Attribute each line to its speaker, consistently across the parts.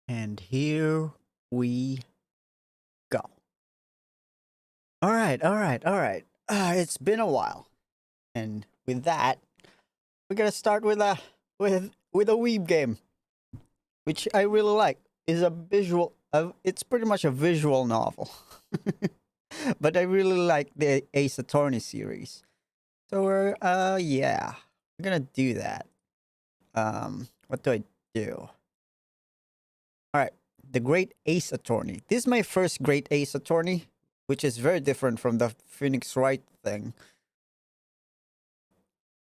Speaker 1: And here we go. All right, all right, all right. It's been a while, and with that, we're gonna start with a weeb game, which I really like. Is a visual. It's pretty much a visual novel, but I really like the Ace Attorney series. So yeah, we're gonna do that. What do I do? All right, the Great Ace Attorney. This is my first Great Ace Attorney, which is very different from the Phoenix Wright thing,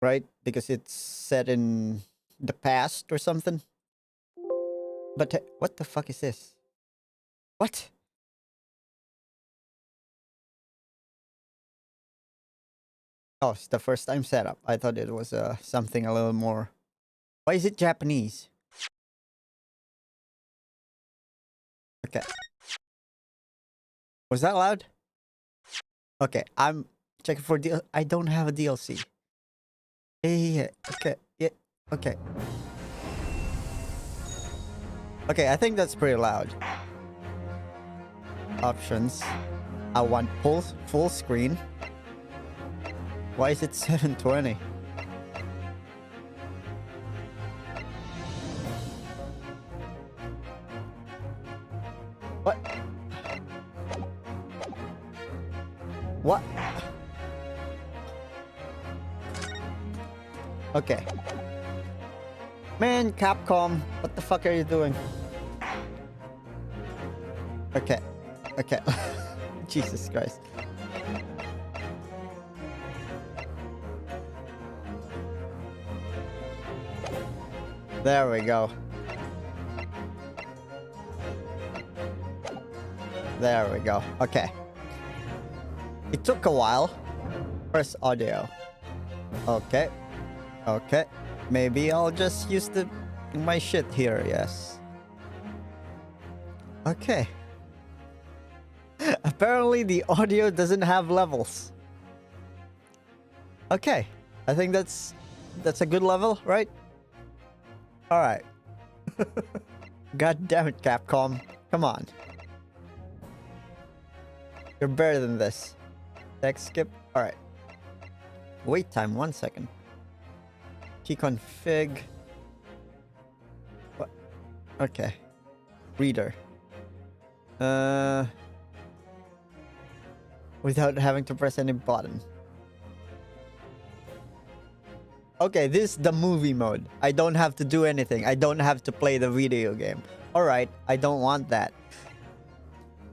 Speaker 1: right? Because it's set in the past or something. But what the fuck is this? What? Oh, it's the first time setup. I thought it was something a little more. Why is it Japanese? Okay. Was that loud? Okay, I'm checking for deal. I don't have a DLC. Yeah. Okay. Yeah. Okay. Okay, I think that's pretty loud. Options. I want full screen. Why is it 720? What? What? Okay. Man, Capcom, what the fuck are you doing? Okay. Okay. Jesus Christ. There we go. There we go. Okay. It took a while. First audio. Okay. Okay. Maybe I'll just use my shit here, yes. Okay. Apparently the audio doesn't have levels. Okay. I think that's a good level, right? Alright. God damn it, Capcom. Come on. You're better than this. Text skip. Alright. Wait time, 1 second. Key config. What? Okay. Reader. Without having to press any button. Okay, this is the movie mode. I don't have to do anything. I don't have to play the video game. Alright, I don't want that.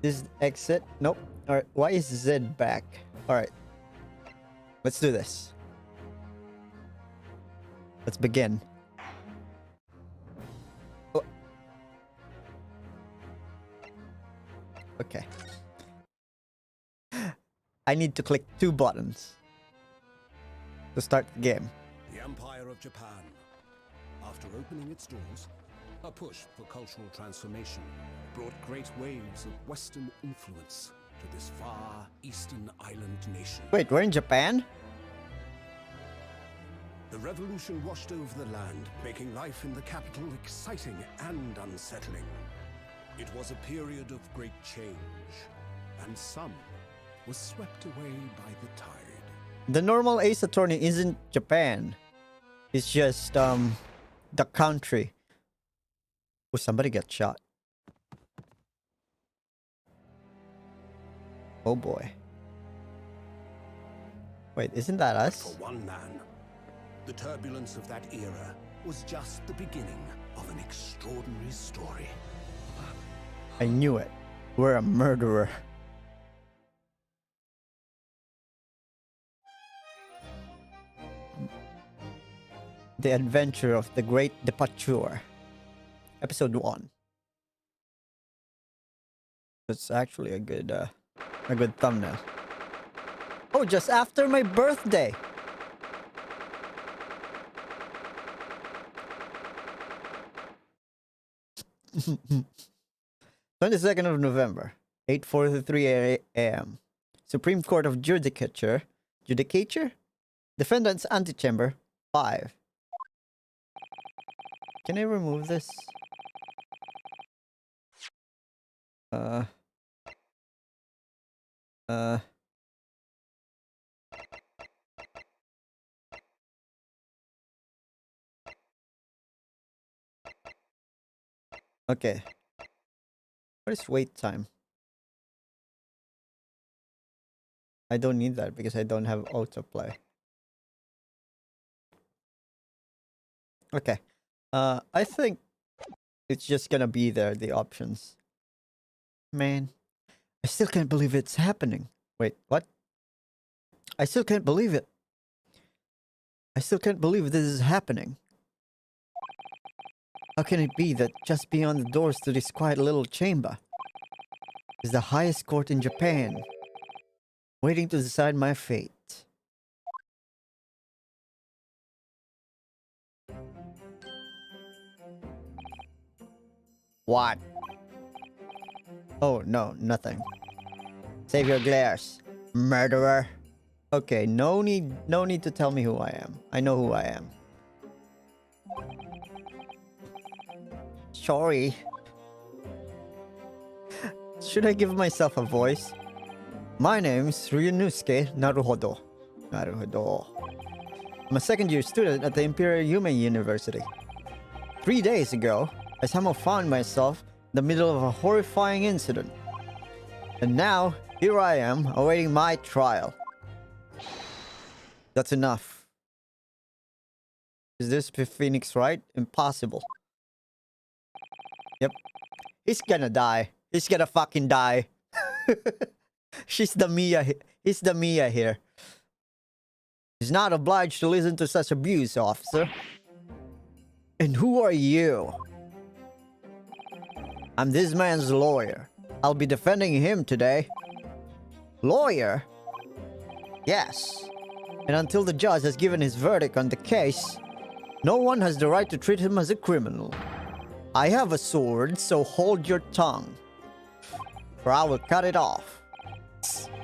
Speaker 1: This exit. Nope. Alright, why is Z back? Alright. Let's do this. Let's begin. Oh. Okay. I need to click 2 buttons to start the game.
Speaker 2: The Empire of Japan. After opening its doors, a push for cultural transformation brought great waves of Western influence to this far eastern island nation.
Speaker 1: Wait, we're in Japan?
Speaker 2: The revolution washed over the land, making life in the capital exciting and unsettling. It was a period of great change, and some was swept away by the tide.
Speaker 1: The normal Ace Attorney isn't Japan. It's just the country. Oh, somebody got shot. Oh boy. Wait, isn't that us?
Speaker 2: For one man, the turbulence of that era was just the beginning of an extraordinary story.
Speaker 1: I knew it. We're a murderer. The Adventure of the Great Departure. Episode 1. That's actually a good thumbnail. Oh, just after my birthday. 22nd of November, 8:43 a.m. Supreme Court of Judicature. Defendant's Antechamber 5. Can I remove this? Uh. Uh. Okay. What is wait time? I don't need that because I don't have autoplay. Okay. I think it's just gonna be there, the options. Man, I still can't believe it's happening. Wait, what? I still can't believe it. I still can't believe this is happening. How can it be that just beyond the doors to this quiet little chamber is the highest court in Japan, waiting to decide my fate? What? Oh, no, nothing. Save your glares, murderer. Okay, no need to tell me who I am. I know who I am. Sorry. Should I give myself a voice? My name's Ryunosuke Naruhodo. Naruhodo. I'm a second-year student at the Imperial Yume University. 3 days ago, I somehow found myself in the middle of a horrifying incident. And now, here I am, awaiting my trial. That's enough. Is this Phoenix right? Impossible. Yep. He's gonna die. He's gonna fucking die. She's the Mia. He's the Mia here. He's not obliged to listen to such abuse, officer. And who are you? I'm this man's lawyer. I'll be defending him today. Lawyer? Yes. And until the judge has given his verdict on the case, no one has the right to treat him as a criminal. I have a sword, so hold your tongue, or I will cut it off.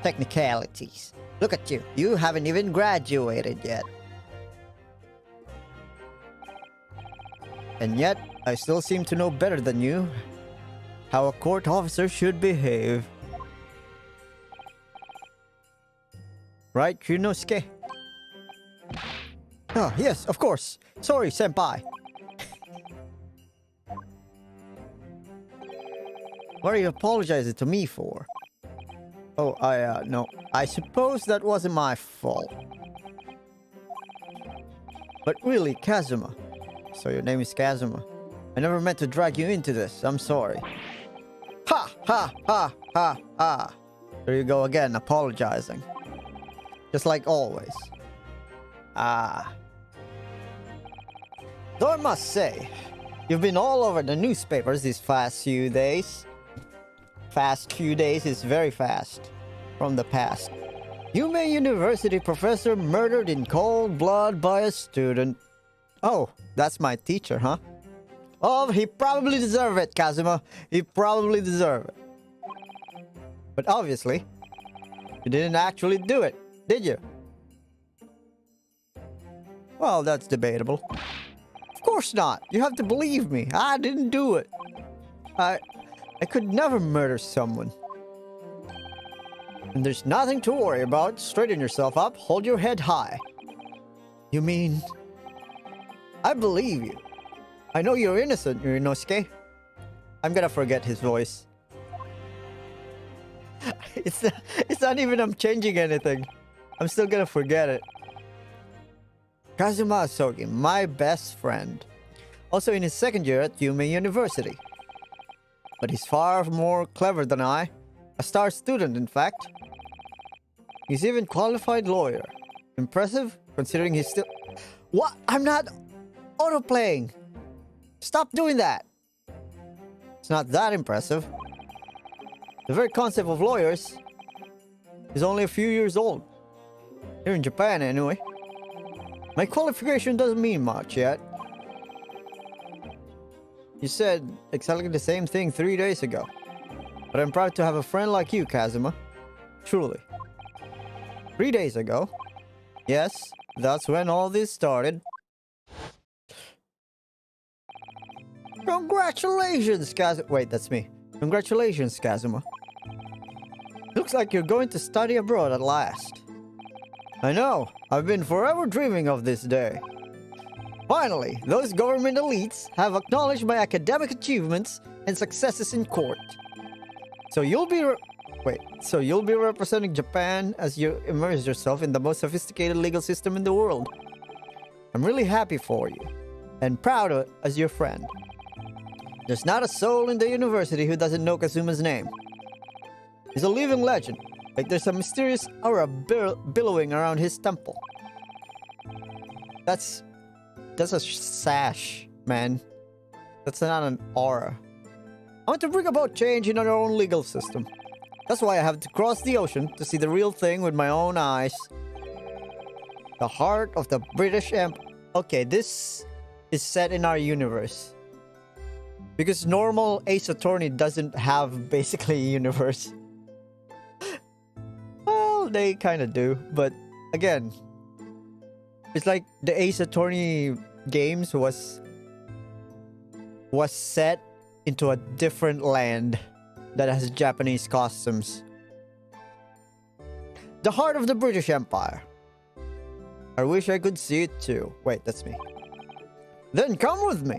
Speaker 1: Technicalities. Look at you. You haven't even graduated yet. And yet, I still seem to know better than you how a court officer should behave. Right, Ryunosuke? Oh, yes, of course. Sorry, senpai. What are you apologizing to me for? Oh, no. I suppose that wasn't my fault. But really, Kazuma. So your name is Kazuma. I never meant to drag you into this. I'm sorry. Ha! Ha! Ha! Ha! Ha! There you go again, apologizing. Just like always. Ah. Though I must say, you've been all over the newspapers these past few days. Fast few days is very fast. From the past. Yume University professor murdered in cold blood by a student. Oh, that's my teacher, huh? Oh, he probably deserved it, Kazuma. He probably deserved it. But obviously, you didn't actually do it, did you? Well, that's debatable. Of course not. You have to believe me. I didn't do it. I could never murder someone. And there's nothing to worry about. Straighten yourself up. Hold your head high. You mean... I believe you. I know you're innocent, Ryunosuke. I'm gonna forget his voice. It's not even I'm changing anything. I'm still gonna forget it. Kazuma Asogi, my best friend. Also in his second year at Yume University. But he's far more clever than I. A star student, in fact. He's even qualified lawyer. Impressive, considering he's still... What? I'm not autoplaying. Stop doing that. It's not that impressive. The very concept of lawyers is only a few years old. Here in Japan, anyway. My qualification doesn't mean much yet. You said exactly the same thing 3 days ago. But I'm proud to have a friend like you, Kazuma. Truly. 3 days ago? Yes, that's when all this started. Congratulations, Kazuma. Wait, that's me. Congratulations, Kazuma. Looks like you're going to study abroad at last. I know. I've been forever dreaming of this day. Finally, those government elites have acknowledged my academic achievements and successes in court. So you'll be representing Japan as you immerse yourself in the most sophisticated legal system in the world. I'm really happy for you and proud as your friend. There's not a soul in the university who doesn't know Kazuma's name. He's a living legend, like there's a mysterious aura billowing around his temple. That's a sash, man. That's not an aura. I want to bring about change in our own legal system. That's why I have to cross the ocean to see the real thing with my own eyes. The heart of the British Empire. Okay, this is set in our universe. Because normal Ace Attorney doesn't have basically a universe. Well, they kind of do. But again, it's like the Ace Attorney games was set into a different land that has Japanese costumes. The heart of the British Empire. I wish I could see it too. Wait, that's me. Then come with me.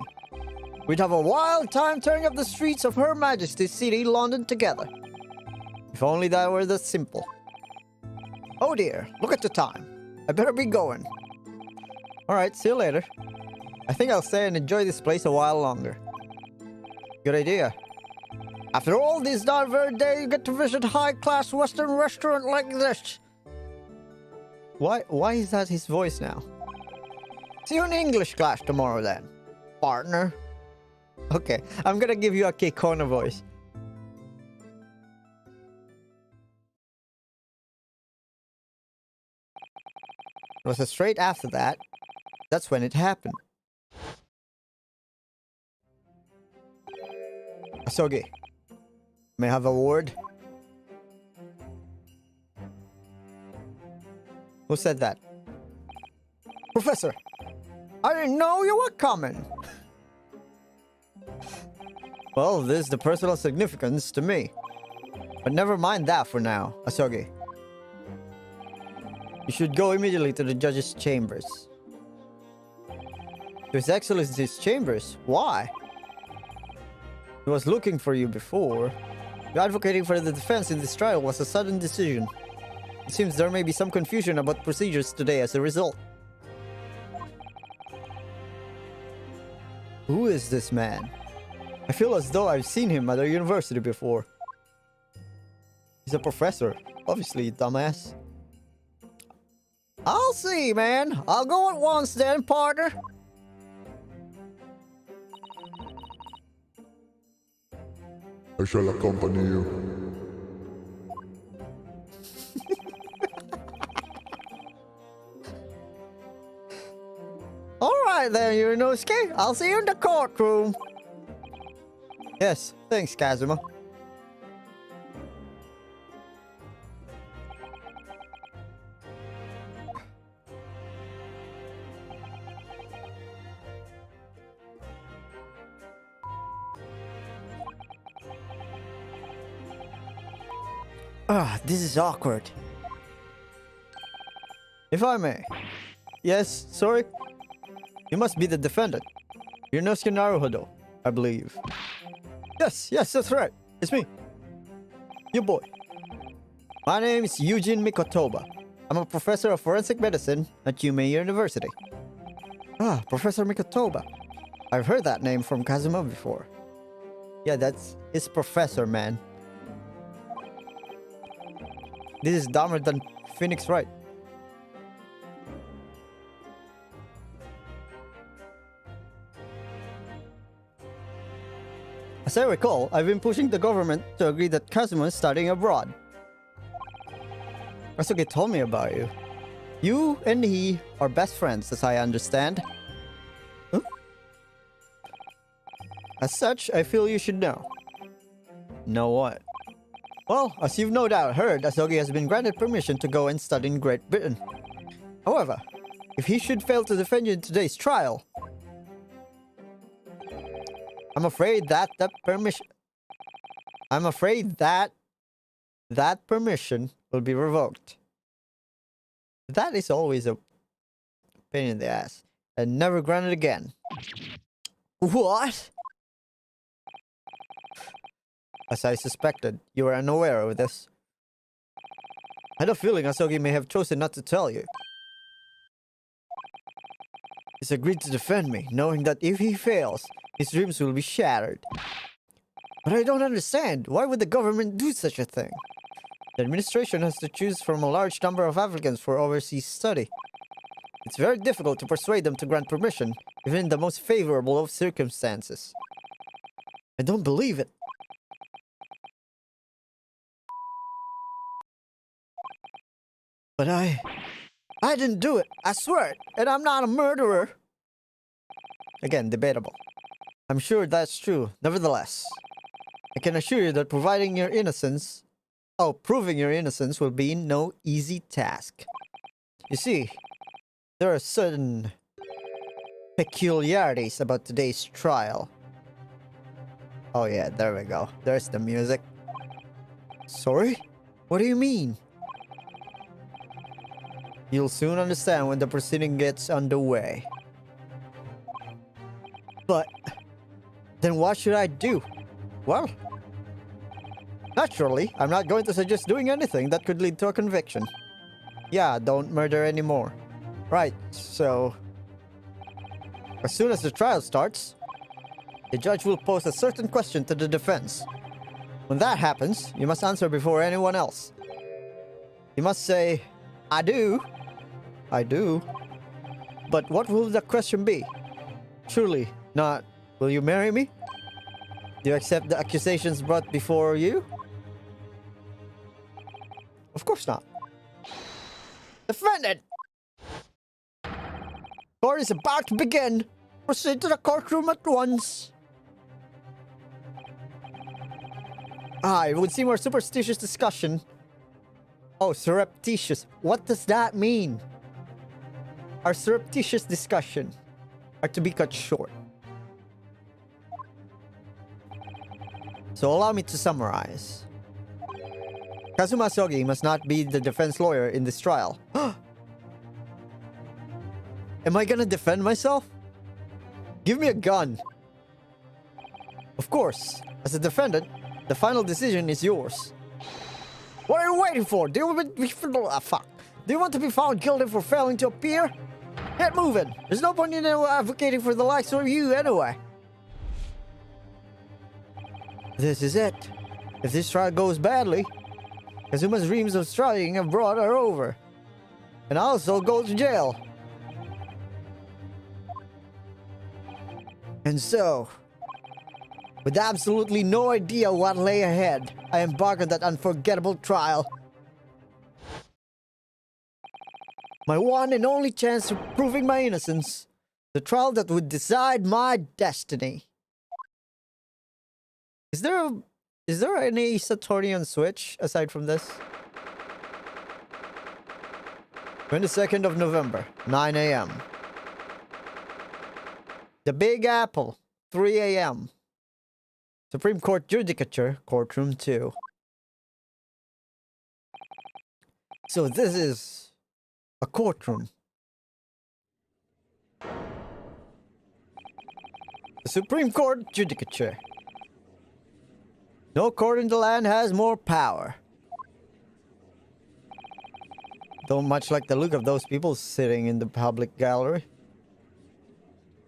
Speaker 1: We'd have a wild time tearing up the streets of Her Majesty's city, London, together. If only that were that simple. Oh dear, look at the time. I better be going. Alright, see you later. I think I'll stay and enjoy this place a while longer. Good idea. After all this not very day, you get to visit a high-class Western restaurant like this. Why is that his voice now? See you in English class tomorrow then, partner. Okay, I'm gonna give you a Keikono voice. It was straight after that. That's when it happened. Asogi, may I have a word? Who said that? Professor, I didn't know you were coming. Well, this is the personal significance to me. But never mind that for now, Asogi. You should go immediately to the judge's chambers. To His Excellency's chambers? Why? He was looking for you before. Advocating for the defense in this trial was a sudden decision. It seems there may be some confusion about procedures today as a result. Who is this man? I feel as though I've seen him at our university before. He's a professor. Obviously, dumbass. I'll see, man. I'll go at once then, partner.
Speaker 3: I shall accompany you.
Speaker 1: Alright then, Yunosuke. I'll see you in the courtroom. Yes, thanks, Kazuma. This is awkward. If I may. Yes, sorry? You must be the defendant. Yunosuke Naruhodo, I believe. Yes, that's right. It's me. Your boy. My name is Eugene Mikotoba. I'm a professor of forensic medicine at Yume University. Ah, Professor Mikotoba. I've heard that name from Kazuma before. Yeah, that's his professor, man. This is dumber than Phoenix Wright. As I recall, I've been pushing the government to agree that Kazuma is studying abroad. Asuke told me about you. You and he are best friends, as I understand. Huh? As such, I feel you should know. Know what? Well, as you've no doubt heard, Asogi has been granted permission to go and study in Great Britain. However, if he should fail to defend you in today's trial, I'm afraid that the permission... I'm afraid that permission will be revoked. That is always a pain in the ass. And never granted again. What? As I suspected, you were unaware of this. I had a feeling Asogi may have chosen not to tell you. He's agreed to defend me, knowing that if he fails, his dreams will be shattered. But I don't understand. Why would the government do such a thing? The administration has to choose from a large number of applicants for overseas study. It's very difficult to persuade them to grant permission, even in the most favorable of circumstances. I don't believe it. But I didn't do it. I swear it. And I'm not a murderer. Again, debatable. I'm sure that's true. Nevertheless, I can assure you that proving your innocence will be no easy task. You see, there are certain peculiarities about today's trial. Oh yeah, there we go. There's the music. Sorry? What do you mean? You'll soon understand when the proceeding gets underway. But then what should I do? Well, naturally, I'm not going to suggest doing anything that could lead to a conviction. Yeah, don't murder anymore. Right, so as soon as the trial starts, the judge will pose a certain question to the defense. When that happens, you must answer before anyone else. You must say, I do. I do. But what will the question be? Surely not, will you marry me? Do you accept the accusations brought before you? Of course not. Defendant! Court is about to begin. Proceed to the courtroom at once. It would seem our superstitious discussion. Oh, surreptitious. What does that mean? Our surreptitious discussion are to be cut short. So allow me to summarize. Kazuma Asogi must not be the defense lawyer in this trial. Am I gonna defend myself? Give me a gun. Of course, as a defendant, the final decision is yours. What are you waiting for? Do you want to be found guilty for failing to appear? Get moving. There's no point in advocating for the likes of you anyway. This is it. If this trial goes badly, Kazuma's dreams of studying abroad are over. And I'll also go to jail. And so, with absolutely no idea what lay ahead, I embarked on that unforgettable trial. My one and only chance of proving my innocence. The trial that would decide my destiny. Is there any Saturnian switch aside from this? 22nd of November, 9 a.m. The Big Apple, 3 a.m. Supreme Court Judicature, Courtroom 2. So this is a courtroom. The Supreme Court Judicature. No court in the land has more power. Don't much like the look of those people sitting in the public gallery.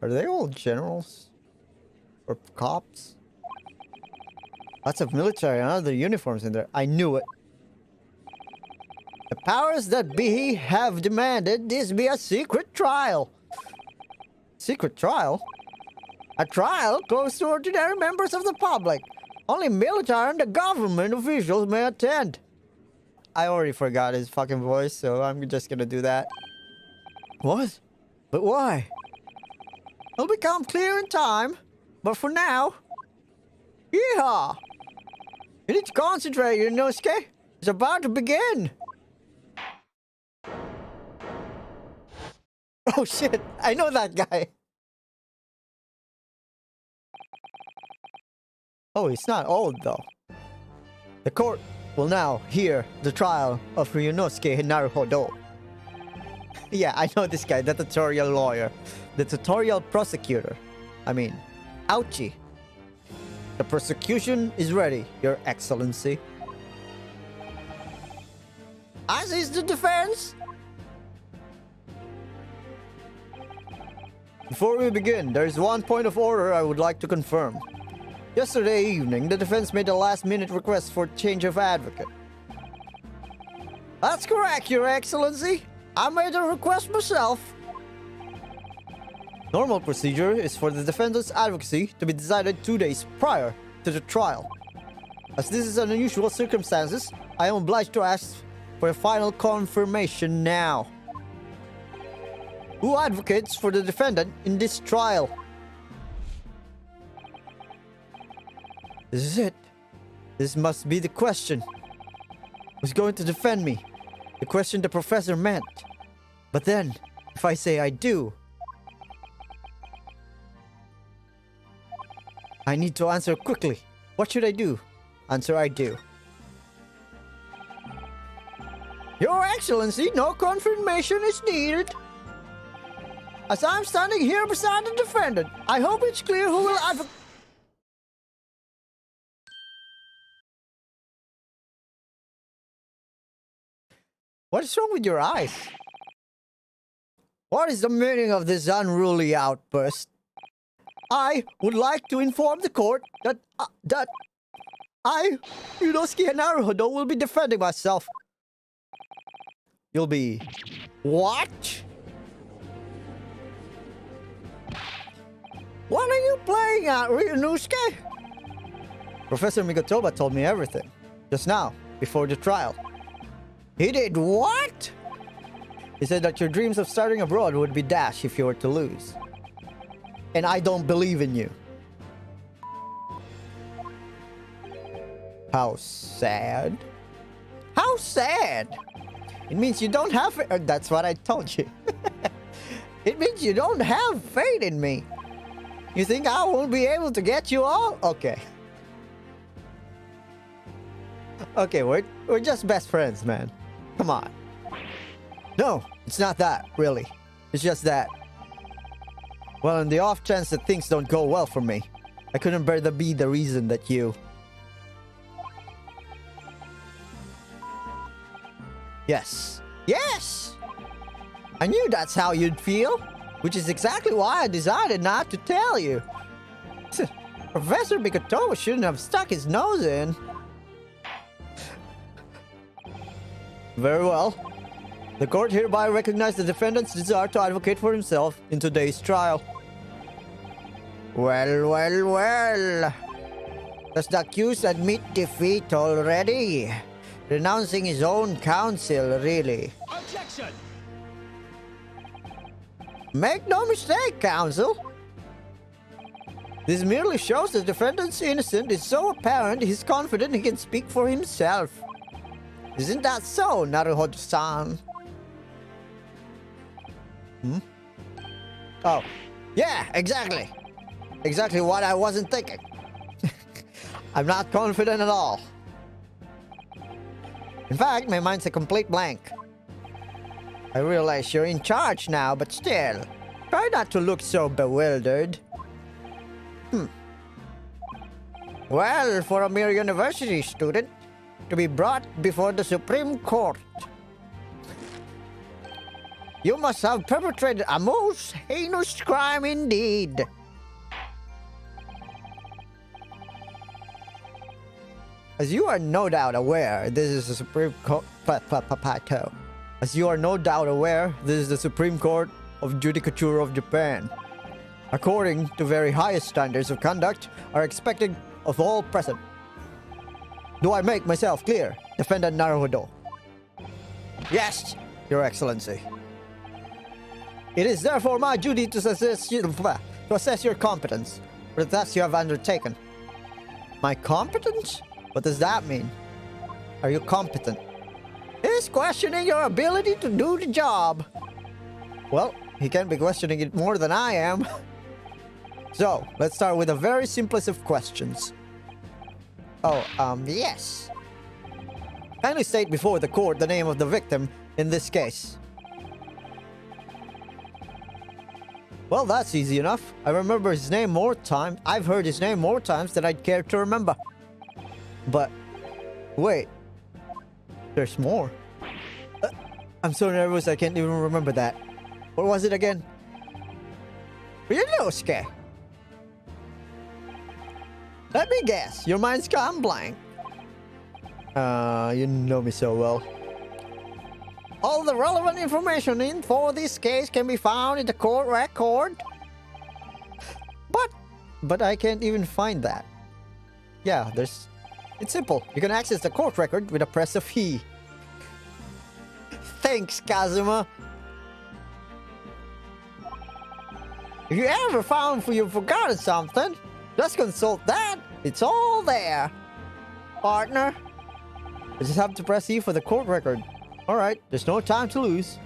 Speaker 1: Are they all generals? Or cops? Lots of military and other uniforms in there. I knew it. The powers that be have demanded this be a secret trial. Secret trial? A trial closed to ordinary members of the public. Only military and the government officials may attend. I already forgot his fucking voice, so I'm just gonna do that. What? But why? It'll become clear in time. But for now... Yeehaw! You need to concentrate, Yunosuke. It's about to begin. Oh shit, I know that guy. Oh, he's not old though. The court will now hear the trial of Ryunosuke Naruhodo. Yeah, I know this guy, the tutorial lawyer. The tutorial prosecutor. I mean, ouchie. The prosecution is ready, Your Excellency. As is the defense. Before we begin, there is one point of order I would like to confirm. Yesterday evening, the defense made a last-minute request for change of advocate. That's correct, Your Excellency. I made a request myself. Normal procedure is for the defendant's advocacy to be decided 2 days prior to the trial. As this is an unusual circumstances, I am obliged to ask for a final confirmation now. Who advocates for the defendant in this trial? This is it. This must be the question. Who's going to defend me? The question the professor meant. But then, if I say I do, I need to answer quickly. What should I do? Answer I do. Your Excellency, no confirmation is needed. As I'm standing here beside the defendant, I hope it's clear who will advocate. What is wrong with your eyes? What is the meaning of this unruly outburst? I would like to inform the court that I, Ryunosuke Naruhodo, will be defending myself. You'll be... What? What are you playing at, Ryunosuke? Professor Mikotoba told me everything. Just now, before the trial. He did what? He said that your dreams of starting abroad would be dashed if you were to lose. And I don't believe in you. How sad. How sad? It means you don't have... That's what I told you. It means you don't have faith in me. You think I won't be able to get you all? Okay. Okay, we're just best friends, man. Come on. No, it's not that, really. It's just that... Well, in the off chance that things don't go well for me, I couldn't bear to be the reason that you... Yes. Yes! I knew that's how you'd feel, which is exactly why I decided not to tell you. Professor Mikotoba shouldn't have stuck his nose in. Very well. The court hereby recognizes the defendant's desire to advocate for himself in today's trial. Well, well, well. Does the accused admit defeat already? Renouncing his own counsel, really.
Speaker 4: Objection!
Speaker 1: Make no mistake, counsel. This merely shows the defendant's innocence is so apparent he's confident he can speak for himself. Isn't that so, Naruhodo-san? Oh, yeah, exactly. Exactly what I wasn't thinking. I'm not confident at all. In fact, my mind's a complete blank. I realize you're in charge now, but still, try not to look so bewildered. Well, for a mere university student to be brought before the Supreme Court, you must have perpetrated a most heinous crime indeed. As you are no doubt aware, this is the Supreme Court. As you are no doubt aware, this is the Supreme Court of Judicature of Japan. According to very highest standards of conduct are expected of all present. Do I make myself clear, Defendant Naruhodo? Yes, Your Excellency. It is therefore my duty to assess your competence for the task you have undertaken. My competence? What does that mean? Are you competent? He's questioning your ability to do the job. Well, he can't be questioning it more than I am. So, let's start with the very simplest of questions. Oh, yes. Kindly state before the court the name of the victim in this case. Well, that's easy enough. I remember his name more times. I've heard his name more times than I'd care to remember. But, wait. There's more. I'm so nervous I can't even remember that. What was it again? Ryunosuke. Let me guess. Your mind's gone blank. You know me so well. All the relevant information for this case can be found in the court record. But I can't even find that. Yeah, it's simple. You can access the court record with a press of E. Thanks, Kazuma. If you ever found you've forgotten something, just consult that. It's all there. Partner. I just have to press E for the court record. Alright, there's no time to lose.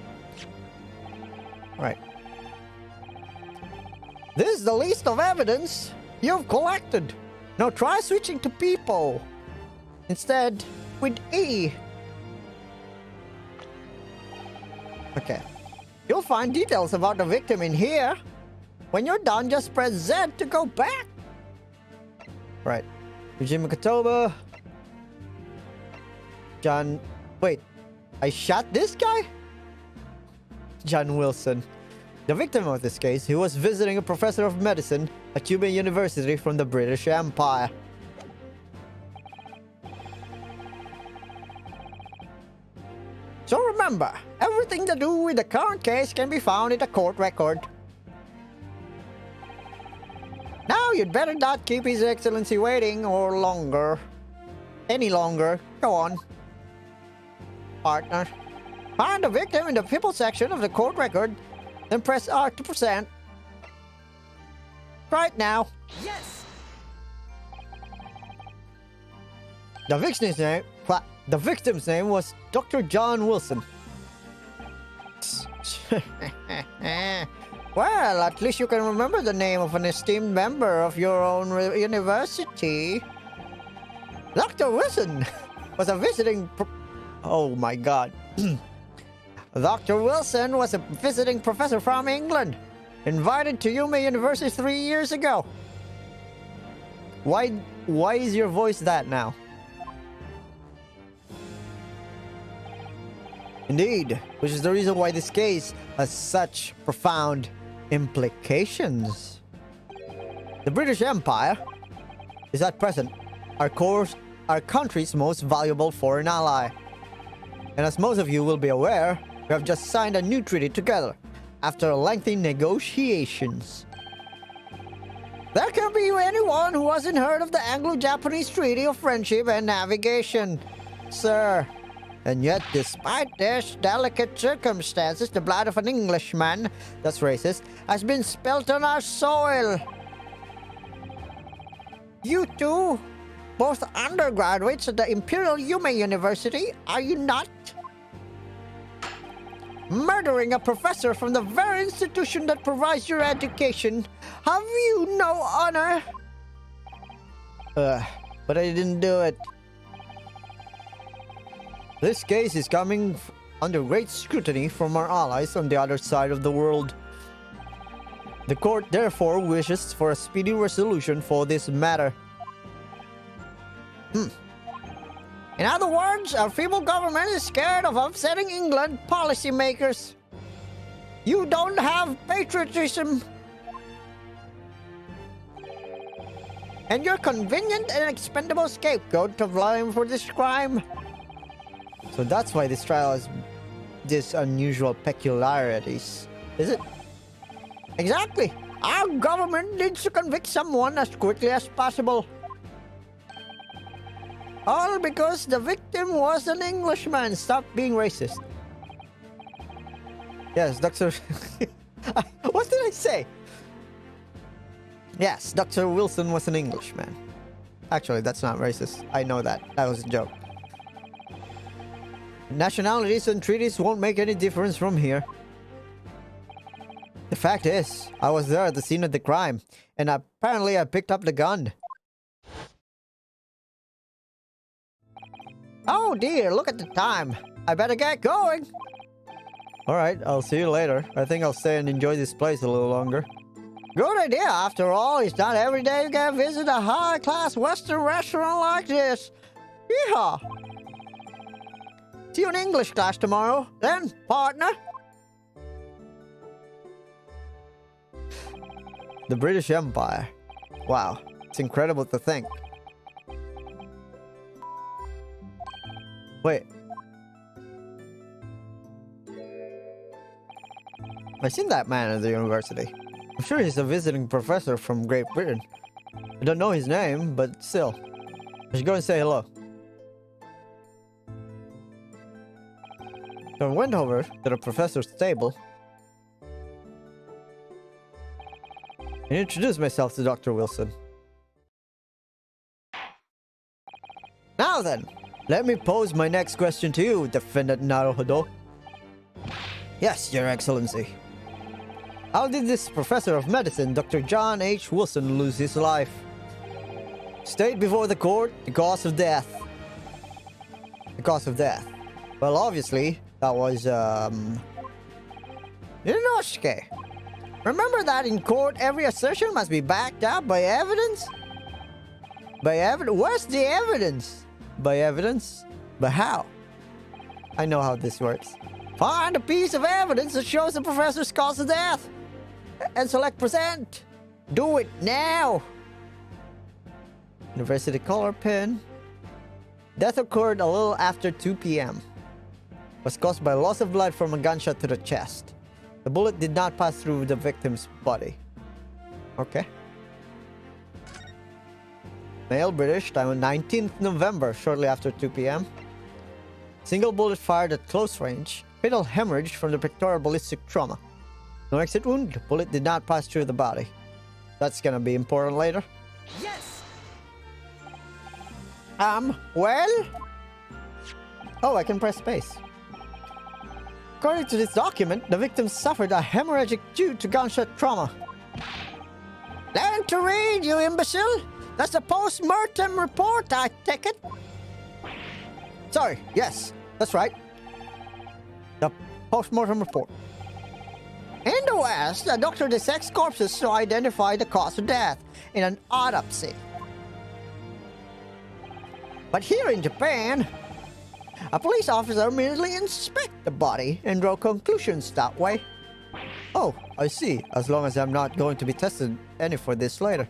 Speaker 1: Alright. This is the list of evidence you've collected. Now try switching to people. Instead, with E. Okay. You'll find details about the victim in here. When you're done, just press Z to go back. Right. Eugene Makatoba. John... Wait. I shot this guy? John Wilson. The victim of this case, he was visiting a professor of medicine at Yuma University from the British Empire. So remember, everything to do with the current case can be found in the court record. Now you'd better not keep His Excellency waiting or longer. Any longer. Go on. Partner. Find the victim in the people section of the court record, then press R to present. Right now.
Speaker 4: Yes!
Speaker 1: The victim's name was Dr. John Wilson. Well, at least you can remember the name of an esteemed member of your own university. Dr. Wilson was a visiting... Oh my god. Dr. Wilson was a visiting professor from England, invited to Yuma University 3 years ago. Why is your voice that now? Indeed, which is the reason why this case has such profound implications. The British Empire is at present our country's most valuable foreign ally. And as most of you will be aware, we have just signed a new treaty together after lengthy negotiations. There can be anyone who hasn't heard of the Anglo-Japanese Treaty of Friendship and Navigation, sir. And yet, despite this delicate circumstances, the blood of an Englishman, that's racist, has been spilt on our soil. You two, both undergraduates at the Imperial Yuma University, are you not? Murdering a professor from the very institution that provides your education. Have you no honor? But I didn't do it. This case is coming under great scrutiny from our allies on the other side of the world. The court therefore wishes for a speedy resolution for this matter. In other words, our feeble government is scared of upsetting England policymakers. You don't have patriotism. And you're convenient and expendable scapegoat to blame for this crime. So that's why this trial has this unusual peculiarities, is it? Exactly. Our government needs to convict someone as quickly as possible. All because the victim was an Englishman. Stop being racist. Yes, Dr. What did I say? Yes, Dr. Wilson was an Englishman. Actually, that's not racist. I know that. That was a joke. Nationalities and treaties won't make any difference from here. The fact is, I was there at the scene of the crime, and apparently I picked up the gun. Oh dear, look at the time. I better get going. Alright, I'll see you later. I think I'll stay and enjoy this place a little longer. Good idea. After all, it's not every day you can visit a high-class Western restaurant like this. Yeehaw! See you in English class tomorrow, then, partner. The British Empire. Wow, it's incredible to think. Wait. I've seen that man at the university. I'm sure he's a visiting professor from Great Britain. I don't know his name, but still. I should go and say hello. So I went over to the professor's table and introduced myself to Dr. Wilson. Now then, let me pose my next question to you, Defendant Naruhodo. Yes, Your Excellency. How did this professor of medicine, Dr. John H. Wilson, lose his life? State before the court the cause of death. The cause of death. Well, obviously, that was, Inosuke. Remember that in court, every assertion must be backed up by evidence? By evidence? Where's the evidence? By evidence? But how? I know how this works. Find a piece of evidence that shows the professor's cause of death. And select present. Do it now. University color pen. Death occurred a little after 2 p.m. Was caused by loss of blood from a gunshot to the chest. The bullet did not pass through the victim's body. Okay. Male, British, time on 19th November, shortly after 2 p.m. Single bullet fired at close range. Fatal hemorrhage from the pectoral ballistic trauma. No exit wound. The bullet did not pass through the body. That's gonna be important later.
Speaker 4: Yes!
Speaker 1: Well? Oh, I can press space. According to this document, the victim suffered a hemorrhagic due to gunshot trauma. Learn to read, you imbecile! That's the post-mortem report, I take it. Sorry, yes, that's right. The post-mortem report. In the West, a doctor dissects corpses to identify the cause of death in an autopsy. But here in Japan, a police officer merely inspects the body and draw conclusions that way. Oh, I see. As long as I'm not going to be tested any for this later.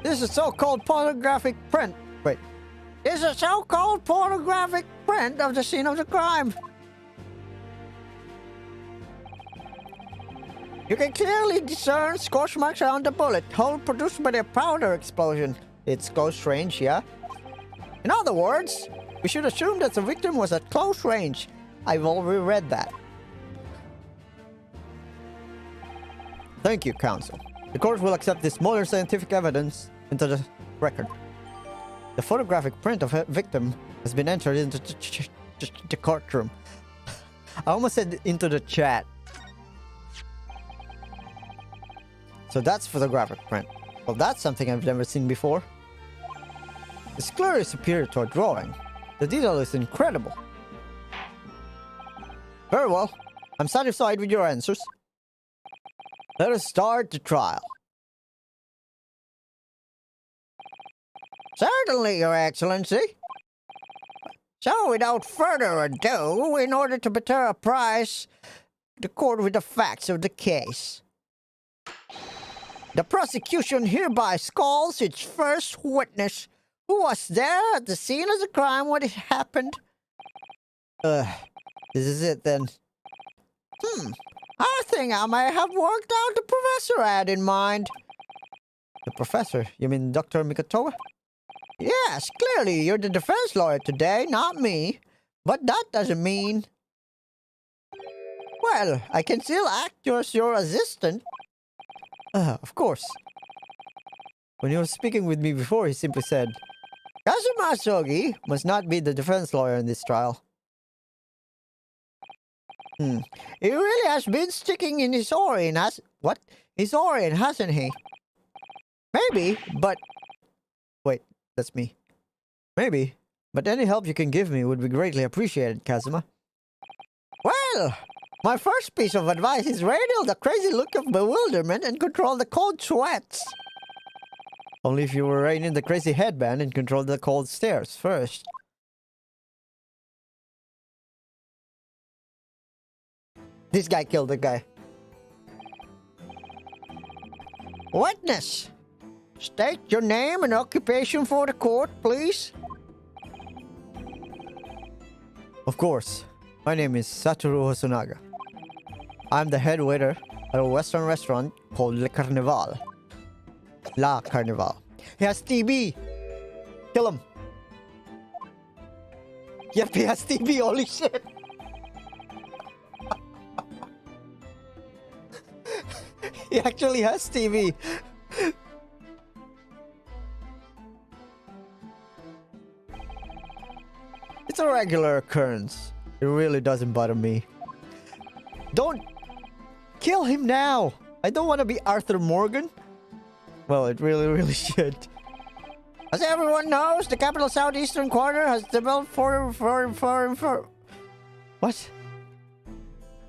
Speaker 1: This is a so-called pornographic print. Wait. This is a so-called pornographic print of the scene of the crime. You can clearly discern scorch marks on the bullet hole produced by the powder explosion. It's close range, yeah? In other words, we should assume that the victim was at close range. I've already read that. Thank you, counsel. The court will accept this modern scientific evidence into the record. The photographic print of a victim has been entered into the courtroom. I almost said into the chat. So that's photographic print. Well, that's something I've never seen before. It's clearly superior to a drawing. The detail is incredible. Very well. I'm satisfied with your answers. Let us start the trial. Certainly, Your Excellency. So, without further ado, in order to better apprise the court with the facts of the case, the prosecution hereby calls its first witness, who was there at the scene of the crime when it happened. This is it then. I think I may have worked out the professor had in mind. The professor? You mean Dr. Mikotoa? Yes, clearly you're the defense lawyer today, not me. But that doesn't mean... Well, I can still act as your assistant. Of course. When he was speaking with me before, he simply said, Kazuma Sogi must not be the defense lawyer in this trial. He really has been sticking in his Orient, His Orient, hasn't he? Maybe, but... Wait, that's me. Maybe, but any help you can give me would be greatly appreciated, Kazuma. Well, my first piece of advice is radio the crazy look of bewilderment and control the cold sweats. Only if you were rein in the crazy headband and control the cold stares first. This guy killed the guy. Witness! State your name and occupation for the court, please. Of course. My name is Satoru Hosonaga. I'm the head waiter at a western restaurant called Le Carnival. La Carnival. He has TB! Kill him! Yep, he has TB, holy shit! He actually has TB! It's a regular occurrence. It really doesn't bother me. Don't kill him now! I don't want to be Arthur Morgan. Well, it really should. As everyone knows, the capital southeastern quarter has developed What?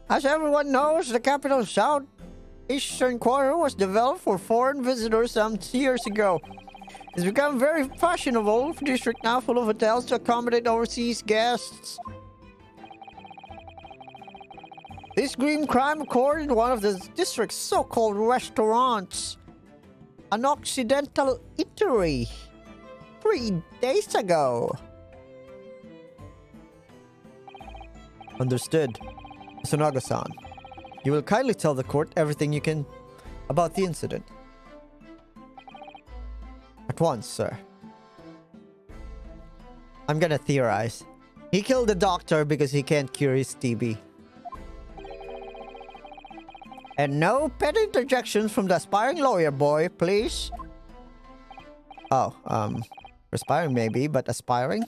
Speaker 1: As everyone knows, the capital southeastern quarter was developed for foreign visitors some years ago. It's become very fashionable district now full of hotels to accommodate overseas guests. This green crime occurred in one of the district's so-called restaurants. An Occidental eatery. 3 days ago. Understood. Sonaga-san, you will kindly tell the court everything you can about the incident. At once, sir. I'm gonna theorize. He killed the doctor because he can't cure his TB. And no pet interjections from the aspiring lawyer boy, please. Oh, aspiring maybe, but aspiring?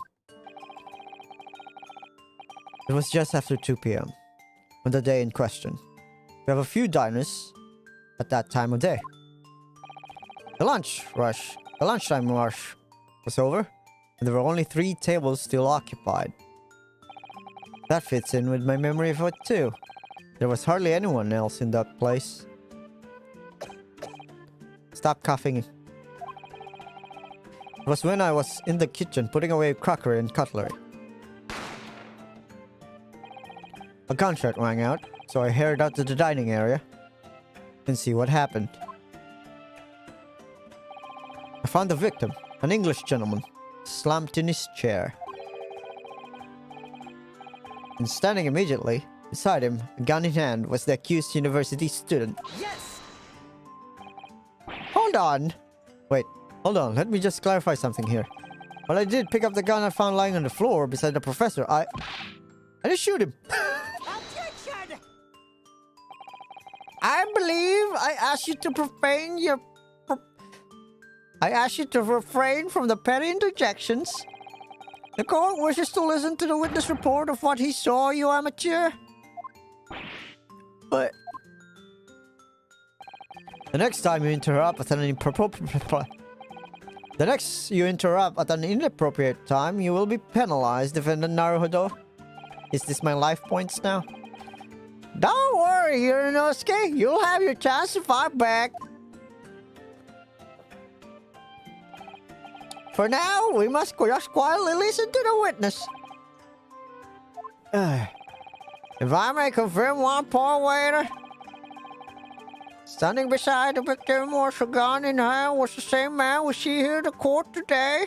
Speaker 1: It was just after 2 p.m. on the day in question. We have a few diners at that time of day. The lunchtime rush was over, and there were only 3 tables still occupied. That fits in with my memory of it too. There was hardly anyone else in that place. Stop coughing. It was when I was in the kitchen putting away crockery and cutlery. A gunshot rang out, so I hurried out to the dining area and see what happened. I found the victim, an English gentleman, slumped in his chair. And standing immediately beside him, a gun in hand, was the accused university student.
Speaker 4: Yes!
Speaker 1: Hold on! Wait, hold on, let me just clarify something here. While I did pick up the gun I found lying on the floor beside the professor, I didn't shoot him!
Speaker 4: Objection!
Speaker 1: I believe I asked you to refrain from the petty interjections. The court wishes to listen to the witness report of what he saw, you amateur. But the next you interrupt at an inappropriate time, you will be penalized, Defendant Naruhodo. Is this my life points now? Don't worry, Hironosuke. You'll have your chance to fight back. For now, we must just quietly listen to the witness. If I may confirm one point, waiter. Standing beside the victim was a gun in hand was the same man we see here in the court today.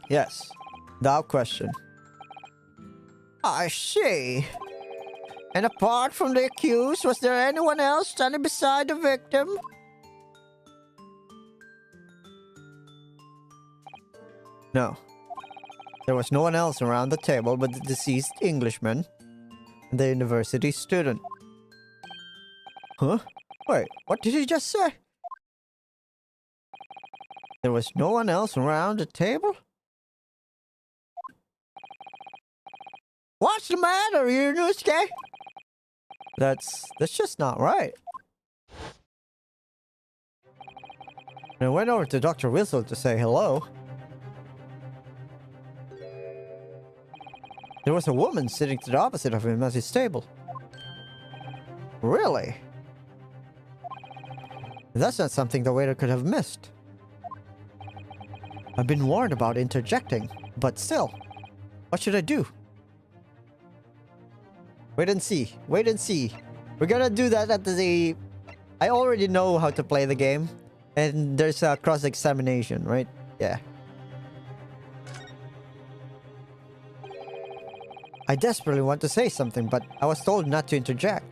Speaker 1: Yes, without question. I see. And apart from the accused, was there anyone else standing beside the victim? No. There was no one else around the table but the deceased Englishman and the university student. Huh? Wait, what did he just say? There was no one else around the table? What's the matter, Yunosuke? That's just not right. I went over to Dr. Whistle to say hello. There was a woman sitting to the opposite of him at his table. Really? That's not something the waiter could have missed. I've been warned about interjecting, but still, what should I do? Wait and see. Wait and see. We're gonna do that at the... I already know how to play the game. And there's a cross-examination, right? Yeah. I desperately want to say something, but I was told not to interject.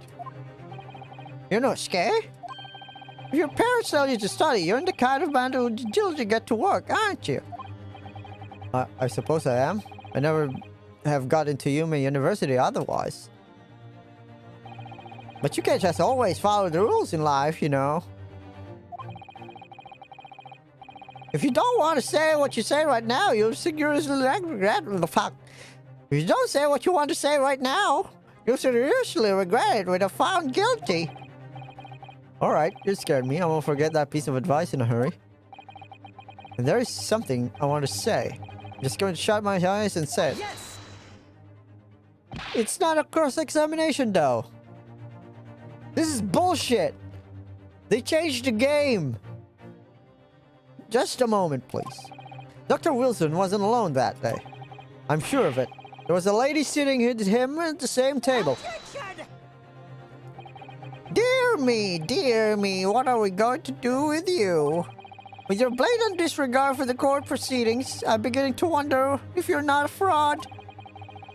Speaker 1: You're not scared? If your parents tell you to study, you're in the kind of man who diligently get to work, aren't you? I suppose I am. I never have got into human university otherwise. But you can't just always follow the rules in life, you know. If you don't want to say what you say right now, you'll seriously regret the fact. If you don't say what you want to say right now, you'll seriously regret it when you're found guilty. Alright, you scared me. I won't forget that piece of advice in a hurry. And there is something I want to say. I'm just going to shut my eyes and say it.
Speaker 4: Yes!
Speaker 1: It's not a cross-examination, though. This is bullshit. They changed the game. Just a moment, please. Dr. Wilson wasn't alone that day. I'm sure of it. There was a lady sitting with him at the same table.
Speaker 4: Objection!
Speaker 1: Dear me, what are we going to do with you? With your blatant disregard for the court proceedings, I'm beginning to wonder if you're not a fraud.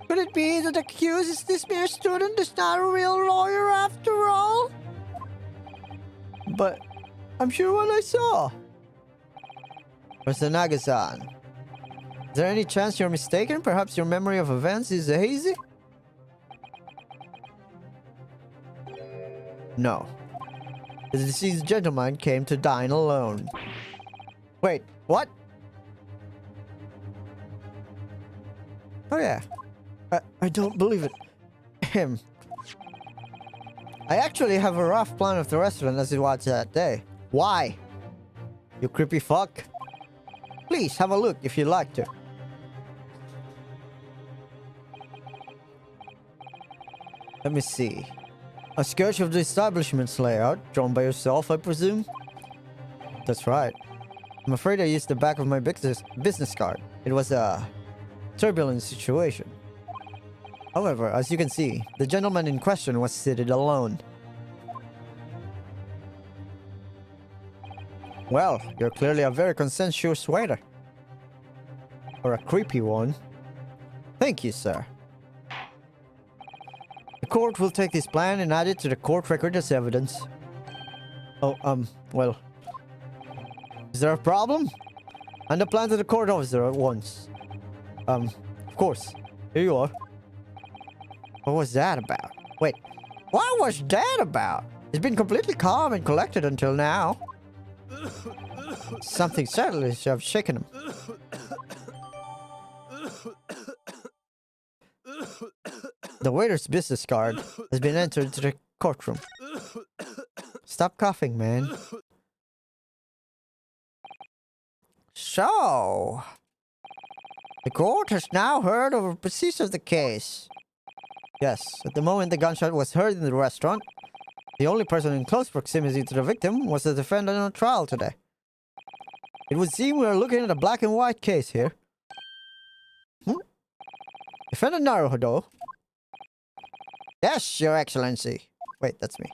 Speaker 1: Could it be that the accused is this mere student is not a real lawyer after all? But I'm sure what I saw. Mr. Nagasan, is there any chance you're mistaken? Perhaps your memory of events is hazy? No. The deceased gentleman came to dine alone. Wait, what? Oh yeah. I don't believe it. Him. I actually have a rough plan of the restaurant as it was that day. Why? You creepy fuck. Please have a look if you'd like to. Let me see. A sketch of the establishment's layout, drawn by yourself, I presume? That's right. I'm afraid I used the back of my business card. It was a turbulent situation. However, as you can see, the gentleman in question was seated alone. Well, you're clearly a very consensuous waiter. Or a creepy one. Thank you, sir. The court will take this plan and add it to the court record as evidence. Oh, well. Is there a problem? And the plan to the court officer at once. Of course. Here you are. What was that about? Wait, what was that about? He's been completely calm and collected until now. Something certainly should have shaken him. The waiter's business card has been entered into the courtroom. Stop coughing, man. So, the court has now heard of the proceedings of the case. Yes, at the moment the gunshot was heard in the restaurant, the only person in close proximity to the victim was the defendant on trial today. It would seem we are looking at a black and white case here. Defendant Naruhodo. Yes, Your Excellency. Wait, that's me.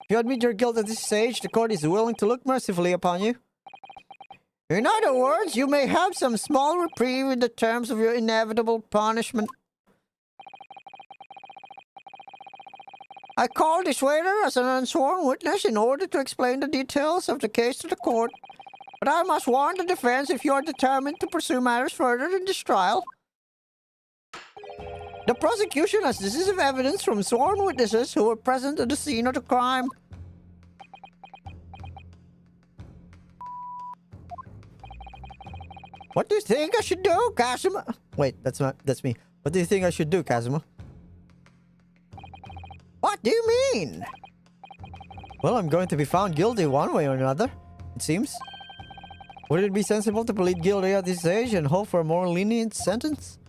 Speaker 1: If you admit your guilt at this stage, the court is willing to look mercifully upon you. In other words, you may have some small reprieve in the terms of your inevitable punishment. I called this waiter as an unsworn witness in order to explain the details of the case to the court. But I must warn the defense if you are determined to pursue matters further in this trial. The prosecution has decisive evidence from sworn witnesses who were present at the scene of the crime. What do you think I should do, Kazuma? Wait, that's me. What do you think I should do, Kazuma? What do you mean? Well, I'm going to be found guilty one way or another, it seems. Would it be sensible to plead guilty at this age and hope for a more lenient sentence?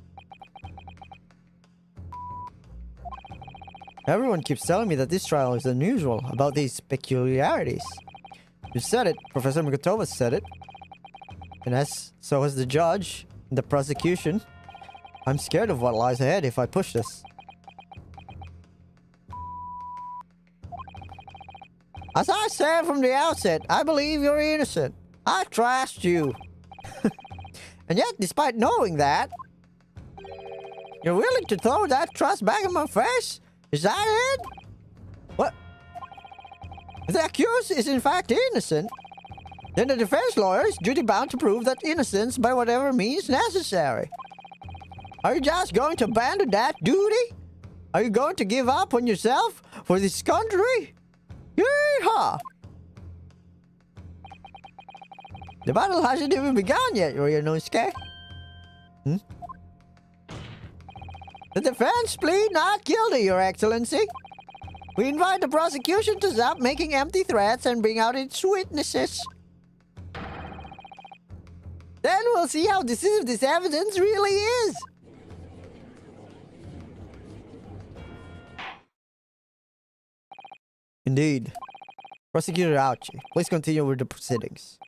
Speaker 1: Everyone keeps telling me that this trial is unusual about these peculiarities. You said it. Professor Mikotova said it. And so has the judge, the prosecution. I'm scared of what lies ahead if I push this. As I said from the outset, I believe you're innocent. I trust you. And yet, despite knowing that, you're willing to throw that trust back in my face? Is that it? What? If the accused is in fact innocent, then the defense lawyer is duty-bound to prove that innocence by whatever means necessary. Are you just going to abandon that duty? Are you going to give up on yourself for this country? Yeehaw! The battle hasn't even begun yet, Ryunosuke. The defense plead not guilty, Your Excellency. We invite the prosecution to stop making empty threats and bring out its witnesses. Then we'll see how decisive this evidence really is. Indeed. Prosecutor Ouchie, please continue with the proceedings.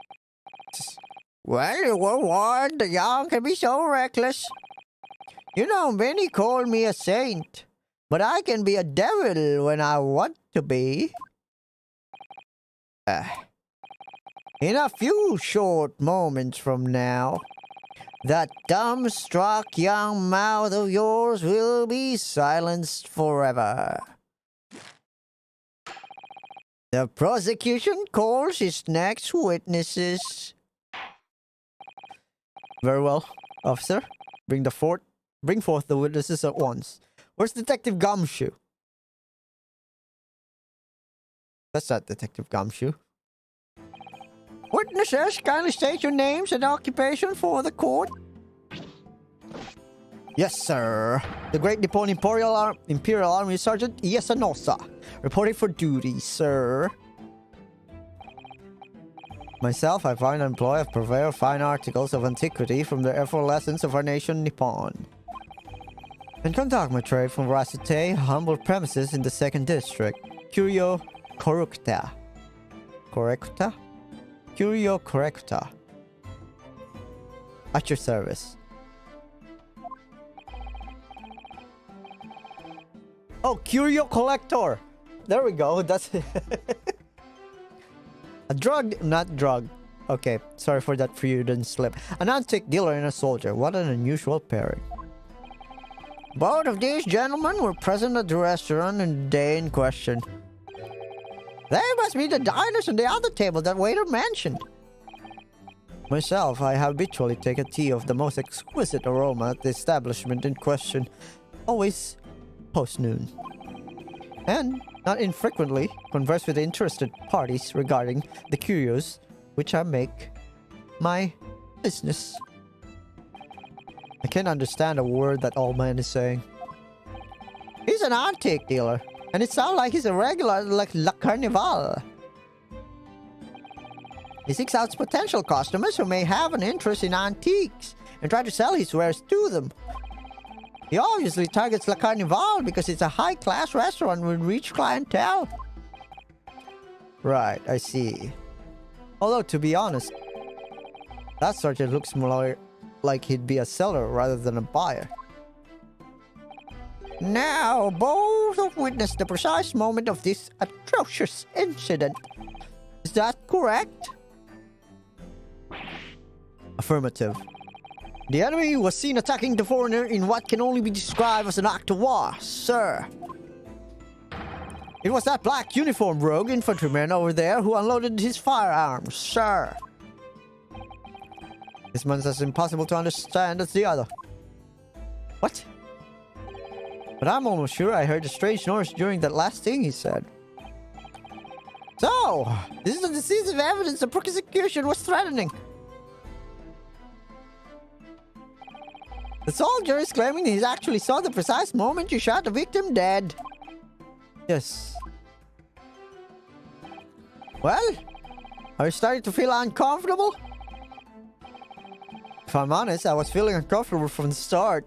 Speaker 1: Well, you were warned the young can be so reckless. You know, many call me a saint, but I can be a devil when I want to be. In a few short moments from now, that dumbstruck young mouth of yours will be silenced forever. The prosecution calls its next witnesses. Very well, officer. Bring forth the witnesses at once. Where's Detective Gumshoe? That's not Detective Gumshoe. Witnesses, kindly state your names and occupation for the court. Yes, sir. The Great Nippon Imperial Army Sergeant Yasanosa, reporting for duty, sir. Myself, I find and employ of purveyor of fine articles of antiquity from the effervescence of our nation, Nippon. And conduct my trade from Rasute, humble premises in the 2nd District. Curio Correcta. Correcta? Curio Correcta. At your service. Oh, Curio Collector! There we go, that's... A drug... not drug. Okay, sorry for that Freudian slip. An antique dealer and a soldier. What an unusual pairing. Both of these gentlemen were present at the restaurant on the day in question. They must be the diners on the other table that waiter mentioned. Myself, I habitually take a tea of the most exquisite aroma at the establishment in question. Always post-noon. And, not infrequently, converse with interested parties regarding the curios, which I make my business. I can't understand a word that old man is saying. He's an antique dealer, and it sounds like he's a regular like La Carnival. He seeks out potential customers who may have an interest in antiques and try to sell his wares to them. He obviously targets La Carnival because it's a high-class restaurant with rich clientele. Right, I see. Although, to be honest, that sergeant looks more like he'd be a seller rather than a buyer. Now, both have witnessed the precise moment of this atrocious incident. Is that correct? Affirmative. The enemy was seen attacking the foreigner in what can only be described as an act of war, sir. It was that black uniformed rogue infantryman over there who unloaded his firearms, sir. This man's as impossible to understand as the other. What? But I'm almost sure I heard a strange noise during that last thing he said. So, this is the decisive evidence the prosecution was threatening. The soldier is claiming he actually saw the precise moment you shot the victim dead. Yes. Well, are you starting to feel uncomfortable? If I'm honest, I was feeling uncomfortable from the start.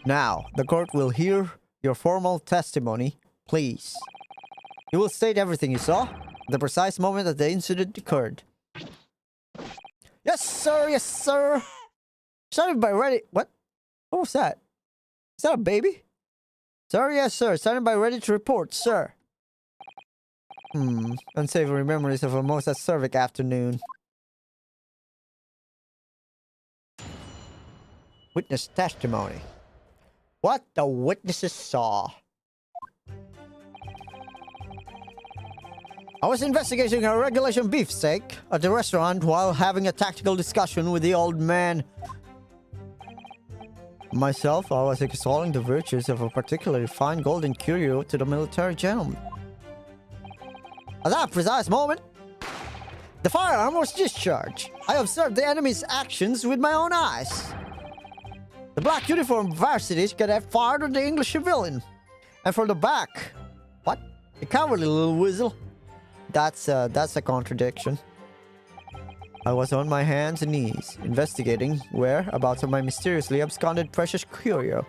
Speaker 1: Now, the court will hear your formal testimony. Please. You will state everything you saw, the precise moment that the incident occurred. Yes, sir. Yes, sir. Started by ready. What? What was that? Is that a baby? Sir, yes, sir. Started by ready to report, sir. Unsavory memories of a most acerbic afternoon. Witness testimony. What the witnesses saw. I was investigating a regulation beefsteak at the restaurant while having a tactical discussion with the old man. Myself, I was extolling the virtues of a particularly fine golden curio to the military gentleman. At that precise moment, the firearm was discharged. I observed the enemy's actions with my own eyes. The black uniformed varsity cadet fired on the English civilian. And from the back... What? A cowardly little weasel. That's a contradiction. I was on my hands and knees, investigating whereabouts of my mysteriously absconded precious curio.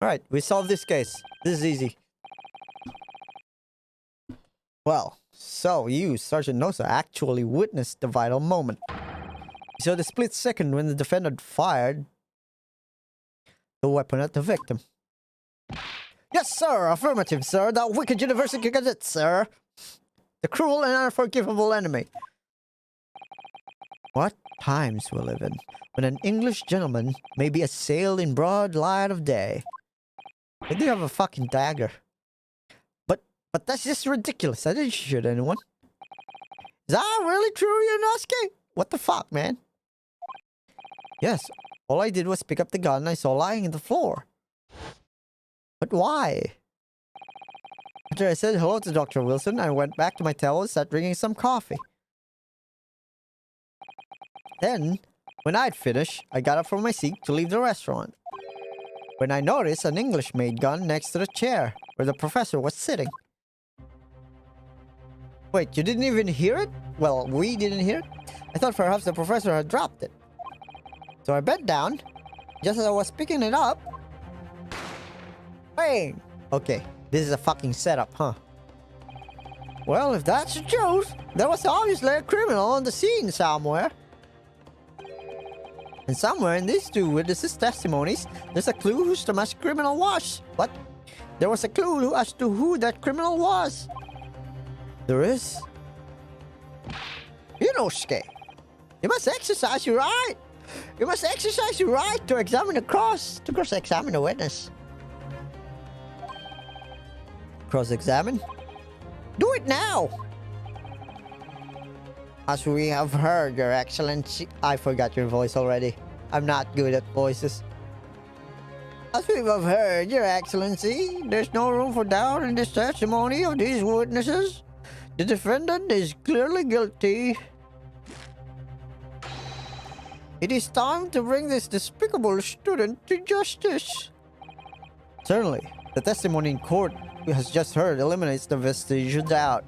Speaker 1: Alright, we solved this case. This is easy. Well, so you, Sergeant Nosa, actually witnessed the vital moment. You saw the split second when the defendant fired the weapon at the victim. Yes, sir! Affirmative, sir! That wicked university cadet, sir! The cruel and unforgivable enemy. What times we live in, when an English gentleman may be assailed in broad light of day. They do have a fucking dagger. But that's just ridiculous. I didn't shoot anyone. Is that really true, Yonosuke? What the fuck, man? Yes, all I did was pick up the gun I saw lying on the floor. But why? After I said hello to Dr. Wilson, I went back to my table and started drinking some coffee. Then, when I'd finished, I got up from my seat to leave the restaurant. When I noticed an English-made gun next to the chair where the professor was sitting. Wait, you didn't even hear it? Well, we didn't hear it. I thought perhaps the professor had dropped it. So I bent down. Just as I was picking it up... Bang! Okay, this is a fucking setup, huh? Well, if that's the truth, there was obviously a criminal on the scene somewhere. And somewhere in these two witnesses' testimonies, there's a clue who the masked criminal was. What? There was a clue as to who that criminal was. There is? Yonosuke, you must exercise your right. You must exercise your right to examine to cross-examine a witness. Cross-examine? Do it now! As we have heard, Your Excellency... I forgot your voice already. I'm not good at voices. As we have heard, Your Excellency, there's no room for doubt in this testimony of these witnesses. The defendant is clearly guilty. It is time to bring this despicable student to justice. Certainly, the testimony in court we has just heard eliminates the vestige of doubt.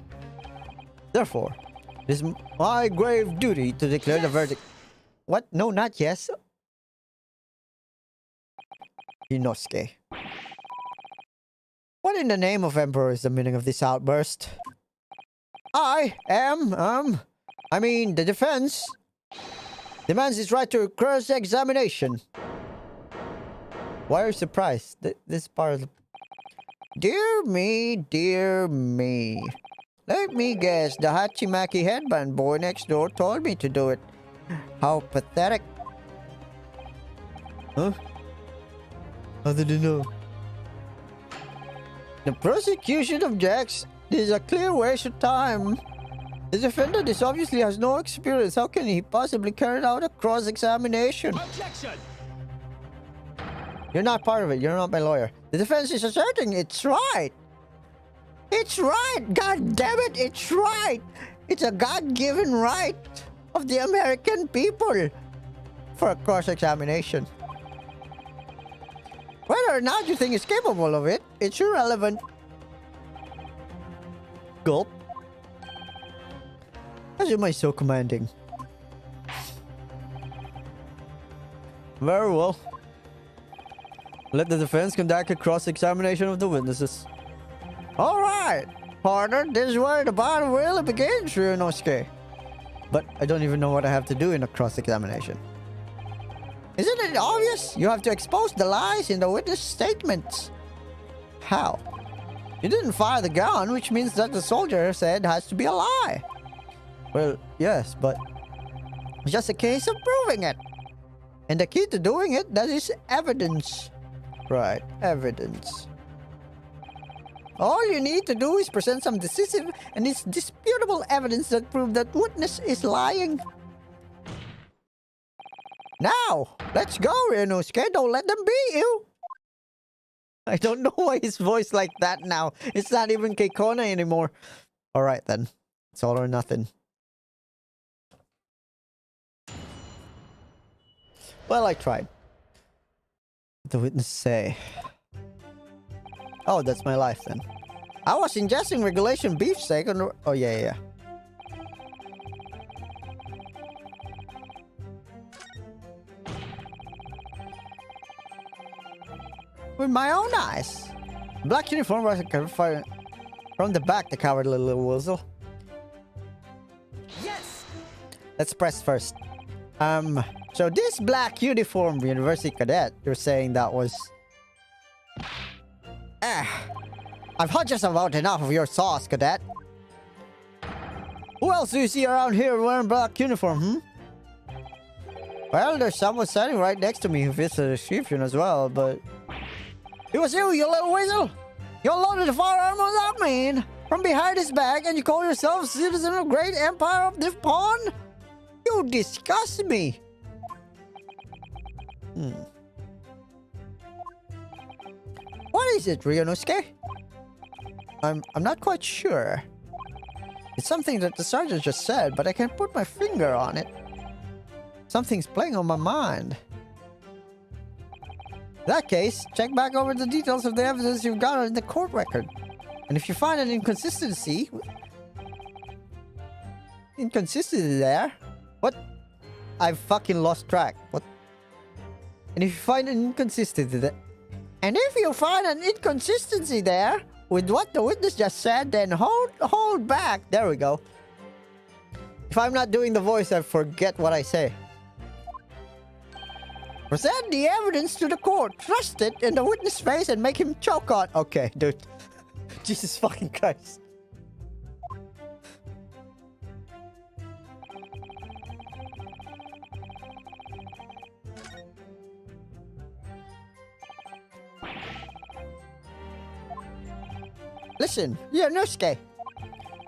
Speaker 1: Therefore, it is my grave duty to declare the verdict. What? No, not yes. Yonosuke. What in the name of Emperor is the meaning of this outburst? I mean, the defense demands its right to cross-examination. Why are you surprised? This part of the... Dear me. Let me guess, the Hachimaki headband boy next door told me to do it. How pathetic. Huh? How did you know? The prosecution objects. This is a clear waste of time. The defendant obviously has no experience. How can he possibly carry out a cross-examination?
Speaker 2: Objection!
Speaker 1: You're not part of it. You're not my lawyer. The defense is asserting it's right. It's right! God damn it, it's right! It's a God-given right of the American people for a cross-examination. Whether or not you think he's capable of it, it's irrelevant. Gulp. Why am I so commanding? Very well. Let the defense conduct a cross-examination of the witnesses. Alright, partner, this is where the battle really begins, Ryunosuke. But I don't even know what I have to do in a cross-examination. Isn't it obvious? You have to expose the lies in the witness statements. How? You didn't fire the gun, which means that the soldier said has to be a lie. Well, yes, but it's just a case of proving it. And the key to doing it, that is evidence. Right, evidence. All you need to do is present some decisive and disputable evidence that prove that witness is lying. Now, let's go, Ryunosuke. Don't let them beat you. I don't know why his voice like that now. It's not even Keikona anymore. Alright then. It's all or nothing. Well, I tried. What did the witness say? Oh, that's my life then. I was ingesting regulation beefsteak on the... Oh, yeah. With my own eyes. Black uniform was fired from the back, the cowardly little weasel.
Speaker 4: Yes!
Speaker 1: Let's press first. So this black uniform university cadet, you're saying that was... I've had just about enough of your sauce, cadet. Who else do you see around here wearing black uniform, Well, there's someone standing right next to me who fits the description as well, but... It was you, you little weasel! You loaded the firearm on that man from behind his back and you call yourself citizen of great empire of this pawn? You disgust me! What is it, Ryunosuke? I'm not quite sure. It's something that the sergeant just said, but I can't put my finger on it. Something's playing on my mind. In that case, check back over the details of the evidence you've got in the court record. And if you find an inconsistency there? What? I've fucking lost track. What? And if you find an inconsistency there... And if you find an inconsistency there with what the witness just said, then hold back. There we go. If I'm not doing the voice, I forget what I say. Present the evidence to the court. Thrust it in the witness' face and make him choke on. Okay, dude. Jesus fucking Christ. Listen, Ryunosuke.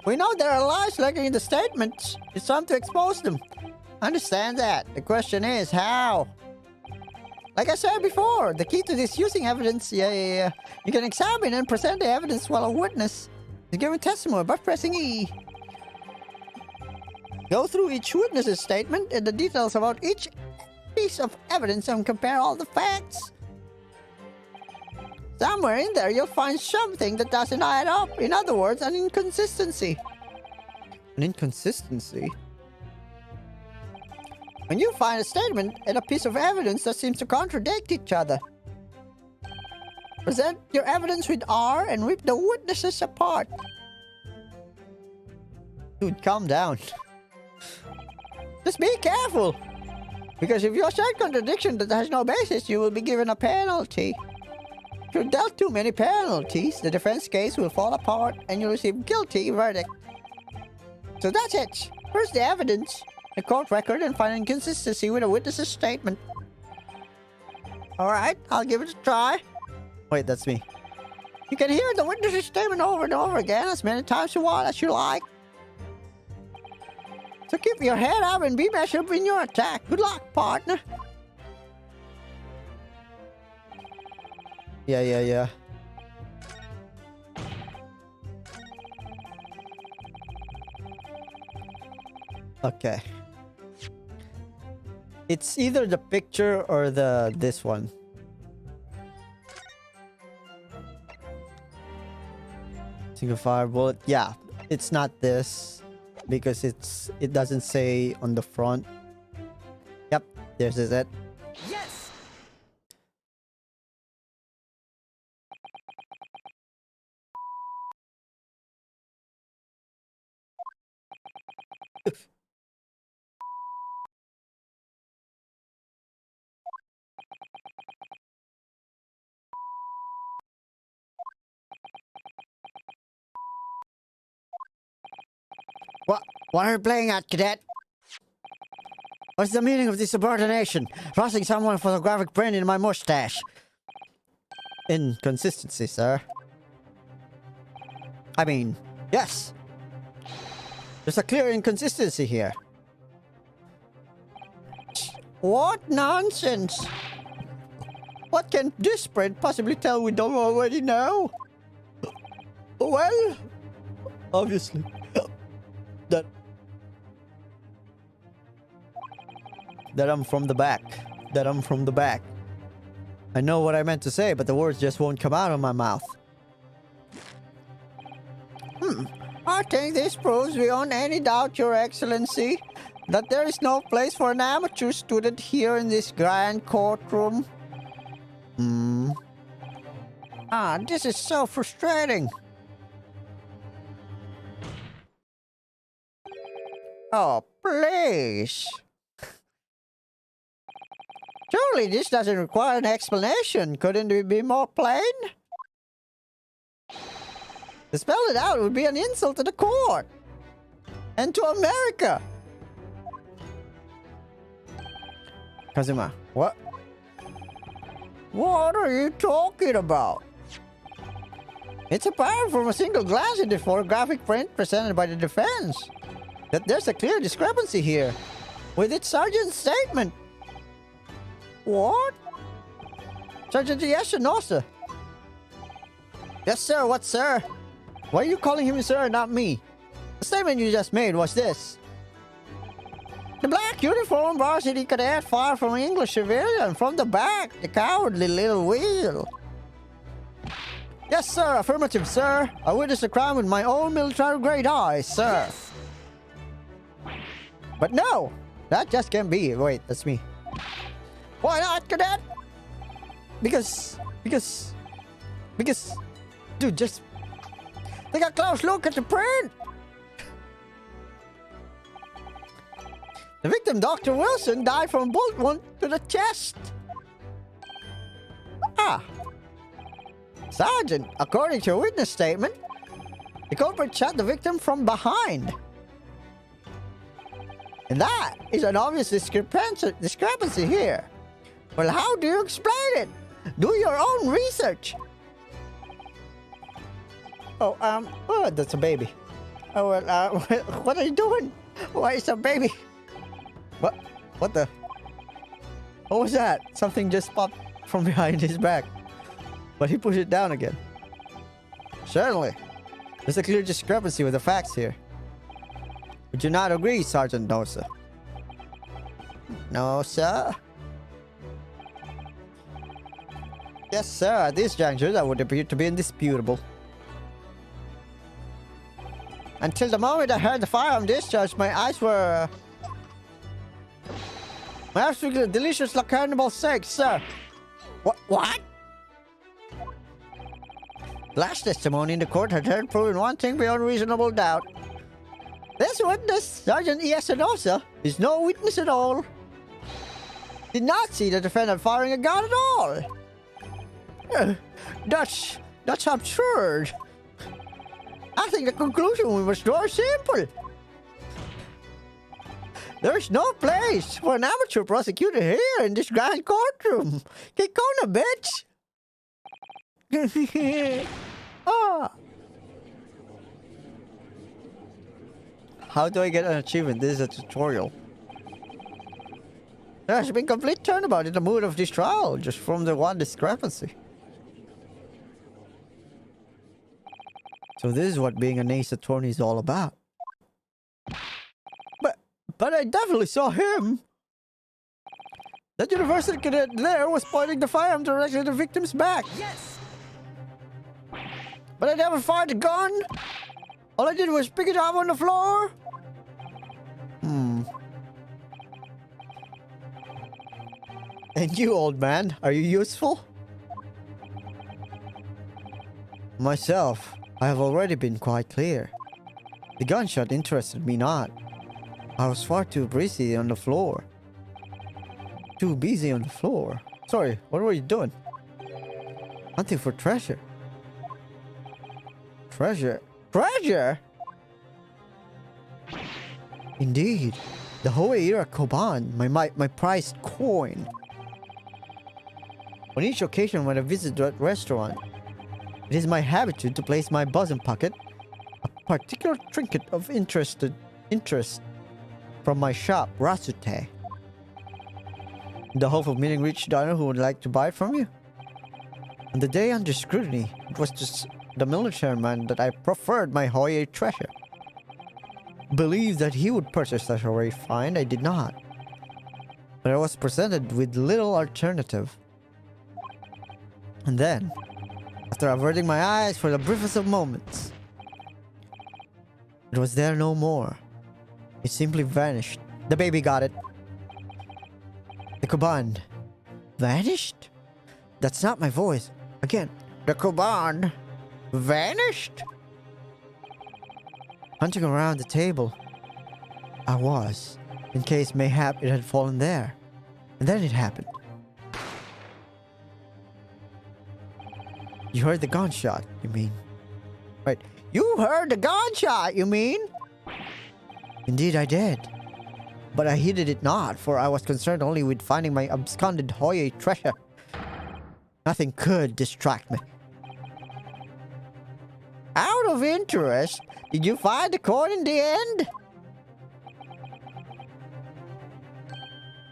Speaker 1: We know there are lies lurking in the statements. It's time to expose them. Understand that. The question is, how? Like I said before, the key to this using evidence, You can examine and present the evidence while a witness is giving testimony by pressing E. Go through each witness's statement and the details about each piece of evidence and compare all the facts. Somewhere in there, you'll find something that doesn't add up. In other words, an inconsistency. An inconsistency? When you find a statement and a piece of evidence that seems to contradict each other, present your evidence with R and rip the witnesses apart. Dude, calm down. Just be careful. Because if you assert contradiction that has no basis, you will be given a penalty. If you're dealt too many penalties, the defense case will fall apart and you'll receive guilty verdict. So that's it. First the evidence, the court record, and find inconsistency with a witness's statement. Alright, I'll give it a try. Wait, that's me. You can hear the witness's statement over and over again as many times as you like. So keep your head up and be measured in your attack. Good luck, partner. Yeah. Okay. It's either the picture or this one. Single fire bullet. Yeah, it's not this. because it doesn't say on the front. Yep, this is it.
Speaker 4: Yes!
Speaker 1: What are you playing at, cadet? What's the meaning of this subordination? Tossing someone photographic print in my mustache. Inconsistency, sir. I mean, yes. There's a clear inconsistency here. What nonsense! What can this print possibly tell we don't already know? Well, obviously, that I'm from the back. That I'm from the back. I know what I meant to say, but the words just won't come out of my mouth. I think this proves beyond any doubt, Your Excellency, that there is no place for an amateur student here in this grand courtroom. This is so frustrating. Oh, please. Surely this doesn't require an explanation. Couldn't it be more plain? To spell it out would be an insult to the court. And to America. Kazuma, what? What are you talking about? It's apparent from a single glance at the photographic print presented by the defense that there's a clear discrepancy here with its sergeant's statement. What? Sergeant, yes or no, sir? Yes, sir. What, sir? Why are you calling him sir and not me? The statement you just made was this. The black uniform varsity cadet fired from an English civilian from the back. The cowardly little wheel. Yes, sir. Affirmative, sir. I witnessed the crime with my own military-grade eyes, sir.
Speaker 4: Yes.
Speaker 1: But no, that just can't be. Wait, that's me. Why not, cadet? Because, dude, just take a close look at the print. The victim, Dr. Wilson, died from a bullet wound to the chest. Sergeant, according to your witness statement, the culprit shot the victim from behind. And that is an obvious discrepancy here. Well, how do you explain it? Do your own research. Oh, that's a baby. Oh, well, what are you doing? Why is a baby? What the? What was that? Something just popped from behind his back. But he pushed it down again. Certainly. There's a clear discrepancy with the facts here. Would you not agree, Sergeant Nosa? No, sir. Yes, sir. At this juncture, that would appear to be indisputable. Until the moment I heard the firearm discharge, my eyes were... my absolutely delicious like carnival steak, sir. What? Last testimony in the court had heard proven one thing beyond reasonable doubt. This witness, Sergeant Iasanosa, is no witness at all. Did not see the defendant firing a gun at all. That's absurd. I think the conclusion we must draw is simple. There's no place for an amateur prosecutor here in this grand courtroom. Kikona, bitch. How do I get an achievement? This is a tutorial. There has been complete turnabout in the mood of this trial, just from the one discrepancy. So this is what being an ace attorney is all about. But I definitely saw him. That university cadet there was pointing the firearm directly at the victim's back.
Speaker 4: Yes.
Speaker 1: But I never fired the gun. All I did was pick it up on the floor. And you, old man, are you useful? Myself, I have already been quite clear. The gunshot interested me not. I was far too busy on the floor. Sorry, what were you doing? Hunting for treasure. Treasure? Indeed. The Hoei Koban, my prized coin. On each occasion when I visit that restaurant, it is my habitude to place my bosom pocket a particular trinket of interest from my shop, Rasute. In the hope of meeting rich diner who would like to buy it from you. On the day under scrutiny, it was just the military man that I preferred my Hoye treasure. Believed that he would purchase such a rare find, I did not. But I was presented with little alternative. And then, after averting my eyes for the briefest of moments, it was there no more. It simply vanished. The baby got it. The Koban vanished? That's not my voice. Again, the Koban vanished? Hunting around the table, I was, in case mayhap it had fallen there. And then it happened. You heard the gunshot, you mean? Right. You heard the gunshot, you mean? Indeed I did. But I heeded it not, for I was concerned only with finding my absconded Hoye treasure. Nothing could distract me. Out of interest, did you find the coin in the end?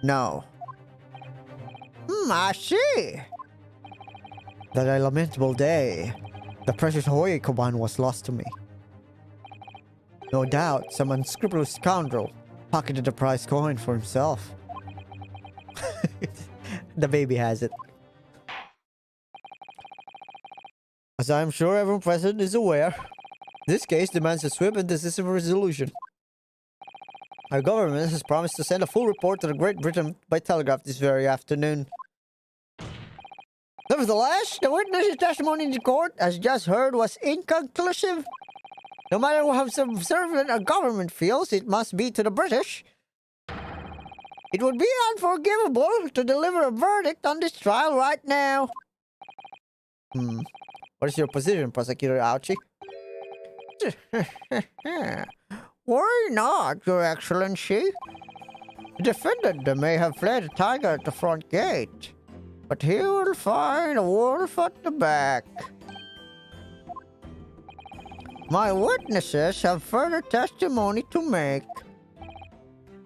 Speaker 1: No. I see. That lamentable day, the precious Hoye Koban was lost to me. No doubt, some unscrupulous scoundrel pocketed the prize coin for himself. The baby has it. As I am sure everyone present is aware, this case demands a swift and decisive resolution. Our government has promised to send a full report to Great Britain by telegraph this very afternoon. Nevertheless, the witness's testimony in the court, as just heard, was inconclusive. No matter how subservient a government feels it must be to the British, it would be unforgivable to deliver a verdict on this trial right now. What is your position, Prosecutor Ouchie? Worry not, Your Excellency. The defendant may have fled a tiger at the front gate, but he will find a wolf at the back. My witnesses have further testimony to make.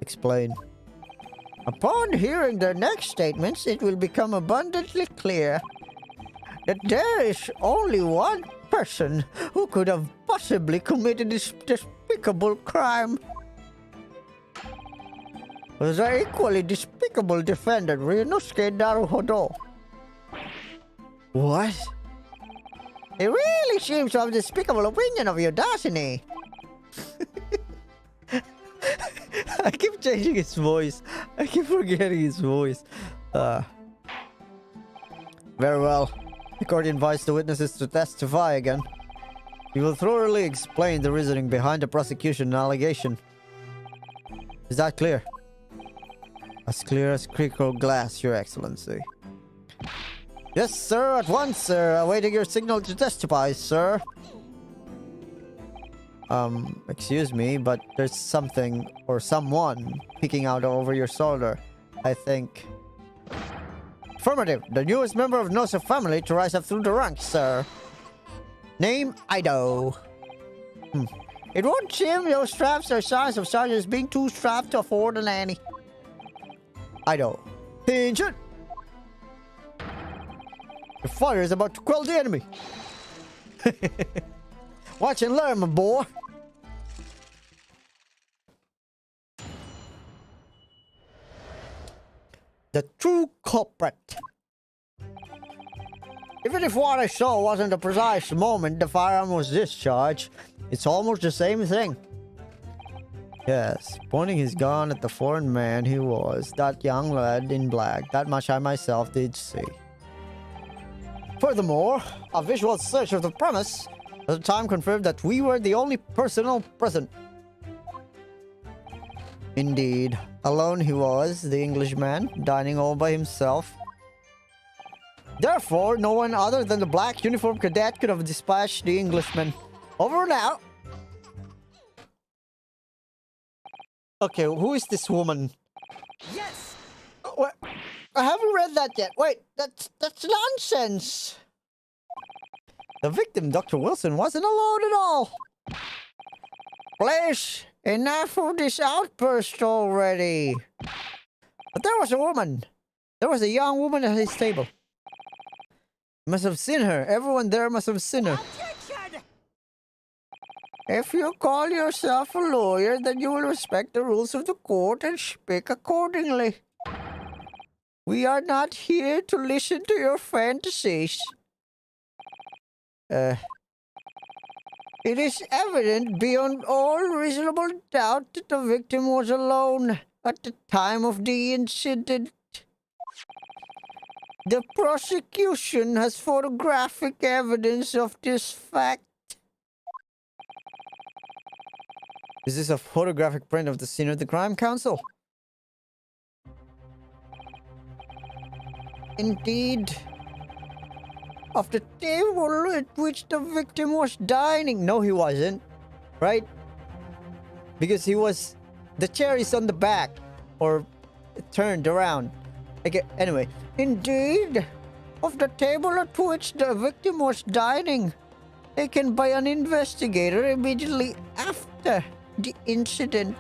Speaker 1: Explain. Upon hearing their next statements, it will become abundantly clear that there is only one person who could have possibly committed this despicable crime. The equally despicable defendant, Ryunosuke Naruhodo. What? He really seems to have a despicable opinion of you, doesn't he? I keep changing his voice. I keep forgetting his voice. Very well. The court invites the witnesses to testify again. We will thoroughly explain the reasoning behind the prosecution allegation. Is that clear? As clear as crystal glass, Your Excellency. Yes, sir, at once, sir. Awaiting your signal to testify, sir. Excuse me, but there's something or someone peeking out over your shoulder, I think. Affirmative. The newest member of Nosa family to rise up through the ranks, sir. Name, Ido. It won't seem those straps are signs of sergeants being too strapped to afford a nanny. Ido. Attention! Your father is about to quell the enemy. Watch and learn, my boy. The true culprit. Even if what I saw wasn't the precise moment the firearm was discharged, it's almost the same thing. Yes, pointing his gun at the foreign man he was, that young lad in black. That much I myself did see. Furthermore, a visual search of the premise at the time confirmed that we were the only personnel present. Indeed, alone he was, the Englishman, dining all by himself. Therefore, no one other than the black uniformed cadet could have dispatched the Englishman. Over and out. Okay, who is this woman?
Speaker 4: Yes!
Speaker 1: What? I haven't read that yet. Wait, that's nonsense. The victim, Dr. Wilson, wasn't alone at all. Please, enough of this outburst already. But there was a woman. There was a young woman at his table. You must have seen her. Everyone there must have seen her.
Speaker 4: Objection!
Speaker 1: If you call yourself a lawyer, then you will respect the rules of the court and speak accordingly. We are not here to listen to your fantasies. It is evident beyond all reasonable doubt that the victim was alone at the time of the incident. The prosecution has photographic evidence of this fact. Is this a photographic print of the scene of the crime, Counsel? Indeed. Of the table at which the victim was dining. No, he wasn't. Right? Because he was... The chair is on the back. Or turned around. Okay, anyway. Indeed. Of the table at which the victim was dining. Taken by an investigator immediately after the incident.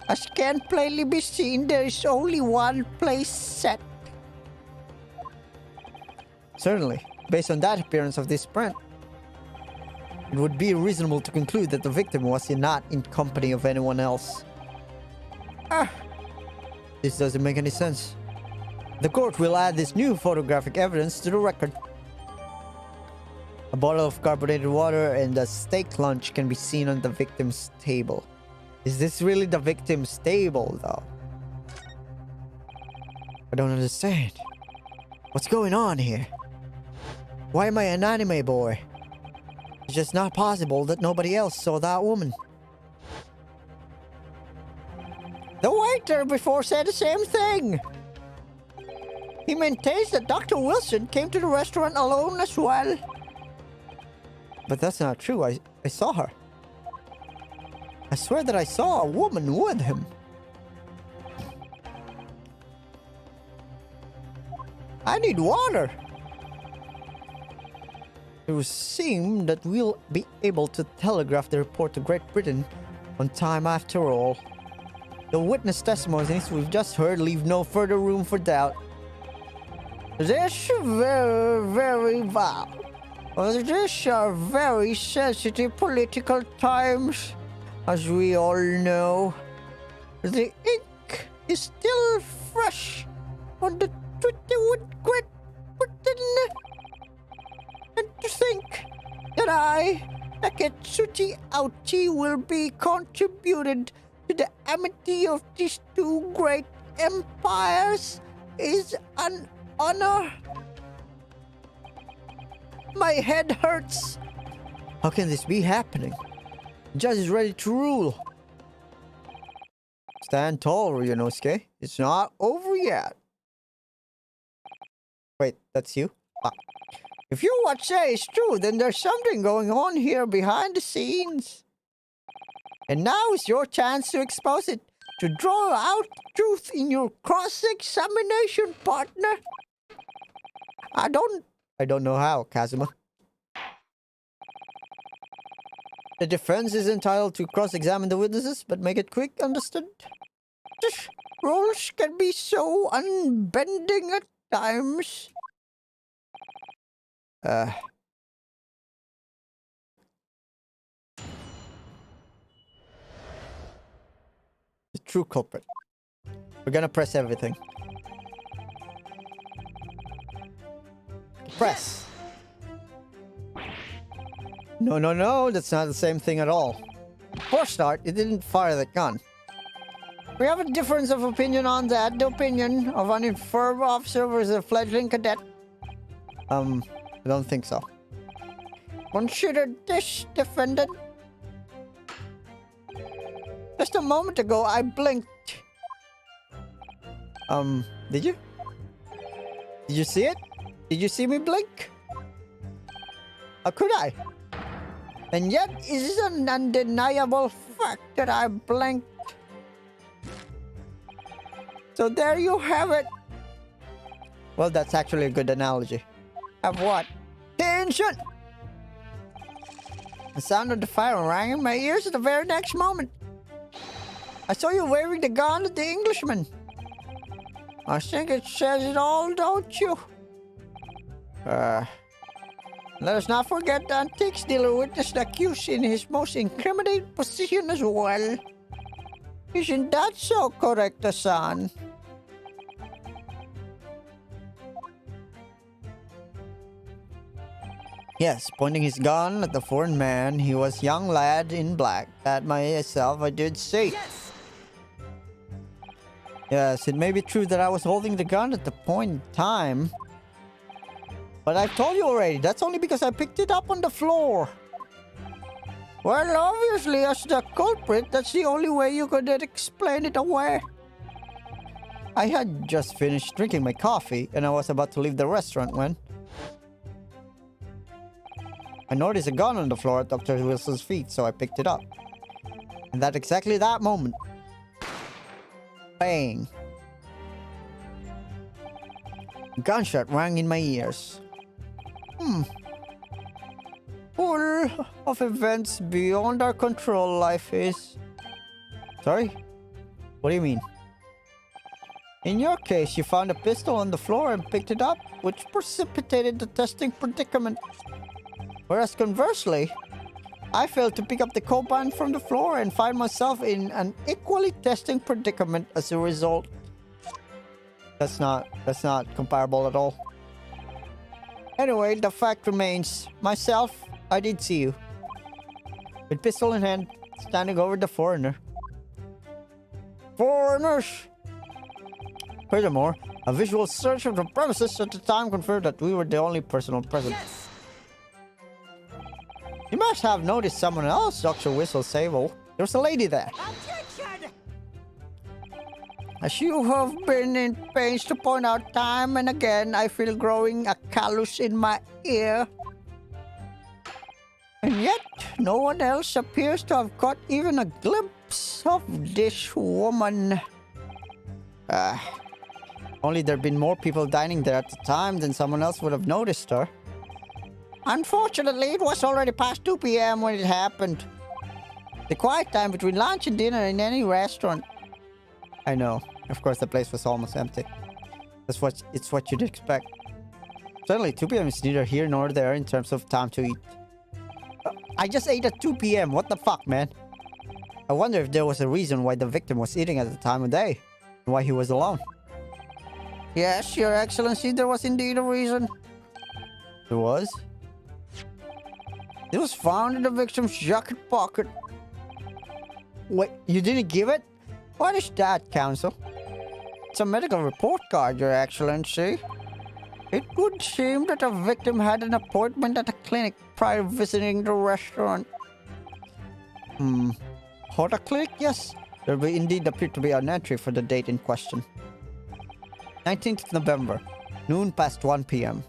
Speaker 1: As can plainly be seen, there is only one place set. Certainly, based on that appearance of this print, it would be reasonable to conclude that the victim was not in company of anyone else. This doesn't make any sense. The court will add this new photographic evidence to the record. A bottle of carbonated water and a steak lunch can be seen on the victim's table. Is this really the victim's table, though? I don't understand. What's going on here? Why am I an anime boy? It's just not possible that nobody else saw that woman. The waiter before said the same thing. He maintains that Dr. Wilson came to the restaurant alone as well. But that's not true. I saw her. I swear that I saw a woman with him. I need water. It would seem that we'll be able to telegraph the report to Great Britain on time after all. The witness testimonies we've just heard leave no further room for doubt. This are very sensitive political times, as we all know. The ink is still fresh on the treaty with Great Britain. And to think that I, Akatsuchi Auchi, will be contributed to the amity of these two great empires is an honor. My head hurts. How can this be happening? The judge is ready to rule. Stand tall, Ryunosuke. It's not over yet. Wait, that's you? Ah. If you what say is true, then there's something going on here behind the scenes. And now is your chance to expose it, to draw out truth in your cross-examination, partner. I don't know how, Kazuma. The defense is entitled to cross-examine the witnesses, but make it quick, understood? These rules can be so unbending at times. The true culprit. We're gonna press everything. Press. No, that's not the same thing at all. For start, it didn't fire the gun. We have a difference of opinion on that. The opinion of an infirm officer versus a fledgling cadet. I don't think so. Consider this, defendant. Just a moment ago, I blinked. Did you? Did you see it? Did you see me blink? How could I? And yet, it is an undeniable fact that I blinked. So there you have it. Well, that's actually a good analogy. Have what? Attention! The sound of the fire rang in my ears at the very next moment. I saw you waving the gun at the Englishman. I think it says it all, don't you? Let us not forget the antiques dealer witnessed the accused in his most incriminating position as well. Isn't that so correct, Hassan? Yes, pointing his gun at the foreign man, he was young lad in black. That myself I did see.
Speaker 4: Yes!
Speaker 1: Yes, it may be true that I was holding the gun at the point in time. But I've told you already, that's only because I picked it up on the floor. Well, obviously, as the culprit, that's the only way you could explain it away. I had just finished drinking my coffee, and I was about to leave the restaurant when I noticed a gun on the floor at Dr. Wilson's feet, so I picked it up. And at exactly that moment, bang! A gunshot rang in my ears. Full of events beyond our control, life is. Sorry? What do you mean? In your case, you found a pistol on the floor and picked it up, which precipitated the testing predicament. Whereas conversely, I failed to pick up the coband from the floor and find myself in an equally testing predicament as a result. That's not comparable at all. Anyway, the fact remains, myself, I did see you. With pistol in hand, standing over the foreigner. Foreigners! Furthermore, a visual search of the premises at the time confirmed that we were the only personnel present.
Speaker 4: Yes!
Speaker 1: You must have noticed someone else, Dr. Whistle Sable. There was a lady there.
Speaker 4: Objection!
Speaker 1: As you have been in pains to point out time and again, I feel growing a callus in my ear. And yet, no one else appears to have caught even a glimpse of this woman. Only there'd been more people dining there at the time than someone else would have noticed her. Unfortunately, it was already past 2 p.m. when it happened. The quiet time between lunch and dinner in any restaurant. I know. Of course, the place was almost empty. It's what you'd expect. Certainly, 2 p.m. is neither here nor there in terms of time to eat. I just ate at 2 p.m. What the fuck, man? I wonder if there was a reason why the victim was eating at the time of day. And why he was alone. Yes, Your Excellency, there was indeed a reason. There was? It was found in the victim's jacket pocket. Wait, you didn't give it? What is that, Counsel? It's a medical report card, Your Excellency. It would seem that the victim had an appointment at a clinic prior to visiting the restaurant. Hot a clinic? Yes. There will indeed appear to be an entry for the date in question. 19th November, noon past 1 p.m.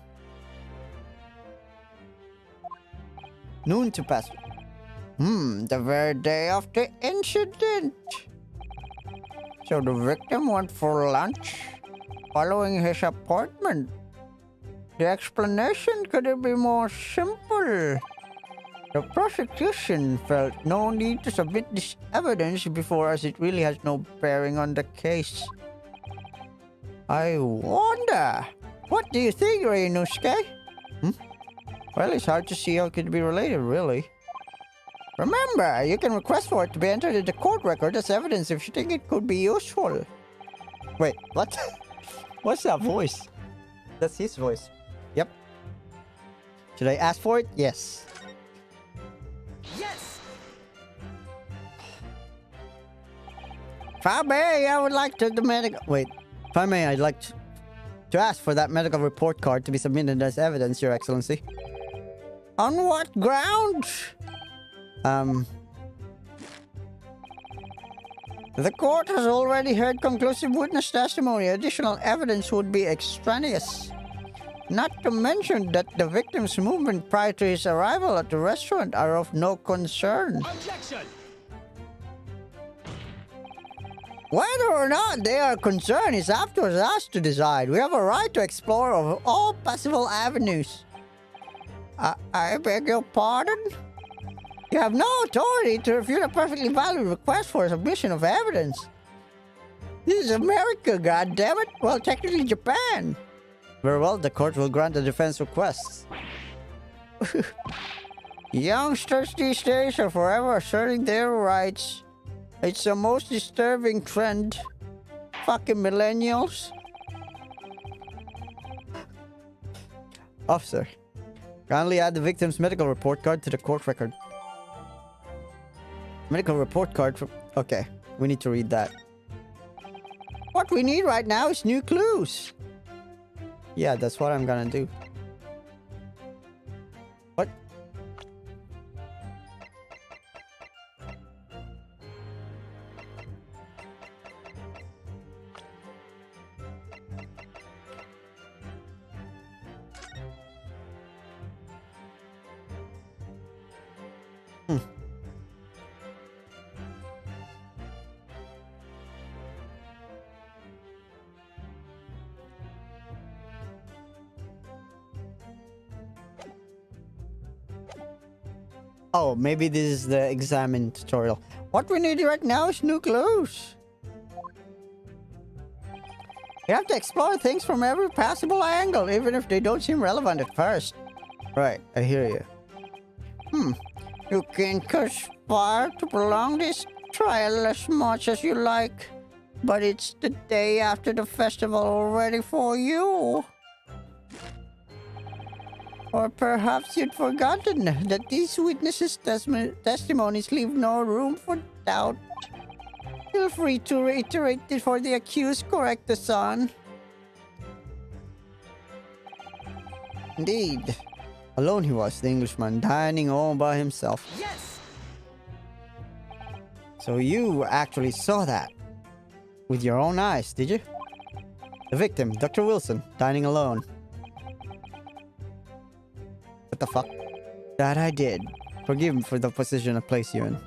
Speaker 1: Noon to past. The very day of the incident. So the victim went for lunch following his appointment. The explanation couldn't be more simple. The prosecution felt no need to submit this evidence before, as it really has no bearing on the case. I wonder, what do you think, Reinusuke? Well, it's hard to see how it could be related, really. Remember, you can request for it to be entered in the court record as evidence if you think it could be useful. Wait, what? What's that voice? That's his voice. Yep. Should I ask for it? Yes.
Speaker 4: Yes!
Speaker 1: If I may, I would like to the medical. Wait, if I may, I'd like to ask for that medical report card to be submitted as evidence, Your Excellency. On what grounds? The court has already heard conclusive witness testimony. Additional evidence would be extraneous. Not to mention that the victim's movement prior to his arrival at the restaurant are of no concern.
Speaker 4: Objection!
Speaker 1: Whether or not they are concerned is up to us to decide. We have a right to explore all possible avenues. I beg your pardon? You have no authority to refute a perfectly valid request for a submission of evidence. This is America, goddammit. Well, technically Japan. Very well, the court will grant the defense requests. Youngsters these days are forever asserting their rights. It's the most disturbing trend. Fucking millennials. Officer, kindly add the victim's medical report card to the court record. Medical report card from... Okay, we need to read that. What we need right now is new clues. Yeah, that's what I'm gonna do. What? Oh, maybe this is the examine tutorial. What we need right now is new clues. You have to explore things from every possible angle, even if they don't seem relevant at first. Right, I hear you. You can conspire to prolong this trial as much as you like, but it's the day after the festival already for you. Or perhaps you'd forgotten that these witnesses' testimonies leave no room for doubt. Feel free to reiterate it for the accused, correct, son. Indeed. Alone he was, the Englishman, dining all by himself.
Speaker 4: Yes!
Speaker 1: So you actually saw that with your own eyes, did you? The victim, Dr. Wilson, dining alone. What the fuck? That I did. Forgive me for the position I placed you in.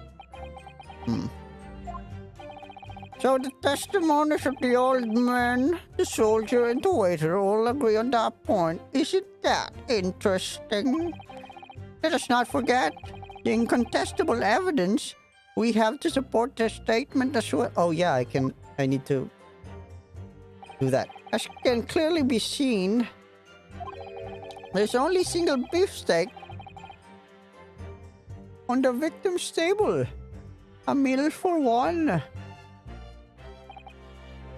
Speaker 1: So the testimonies of the old man, the soldier, and the waiter all agree on that point. Isn't that interesting? Let us not forget the incontestable evidence we have to support their statement as well. Oh yeah, I need to do that. As can clearly be seen, there's only single beefsteak on the victim's table. A meal for one.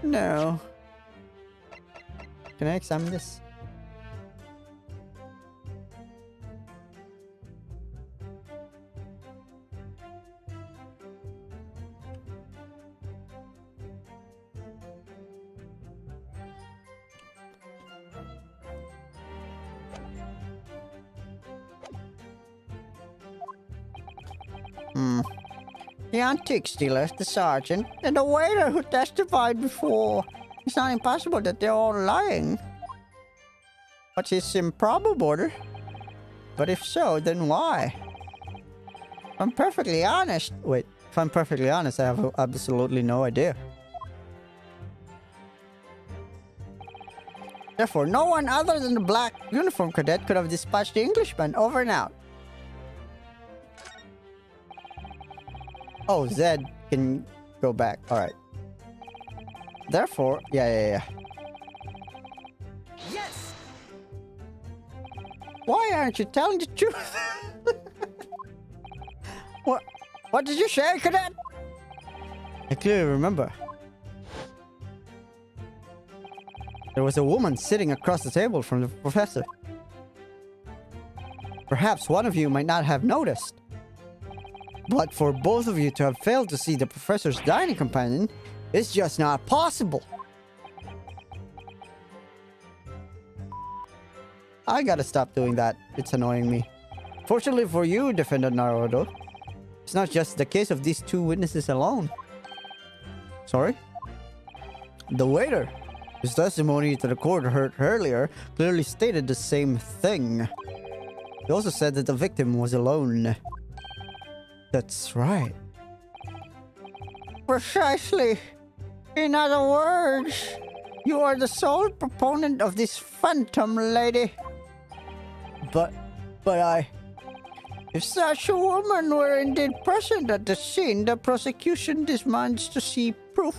Speaker 1: No. Can I examine this? The antique dealer, the sergeant, and the waiter who testified before. It's not impossible that they're all lying. But it's improbable. But if so, then why? If I'm perfectly honest... Wait, if I'm perfectly honest, I have absolutely no idea. Therefore, no one other than the black uniform cadet could have dispatched the Englishman. Over and out. Oh, Zed can go back. Alright. Therefore, yeah.
Speaker 4: Yes!
Speaker 1: Why aren't you telling the truth? What did you say, cadet? I clearly remember. There was a woman sitting across the table from the professor. Perhaps one of you might not have noticed. But for both of you to have failed to see the professor's dining companion, It's just not possible. I gotta stop doing that. It's annoying me. Fortunately for you, Defendant Naruto, it's not just the case of these two witnesses alone. Sorry? The waiter, whose testimony to the court heard earlier, clearly stated the same thing. He also said that the victim was alone. That's right. Precisely. In other words, you are the sole proponent of this phantom lady. But if such a woman were indeed present at the scene, the prosecution demands to see proof.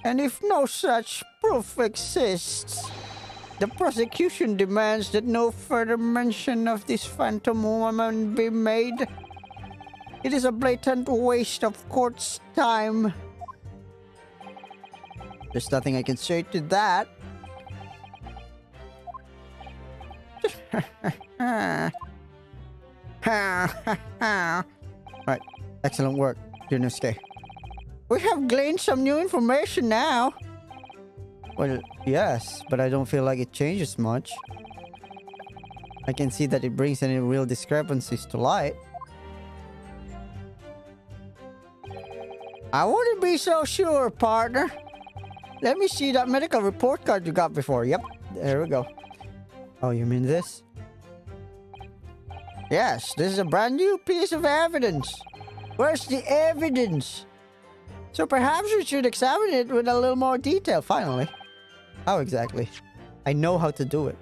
Speaker 1: And if no such proof exists, the prosecution demands that no further mention of this phantom woman be made. It is a blatant waste of court's time. There's nothing I can say to that. Right. Excellent work, Yunosuke. We have gleaned some new information now. Well, yes, but I don't feel like it changes much. I can see that it brings any real discrepancies to light. I wouldn't be so sure, partner. Let me see that medical report card you got before. Yep, there we go. Oh, you mean this? Yes, this is a brand new piece of evidence. Where's the evidence? So perhaps we should examine it with a little more detail, finally. How exactly? I know how to do it.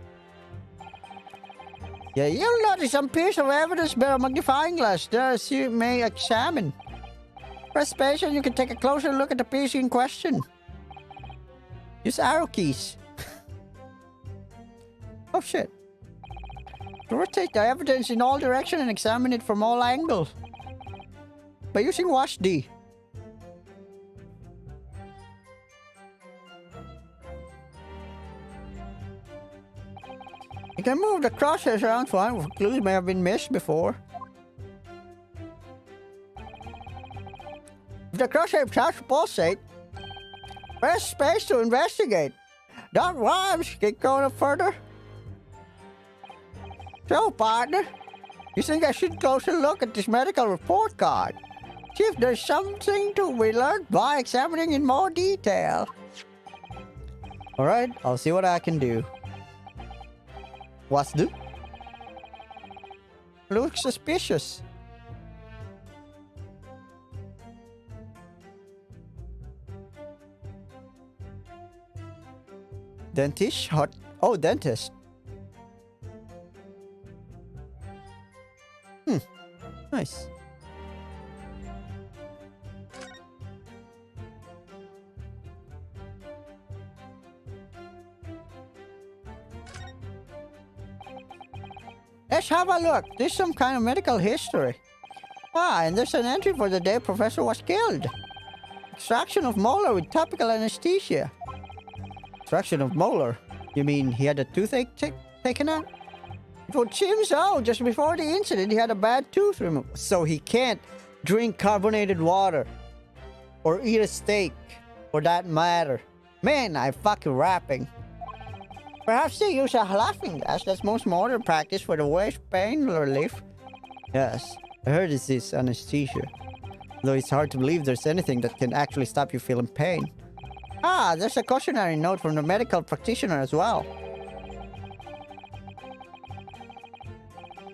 Speaker 1: Yeah, you'll notice some piece of evidence bear a magnifying glass there as you may examine. Press space and you can take a closer look at the piece in question. Use arrow keys. Oh shit. Rotate the evidence in all directions and examine it from all angles. By using Wash D. You can move the crosshairs around to find what clues may have been missed before. If the crosshair starts to pulsate, press space to investigate. That rhymes. Keep going up further. So, partner, you think I should closer look at this medical report card? See if there's something to be learned by examining in more detail. Alright, I'll see what I can do. What's do? Looks suspicious. Dentist? Hot. Oh, dentist. Nice. Let's have a look. There's some kind of medical history. Ah, and there's an entry for the day Professor was killed. Extraction of molar with topical anesthesia. Extraction of molar? You mean he had a toothache taken out? It would seem so. Just before the incident, he had a bad tooth removed. So he can't drink carbonated water. Or eat a steak. For that matter. Man, I'm fucking rapping. Perhaps they use a laughing gas. That's most modern practice for the worst pain relief. Yes, I heard this is anesthesia. Though it's hard to believe there's anything that can actually stop you feeling pain. Ah, there's a cautionary note from the medical practitioner as well.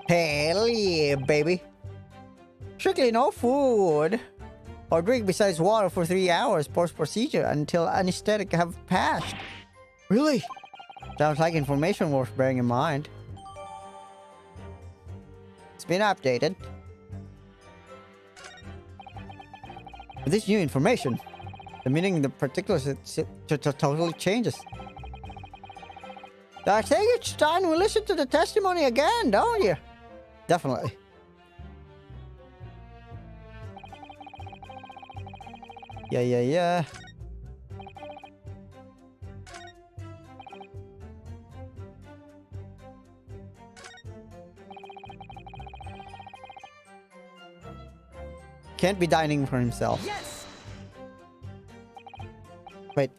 Speaker 1: Hell yeah, baby. Strictly no food or drink besides water for 3 hours post-procedure until anesthetic have passed. Really? Sounds like information worth bearing in mind. It's been updated. With this new information, the meaning of the particulars totally changes. I think it's time we listen to the testimony again, don't you? Definitely. Yeah. can't be dining for himself.
Speaker 4: Yes!
Speaker 1: Wait.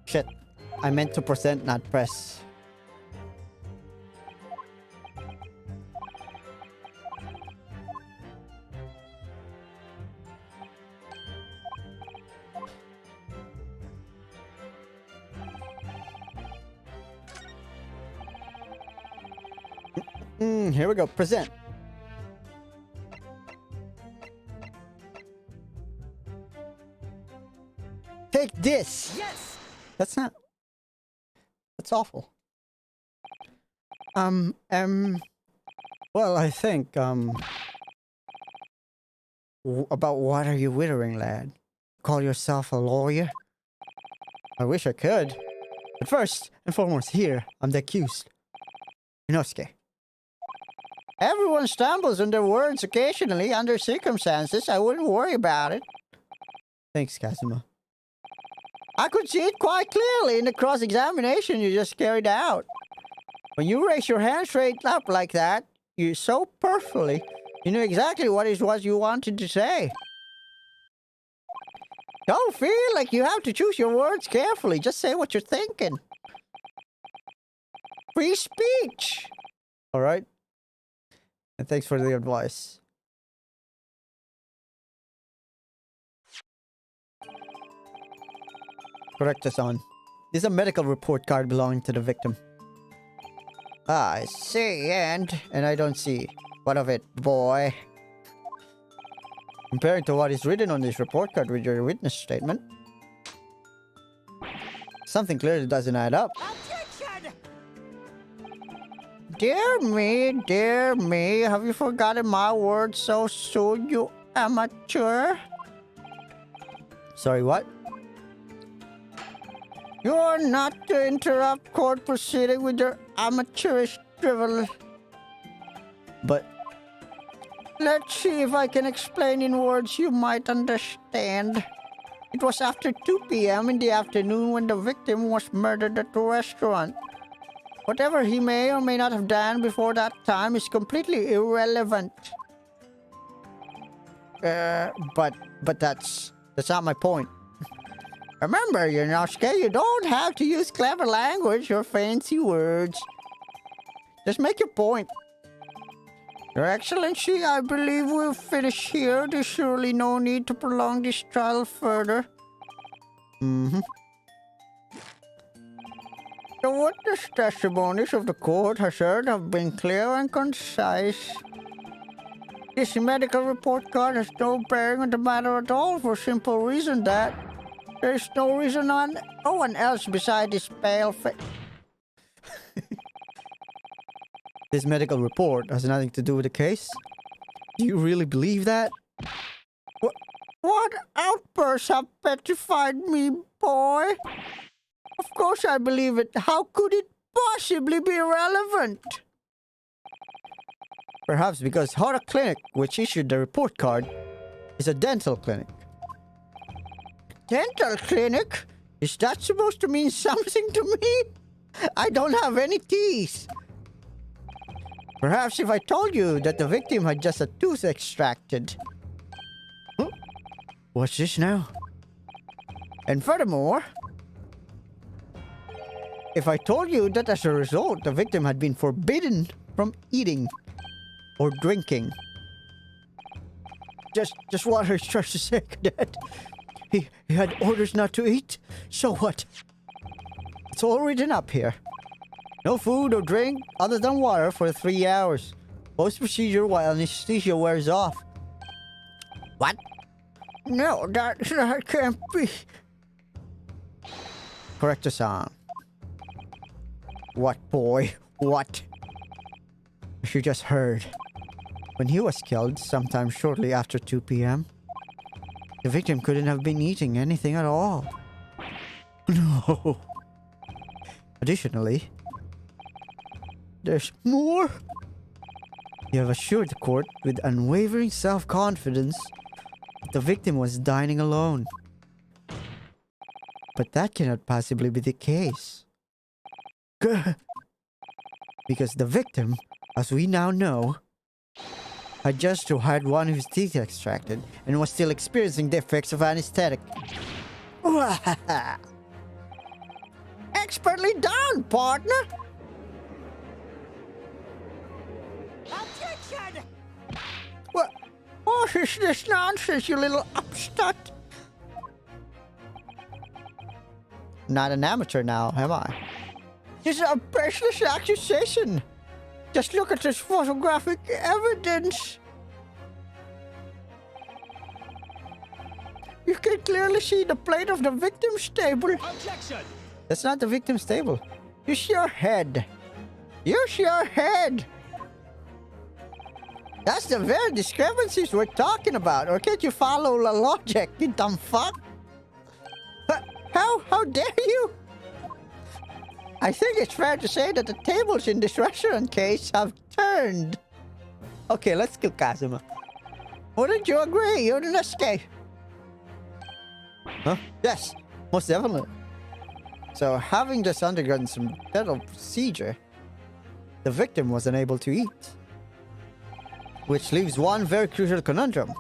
Speaker 1: Shit. I meant to present, not press. Here we go. Present. Take this.
Speaker 4: Yes!
Speaker 1: That's not. That's awful. Well, I think, about what are you wittering, lad? Call yourself a lawyer? I wish I could. But first and foremost, here, I'm the accused. Inosuke. Everyone stumbles on their words occasionally under circumstances. I wouldn't worry about it. Thanks, Kazuma. I could see it quite clearly in the cross-examination you just carried out. When you raise your hand straight up like that, you so perfectly, you knew exactly what it was you wanted to say. Don't feel like you have to choose your words carefully. Just say what you're thinking. Free speech! Alright. And thanks for the advice. Correct-a-san. This is a medical report card belonging to the victim. Ah, I see, and I don't see. What of it, boy? Comparing to what is written on this report card with your witness statement, something clearly doesn't add up.
Speaker 4: Objection!
Speaker 1: Dear me, have you forgotten my words so soon, you amateur? Sorry, what? You're not to interrupt court proceeding with your amateurish drivel. But let's see if I can explain in words you might understand. It was after 2 p.m. in the afternoon when the victim was murdered at the restaurant. Whatever he may or may not have done before that time is completely irrelevant. But that's not my point. Remember, Inosuke, you don't have to use clever language or fancy words. Just make your point. Your Excellency, I believe we'll finish here. There's surely no need to prolong this trial further. The witness testimonies of the court has heard have been clear and concise. This medical report card has no bearing on the matter at all for simple reason that there's no reason no one else beside this pale face. This medical report has nothing to do with the case? Do you really believe that? What outbursts have petrified me, boy? Of course I believe it. How could it possibly be relevant? Perhaps because Hara Clinic, which issued the report card, is a dental clinic. Dental clinic? Is that supposed to mean something to me? I don't have any teeth. Perhaps if I told you that the victim had just a tooth extracted. Huh? What's this now? And furthermore, if I told you that as a result, the victim had been forbidden from eating or drinking. Just what I was trying to say, Cadet. He had orders not to eat. So what? It's all written up here. No food or drink other than water for 3 hours. Post-procedure while anesthesia wears off. What? No, that can't be. Correct-a-san. What, boy? What? As you just heard. When he was killed, sometime shortly after 2 p.m., the victim couldn't have been eating anything at all. No. Additionally, there's more. You have assured the court with unwavering self-confidence that the victim was dining alone. But that cannot possibly be the case. Because the victim, as we now know, had just had one of his teeth extracted and was still experiencing the effects of anesthetic. Expertly done, partner!
Speaker 4: Objection!
Speaker 1: What is this nonsense, you little upstart? Not an amateur now, am I? This is a baseless accusation. Just look at this photographic evidence. You can clearly see the plate of the victim's table.
Speaker 4: Objection!
Speaker 1: That's not the victim's table. Use your head. Use your head. That's the very discrepancies we're talking about. Or can't you follow the logic, you dumb fuck? How dare you? I think it's fair to say that the tables in this restaurant case have turned. Okay, let's kill Kazuma. Wouldn't you agree? You're in escape. Huh? Yes, most definitely. So, having just undergone some dental procedure, the victim was unable to eat. Which leaves one very crucial conundrum.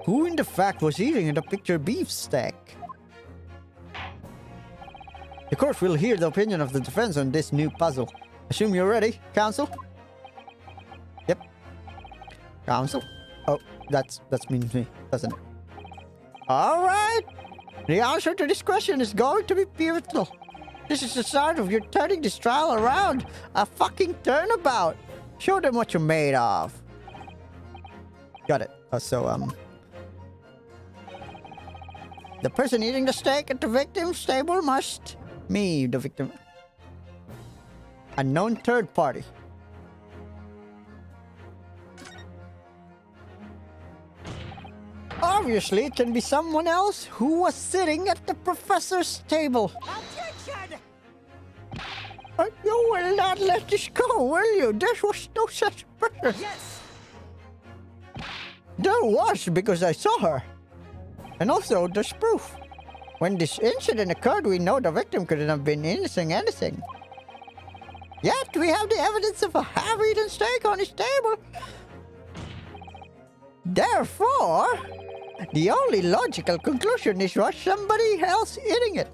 Speaker 1: Who in the fact was eating the picture beefsteak? The court will hear the opinion of the defense on this new puzzle. Assume you're ready, counsel? Yep. Counsel? Oh, that means me, doesn't it? Alright! The answer to this question is going to be pivotal. This is the start of your turning this trial around. A fucking turnabout. Show them what you're made of. Got it. The person eating the steak at the victim's table must... Me, the victim. A known third party. Obviously, it can be someone else who was sitting at the professor's table.
Speaker 4: Objection!
Speaker 1: You will not let this go, will you? There was no such person.
Speaker 4: Yes!
Speaker 1: There was, because I saw her. And also, there's proof. When this incident occurred, we know the victim couldn't have been innocent anything. Yet, we have the evidence of a half-eaten steak on his table. Therefore, the only logical conclusion is was somebody else eating it.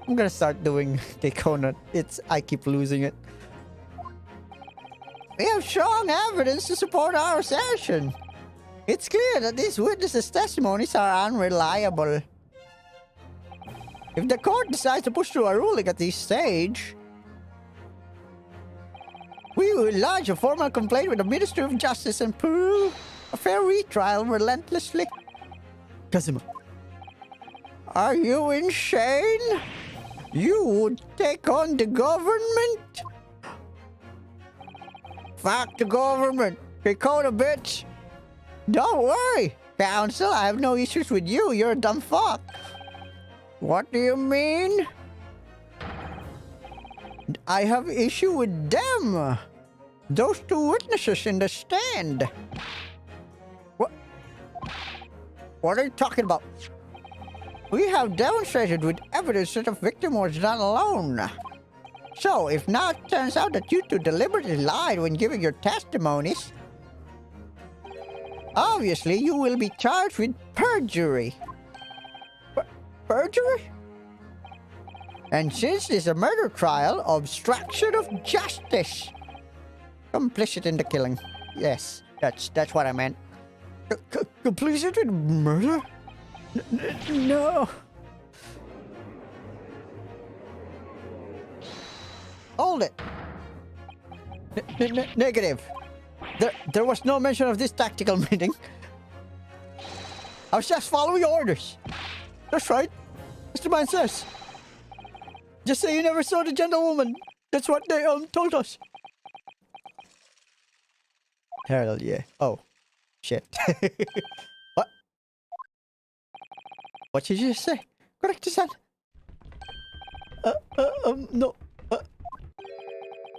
Speaker 1: I'm gonna start doing the Conant. I keep losing it. We have strong evidence to support our assertion. It's clear that these witnesses' testimonies are unreliable. If the court decides to push through a ruling at this stage, we will lodge a formal complaint with the Ministry of Justice and prove a fair retrial relentlessly. Kazuma, are you insane? You would take on the government? Fuck the government. Dakota bitch. Don't worry, counsel. I have no issues with you. You're a dumb fuck. What do you mean? I have issue with them. Those two witnesses in the stand. What are you talking about? We have demonstrated with evidence that the victim was not alone. So, if now it turns out that you two deliberately lied when giving your testimonies, obviously you will be charged with perjury. Perjury? And since this is a murder trial, obstruction of justice. Complicit in the killing. Yes, that's what I meant. Complicit in murder? No. Hold it. Negative. There was no mention of this tactical meeting. I was just following orders. That's right. Mr. Man says. Just say you never saw the gentlewoman. That's what they told us. Hell yeah. Oh. Shit. What? What did you just say? Correct, son. No.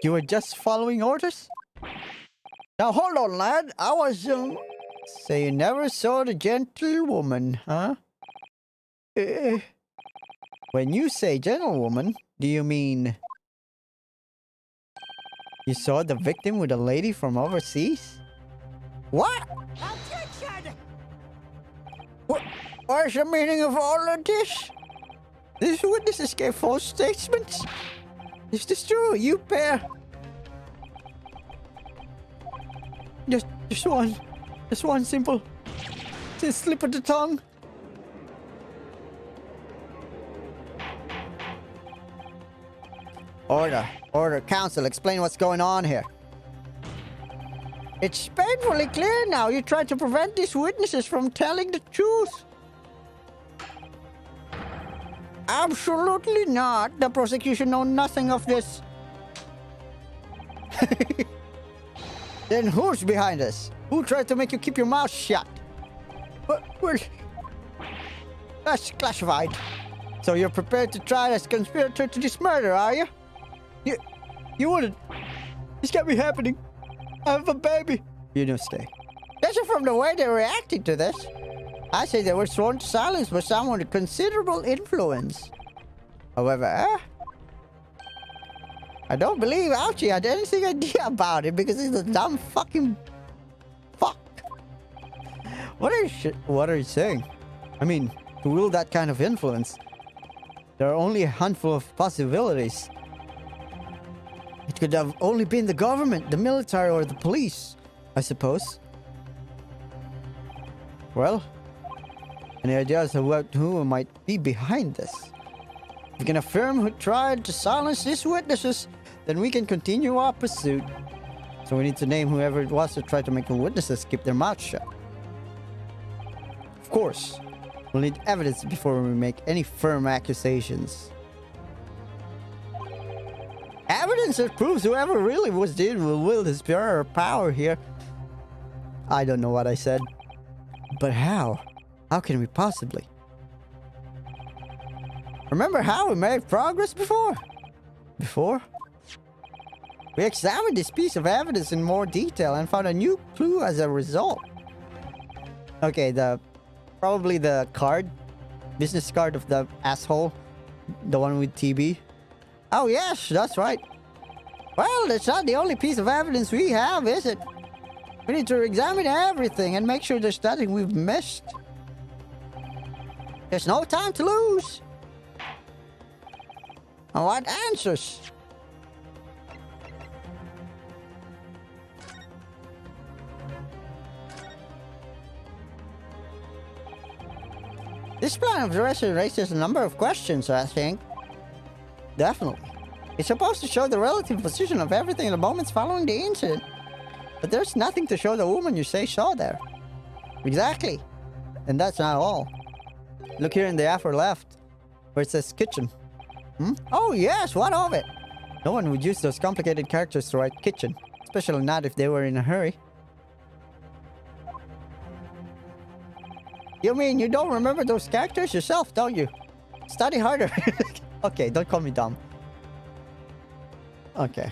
Speaker 1: You were just following orders? Now hold on, lad. I was, So you never saw the gentlewoman, huh? Uh, when you say gentlewoman, do you mean you saw the victim with a lady from overseas? What?
Speaker 4: Objection!
Speaker 1: What's the meaning of all of this? These witnesses gave false statements. Is this true? You pair. Just one simple slip of the tongue. Order, counsel, explain what's going on here. It's painfully clear now you tried to prevent these witnesses from telling the truth. Absolutely not. The prosecution know nothing of this. Then who's behind this? Who tried to make you keep your mouth shut? Well, that's classified. So you're prepared to try as conspirator to this murder, are you? You wouldn't. This can't be happening. I have a baby. You know, stay. Judging from the way they reacted to this, I say they were sworn to silence by someone with considerable influence. However, I don't believe Ouchie had anything idea about it because he's a dumb fucking fuck. What are you saying? I mean, to wield that kind of influence, there are only a handful of possibilities. It could have only been the government, the military, or the police, I suppose. Well, any ideas about who might be behind this? If we can affirm who tried to silence these witnesses, then we can continue our pursuit. So we need to name whoever it was who tried to make the witnesses keep their mouths shut. Of course, we'll need evidence before we make any firm accusations. Evidence that proves whoever really was did will wield his power here. I don't know what I said. But how? How can we possibly? Remember how we made progress before? We examined this piece of evidence in more detail and found a new clue as a result. Okay, probably the business card of the asshole, the one with TB. Oh yes, that's right. Well, that's not the only piece of evidence we have, is it? We need to examine everything and make sure there's nothing we've missed. There's no time to lose. And what answers? This plan of the rest raises a number of questions, I think. Definitely. It's supposed to show the relative position of everything in the moments following the incident. But there's nothing to show the woman you say saw there. Exactly. And that's not all. Look here in the upper left, where it says kitchen. Oh yes, what of it? No one would use those complicated characters to write kitchen, especially not if they were in a hurry. You mean you don't remember those characters yourself, don't you? Study harder. Okay, don't call me dumb. Okay.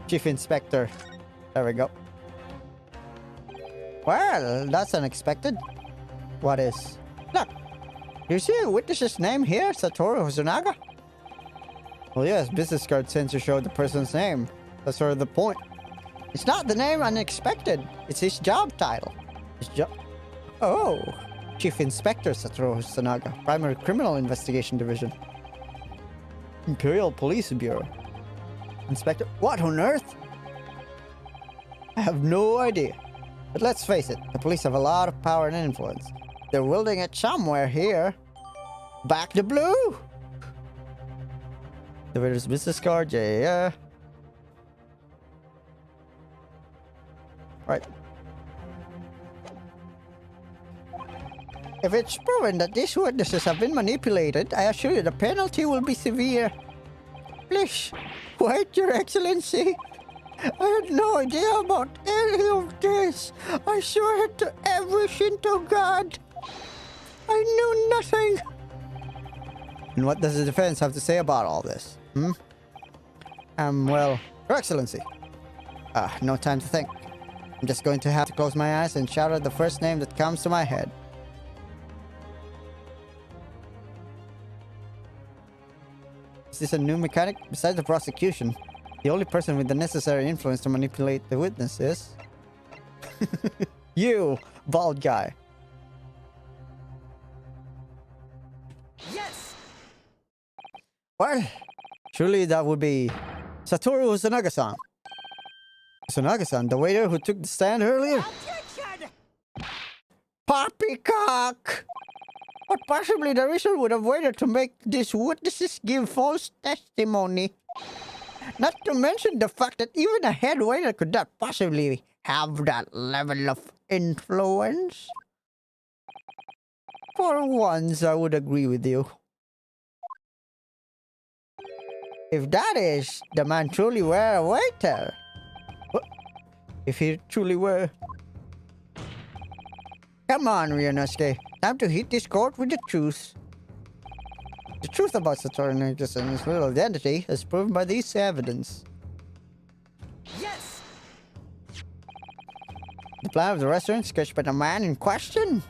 Speaker 1: Chief Inspector. There we go. Well, that's unexpected. What is? Look. Do you see a witness's name here? Satoru Hosonaga? Well, yes, business card sensor showed the person's name. That's sort of the point. It's not the name unexpected. It's his job title. His job... Oh. Chief Inspector Satoru Hosonaga. Primary Criminal Investigation Division. Imperial Police Bureau. Inspector... What on earth? I have no idea. But let's face it, the police have a lot of power and influence. They're wielding it somewhere here. Back the blue! The waiter's business card, yeah. Right. If it's proven that these witnesses have been manipulated, I assure you the penalty will be severe. Please, wait, Your Excellency. I had no idea about any of this. I swear to every Shinto god. I knew nothing. And what does the defense have to say about all this? Well, Your Excellency. No time to think. I'm just going to have to close my eyes and shout out the first name that comes to my head. Is this a new mechanic? Besides the prosecution, the only person with the necessary influence to manipulate the witness is... you, bald guy.
Speaker 4: Yes!
Speaker 1: Well, surely that would be Satoru Sanagasan. Sanagasan, the waiter who took the stand earlier?
Speaker 4: Objection!
Speaker 1: Poppycock! But possibly the reason would have waited to make these witnesses give false testimony. Not to mention the fact that even a head waiter could not possibly have that level of influence. For once, I would agree with you. If that is, the man truly were a waiter. What? If he truly were... Come on, Ryunosuke. Time to hit this court with the truth. The truth about Satoru Nagasan and his little identity is proven by this evidence.
Speaker 4: Yes!
Speaker 1: The plan of the restaurant sketched by the man in question?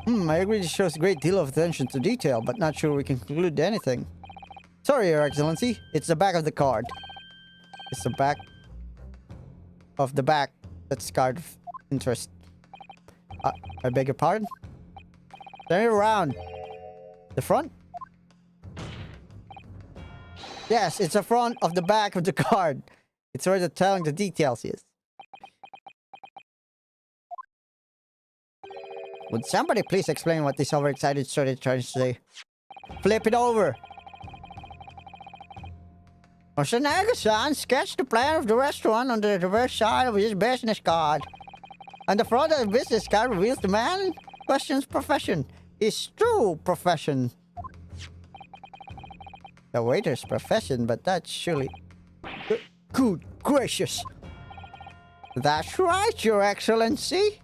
Speaker 1: I agree this shows a great deal of attention to detail, but not sure we can conclude anything. Sorry, Your Excellency. It's the back of the card. It's the back of the back that's card of interest. I beg your pardon? Turn it around. The front? Yes, it's the front of the back of the card. It's where the telling the details is. Would somebody please explain what this overexcited sort is trying to say? Flip it over. Osanaga-san sketched the plan of the restaurant on the reverse side of his business card. And the front of the business card reveals the man in question's profession. His true profession. The waiter's profession, but that's surely... Good gracious. That's right, Your Excellency.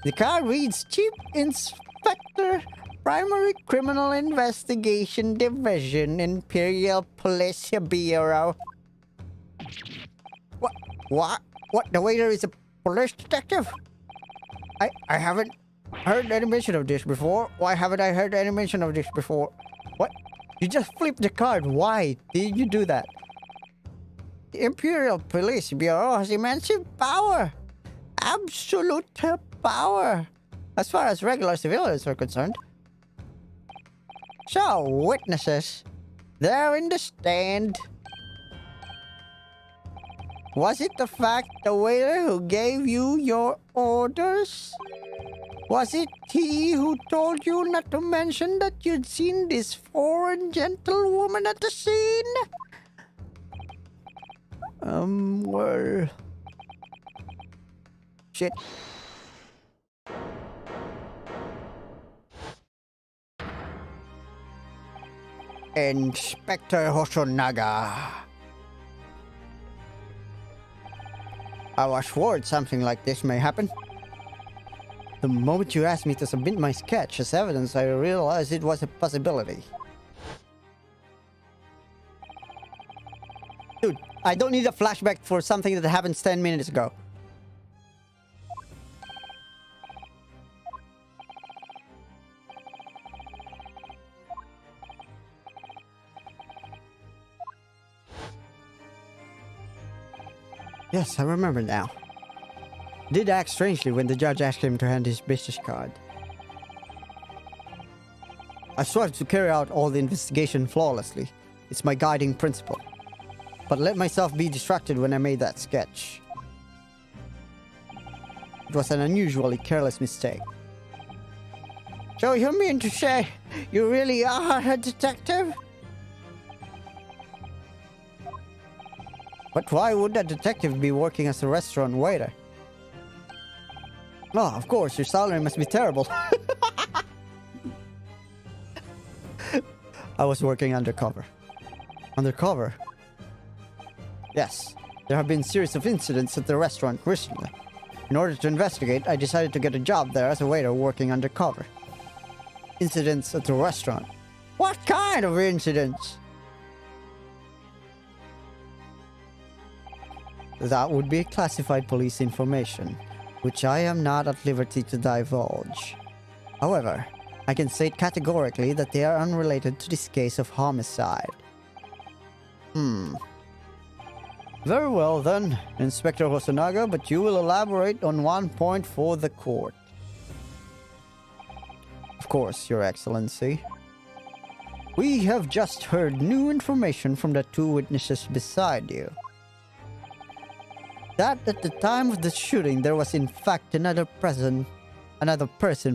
Speaker 1: The card reads Chief Inspector, Primary Criminal Investigation Division, Imperial Police Bureau. What? The waiter is a police detective? I haven't heard any mention of this before. Why haven't I heard any mention of this before? What? You just flipped the card. Why did you do that? The Imperial Police Bureau has immense power. Absolute power. As far as regular civilians are concerned. So, witnesses. They're in the stand. Was it the fact the waiter who gave you your orders? Was it he who told you not to mention that you'd seen this foreign gentlewoman at the scene? Well... Shit. Inspector Hosonaga. I was worried something like this may happen. The moment you asked me to submit my sketch as evidence, I realized it was a possibility. Dude, I don't need a flashback for something that happened 10 minutes ago. Yes, I remember now. Did act strangely when the judge asked him to hand his business card. I strive to carry out all the investigation flawlessly. It's my guiding principle. But let myself be distracted when I made that sketch. It was an unusually careless mistake. So you mean to say you really are a detective? But why would a detective be working as a restaurant waiter? Oh, of course, your salary must be terrible. I was working undercover. Undercover? Yes, there have been a series of incidents at the restaurant recently. In order to investigate, I decided to get a job there as a waiter working undercover. Incidents at the restaurant? What kind of incidents? that would be classified police information, which I am not at liberty to divulge. However, I can state categorically that they are unrelated to this case of homicide. Very well then, Inspector Hosonaga, but you will elaborate on one point for the court. Of course, Your Excellency. We have just heard new information from the two witnesses beside you. That at the time of the shooting there was in fact another person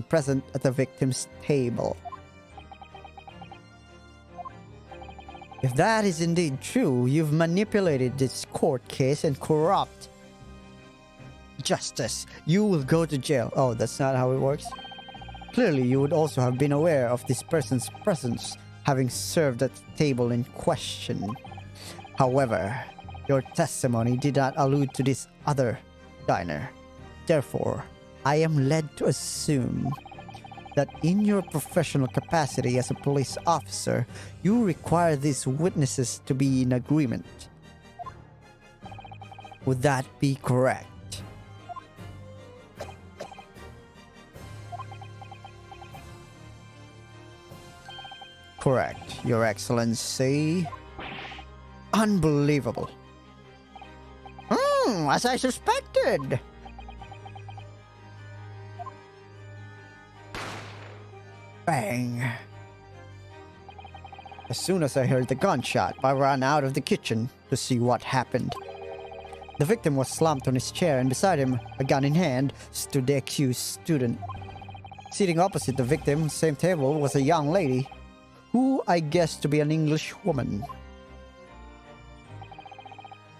Speaker 1: present at the victim's table. If that is indeed true, you've manipulated this court case and corrupt justice. You will go to jail. Oh, that's not how it works? Clearly, you would also have been aware of this person's presence, having served at the table in question. However, your testimony did not allude to this other diner. Therefore, I am led to assume that in your professional capacity as a police officer, you require these witnesses to be in agreement. Would that be correct? Correct, Your Excellency. Unbelievable. As I suspected. Bang. As soon as I heard the gunshot, I ran out of the kitchen to see what happened. The victim was slumped on his chair, and beside him, a gun in hand, stood the accused student. Sitting opposite the victim, same table, was a young lady, who I guessed to be an English woman.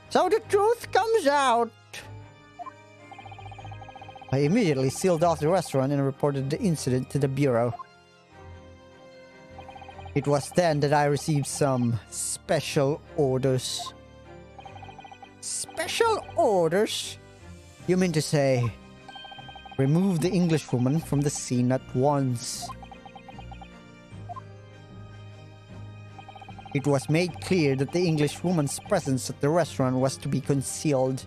Speaker 1: So the truth comes out. I immediately sealed off the restaurant and reported the incident to the bureau. It was then that I received some special orders. Special orders? You mean to say, remove the Englishwoman from the scene at once? It was made clear that the Englishwoman's presence at the restaurant was to be concealed.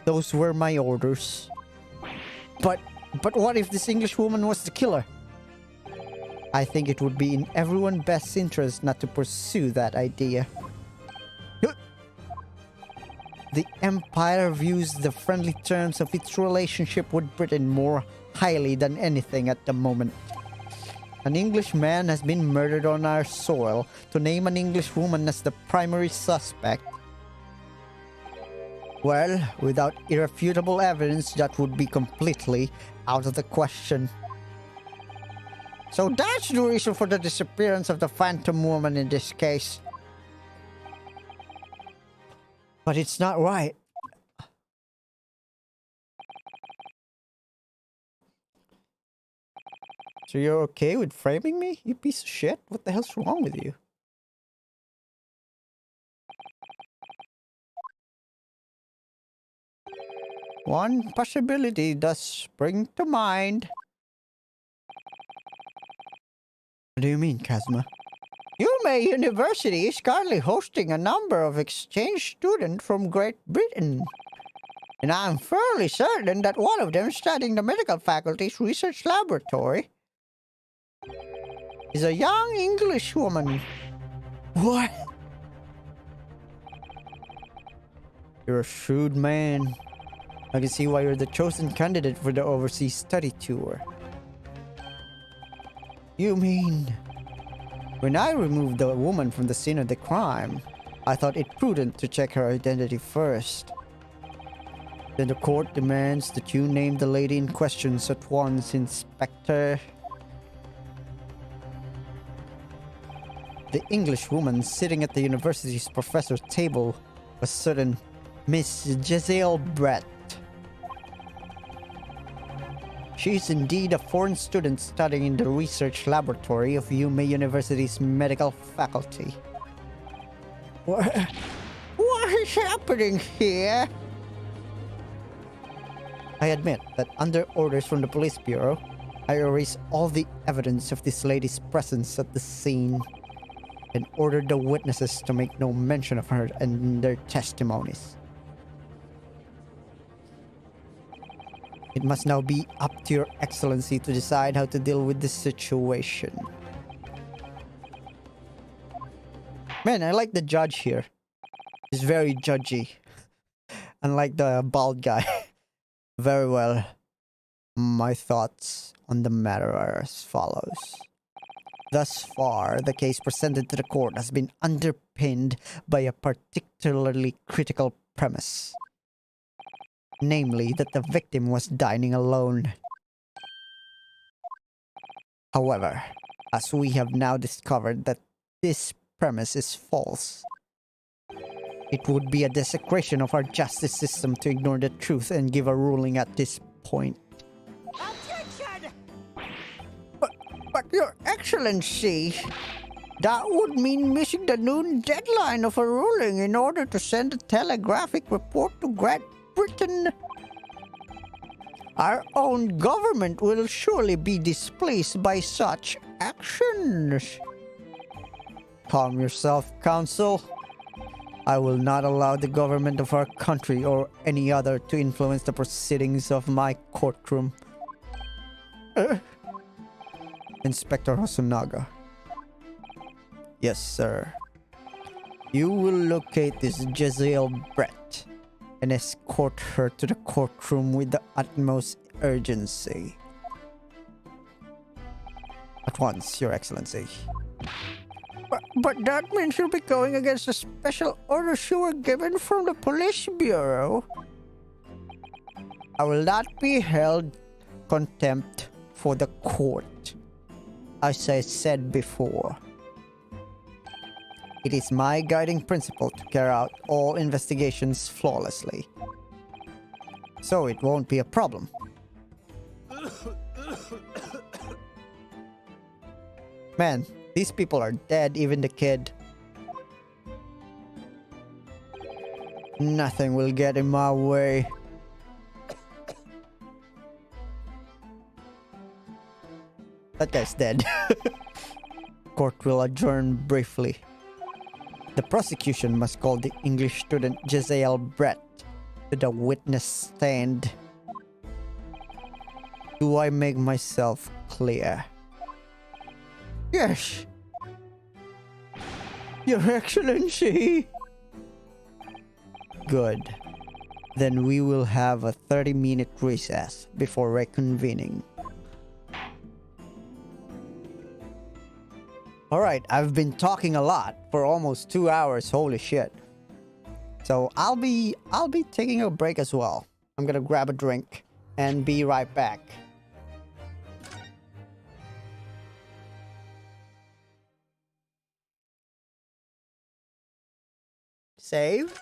Speaker 1: Those were my orders. But what if this Englishwoman was the killer? I think it would be in everyone's best interest not to pursue that idea. The Empire views the friendly terms of its relationship with Britain more highly than anything at the moment. An Englishman has been murdered on our soil. To name an Englishwoman as the primary suspect, well, without irrefutable evidence, that would be completely out of the question. So that's the reason for the disappearance of the Phantom Woman in this case. But it's not right. So you're okay with framing me, you piece of shit? What the hell's wrong with you? One possibility does spring to mind. What do you mean, Kazuma? Yume University is currently hosting a number of exchange students from Great Britain. And I'm fairly certain that one of them studying the medical faculty's research laboratory is a young English woman. What? You're a shrewd man. I can see why you're the chosen candidate for the overseas study tour. You mean, when I removed the woman from the scene of the crime, I thought it prudent to check her identity first. Then the court demands that you name the lady in question at once, Inspector. The English woman sitting at the university's professor's table was certain Miss Giselle Brett. She is indeed a foreign student studying in the research laboratory of Yume University's medical faculty. What is happening here? I admit that under orders from the police bureau, I erased all the evidence of this lady's presence at the scene and ordered the witnesses to make no mention of her in their testimonies. It must now be up to your excellency to decide how to deal with this situation. Man, I like the judge here. He's very judgy. Unlike the bald guy. Very well. My thoughts on the matter are as follows. Thus far, the case presented to the court has been underpinned by a particularly critical premise. Namely, that the victim was dining alone. However, as we have now discovered that this premise is false, it would be a desecration of our justice system to ignore the truth and give a ruling at this point.
Speaker 4: Objection!
Speaker 1: But Your Excellency, that would mean missing the noon deadline of a ruling in order to send a telegraphic report to Great Britain. Our own government will surely be displeased by such actions. Calm yourself, Counsel. I will not allow the government of our country or any other to influence the proceedings of my courtroom. Inspector Hosonaga. Yes, sir. You will locate this Jezeel Brett and escort her to the courtroom with the utmost urgency. At once, Your Excellency. But that means you'll be going against the special orders you were given from the police bureau. I will not be held contempt for the court. As I said before, it is my guiding principle to carry out all investigations flawlessly. So it won't be a problem. Man, these people are dead, even the kid. Nothing will get in my way. That guy's dead. Court will adjourn briefly. The prosecution must call the English student Jezeel Brett to the witness stand. Do I make myself clear? Yes. Your Excellency. Good. Then we will have a 30-minute recess before reconvening. Alright, I've been talking a lot for almost 2 hours, holy shit. So I'll be taking a break as well. I'm gonna grab a drink and be right back. Save.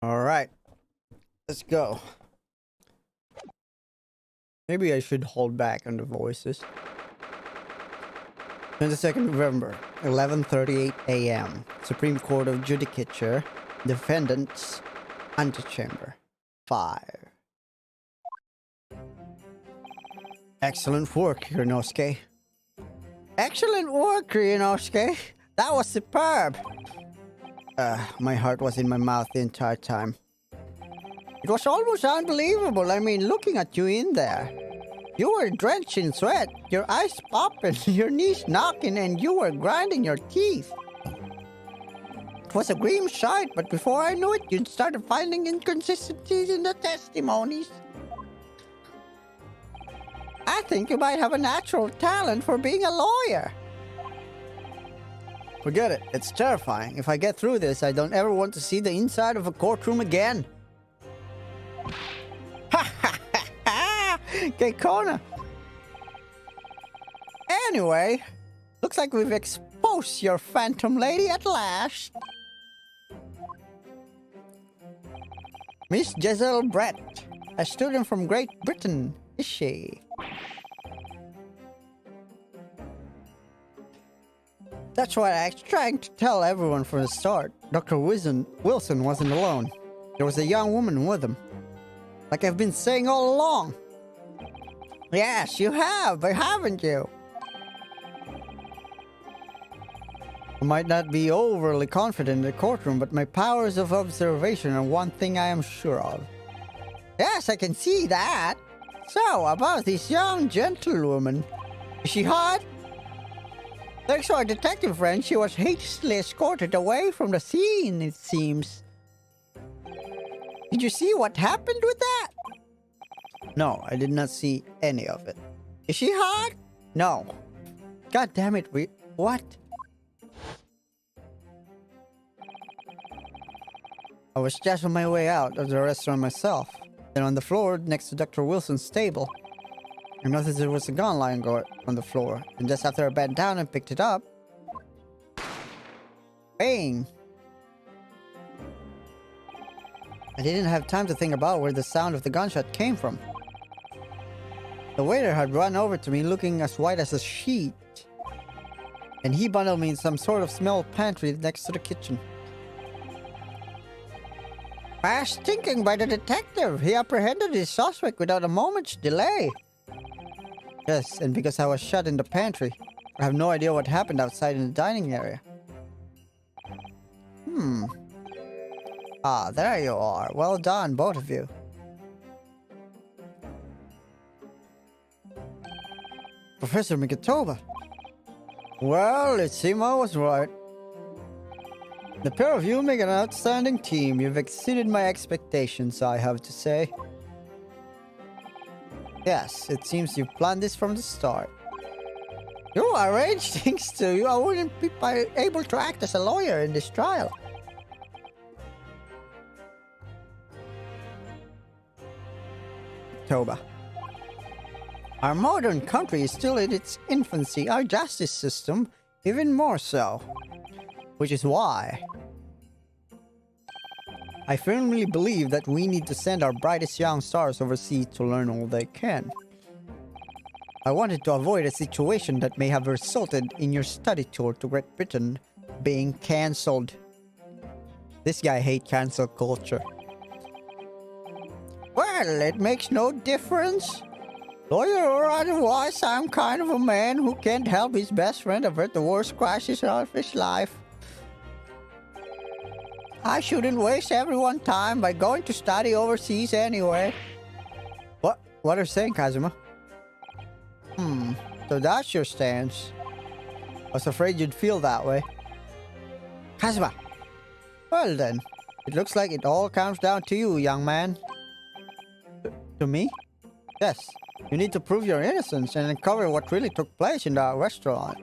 Speaker 1: Alright. Let's go. Maybe I should hold back on the voices. 22nd November, 11:38 a.m. Supreme Court of Judicature. Defendants. Antechamber. 5. Excellent work, Ryunosuke. Excellent work, Ryunosuke. That was superb. My heart was in my mouth the entire time. It was almost unbelievable. I mean, looking at you in there. You were drenched in sweat, your eyes popping, your knees knocking, and you were grinding your teeth. It was a grim sight, but before I knew it, you'd started finding inconsistencies in the testimonies. I think you might have a natural talent for being a lawyer. Forget it. It's terrifying. If I get through this, I don't ever want to see the inside of a courtroom again. Ha ha ha ha! Gekona. Anyway, looks like we've exposed your phantom lady at last. Miss Giselle Brett, a student from Great Britain, is she? That's what I was trying to tell everyone from the start. Dr. Wilson wasn't alone. There was a young woman with him. Like I've been saying all along. Yes, you have, but haven't you? I might not be overly confident in the courtroom, but my powers of observation are one thing I am sure of. Yes, I can see that. So, about this young gentlewoman. Is she hot? Thanks to our detective friend, she was hastily escorted away from the scene, it seems. Did you see what happened with that? No, I did not see any of it. Is she hot? No. God damn it, what? I was just on my way out of the restaurant myself. Then on the floor next to Dr. Wilson's table, I noticed there was a gun lying on the floor, and just after I bent down and picked it up, bang! I didn't have time to think about where the sound of the gunshot came from. The waiter had run over to me looking as white as a sheet, and he bundled me in some sort of small pantry next to the kitchen. Fast thinking by the detective. He apprehended his suspect without a moment's delay. Yes, and because I was shut in the pantry, I have no idea what happened outside in the dining area. Ah, there you are. Well done, both of you. Professor Mikitoba. Well, it seems I was right. The pair of you make an outstanding team. You've exceeded my expectations, I have to say. Yes, it seems you've planned this from the start. You arranged things to you. I wouldn't be able to act as a lawyer in this trial. Toba. Our modern country is still in its infancy. Our justice system, even more so. Which is why I firmly believe that we need to send our brightest young stars overseas to learn all they can. I wanted to avoid a situation that may have resulted in your study tour to Great Britain being cancelled. This guy hates cancel culture. Well, it makes no difference. Lawyer or otherwise, I'm kind of a man who can't help his best friend avert the worst crisis of his life. I shouldn't waste everyone's time by going to study overseas anyway. What are you saying, Kazuma? So that's your stance. I was afraid you'd feel that way. Kazuma! Well then, it looks like it all comes down to you, young man. To me? Yes. You need to prove your innocence and uncover what really took place in that restaurant.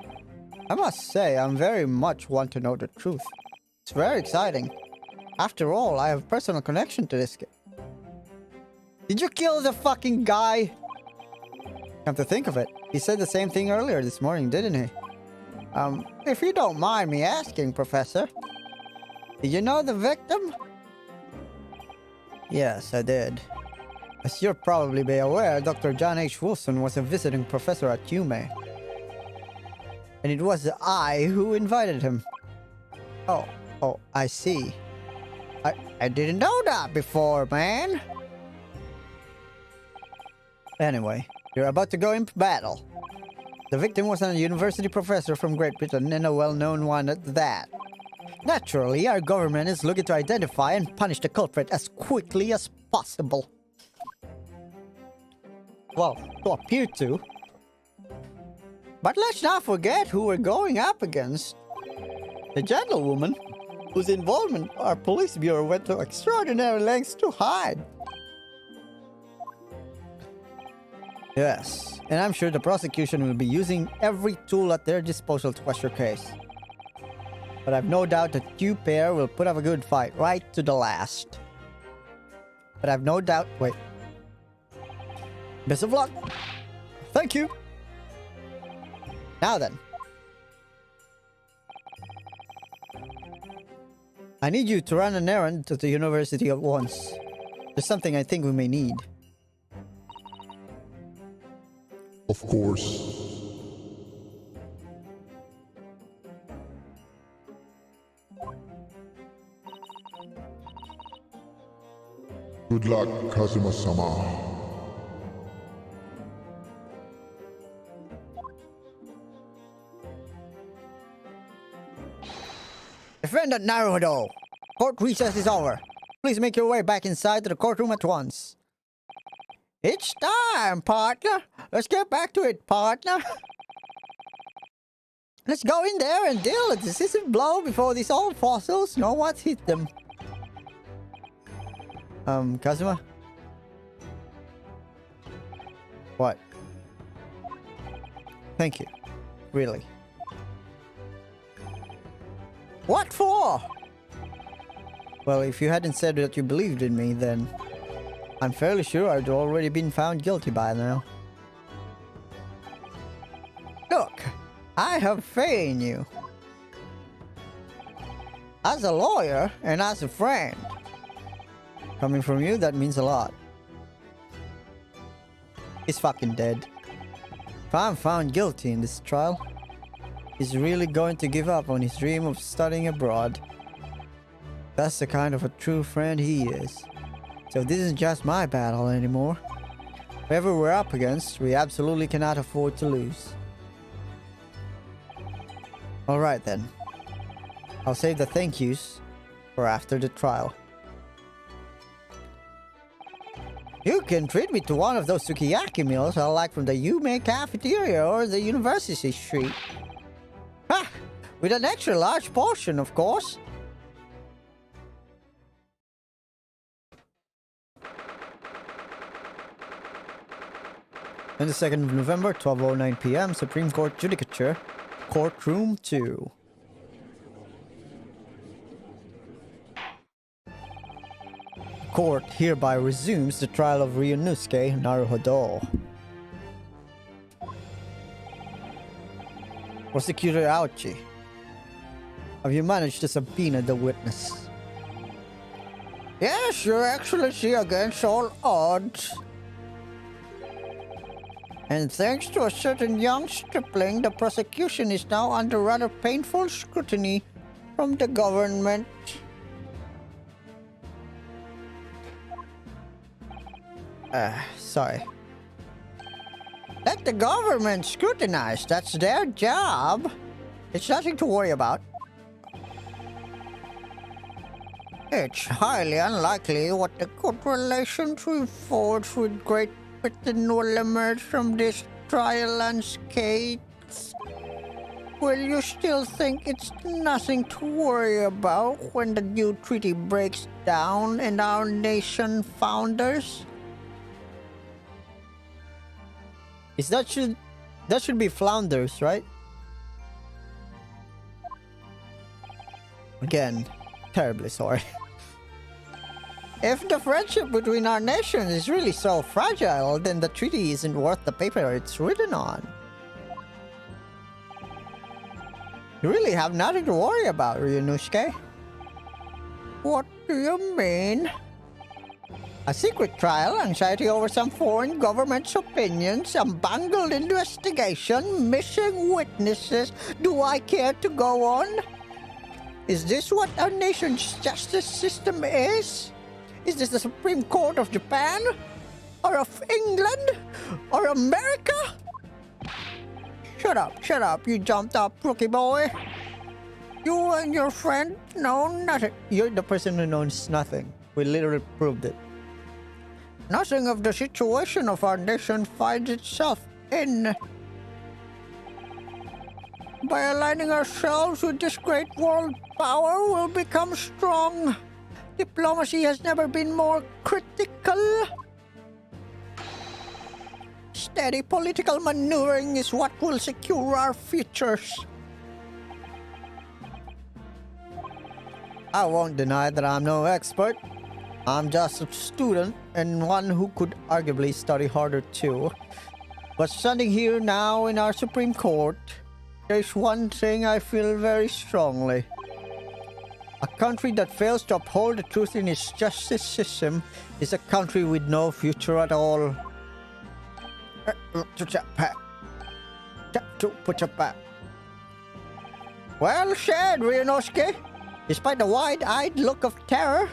Speaker 1: I must say, I'm very much want to know the truth. It's very exciting. After all, I have a personal connection to this guy. Did you kill the fucking guy? Come to think of it, he said the same thing earlier this morning, didn't he? If you don't mind me asking, Professor, did you know the victim? Yes, I did. As you'll probably be aware, Dr. John H. Wilson was a visiting professor at UMA. And it was I who invited him. Oh, I see. I didn't know that before, man. Anyway, you're about to go into battle. The victim was a university professor from Great Britain and a well-known one at that. Naturally, our government is looking to identify and punish the culprit as quickly as possible. Well, to appear to. But let's not forget who we're going up against. The gentlewoman whose involvement our police bureau went to extraordinary lengths to hide. Yes, and I'm sure the prosecution will be using every tool at their disposal to quash your case. But I've no doubt that you pair will put up a good fight right to the last. But I've no doubt... Wait. Best of luck. Thank you. Now then. I need you to run an errand to the university at once. There's something I think we may need.
Speaker 3: Of course. Good luck, Kazuma-sama.
Speaker 1: Defendant Naruhodo! Court recess is over. Please make your way back inside to the courtroom at once. It's time, partner. Let's get back to it, partner. Let's go in there and deal a decisive blow before these old fossils know what's hit them. Kazuma? What? Thank you. Really. What for? Well, if you hadn't said that you believed in me, then I'm fairly sure I'd already been found guilty by now. Look, I have faith in you. As a lawyer and as a friend. Coming from you, that means a lot. He's fucking dead. If I'm found guilty in this trial, he's really going to give up on his dream of studying abroad. That's the kind of a true friend he is. So this isn't just my battle anymore. Whoever we're up against, we absolutely cannot afford to lose. Alright then. I'll save the thank yous for after the trial. You can treat me to one of those sukiyaki meals I like from the Yume cafeteria or the University Street. Ha! With an extra large portion, of course. On the 2nd of November, 12:09 p.m., Supreme Court Judicature, Courtroom 2. Court hereby resumes the trial of Ryunosuke Naruhodo. Prosecutor Aochi, have you managed to subpoena the witness? Yes, Your Excellency, against all odds. And thanks to a certain young stripling, the prosecution is now under rather painful scrutiny from the government. Sorry. Let the government scrutinize. That's their job. It's nothing to worry about. It's highly unlikely what the good relations we forged with Great Britain will emerge from this trial unscathed. Will you still think it's nothing to worry about when the new treaty breaks down and our nation founders? That should be flounders, right? Again, terribly sorry. If the friendship between our nations is really so fragile, then the treaty isn't worth the paper it's written on. You really have nothing to worry about, Ryunosuke. What do you mean? A secret trial, anxiety over some foreign government's opinions, some bungled investigation, missing witnesses. Do I care to go on? Is this what our nation's justice system is? Is this the Supreme Court of Japan? Or of England? Or America? Shut up, you jumped up, rookie boy. You and your friend know nothing. You're the person who knows nothing. We literally proved it. Nothing of the situation of our nation finds itself in. By aligning ourselves with this great world power, we'll become strong. Diplomacy has never been more critical. Steady political maneuvering is what will secure our futures. I won't deny that I'm no expert. I'm just a student and one who could arguably study harder too. But standing here now in our Supreme Court, there's one thing I feel very strongly. A country that fails to uphold the truth in its justice system is a country with no future at all. Well said, Ryunosuke. Despite the wide-eyed look of terror.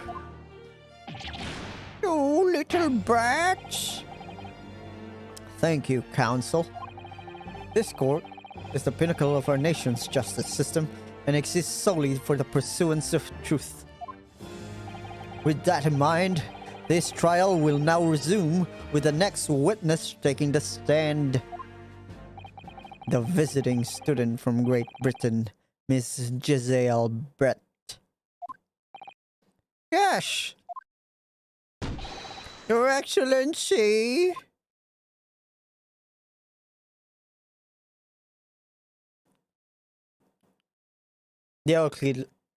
Speaker 1: You little brats. Thank you, Council. This court is the pinnacle of our nation's justice system and exists solely for the pursuance of truth. With that in mind, this trial will now resume with the next witness taking the stand. The visiting student from Great Britain, Miss Giselle Brett. Yes. Your Excellency.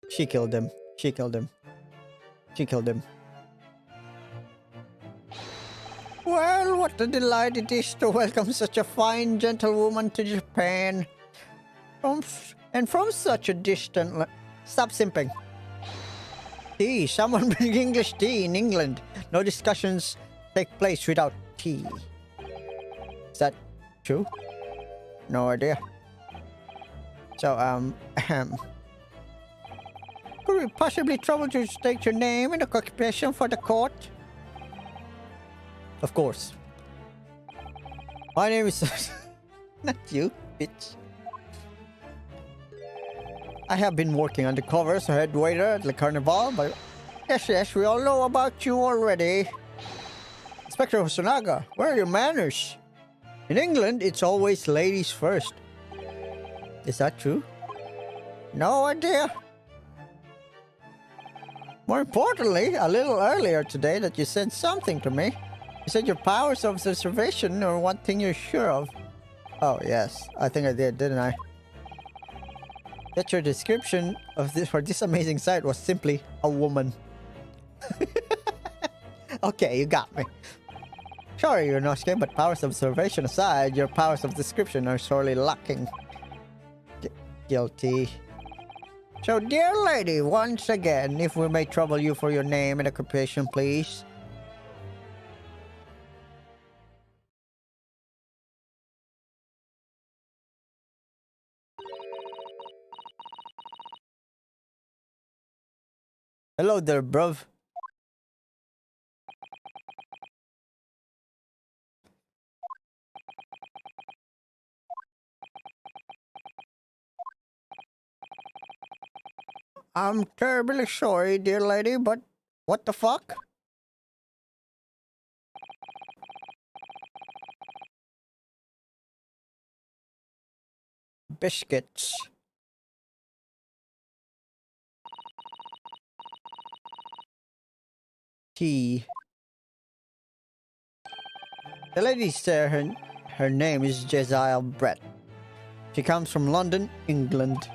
Speaker 1: She killed him. She killed him. She killed him. Well, what a delight it is to welcome such a fine gentlewoman to Japan. From such a distant... Stop simping. Tea. Someone bring English tea in England. No discussions take place without tea. Is that true? No idea. So, could we possibly trouble you to state your name and occupation for the court? Of course. My name is... Not you, bitch. I have been working undercover as a head waiter at the Carnival, but... Yes, we all know about you already. Inspector Hosonaga, where are your manners? In England, it's always ladies first. Is that true? No idea. More importantly, a little earlier today that you said something to me. You said your powers of observation are one thing you're sure of. Oh, yes. I think I did, didn't I? That your description of this for this amazing sight was simply a woman. Okay, you got me. Sorry, Ryunosuke, but powers of observation aside, your powers of description are sorely lacking. Guilty. So, dear lady, once again, if we may trouble you for your name and occupation, please. Hello there, bruv. I'm terribly sorry, dear lady, but what the fuck? Biscuits. Tea. The lady said her name is Giselle Brett. She comes from London, England.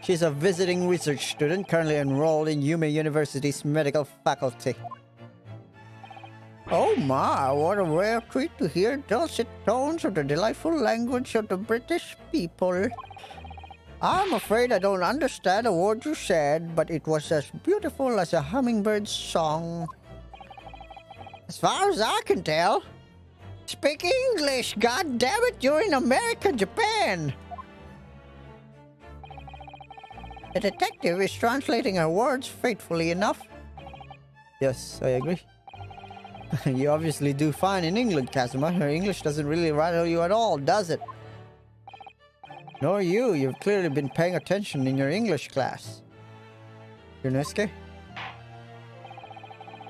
Speaker 1: She's a visiting research student currently enrolled in Yume University's medical faculty. Oh my, what a rare treat to hear dulcet tones of the delightful language of the British people. I'm afraid I don't understand a word you said, but it was as beautiful as a hummingbird's song. As far as I can tell. Speak English, god damn it, you're in America, Japan. The detective is translating her words faithfully enough. Yes, I agree. You obviously do fine in England, Kazuma. Her English doesn't really rattle you at all, does it? Nor you. You've clearly been paying attention in your English class. Yunosuke?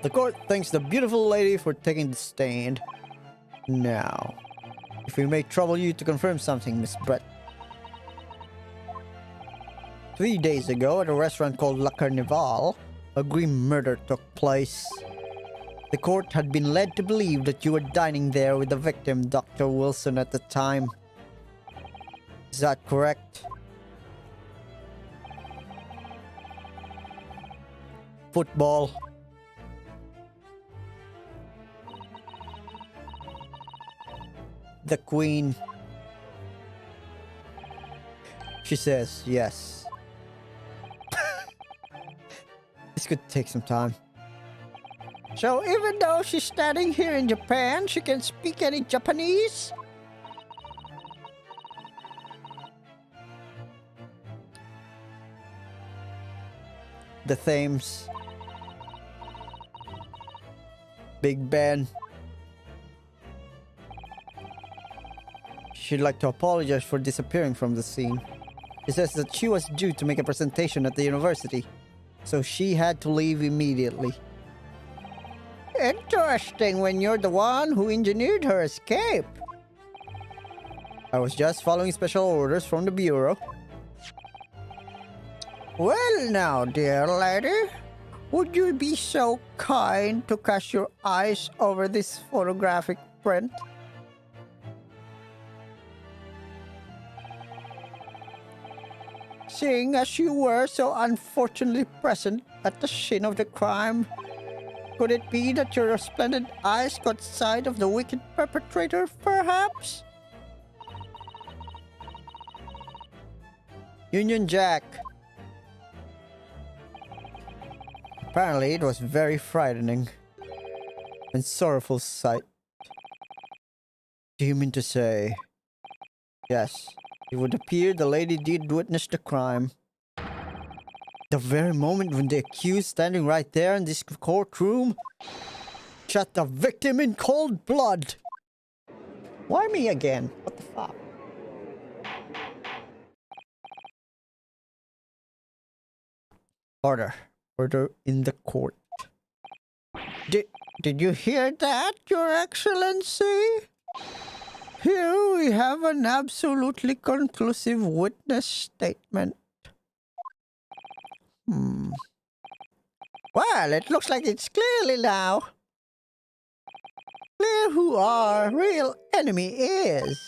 Speaker 1: The court thanks the beautiful lady for taking the stand. Now, if we may trouble you to confirm something, Miss Brett. 3 days ago, at a restaurant called La Carnival, a grim murder took place. The court had been led to believe that you were dining there with the victim, Dr. Wilson, at the time. Is that correct? Football. The Queen. She says yes. This could take some time. So even though she's studying here in Japan, she can speak any Japanese? The Thames. Big Ben. She'd like to apologize for disappearing from the scene. She says that she was due to make a presentation at the university, so she had to leave immediately. Interesting when you're the one who engineered her escape. I was just following special orders from the Bureau. Well now, dear lady, would you be so kind to cast your eyes over this photographic print? Seeing as you were so unfortunately present at the scene of the crime, could it be that your resplendent eyes caught sight of the wicked perpetrator, perhaps? Union Jack. Apparently, it was very frightening and sorrowful sight. Do you mean to say? Yes, it would appear the lady did witness the crime. The very moment when the accused, standing right there in this courtroom, shot the victim in cold blood. Why me again? What the fuck? Order. Order in the court. Did you hear that, Your Excellency? Here we have an absolutely conclusive witness statement. Well, it looks like it's clearly now clear who our real enemy is.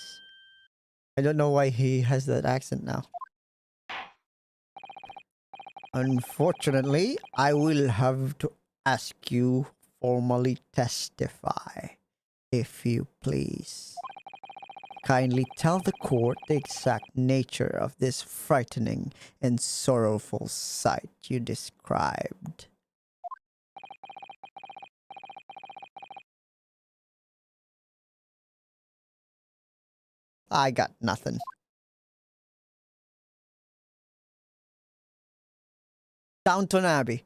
Speaker 1: I don't know why he has that accent now. Unfortunately, I will have to ask you formally testify, if you please. Kindly tell the court the exact nature of this frightening and sorrowful sight you described. I got nothing. Downton Abbey.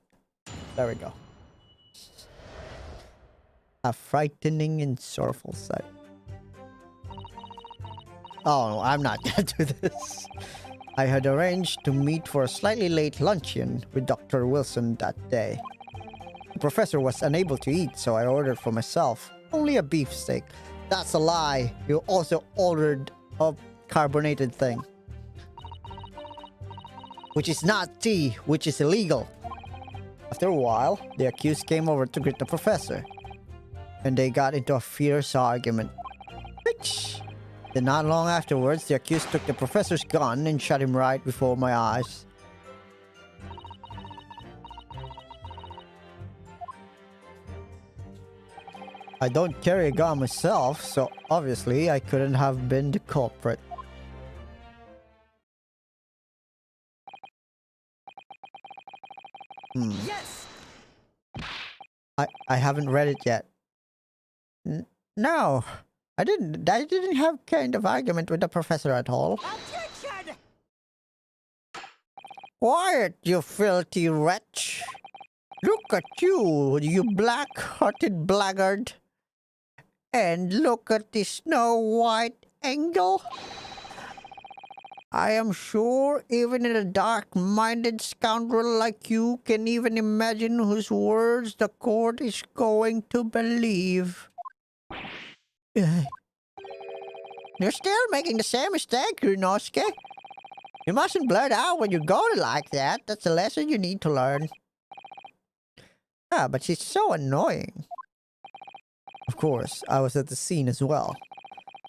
Speaker 1: There we go. A frightening and sorrowful sight. Oh, no, I'm not gonna do this. I had arranged to meet for a slightly late luncheon with Dr. Wilson that day. The professor was unable to eat, so I ordered for myself. Only a beefsteak. That's a lie. You also ordered a carbonated thing. Which is not tea, which is illegal. After a while, the accused came over to greet the professor. And they got into a fierce argument. Which... Then not long afterwards, the accused took the professor's gun and shot him right before my eyes. I don't carry a gun myself, so obviously I couldn't have been the culprit.
Speaker 4: Yes.
Speaker 1: I haven't read it yet. No, I didn't. I didn't have kind of argument with the professor at all.
Speaker 4: Objection!
Speaker 1: Quiet, you filthy wretch! Look at you, you black-hearted blackguard! And look at the Snow White angel! I am sure even a dark-minded scoundrel like you can even imagine whose words the court is going to believe. You're still making the same mistake, Runosuke. You mustn't blurt out when you go to like that. That's a lesson you need to learn. Ah, but she's so annoying. Of course, I was at the scene as well.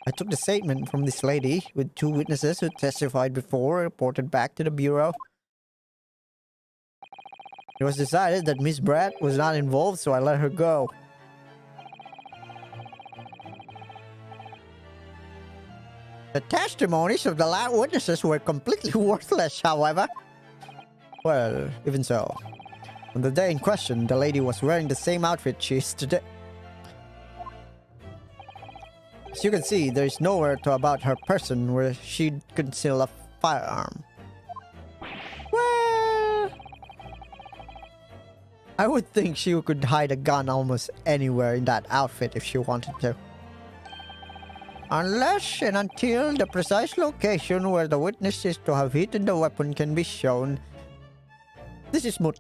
Speaker 1: I took the statement from this lady with 2 witnesses who testified before reported back to the bureau. It was decided that Miss Brett was not involved, so I let her go. The testimonies of the last witnesses were completely worthless, however. Well, even so. On the day in question, the lady was wearing the same outfit she is today. As you can see, there is nowhere to about her person where she'd conceal a firearm. Well, I would think she could hide a gun almost anywhere in that outfit if she wanted to. Unless and until the precise location where the witness is to have hidden the weapon can be shown, this is moot.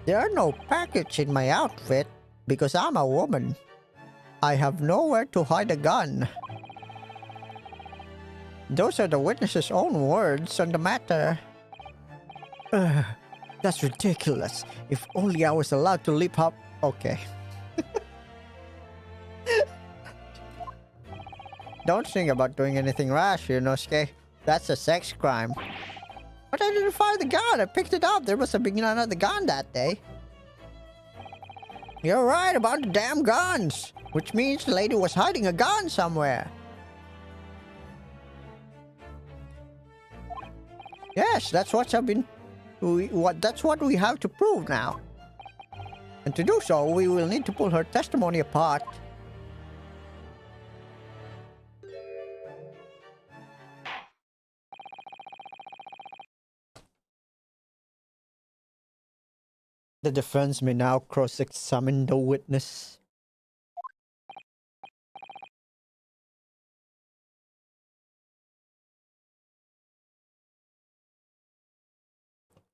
Speaker 1: There are no pockets in my outfit because I'm a woman. I have nowhere to hide a gun. Those are the witness's own words on the matter. That's ridiculous. If only I was allowed to leap up. Okay. Don't think about doing anything rash, Yunosuke. That's a sex crime. But I didn't find the gun. I picked it up. There must have been another gun that day. You're right about the damn guns. Which means the lady was hiding a gun somewhere. Yes, that's what's been... That's what we have to prove now. And to do so, we will need to pull her testimony apart. The defense may now cross-examine the witness.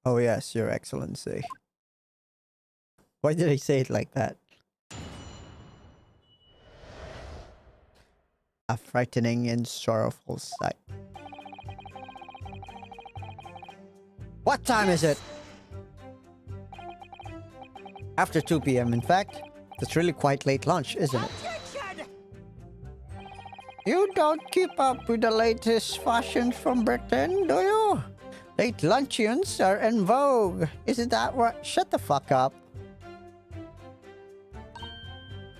Speaker 1: Oh yes, Your Excellency. Why did I say it like that? A frightening and sorrowful sight. What time is it? After 2 p.m. in fact. That's really quite late lunch, isn't it?
Speaker 4: Objection!
Speaker 1: You don't keep up with the latest fashions from Britain, do you? Late luncheons are in vogue. Isn't that what? Shut the fuck up.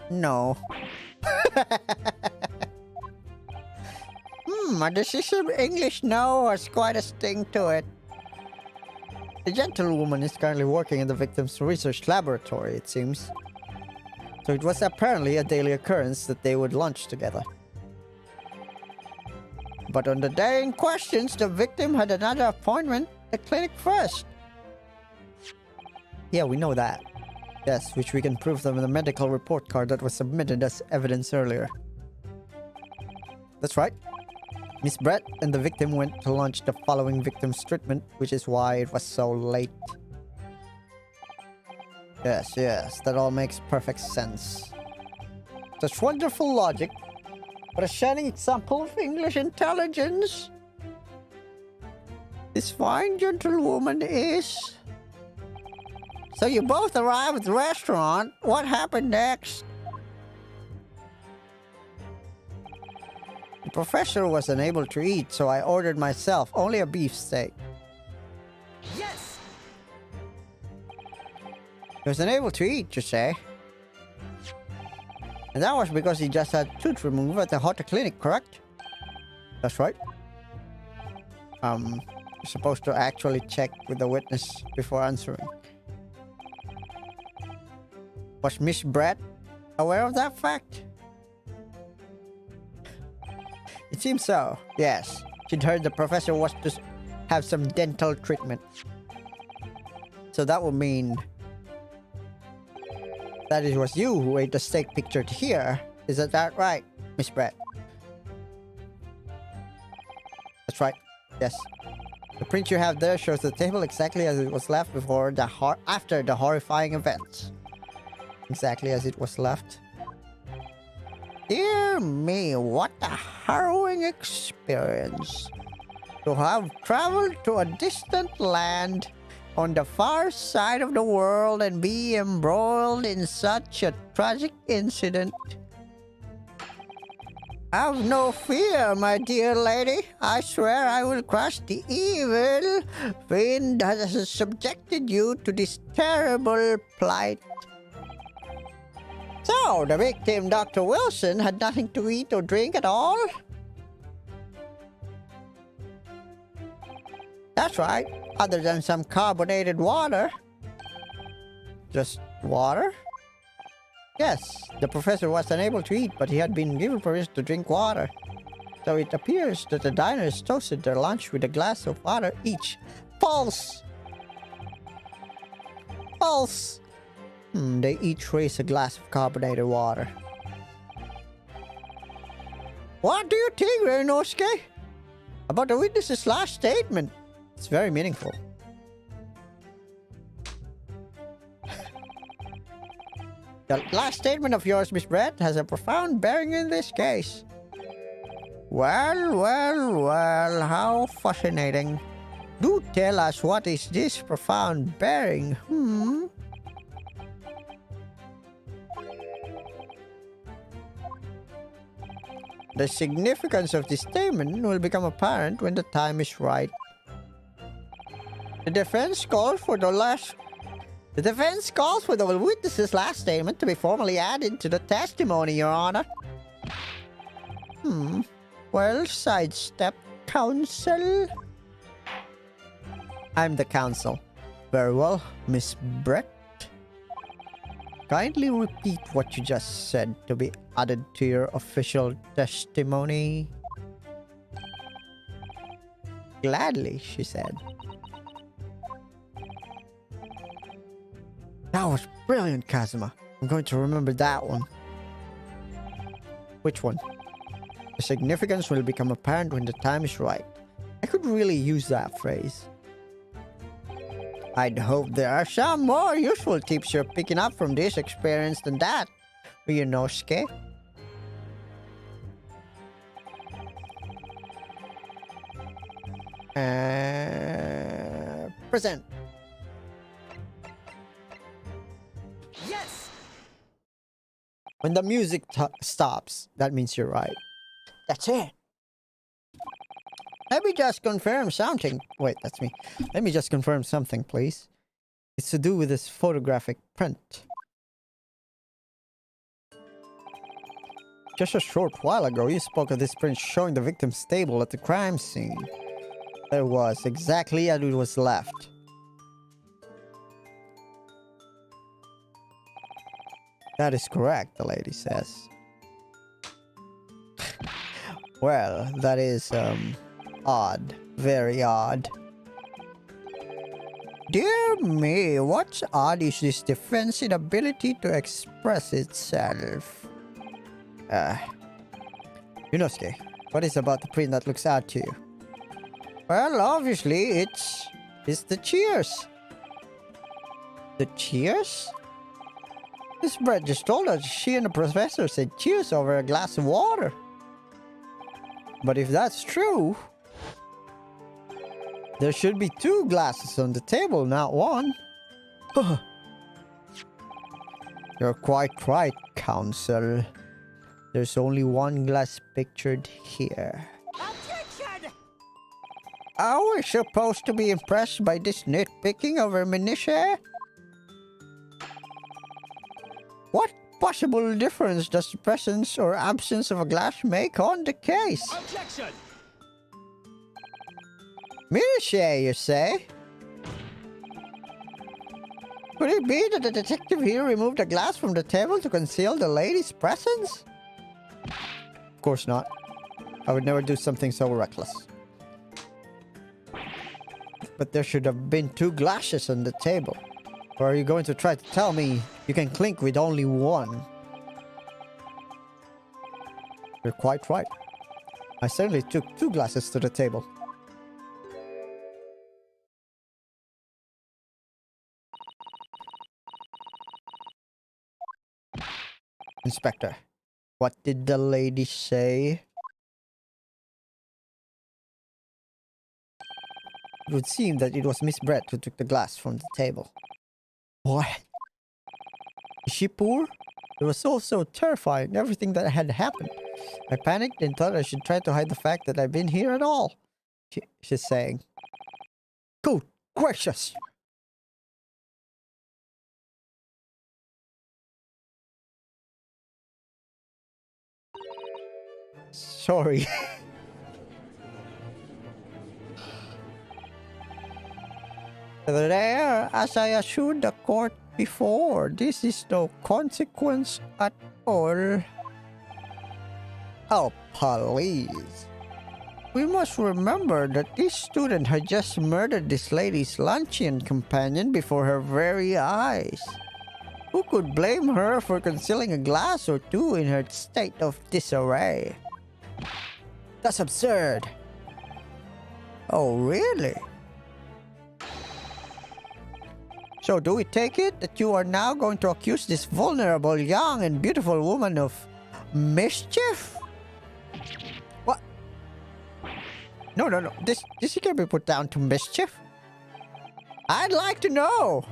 Speaker 1: No. A decisive English no has quite a sting to it. The gentlewoman is currently working in the victim's research laboratory, it seems. So it was apparently a daily occurrence that they would lunch together. But on the day in question, the victim had another appointment at the clinic first. Yeah, we know that. Yes, which we can prove from the medical report card that was submitted as evidence earlier. That's right. Miss Brett and the victim went to lunch the following victim's treatment, which is why it was so late. Yes, that all makes perfect sense. Such wonderful logic, but a shining example of English intelligence. This fine gentlewoman is... So you both arrived at the restaurant. What happened next? The professor was unable to eat, so I ordered myself only a beefsteak.
Speaker 4: Yes!
Speaker 1: He was unable to eat, you say? And that was because he just had tooth removed at the Hotta clinic, correct? That's right. You're supposed to actually check with the witness before answering. Was Miss Brett aware of that fact? It seems so, yes. She'd heard the professor was to have some dental treatment. So that would mean that it was you who ate the steak pictured here. Is that right, Miss Brett? That's right. Yes. The print you have there shows the table exactly as it was left before after the horrifying events. Exactly as it was left. Dear me, what a harrowing experience. To have traveled to a distant land on the far side of the world and be embroiled in such a tragic incident. Have no fear, my dear lady. I swear I will crush the evil fiend that has subjected you to this terrible plight. So, the victim, Dr. Wilson, had nothing to eat or drink at all? That's right, other than some carbonated water. Just water? Yes, the professor was unable to eat, but he had been given permission to drink water. So it appears that the diners toasted their lunch with a glass of water each. False! False! They each raised a glass of carbonated water. What do you think, Reinosuke? About the witness's last statement? It's very meaningful. The last statement of yours, Miss Brett, has a profound bearing in this case. Well, well, well, how fascinating. Do tell us, what is this profound bearing? The significance of this statement will become apparent when the time is right. The defense calls for the witness's last statement to be formally added to the testimony, Your Honor. Well, sidestep, counsel. I'm the counsel. Very well, Miss Brett. Kindly repeat what you just said to be added to your official testimony. Gladly, she said. That was brilliant, Kazuma. I'm going to remember that one. Which one? The significance will become apparent when the time is right. I could really use that phrase. I'd hope there are some more useful tips you're picking up from this experience than that, Ryunosuke. Present.
Speaker 4: Yes!
Speaker 1: When the music stops, that means you're right. That's it. Let me just confirm something. Wait, that's me. Let me just confirm something, please. It's to do with this photographic print. Just a short while ago, you spoke of this print showing the victim's table at the crime scene. There was, exactly as it was left. That is correct, the lady says. Well, that is, odd. Very odd. Dear me, what's odd is this defense inability to express itself. Yunosuke, what is about the print that looks odd to you? Well, obviously, it's the cheers. The cheers? Miss Brett just told us she and the professor said cheers over a glass of water. But if that's true, there should be 2 glasses on the table, not 1. You're quite right, counsel. There's only 1 glass pictured here.
Speaker 4: Objection!
Speaker 1: Are we supposed to be impressed by this nitpicking over minutiae? What possible difference does the presence or absence of a glass make on the case?
Speaker 4: Objection!
Speaker 1: Minutiae, you say? Could it be that the detective here removed the glass from the table to conceal the lady's presence? Of course not. I would never do something so reckless. But there should have been 2 glasses on the table. Or are you going to try to tell me you can clink with only one? You're quite right. I certainly took 2 glasses to the table. Inspector, what did the lady say? It would seem that it was Miss Brett who took the glass from the table. What? Is she poor? It was all so terrifying, everything that had happened. I panicked and thought I should try to hide the fact that I've been here at all. She's saying. Good gracious! Sorry. There, as I assured the court before, this is no consequence at all. Oh, please. We must remember that this student had just murdered this lady's luncheon companion before her very eyes. Who could blame her for concealing a glass or 2 in her state of disarray? That's absurd. Oh, really? So do we take it that you are now going to accuse this vulnerable, young, and beautiful woman of mischief? What? No. This can't be put down to mischief. I'd like to know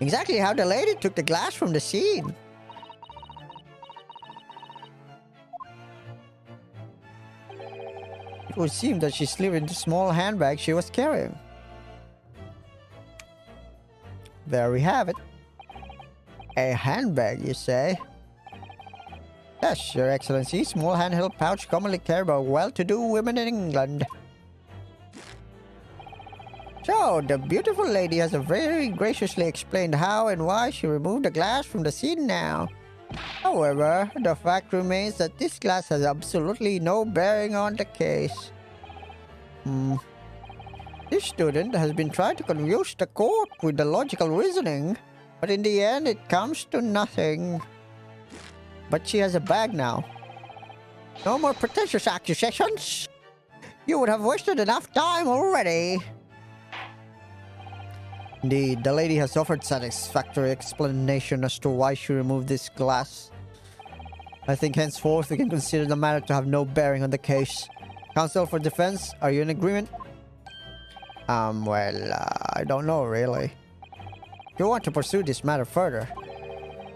Speaker 1: exactly how the lady took the glass from the scene. It would seem that she slipped in the small handbag she was carrying. There we have it. A handbag, you say? Yes, Your Excellency. Small handheld pouch commonly carried by well-to-do women in England. So, the beautiful lady has very graciously explained how and why she removed the glass from the scene now. However, the fact remains that this glass has absolutely no bearing on the case. This student has been trying to confuse the court with the logical reasoning, but in the end it comes to nothing. But she has a bag now. No more pretentious accusations! You would have wasted enough time already! Indeed, the lady has offered satisfactory explanation as to why she removed this glass. I think henceforth we can consider the matter to have no bearing on the case. Counsel for defense, are you in agreement? I don't know really. If you want to pursue this matter further,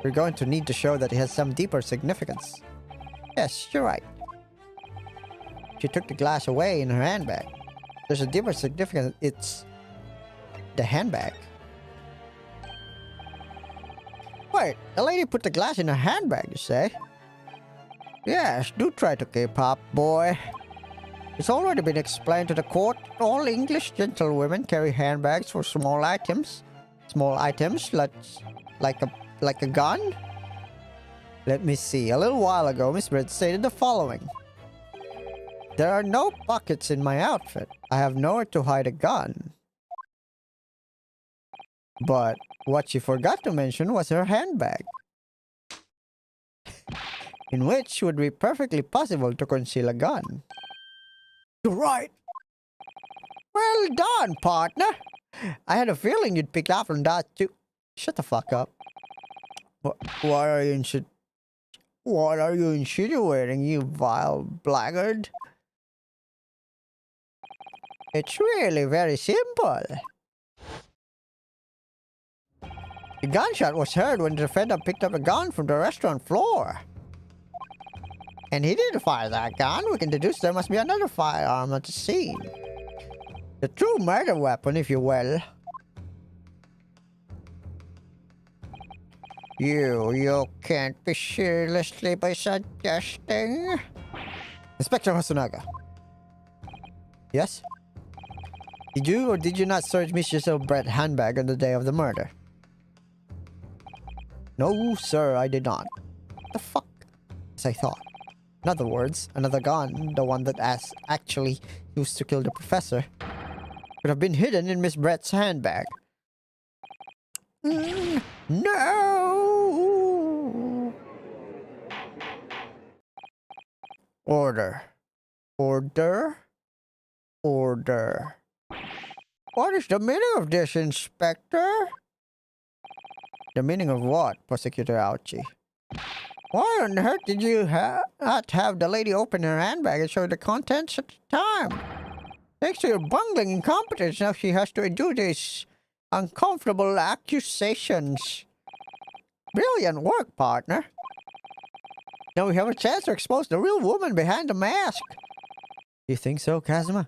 Speaker 1: you're going to need to show that it has some deeper significance. Yes, you're right. She took the glass away in her handbag. There's a deeper significance. It's the handbag. Wait, the lady put the glass in her handbag, you say? Yes, do try to keep up, boy. It's already been explained to the court. All English gentlewomen carry handbags for small items. Small items like a gun? Let me see. A little while ago, Miss Britt stated the following. There are no pockets in my outfit. I have nowhere to hide a gun. But what she forgot to mention was her handbag, in which would be perfectly possible to conceal a gun. You're right. Well done, partner. I had a feeling you'd pick up on that too. Shut the fuck up. What are you insinuating, you vile blackguard? It's really very simple. The gunshot was heard when the defendant picked up a gun from the restaurant floor. And he didn't fire that gun. We can deduce there must be another firearm at the scene. The true murder weapon, if you will. You can't be seriously by suggesting... Inspector Masunaga. Yes? Did you or did you not search Miss Giselle Brett's handbag on the day of the murder? No, sir, I did not. The fuck? As I thought. In other words, another gun, the one that actually used to kill the professor, could have been hidden in Miss Brett's handbag. No! Order. Order? Order. What is the meaning of this, Inspector? The meaning of what, Prosecutor Ouchie? Why on earth did you not have the lady open her handbag and show the contents at the time? Thanks to your bungling incompetence, now she has to endure these uncomfortable accusations. Brilliant work, partner. Now we have a chance to expose the real woman behind the mask. You think so, Kazuma?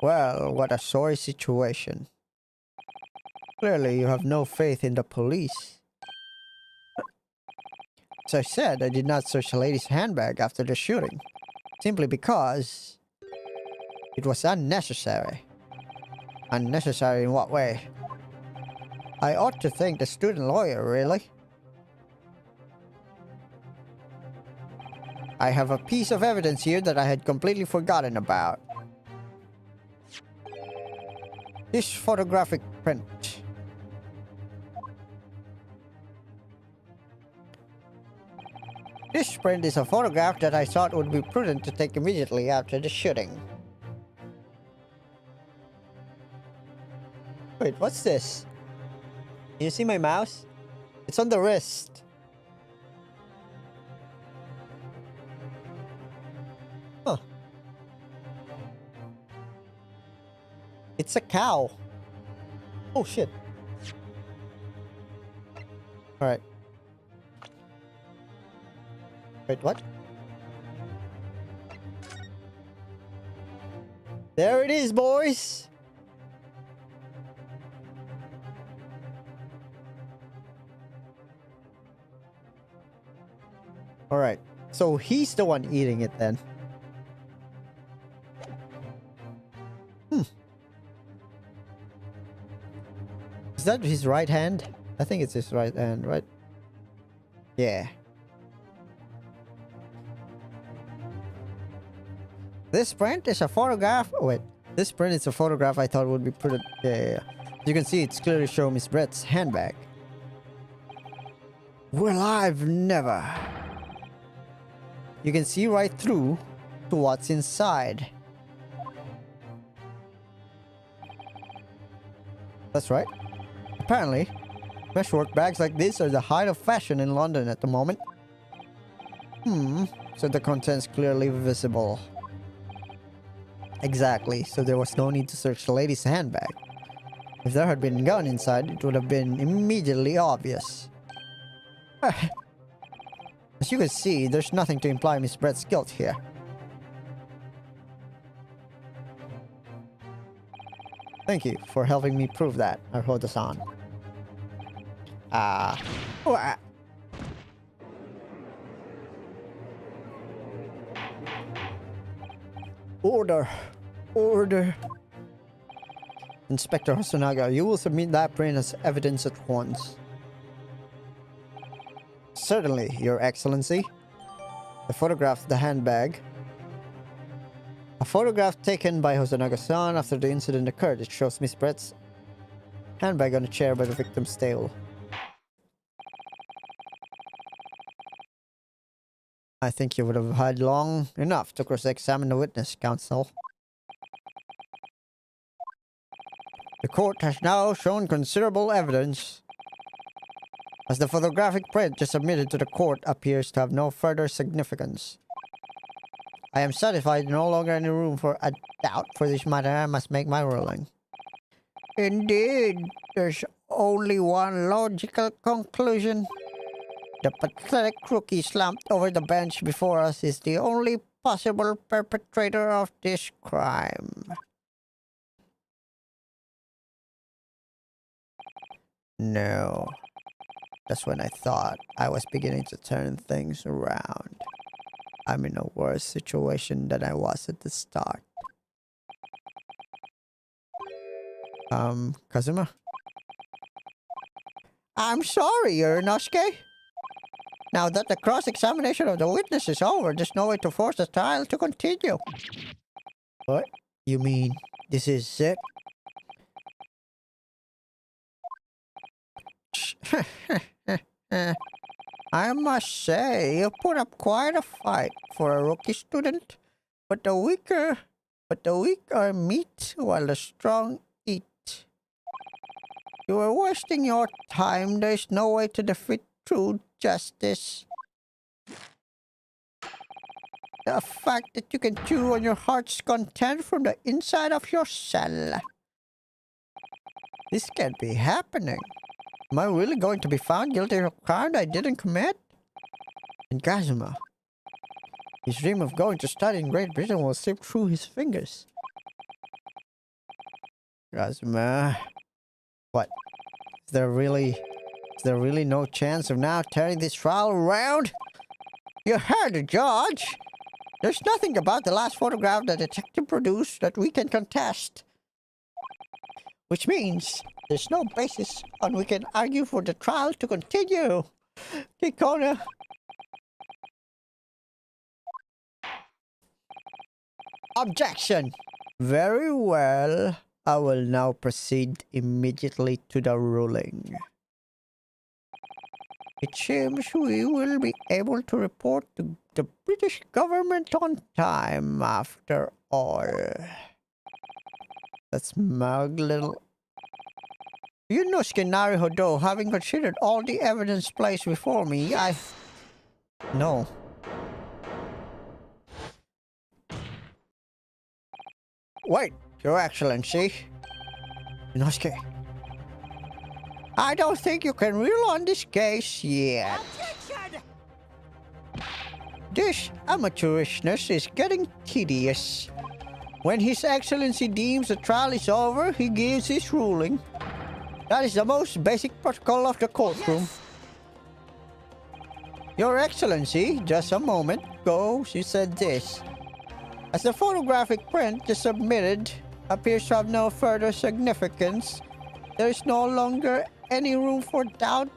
Speaker 1: Well, what a sorry situation. Clearly, you have no faith in the police. As I said, I did not search the lady's handbag after the shooting, simply because it was unnecessary. Unnecessary in what way? I ought to thank the student lawyer, really. I have a piece of evidence here that I had completely forgotten about. This photographic print. This print is a photograph that I thought would be prudent to take immediately after the shooting. Wait, what's this? Can you see my mouse? It's on the wrist. Huh. It's a cow. Oh shit. Alright. Wait, what? There it is, boys! Alright, so he's the one eating it then. Is that his right hand? I think it's his right hand, right? Yeah. This print is a photograph. Oh, wait. This print is a photograph I thought would be pretty. Yeah. As you can see, it's clearly showing Miss Brett's handbag. Well, I've never. You can see right through to what's inside. That's right. Apparently, meshwork bags like this are the height of fashion in London at the moment. So the contents clearly visible. Exactly, so there was no need to search the lady's handbag. If there had been a gun inside, it would have been immediately obvious. As you can see, there's nothing to imply Miss Brett's guilt here. Thank you for helping me prove that, Arhoda-san. Order. Order. Inspector Hosonaga, you will submit that print as evidence at once. Certainly, Your Excellency. The photograph of the handbag. A photograph taken by Hosonaga-san after the incident occurred. It shows Miss Brett's handbag on a chair by the victim's table. I think you would have had long enough to cross-examine the witness, counsel. The court has now shown considerable evidence. As the photographic print just submitted to the court appears to have no further significance. I am satisfied no longer any room for a doubt for this matter. I must make my ruling. Indeed, there's only one logical conclusion. The pathetic rookie slumped over the bench before us is the only possible perpetrator of this crime. No. That's when I thought I was beginning to turn things around. I'm in a worse situation than I was at the start. Kazuma? I'm sorry, Urinosuke. Now that the cross-examination of the witness is over, there's no way to force the trial to continue. What? You mean this is it? I must say, you put up quite a fight for a rookie student. But the weak are meat while the strong eat. You are wasting your time. There's no way to defeat true justice. The fact that you can chew on your heart's content from the inside of your cell. This can't be happening. Am I really going to be found guilty of a crime I didn't commit? And Kazuma, his dream of going to study in Great Britain will slip through his fingers. Kazuma, what? Is there really no chance of now turning this trial around? You heard the judge. There's nothing about the last photograph the detective produced that we can contest. Which means there's no basis on we can argue for the trial to continue. Kikona. Objection. Very well. I will now proceed immediately to the ruling. It seems we will be able to report to the British government on time after all. That smug little... Yunosuke Naruhodo, having considered all the evidence placed before me, No. Wait, Your Excellency. Yunosuke. I don't think you can rule on this case yet.
Speaker 4: Objection!
Speaker 1: This amateurishness is getting tedious. When His Excellency deems the trial is over, he gives his ruling. That is the most basic protocol of the courtroom.
Speaker 4: Yes!
Speaker 1: Your Excellency, just a moment ago, she said this. As the photographic print you submitted appears to have no further significance, there is no longer any room for doubt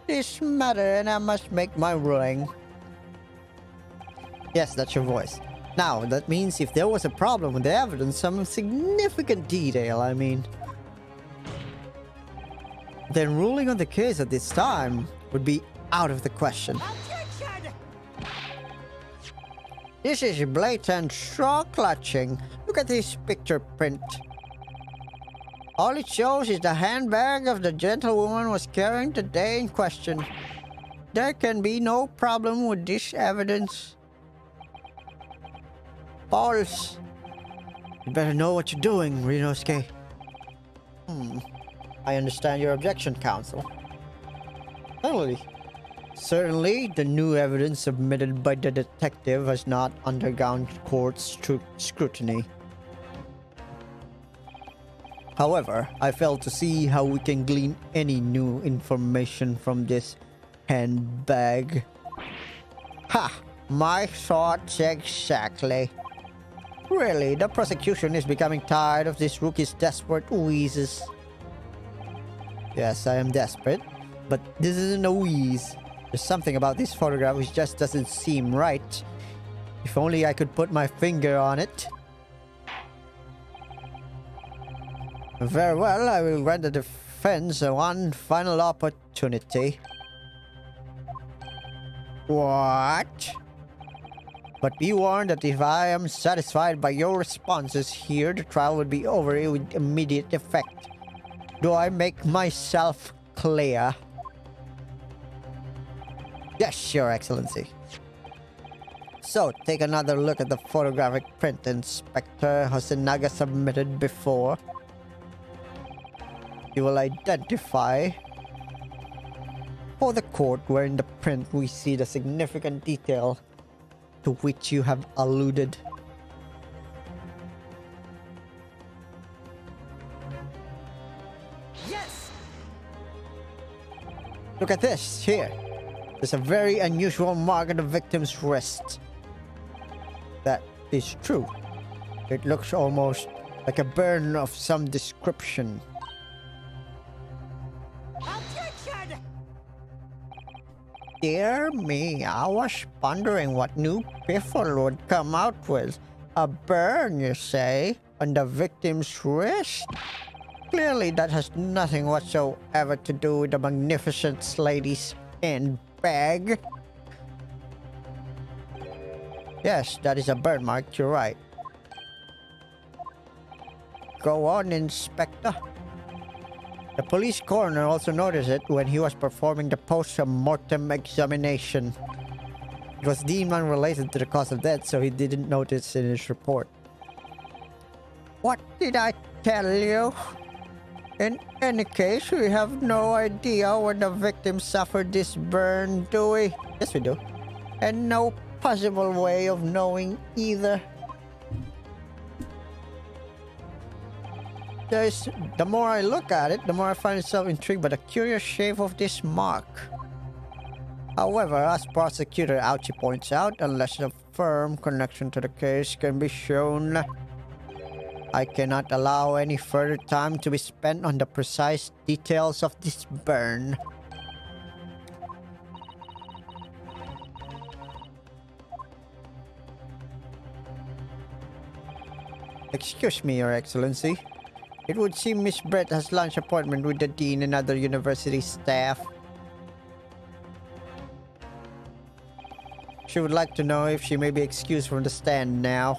Speaker 1: this matter, and I must make my ruling. Yes, that's your voice. Now, that means if there was a problem with the evidence, some significant detail, I mean, then ruling on the case at this time would be out of the question.
Speaker 4: Objection!
Speaker 1: This is blatant straw clutching. Look at this picture print. All it shows is the handbag of the gentlewoman was carrying the day in question. There can be no problem with this evidence. False. You better know what you're doing, Ryunosuke. I understand your objection, counsel. Certainly, the new evidence submitted by the detective has not undergone court scrutiny. However, I fail to see how we can glean any new information from this handbag. Ha! My thoughts exactly. Really, the prosecution is becoming tired of this rookie's desperate wheezes. Yes, I am desperate, but this isn't a wheeze. There's something about this photograph which just doesn't seem right. If only I could put my finger on it. Very well, I will grant the defense one final opportunity. What? But be warned that if I am satisfied by your responses here, the trial will be over with immediate effect. Do I make myself clear? Yes, Your Excellency. So, take another look at the photographic print Inspector Hosenaga submitted before. You will identify for the court where in the print we see the significant detail to which you have alluded.
Speaker 4: Yes!
Speaker 1: Look at this, here. There's a very unusual mark on the victim's wrist. That is true. It looks almost like a burn of some description.
Speaker 4: Objection!
Speaker 1: Dear me, I was wondering what new piffle would come out with. A burn, you say, on the victim's wrist? Clearly that has nothing whatsoever to do with the magnificent lady's handbag. Yes, that is a burn mark, you're right. Go on, Inspector. The police coroner also noticed it when he was performing the post-mortem examination. It was deemed unrelated to the cause of death, so he didn't notice in his report. What did I tell you? In any case, we have no idea when the victim suffered this burn, do we? Yes, we do. And no possible way of knowing either. The more I look at it, the more I find myself intrigued by the curious shape of this mark. However, as Prosecutor Ouchie points out, unless a firm connection to the case can be shown, I cannot allow any further time to be spent on the precise details of this burn. Excuse me, Your Excellency. It would seem Miss Brett has lunch appointment with the Dean and other university staff. She would like to know if she may be excused from the stand now.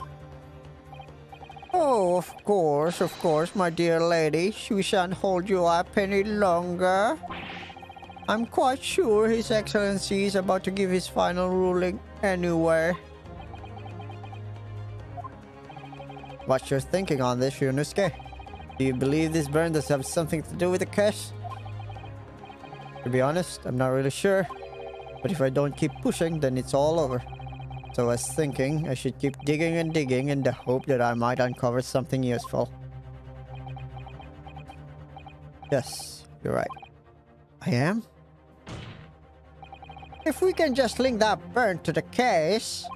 Speaker 1: Oh, of course, my dear lady. We shan't hold you up any longer. I'm quite sure His Excellency is about to give his final ruling anyway. What's your thinking on this, Yunosuke? Do you believe this burn does have something to do with the case? To be honest, I'm not really sure. But if I don't keep pushing, then it's all over. So I was thinking I should keep digging and digging in the hope that I might uncover something useful. Yes, you're right. I am? If we can just link that burn to the case,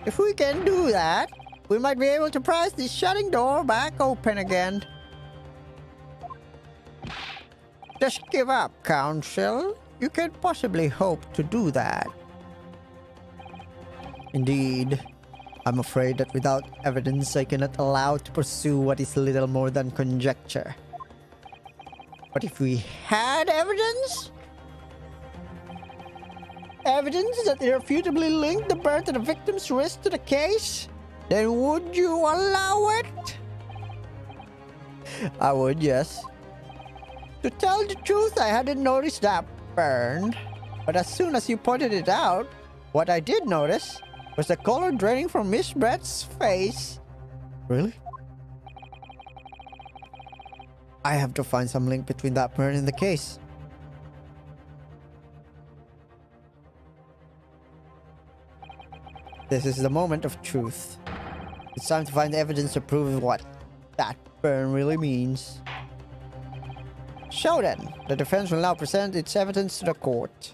Speaker 1: if we can do that, we might be able to prise this shutting door back open again. Just give up, Counsel. You can't possibly hope to do that. Indeed. I'm afraid that without evidence, I cannot allow to pursue what is little more than conjecture. But if we had evidence? Evidence that irrefutably linked the burn to the victim's wrist to the case? Then would you allow it? I would, yes. To tell the truth, I hadn't noticed that burn. But as soon as you pointed it out, what I did notice was the color draining from Miss Brett's face. Really? I have to find some link between that burn and the case. This is the moment of truth. It's time to find evidence to prove what that burn really means. So then, the defense will now present its evidence to the court.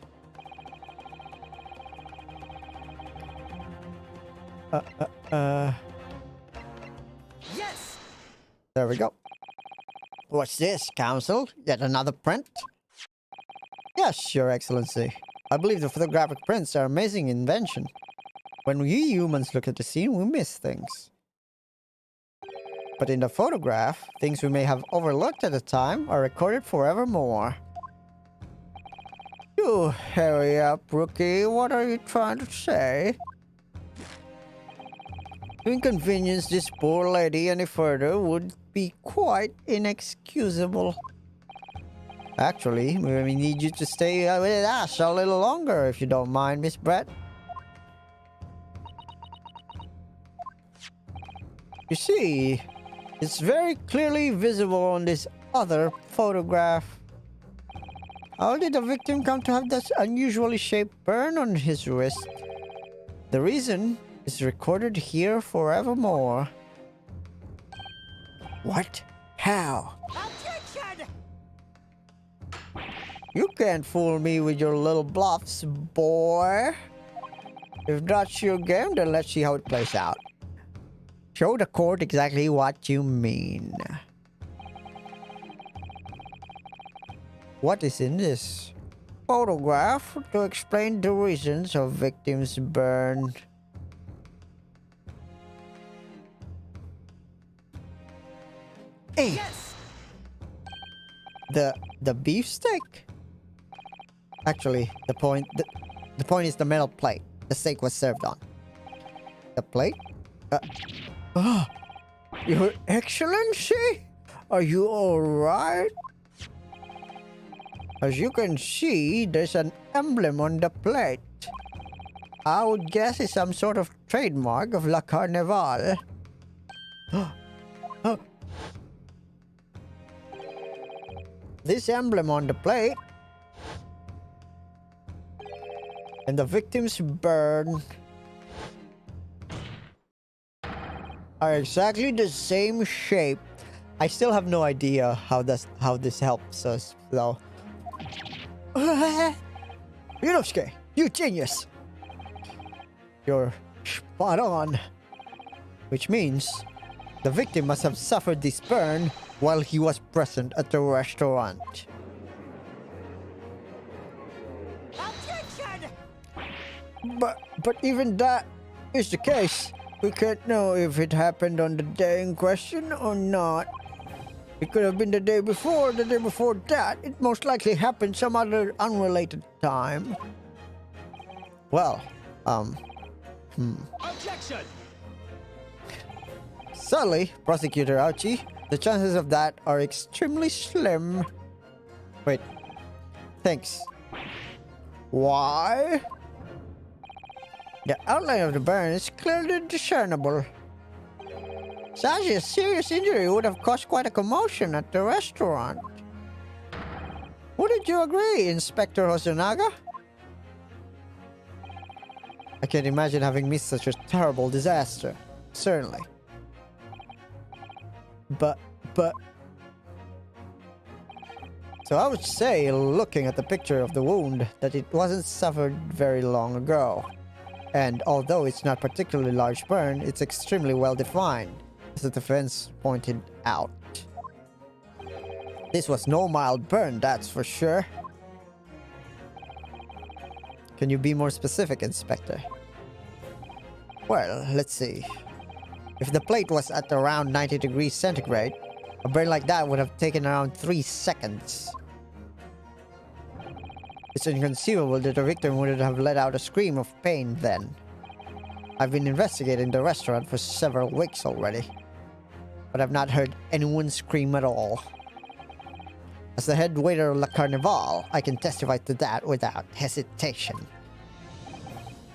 Speaker 4: Yes!
Speaker 1: There we go. What's this, Counsel? Yet another print? Yes, Your Excellency. I believe the photographic prints are amazing invention. When we humans look at the scene, we miss things. But in the photograph, things we may have overlooked at the time are recorded forevermore. You hurry up, rookie. What are you trying to say? To inconvenience this poor lady any further would be quite inexcusable. Actually, we need you to stay with us a little longer if you don't mind, Miss Brett. You see, it's very clearly visible on this other photograph. How did the victim come to have this unusually shaped burn on his wrist? The reason is recorded here forevermore. What? How?
Speaker 4: Objection!
Speaker 1: You can't fool me with your little bluffs, boy. If that's your game, then let's see how it plays out. Show the court exactly what you mean. What is in this photograph to explain the reasons of victims burned? Hey,
Speaker 4: Yes!
Speaker 1: the beefsteak? Actually, the point is the metal plate the steak was served on. The plate? Your Excellency? Are you alright? As you can see, there's an emblem on the plate. I would guess it's some sort of trademark of La Carnival. This emblem on the plate and the victim's burn are exactly the same shape. I still have no idea how this helps us though. Yunosuke, you genius! You're spot on. Which means the victim must have suffered this burn while he was present at the restaurant.
Speaker 4: Objection!
Speaker 1: But even that is the case, we can't know if it happened on the day in question or not. It could have been the day before that. It most likely happened some other unrelated time. Well,
Speaker 4: Objection!
Speaker 1: sadly, Prosecutor Ouchi, the chances of that are extremely slim. Wait. Thanks. Why? The outline of the burn is clearly discernible. Such a serious injury would have caused quite a commotion at the restaurant. Wouldn't you agree, Inspector Hosonaga? I can't imagine having missed such a terrible disaster. Certainly. But... So I would say, looking at the picture of the wound, that it wasn't suffered very long ago. And although it's not particularly large burn, it's extremely well defined, as the defense pointed out. This was no mild burn, that's for sure. Can you be more specific, Inspector? Well, let's see. If the plate was at around 90 degrees centigrade, a burn like that would have taken around 3 seconds. It's inconceivable that the victim would have let out a scream of pain then. I've been investigating the restaurant for several weeks already, but I've not heard anyone scream at all. As the head waiter of La Carnival, I can testify to that without hesitation.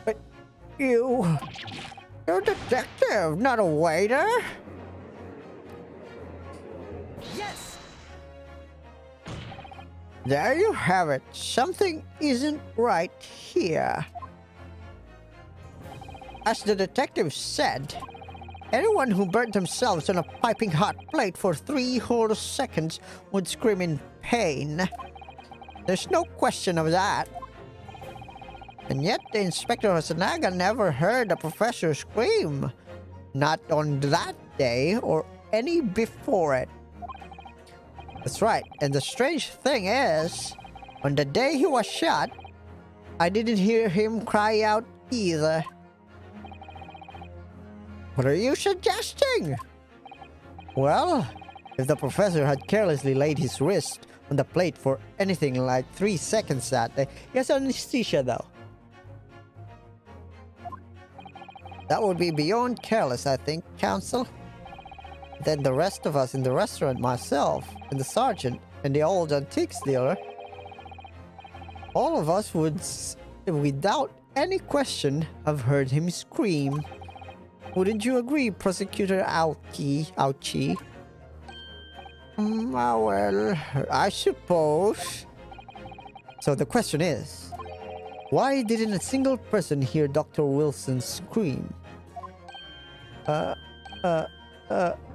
Speaker 1: But you're a detective, not a waiter?
Speaker 4: Yes!
Speaker 1: There you have it. Something isn't right here. As the detective said, anyone who burnt themselves on a piping hot plate for 3 whole seconds would scream in pain. There's no question of that. And yet the Inspector Hosonaga never heard the professor scream. Not on that day or any before it. That's right, and the strange thing is, on the day he was shot, I didn't hear him cry out either. What are you suggesting? Well, if the professor had carelessly laid his wrist on the plate for anything like 3 seconds that day, he has anesthesia though. That would be beyond careless, I think, Counsel. Then the rest of us in the restaurant, myself, and the sergeant, and the old antiques dealer, all of us would, without any question, have heard him scream. Wouldn't you agree, Prosecutor Ouchi? Well, I suppose. So the question is, why didn't a single person hear Dr. Wilson scream?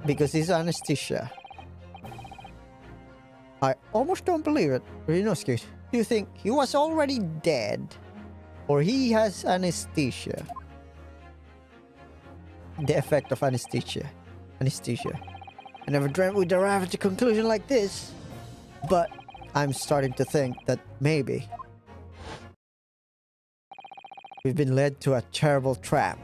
Speaker 1: Because he's anesthesia. I almost don't believe it. Ryunosuke, Do you think he was already dead? Or he has anesthesia? The effect of anesthesia. Anesthesia. I never dreamt we'd arrive at a conclusion like this. But I'm starting to think that maybe we've been led to a terrible trap.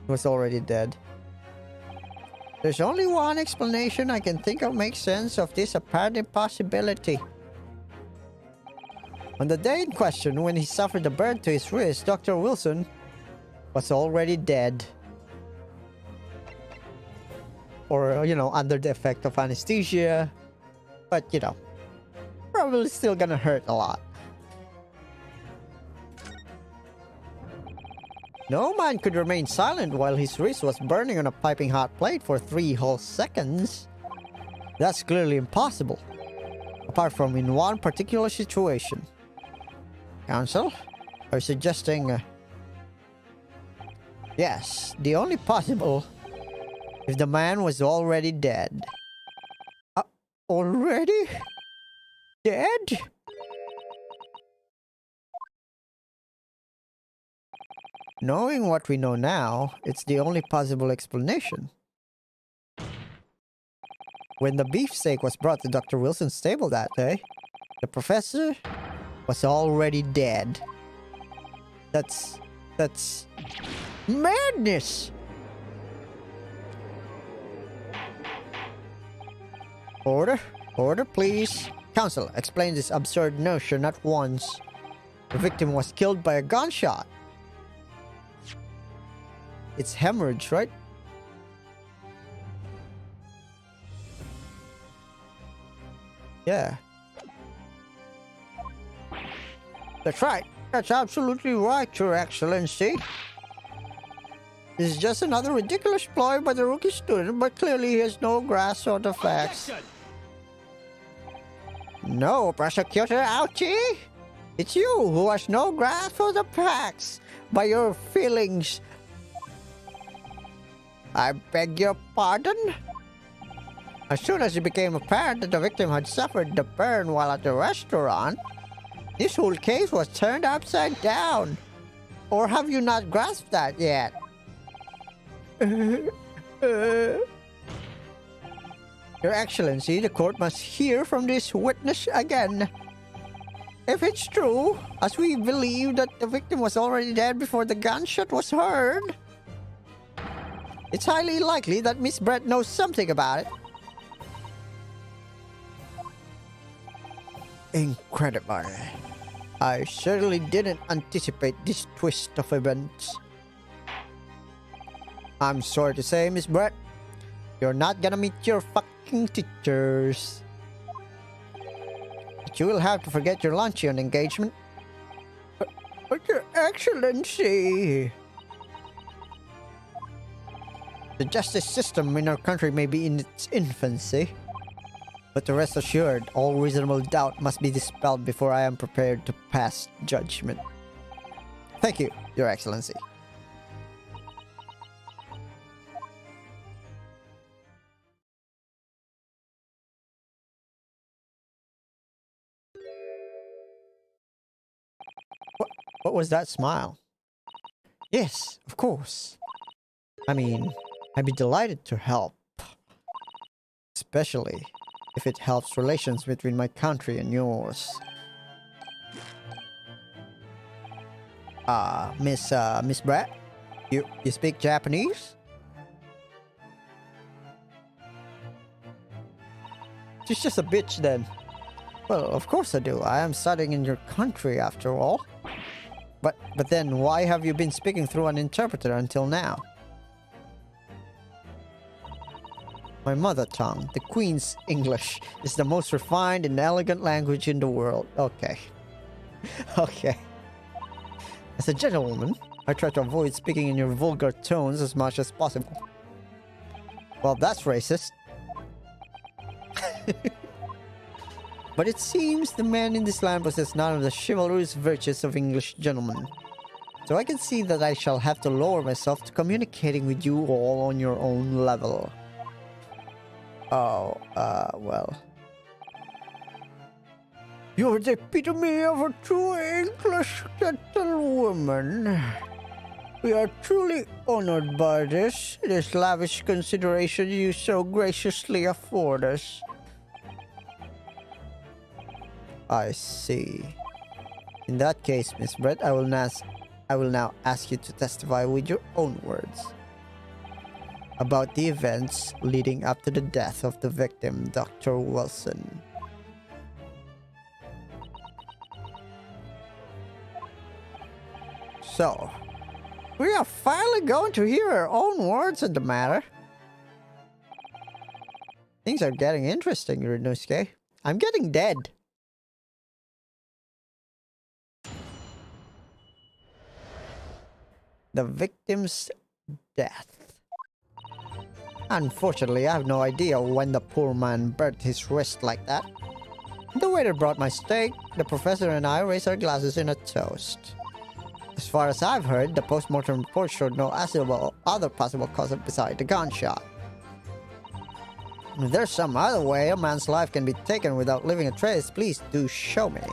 Speaker 1: He was already dead. There's only one explanation I can think of makes sense of this apparent impossibility. On the day in question, when he suffered a burn to his wrist, Dr. Wilson was already dead. Or, you know, under the effect of anesthesia. But, you know, probably still gonna hurt a lot. No man could remain silent while his wrist was burning on a piping hot plate for 3 whole seconds. That's clearly impossible. Apart from in one particular situation. Counsel? Are you suggesting... Yes, the only possible... If the man was already dead. Already? Dead? Knowing what we know now, it's the only possible explanation. When the beefsteak was brought to Dr. Wilson's stable that day, the professor was already dead. That's madness! Order? Order, please. Counsel, explain this absurd notion at once. The victim was killed by a gunshot. It's hemorrhage, right? Yeah. That's right. That's absolutely right, Your Excellency. This is just another ridiculous ploy by the rookie student, but clearly he has no grasp on the facts. No, Prosecutor Ouchie! It's you who has no grasp of the facts by your feelings. I beg your pardon? As soon as it became apparent that the victim had suffered the burn while at the restaurant, this whole case was turned upside down. Or have you not grasped that yet? Your Excellency, the court must hear from this witness again. If it's true, as we believe that the victim was already dead before the gunshot was heard, it's highly likely that Miss Brett knows something about it. Incredible. I certainly didn't anticipate this twist of events. I'm sorry to say, Miss Brett, you're not gonna meet your fucking teachers. But you will have to forget your luncheon engagement. But Your Excellency... The justice system in our country may be in its infancy, but to rest assured, all reasonable doubt must be dispelled before I am prepared to pass judgment. Thank you, Your Excellency. What was that smile? Yes, of course. I mean, I'd be delighted to help. Especially if it helps relations between my country and yours. Miss Brett? You speak Japanese? She's just a bitch then. Well, of course I do. I am studying in your country after all. But then why have you been speaking through an interpreter until now? My mother tongue, the Queen's English, is the most refined and elegant language in the world. Okay. Okay. As a gentlewoman, I try to avoid speaking in your vulgar tones as much as possible. Well, that's racist. But it seems the men in this land possess none of the chivalrous virtues of English gentlemen. So I can see that I shall have to lower myself to communicating with you all on your own level. Oh, well. You're the epitome of a true English gentlewoman. We are truly honored by this lavish consideration you so graciously afford us. I see. In that case, Miss Brett, I will now ask you to testify with your own words about the events leading up to the death of the victim, Dr. Wilson. So, we are finally going to hear our own words on the matter. Things are getting interesting, Ryunosuke. I'm getting dead. The victim's death. Unfortunately, I have no idea when the poor man burnt his wrist like that. The waiter brought my steak. The professor and I raised our glasses in a toast. As far as I've heard, the post-mortem report showed no other possible cause beside the gunshot. If there's some other way a man's life can be taken without leaving a trace, please do show me.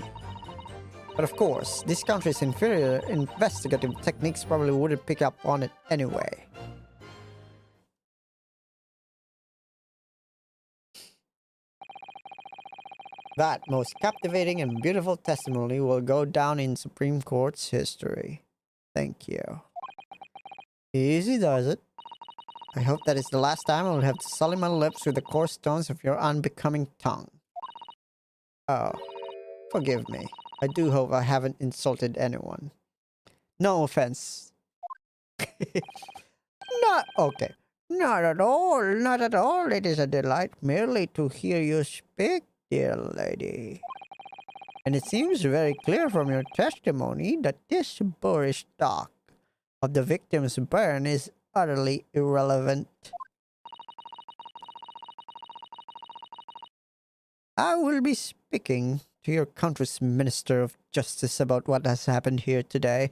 Speaker 1: But of course, this country's inferior investigative techniques probably wouldn't pick up on it anyway. That most captivating and beautiful testimony will go down in Supreme Court's history. Thank you. Easy does it. I hope that is the last time I will have to sully my lips with the coarse tones of your unbecoming tongue. Oh, forgive me. I do hope I haven't insulted anyone. No offense. Okay. Not at all. Not at all. It is a delight merely to hear you speak, dear lady. And it seems very clear from your testimony that this boorish talk of the victim's burn is utterly irrelevant. I will be speaking to your country's Minister of Justice about what has happened here today.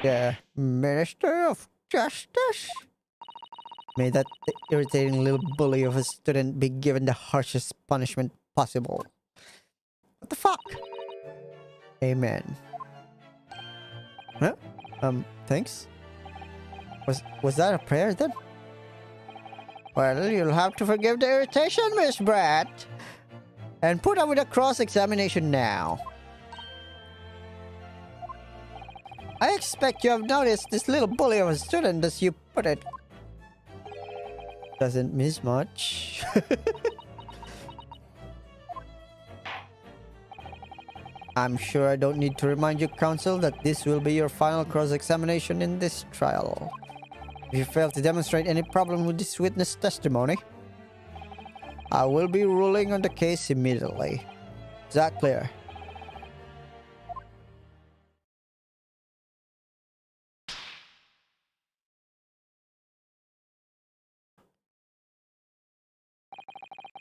Speaker 1: The Minister of Justice? May that irritating little bully of a student be given the harshest punishment possible. What the fuck? Amen. Huh? Thanks? Was that a prayer then? Well, you'll have to forgive the irritation, Miss Bratt. And put up with a cross-examination now. I expect you have noticed this little bully of a student, as you put it. Doesn't miss much. I'm sure I don't need to remind you, counsel, that this will be your final cross-examination in this trial. If you fail to demonstrate any problem with this witness testimony, I will be ruling on the case immediately. Is that clear?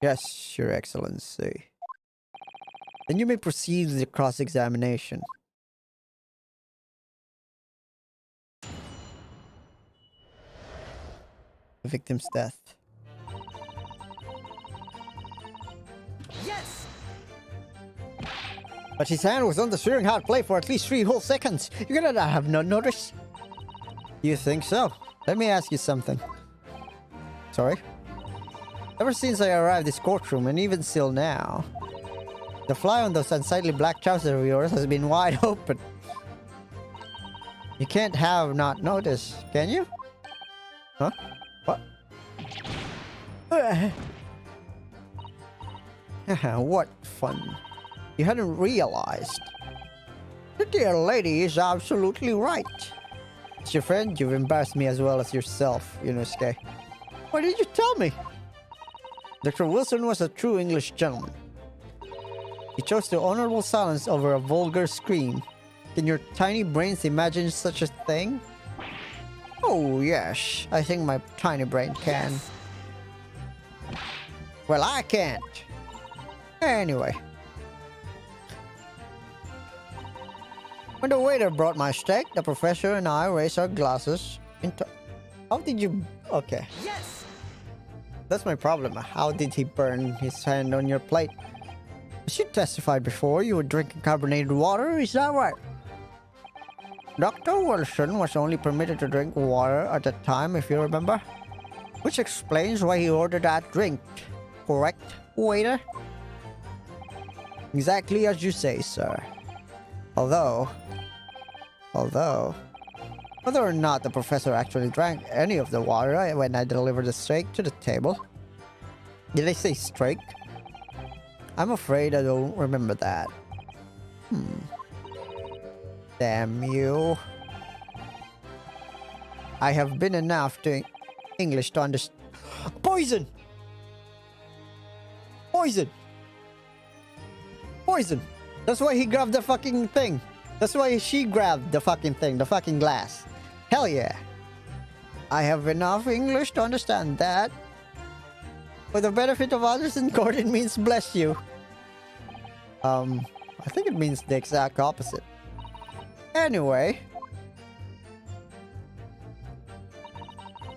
Speaker 1: Yes, Your Excellency. Then you may proceed with the cross-examination. The victim's death.
Speaker 4: Yes!
Speaker 1: But his hand was on the steering hard plate for at least 3 whole seconds. You're gonna not have no notice. You think so? Let me ask you something. Sorry? Ever since I arrived this courtroom, and even still now, the fly on those unsightly black trousers of yours has been wide open. You can't have not noticed, can you? Huh? What? What fun. You hadn't realized. The dear lady is absolutely right. As your friend, you've embarrassed me as well as yourself, Yunosuke. Why did you tell me? Dr. Wilson was a true English gentleman. He chose the honorable silence over a vulgar scream. Can your tiny brains imagine such a thing? Oh, yes. I think my tiny brain can.
Speaker 4: Yes.
Speaker 1: Well, I can't. Anyway. When the waiter brought my steak, the professor and I raised our glasses into... How did you... Okay.
Speaker 4: Yes!
Speaker 1: That's my problem. How did he burn his hand on your plate? As you testified before, you were drinking carbonated water, is that right? Dr. Wilson was only permitted to drink water at the time, if you remember. Which explains why he ordered that drink. Correct, waiter? Exactly as you say, sir. Although, whether or not the professor actually drank any of the water when I delivered the steak to the table. Did I say steak? I'm afraid I don't remember that. Damn you. I have been enough to English to understand. Poison! Poison! Poison! That's why he grabbed the fucking thing. That's why she grabbed the fucking thing, the fucking glass. Hell yeah. I have enough English to understand that. For the benefit of others in court, it means bless you. I think it means the exact opposite. Anyway.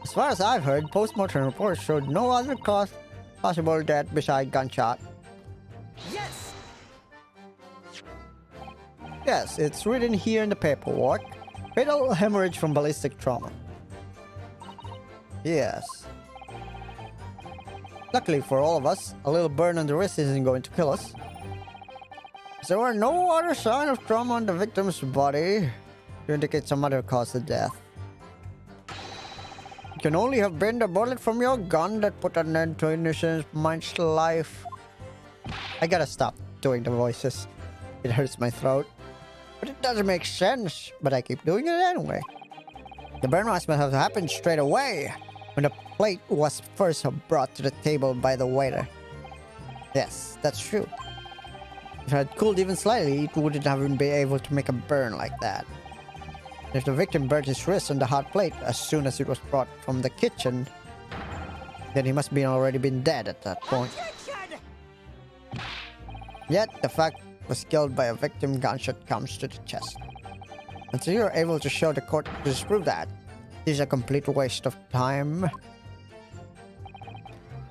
Speaker 1: As far as I've heard, post-mortem reports showed no other possible death beside gunshot.
Speaker 4: Yes!
Speaker 1: Yes, it's written here in the paperwork. Fatal hemorrhage from ballistic trauma. Yes. Luckily for all of us, a little burn on the wrist isn't going to kill us. There were no other sign of trauma on the victim's body to indicate some other cause of death. It can only have been the bullet from your gun that put an end to innocent man's life. I gotta stop doing the voices. It hurts my throat. But it doesn't make sense, but I keep doing it anyway. The burn must have happened straight away when the plate was first brought to the table by the waiter. Yes, that's true. If it had cooled even slightly, it wouldn't have been able to make a burn like that. If the victim burnt his wrist on the hot plate as soon as it was brought from the kitchen, then he must have already been dead at that point. Yet, the fact was killed by a victim gunshot comes to the chest. Until you're able to show the court to disprove that, it is a complete waste of time.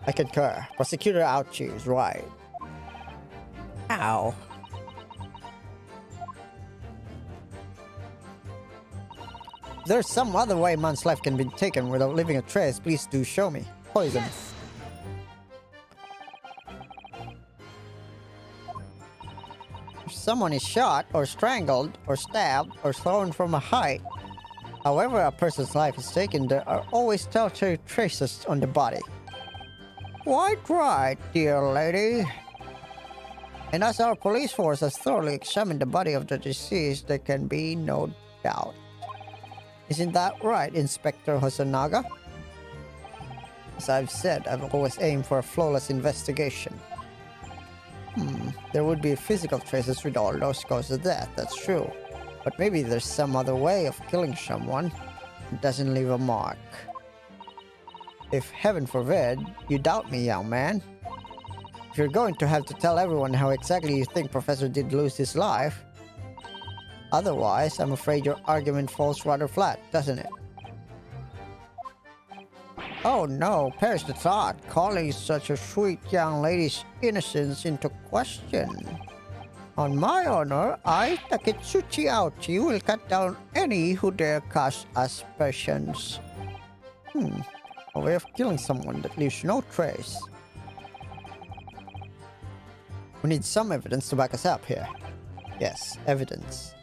Speaker 1: I concur. Prosecutor Ouchie is right. Ow. If there's some other way man's life can be taken without leaving a trace, please do show me. Poison.
Speaker 4: Yes!
Speaker 1: If someone is shot, or strangled, or stabbed, or thrown from a height, however a person's life is taken, there are always telltale traces on the body. Quite right, dear lady. And as our police force has thoroughly examined the body of the deceased, there can be no doubt. Isn't that right, Inspector Hosonaga? As I've said, I've always aimed for a flawless investigation. There would be physical traces with all those causes of death, that's true. But maybe there's some other way of killing someone that doesn't leave a mark. If heaven forbid, you doubt me, young man. If you're going to have to tell everyone how exactly you think Professor did lose his life. Otherwise, I'm afraid your argument falls rather flat, doesn't it? Oh no, perish the thought, calling such a sweet young lady's innocence into question. On my honor, I, Taketsuchi Ouchi, will cut down any who dare cast aspersions. A way of killing someone that leaves no trace. We need some evidence to back us up here. Yes, evidence.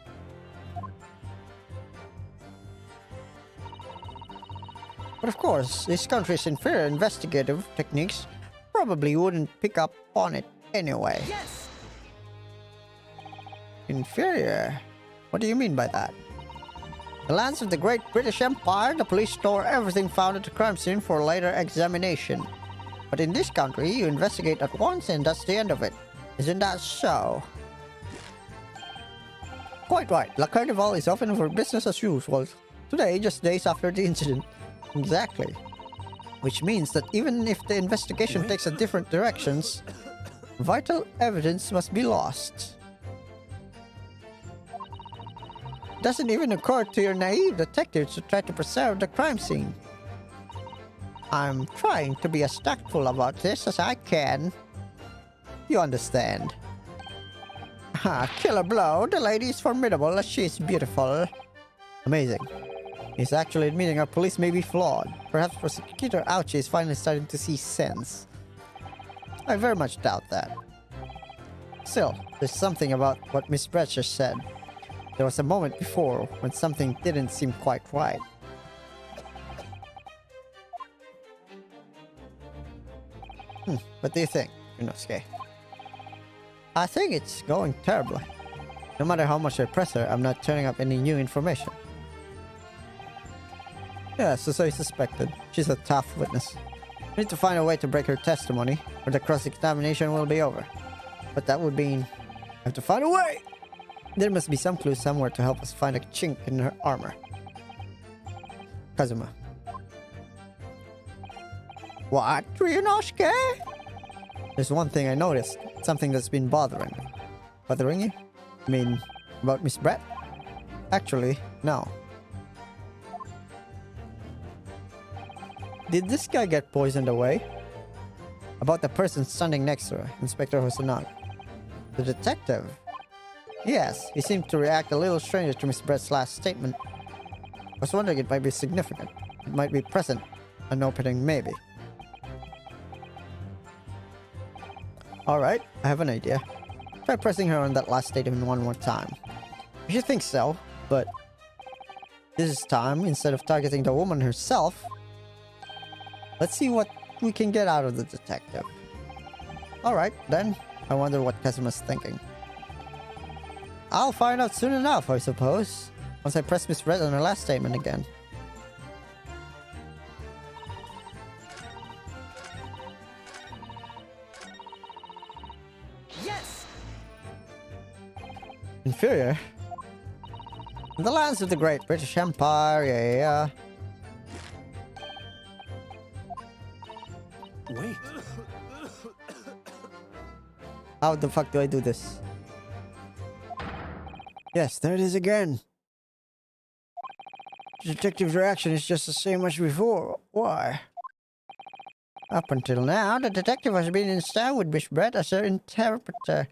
Speaker 1: But of course, this country's inferior investigative techniques probably wouldn't pick up on it anyway.
Speaker 4: Yes!
Speaker 1: Inferior? What do you mean by that? The lands of the Great British Empire, the police store everything found at the crime scene for later examination. But in this country, you investigate at once and that's the end of it. Isn't that so? Quite right. La Carnival is open for business as usual. Today, just days after the incident. Exactly. Which means that even if the investigation takes a different directions, vital evidence must be lost. Doesn't even occur to your naive detectives to try to preserve the crime scene. I'm trying to be as tactful about this as I can. You understand. Ha, killer blow. The lady is formidable as she is beautiful. Amazing. He's actually admitting our police may be flawed. Perhaps Prosecutor Ouchie is finally starting to see sense. I very much doubt that. Still, there's something about what Miss Brett just said. There was a moment before when something didn't seem quite right. What do you think, Yunosuke? I think it's going terribly. No matter how much I press her, I'm not turning up any new information. Yes, as I suspected. She's a tough witness. We need to find a way to break her testimony, or the cross-examination will be over. But that would mean I have to find a way! There must be some clue somewhere to help us find a chink in her armor. Kazuma. What, Ryunosuke? There's one thing I noticed. Something that's been bothering me. Bothering you? I mean, about Miss Brett? Actually, no. Did this guy get poisoned away? About the person standing next to her, Inspector Hosonaga. The detective? Yes, he seemed to react a little strangely to Miss Brett's last statement. I was wondering it might be significant. It might be present. An opening, maybe. Alright, I have an idea. Try pressing her on that last statement one more time. I should think so, but this time, instead of targeting the woman herself, let's see what we can get out of the detective. Alright, then. I wonder what Kazuma's thinking. I'll find out soon enough, I suppose. Once I press Miss Red on her last statement again.
Speaker 4: Yes!
Speaker 1: Inferior? In the lands of the Great British Empire, yeah.
Speaker 2: Wait.
Speaker 1: How the fuck do I do this? Yes, there it is again. The detective's reaction is just the same as before. Why? Up until now, the detective has been in stand with Miss Brett as her interpreter.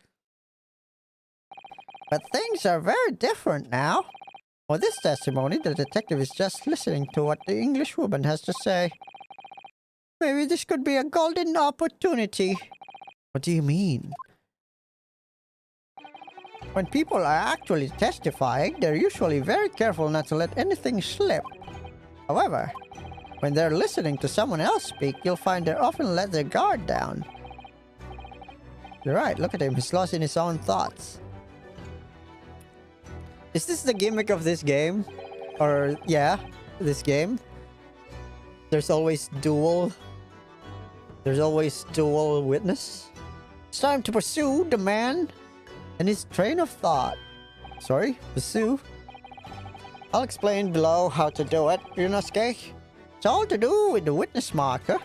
Speaker 1: But things are very different now. For this testimony, the detective is just listening to what the English woman has to say. Maybe this could be a golden opportunity. What do you mean? When people are actually testifying, they're usually very careful not to let anything slip. However, when they're listening to someone else speak, you'll find they often let their guard down. You're right, look at him, he's lost in his own thoughts. Is this the gimmick of this game? Or, yeah, this game? There's always dual witness. It's time to pursue the man and his train of thought. Sorry, pursue. I'll explain below how to do it, Yunosuke. It's all to do with the witness marker.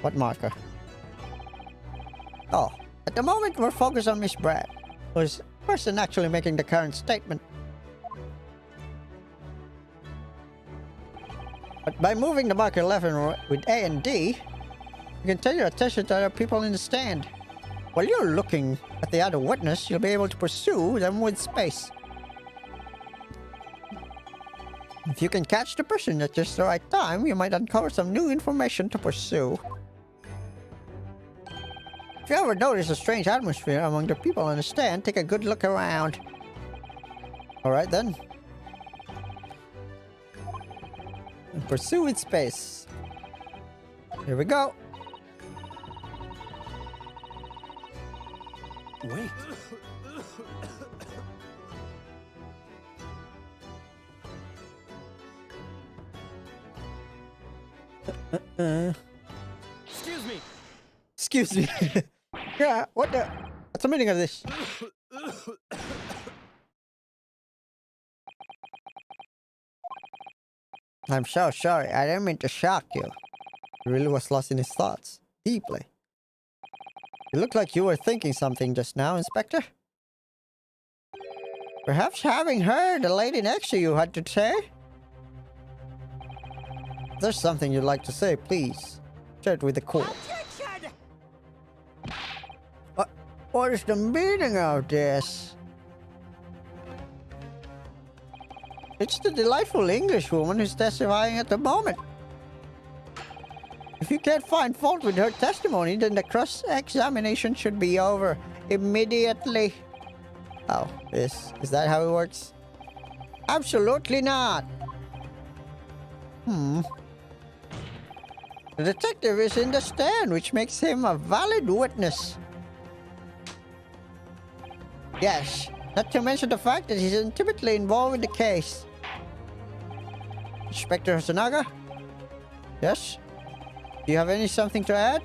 Speaker 1: What marker? Oh, at the moment we're focused on Miss Brett, who's the person actually making the current statement. But by moving the marker left and right with A and D, you can turn your attention to other people in the stand. While you're looking at the other witness, you'll be able to pursue them with space. If you can catch the person at just the right time, you might uncover some new information to pursue. If you ever notice a strange atmosphere among the people on the stand, take a good look around. Alright then. And pursue with space. Here we go.
Speaker 2: Wait.
Speaker 4: Excuse me.
Speaker 1: Excuse me. Yeah, what the? What's the meaning of this? I'm so sorry. I didn't mean to shock you. He really was lost in his thoughts. Deeply. It looked like you were thinking something just now, Inspector. Perhaps having heard the lady next to you had to say? If there's something you'd like to say, please. Share it with the court.
Speaker 4: Objection!
Speaker 1: What is the meaning of this? It's the delightful English woman who's testifying at the moment. If you can't find fault with her testimony, then the cross-examination should be over immediately. Oh, is that how it works? Absolutely not. The detective is in the stand, which makes him a valid witness. Yes, not to mention the fact that he's intimately involved in the case. Inspector Hasanaga? Yes? Do you have something to add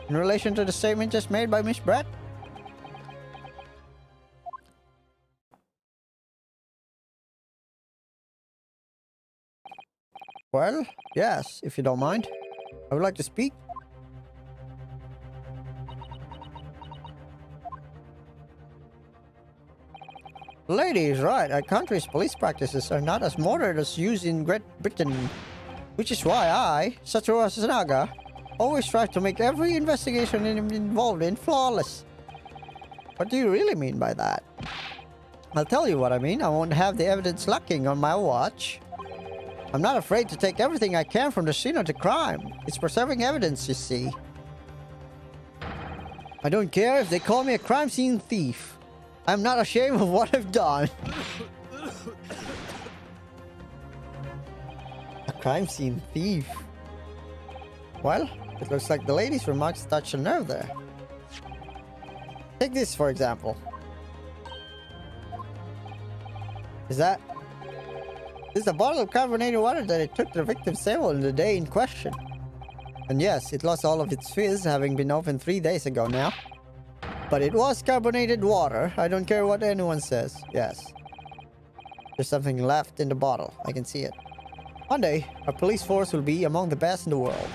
Speaker 1: in relation to the statement just made by Miss Brett? Well, yes, if you don't mind. I would like to speak. The lady is right. Our country's police practices are not as modern as used in Great Britain. Which is why I, Satoru Asanaga, always strive to make every investigation involved in flawless. What do you really mean by that? I'll tell you what I mean. I won't have the evidence lacking on my watch. I'm not afraid to take everything I can from the scene of the crime. It's preserving evidence, you see. I don't care if they call me a crime scene thief. I'm not ashamed of what I've done. A crime scene thief. Well, it looks like the lady's remarks touched a nerve there. Take this, for example. This is a bottle of carbonated water that it took the victim's sample in the day in question. And yes, it lost all of its fizz, having been opened 3 days ago now. But it was carbonated water. I don't care what anyone says. Yes. There's something left in the bottle. I can see it. One day, our police force will be among the best in the world.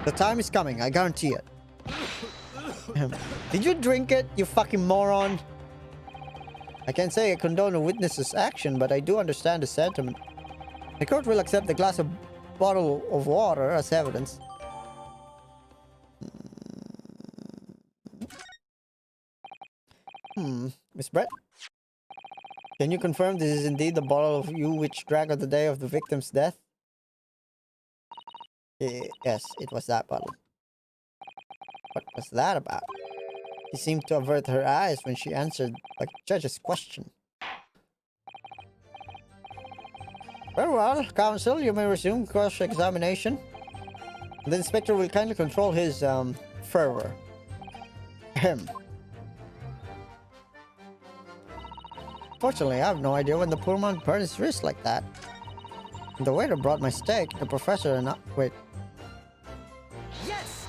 Speaker 1: The time is coming. I guarantee it. Did you drink it, you fucking moron? I can't say I condone a witness's action, but I do understand the sentiment. The court will accept the bottle of water as evidence. Miss Brett? Can you confirm this is indeed the bottle of you which drank on the day of the victim's death? Yes, it was that bottle. What was that about? She seemed to avert her eyes when she answered the judge's question. Very well, counsel, you may resume cross-examination. The inspector will kindly control his, fervor. Fortunately, I have no idea when the poor man burned his wrist like that. The waiter brought my steak, the professor and I... Wait.
Speaker 4: Yes!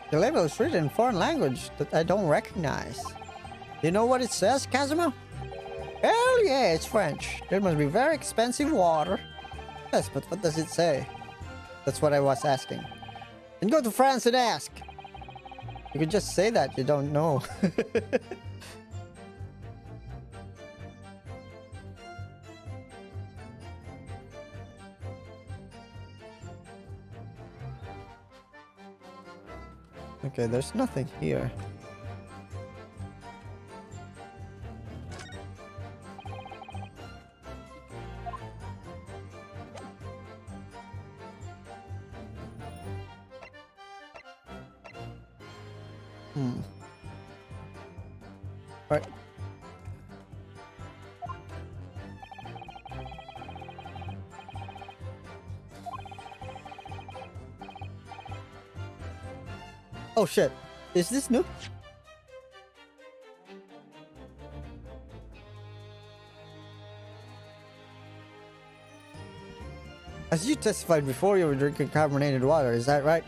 Speaker 1: The label is written in foreign language that I don't recognize. You know what it says, Kazuma? Hell yeah, it's French. There must be very expensive water. Yes, but what does it say? That's what I was asking. Then go to France and ask. You could just say that you don't know. Okay, there's nothing here. Right. Oh shit. Is this new? As you testified before, you were drinking carbonated water, is that right?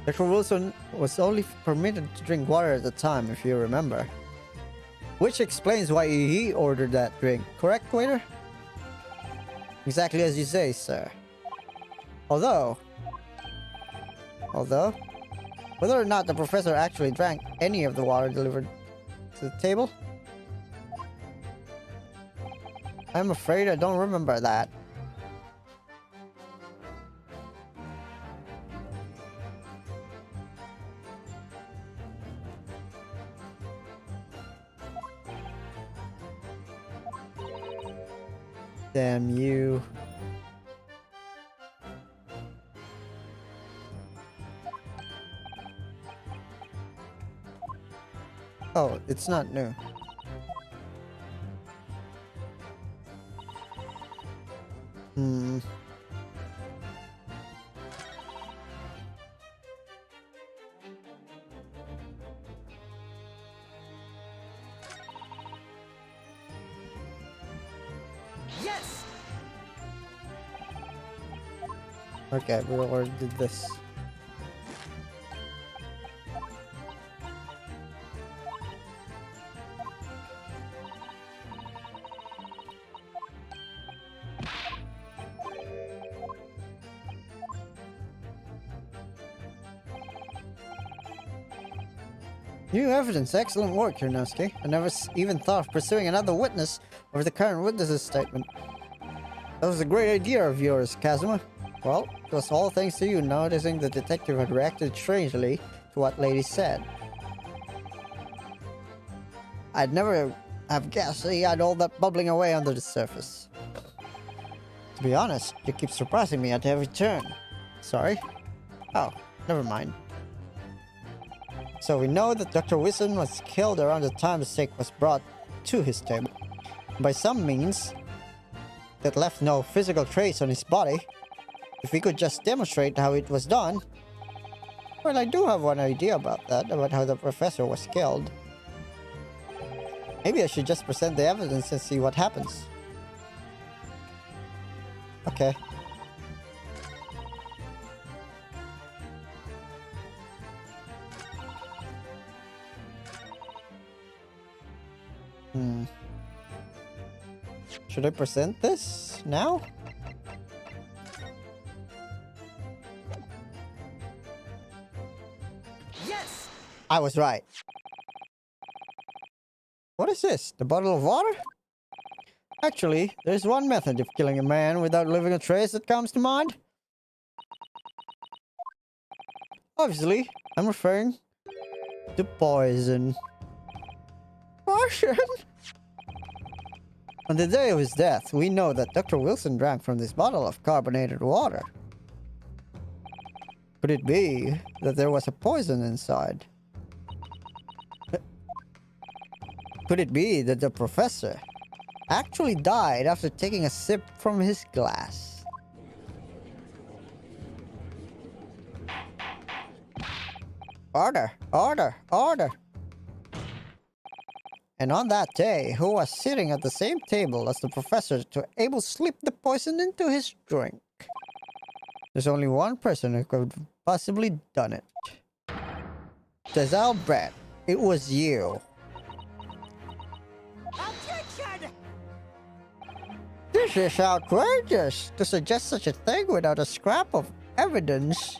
Speaker 1: Dr. Wilson was only permitted to drink water at the time, if you remember. Which explains why he ordered that drink, correct, waiter? Exactly as you say, sir. Although, whether or not the professor actually drank any of the water delivered to the table, I'm afraid I don't remember that. Damn you. Oh, it's not new. Hmm.
Speaker 4: Yes!
Speaker 1: Okay, we already did this. New evidence. Excellent work, Chernosky. I never even thought of pursuing another witness over the current witness's statement. That was a great idea of yours, Kazuma. Well, it was all thanks to you noticing the detective had reacted strangely to what Lady said. I'd never have guessed he had all that bubbling away under the surface. To be honest, you keep surprising me at every turn. Sorry? Oh, never mind. So we know that Dr. Wilson was killed around the time the steak was brought to his table. By some means that left no physical trace on his body. If we could just demonstrate how it was done. Well, I do have one idea about that, about how the professor was killed. Maybe I should just present the evidence and see what happens. Okay. Should I present this now?
Speaker 4: Yes!
Speaker 1: I was right. What is this? The bottle of water? Actually, there's one method of killing a man without leaving a trace that comes to mind. Obviously, I'm referring to poison. Poison? On the day of his death, we know that Dr. Wilson drank from this bottle of carbonated water. Could it be that there was a poison inside? Could it be that the professor actually died after taking a sip from his glass? Order! Order! Order! And on that day, who was sitting at the same table as the professor to able slip the poison into his drink? There's only one person who could have possibly done it. I'll bet it was you.
Speaker 4: Objection!
Speaker 1: This is outrageous to suggest such a thing without a scrap of evidence.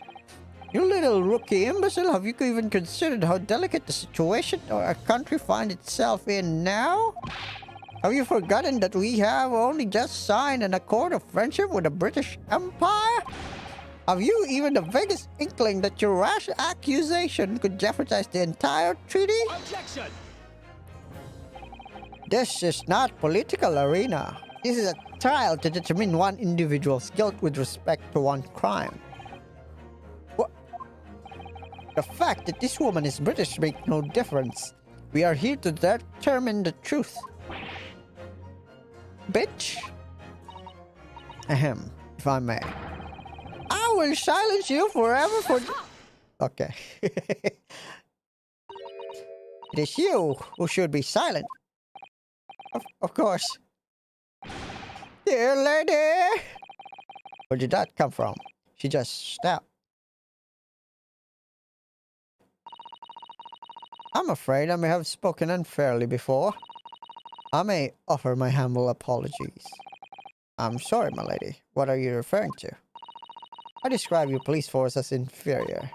Speaker 1: You little rookie imbecile, have you even considered how delicate the situation our country finds itself in now? Have you forgotten that we have only just signed an accord of friendship with the British Empire? Have you even the vaguest inkling that your rash accusation could jeopardize the entire treaty?
Speaker 4: Objection!
Speaker 1: This is not political arena. This is a trial to determine one individual's guilt with respect to one crime. The fact that this woman is British makes no difference. We are here to determine the truth. Bitch. Ahem, if I may. I will silence you forever for... Okay. It is you who should be silent. Of course. Dear lady! Where did that come from? She just snapped. I'm afraid I may have spoken unfairly before. I may offer my humble apologies. I'm sorry, my lady. What are you referring to? I describe your police force as inferior.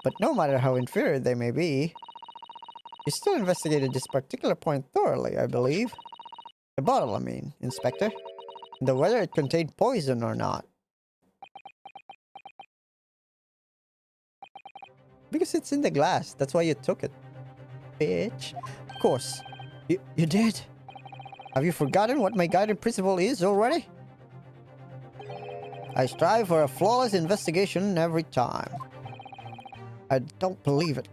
Speaker 1: But no matter how inferior they may be, you still investigated this particular point thoroughly, I believe. The bottle, I mean, Inspector. And whether it contained poison or not. Because it's in the glass. That's why you took it. Bitch. Of course. You did. Have you forgotten what my guiding principle is already? I strive for a flawless investigation every time. I don't believe it.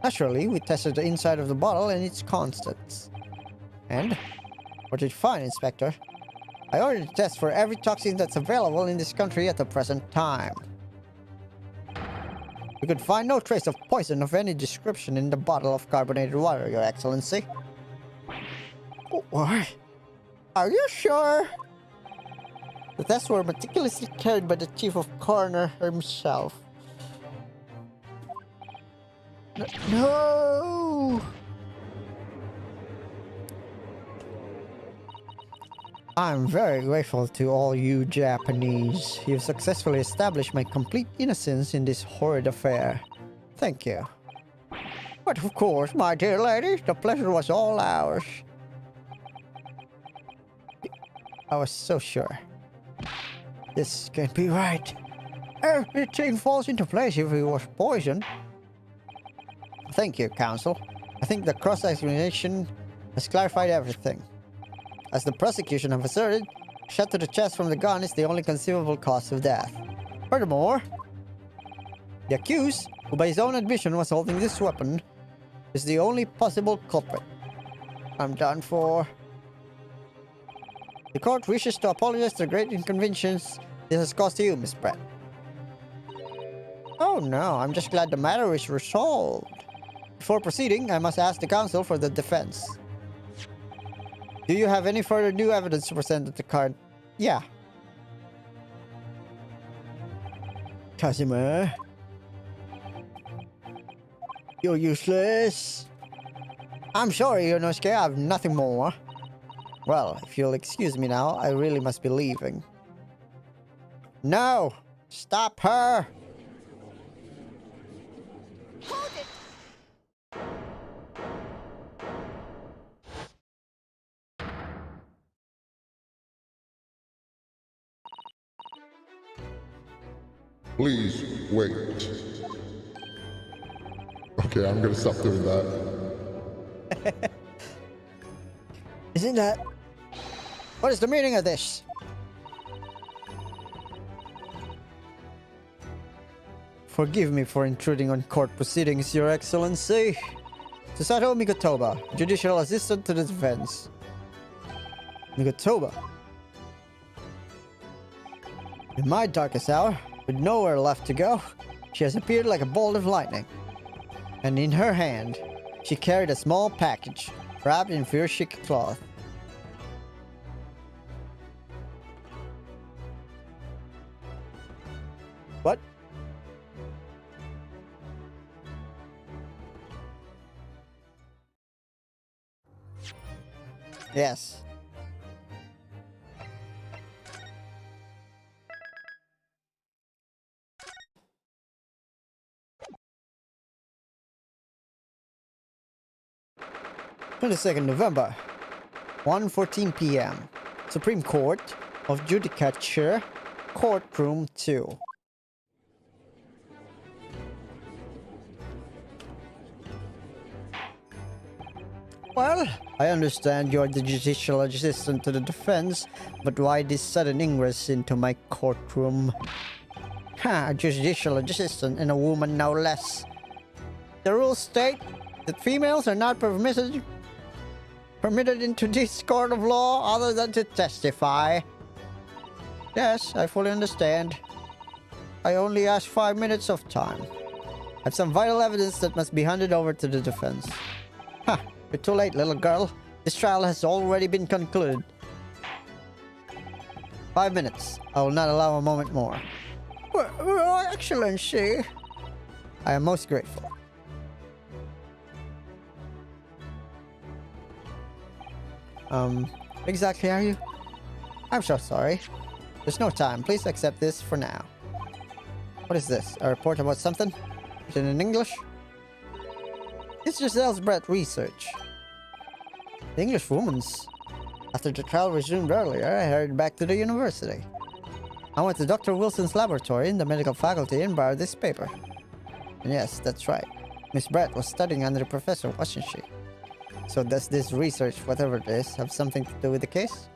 Speaker 1: Naturally, we tested the inside of the bottle and its constants. And? What did you find, Inspector? I ordered a test for every toxin that's available in this country at the present time. We could find no trace of poison of any description in the bottle of carbonated water, Your Excellency. What? Are you sure? The tests were meticulously carried by the chief of coroner himself. No! I'm very grateful to all you Japanese. You've successfully established my complete innocence in this horrid affair. Thank you. But of course, my dear lady, the pleasure was all ours. I was so sure. This can't be right. Everything falls into place if it was poison. Thank you, Counsel. I think the cross-examination has clarified everything. As the prosecution have asserted, shot to the chest from the gun is the only conceivable cause of death. Furthermore, the accused, who by his own admission was holding this weapon, is the only possible culprit. I'm done for. The court wishes to apologize for the great inconvenience this has caused to you, Miss Brett. Oh no, I'm just glad the matter is resolved. Before proceeding, I must ask the counsel for the defense. Do you have any further new evidence to present at the card? Yeah. Kazuma. You're useless. I'm sorry, Yonosuke, I have nothing more. Well, if you'll excuse me now, I really must be leaving. No! Stop her!
Speaker 4: Hold it!
Speaker 3: Please wait. Okay, I'm gonna stop doing that.
Speaker 1: Isn't that... What is the meaning of this? Forgive me for intruding on court proceedings, Your Excellency. Susato Mikotoba, Judicial Assistant to the Defense. Mikotoba. In my darkest hour, with nowhere left to go, she has appeared like a bolt of lightning. And in her hand, she carried a small package, wrapped in fuchsia cloth. What? Yes. November, 1:14 p.m. Supreme Court of Judicature, Courtroom 2. Well, I understand you're the judicial assistant to the defense, but why this sudden ingress into my courtroom? A judicial assistant and a woman no less. The rules state that females are not permitted into this court of law other than to testify. Yes, I fully understand. I only ask 5 minutes of time. I have some vital evidence that must be handed over to the defense. You're too late, little girl. This trial has already been concluded. 5 minutes. I will not allow a moment more. Your Excellency. I am most grateful. Exactly are you? I'm so sorry. There's no time. Please accept this for now. What is this? A report about something? Written in English? It's Giselle's breath research. The English woman's. After the trial resumed earlier, I headed back to the university. I went to Dr. Wilson's laboratory in the medical faculty and borrowed this paper. And yes, that's right. Miss Brett was studying under the professor, wasn't she? So does this research, whatever it is, have something to do with the case?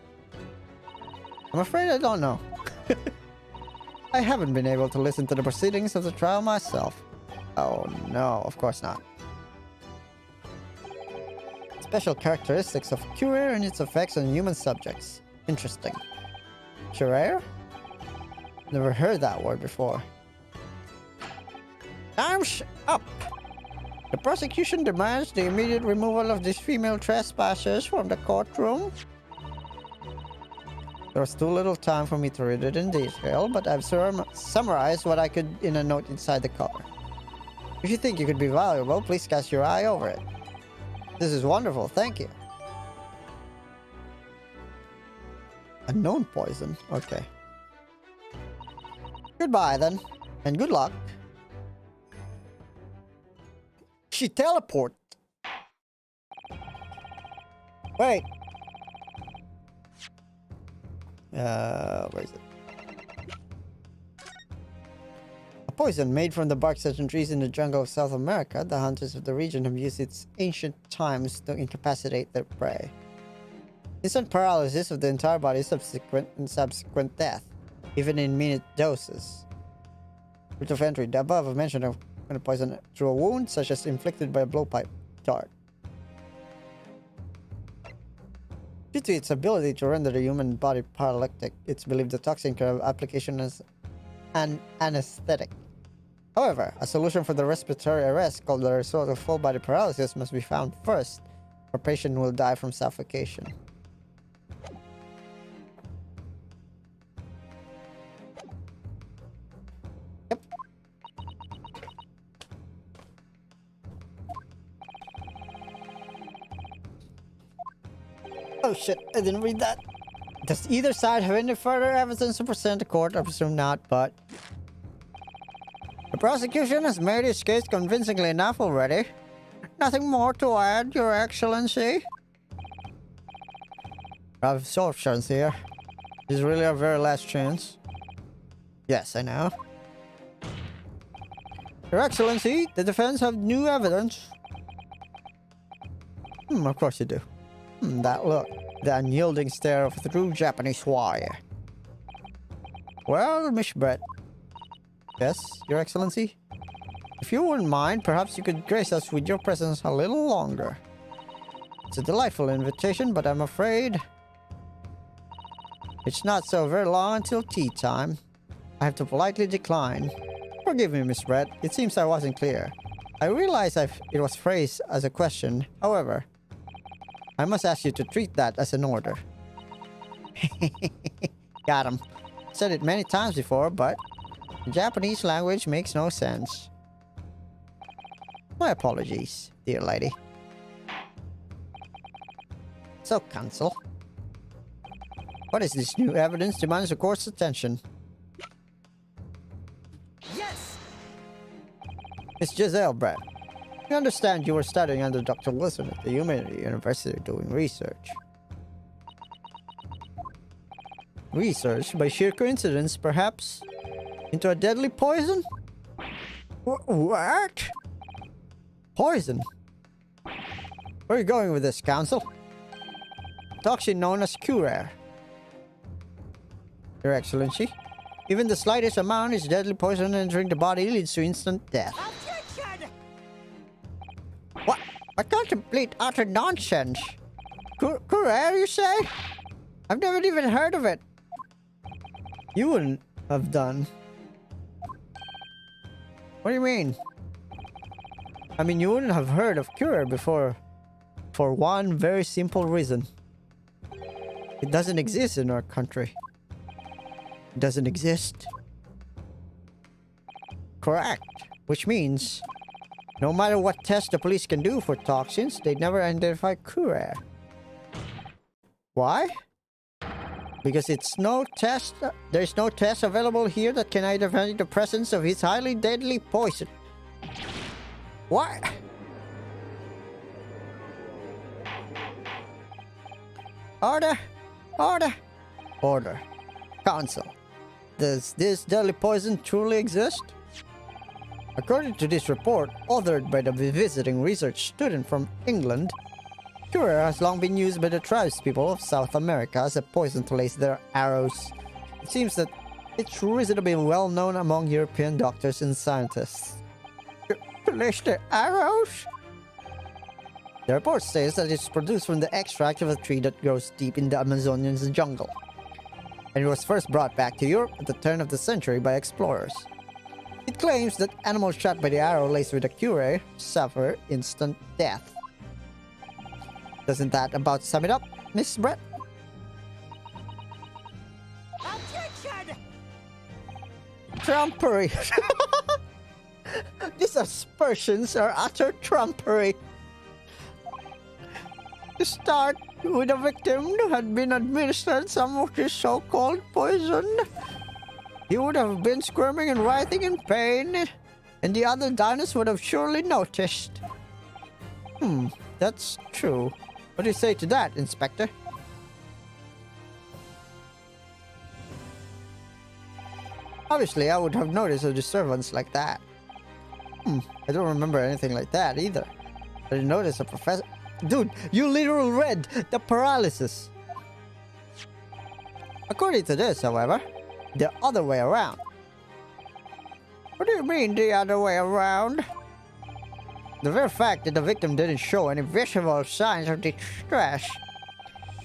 Speaker 1: I'm afraid I don't know. I haven't been able to listen to the proceedings of the trial myself. Oh no, of course not. Special characteristics of Cure and its effects on human subjects. Interesting. Cure? Never heard that word before. Time's up! The prosecution demands the immediate removal of these female trespassers from the courtroom. There was too little time for me to read it in detail, but I've summarized what I could in a note inside the cover. If you think it could be valuable, please cast your eye over it. This is wonderful, thank you. Unknown poison, okay. Goodbye then, and good luck. She teleported. Wait. Where is it? A poison made from the bark of trees in the jungle of South America, the hunters of the region have used its ancient times to incapacitate their prey. Instant paralysis of the entire body subsequent death, even in minute doses. Route of entry. The above mentioned of poison through a wound, such as inflicted by a blowpipe dart. Due to its ability to render the human body paralytic, it's believed the toxin can have application as an anesthetic. However, a solution for the respiratory arrest called the result of full body paralysis must be found first, or patient will die from suffocation. Yep. Oh shit, I didn't read that. Does either side have any further evidence to present to court? I presume not, but... The prosecution has made its case convincingly enough already. Nothing more to add, Your Excellency. I have options here. This is really our very last chance. Yes, I know. Your Excellency, the defense have new evidence. Of course you do. That look. The unyielding stare of the true Japanese warrior. Well, Miss Brett. Yes, Your Excellency? If you wouldn't mind, perhaps you could grace us with your presence a little longer. It's a delightful invitation, but I'm afraid... it's not so very long until tea time. I have to politely decline. Forgive me, Miss Brett. It seems I wasn't clear. I realize it was phrased as a question. However, I must ask you to treat that as an order. Got him. Said it many times before, but the Japanese language makes no sense. My apologies, dear lady. So, counsel. What is this new evidence demands the court's attention?
Speaker 4: Yes!
Speaker 1: Miss Giselle Brett. I understand you were studying under Dr. Wilson at the Humanity University doing research. Research, by sheer coincidence, perhaps? Into a deadly poison? What? Poison? Where are you going with this, counsel? Toxin known as Cure. Your Excellency, even the slightest amount is deadly poison entering the body leads to instant death.
Speaker 4: Objection!
Speaker 1: What complete utter nonsense? Cure, you say? I've never even heard of it. You wouldn't have done. What do you mean? I mean, you wouldn't have heard of Cure before. For one very simple reason. It doesn't exist in our country. It doesn't exist. Correct. Which means, no matter what test the police can do for toxins, they'd never identify Cure. Why? Because there's no test available here that can identify the presence of his highly deadly poison. What? Order! Order! Order. Council. Does this deadly poison truly exist? According to this report, authored by the visiting research student from England, Cure has long been used by the tribespeople of South America as a poison to lace their arrows. It seems that it's reasonably well known among European doctors and scientists. To lace their arrows? The report says that it's produced from the extract of a tree that grows deep in the Amazonian jungle, and it was first brought back to Europe at the turn of the century by explorers. It claims that animals shot by the arrow laced with the cure suffer instant death. Doesn't that about sum it up, Miss Brett?
Speaker 4: Objection!
Speaker 1: Trumpery! These aspersions are utter trumpery. To start with, a victim had been administered some of this so-called poison. He would have been squirming and writhing in pain, and the other diners would have surely noticed. That's true. What do you say to that, Inspector? Obviously, I would have noticed a disturbance like that. I don't remember anything like that either. I didn't notice a professor... Dude, you literally read the paralysis. According to this, however, the other way around. What do you mean, the other way around? The very fact that the victim didn't show any visible signs of distress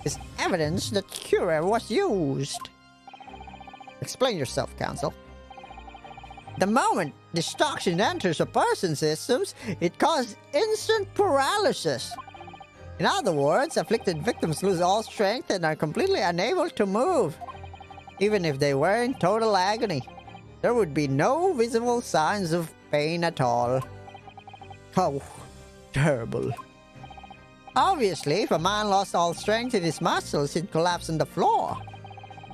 Speaker 1: is evidence that cure was used. Explain yourself, Counsel. The moment this toxin enters a person's systems, it causes instant paralysis. In other words, afflicted victims lose all strength and are completely unable to move. Even if they were in total agony, there would be no visible signs of pain at all. Oh, terrible. Obviously, if a man lost all strength in his muscles, he'd collapse on the floor.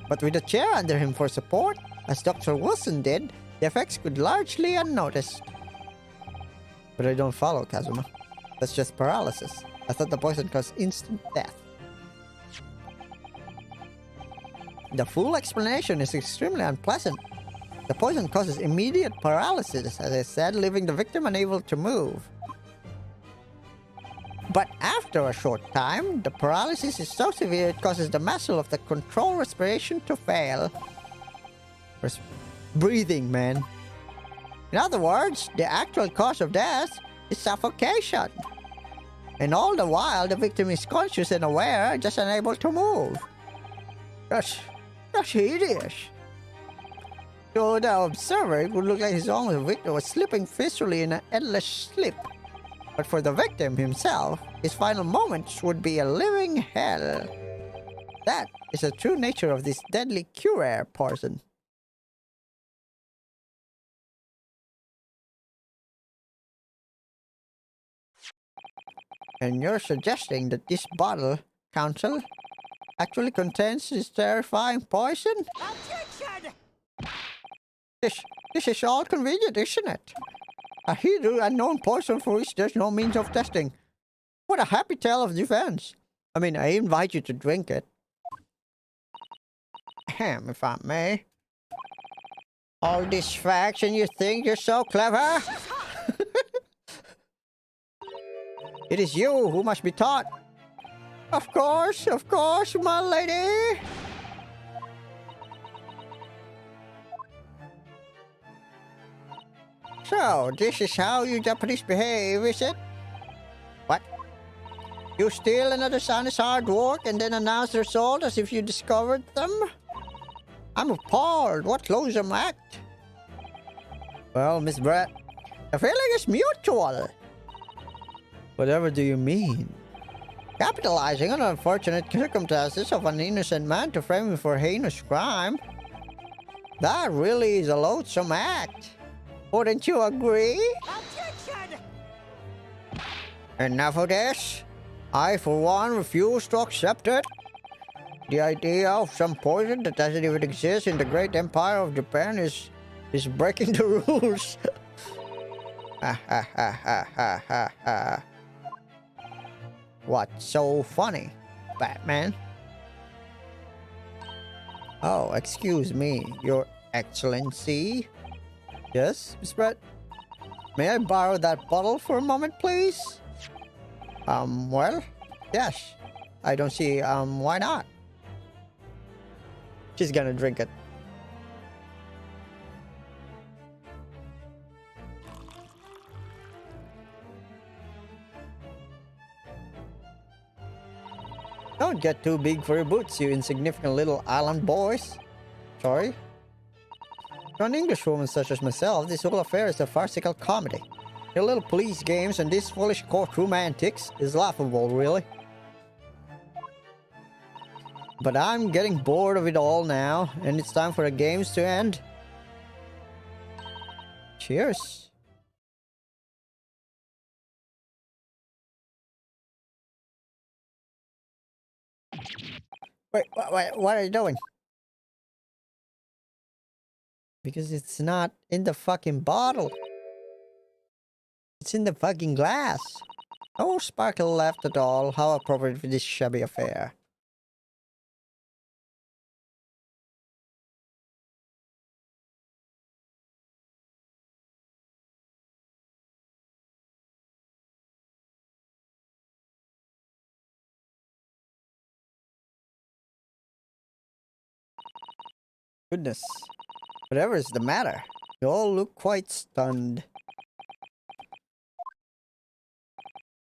Speaker 1: But with a chair under him for support, as Dr. Wilson did, the effects could largely unnoticed. But I don't follow, Kazuma. That's just paralysis. I thought the poison caused instant death. The full explanation is extremely unpleasant. The poison causes immediate paralysis, as I said, leaving the victim unable to move. But after a short time, the paralysis is so severe it causes the muscle of the control respiration to fail. Breathing, man. In other words, the actual cause of death is suffocation. And all the while, the victim is conscious and aware, just unable to move. That's hideous. To the observer, it would look like his own victim was slipping fistfully in an endless sleep. But for the victim himself, his final moments would be a living hell. That is the true nature of this deadly cure poison. And you're suggesting that this bottle, Counsel, actually contains this terrifying poison?
Speaker 4: Objection!
Speaker 1: This is all convenient, isn't it? A hitherto unknown poison for which there's no means of testing. What a happy tale of defense. I mean, I invite you to drink it. Ahem, if I may. All these facts and you think you're so clever? It is you who must be taught. Of course, my lady. So, this is how you Japanese behave, is it? What? You steal another son's hard work and then announce the result as if you discovered them? I'm appalled. What loathsome act? Well, Miss Brett, the feeling is mutual. Whatever do you mean? Capitalizing on unfortunate circumstances of an innocent man to frame him for heinous crime. That really is a loathsome act. Wouldn't you agree?
Speaker 4: Objection!
Speaker 1: Enough of this. I, for one, refuse to accept it. The idea of some poison that doesn't even exist in the great empire of Japan is breaking the rules. Ha ha ha ha ha ha ha. What's so funny, Batman? Oh, excuse me, Your Excellency. Yes, Miss Brett? May I borrow that bottle for a moment, please? Well, yes. I don't see, why not? She's gonna drink it. Don't get too big for your boots, you insignificant little island boys. Sorry. To an Englishwoman such as myself, this whole affair is a farcical comedy. Your little police games and these foolish courtroom antics is laughable, really. But I'm getting bored of it all now, and it's time for the games to end. Cheers. Wait, what are you doing? Because it's not in the fucking bottle. It's in the fucking glass. No sparkle left at all. How appropriate for this shabby affair. Goodness. Whatever is the matter? You all look quite stunned.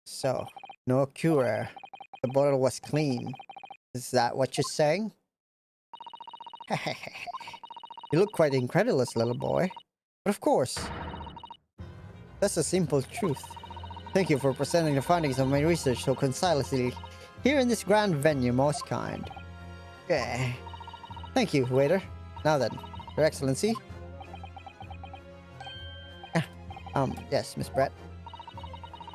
Speaker 1: So, no cure. The bottle was clean. Is that what you're saying? You look quite incredulous, little boy. But of course. That's a simple truth. Thank you for presenting the findings of my research so concisely here in this grand venue, most kind. Yeah. Thank you, waiter. Now then, Your Excellency. Yes, Miss Brett.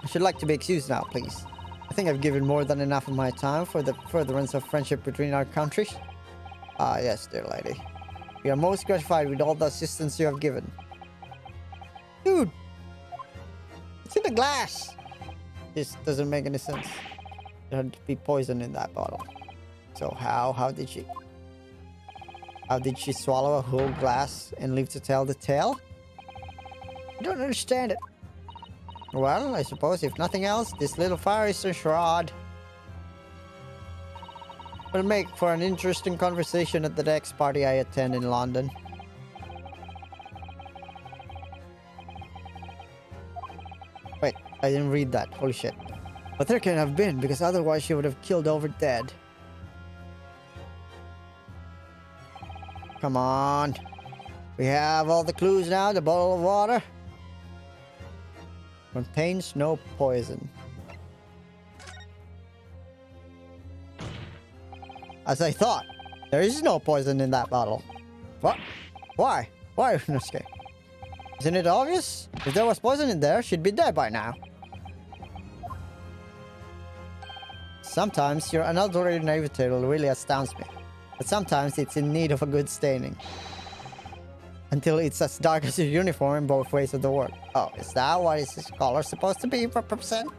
Speaker 1: I should like to be excused now, please. I think I've given more than enough of my time for the furtherance of friendship between our countries. Ah, yes, dear lady. We are most gratified with all the assistance you have given. Dude! It's in the glass! This doesn't make any sense. There had to be poison in that bottle. So how did she... How did she swallow a whole glass and live to tell the tale? I don't understand it. Well, I suppose if nothing else, this little fire is a shroud. Will make for an interesting conversation at the next party I attend in London. Wait, I didn't read that. Holy shit. But there can have been, because otherwise she would have killed over dead. Come on. We have all the clues now. The bottle of water contains no poison. As I thought, there is no poison in that bottle. What? Why? Why, Inosuke? Isn't it obvious? If there was poison in there, she'd be dead by now. Sometimes your unadulterated naivete really astounds me. But sometimes it's in need of a good staining. Until it's as dark as your uniform in both ways of the word. Oh, is that what this color supposed to be for percent?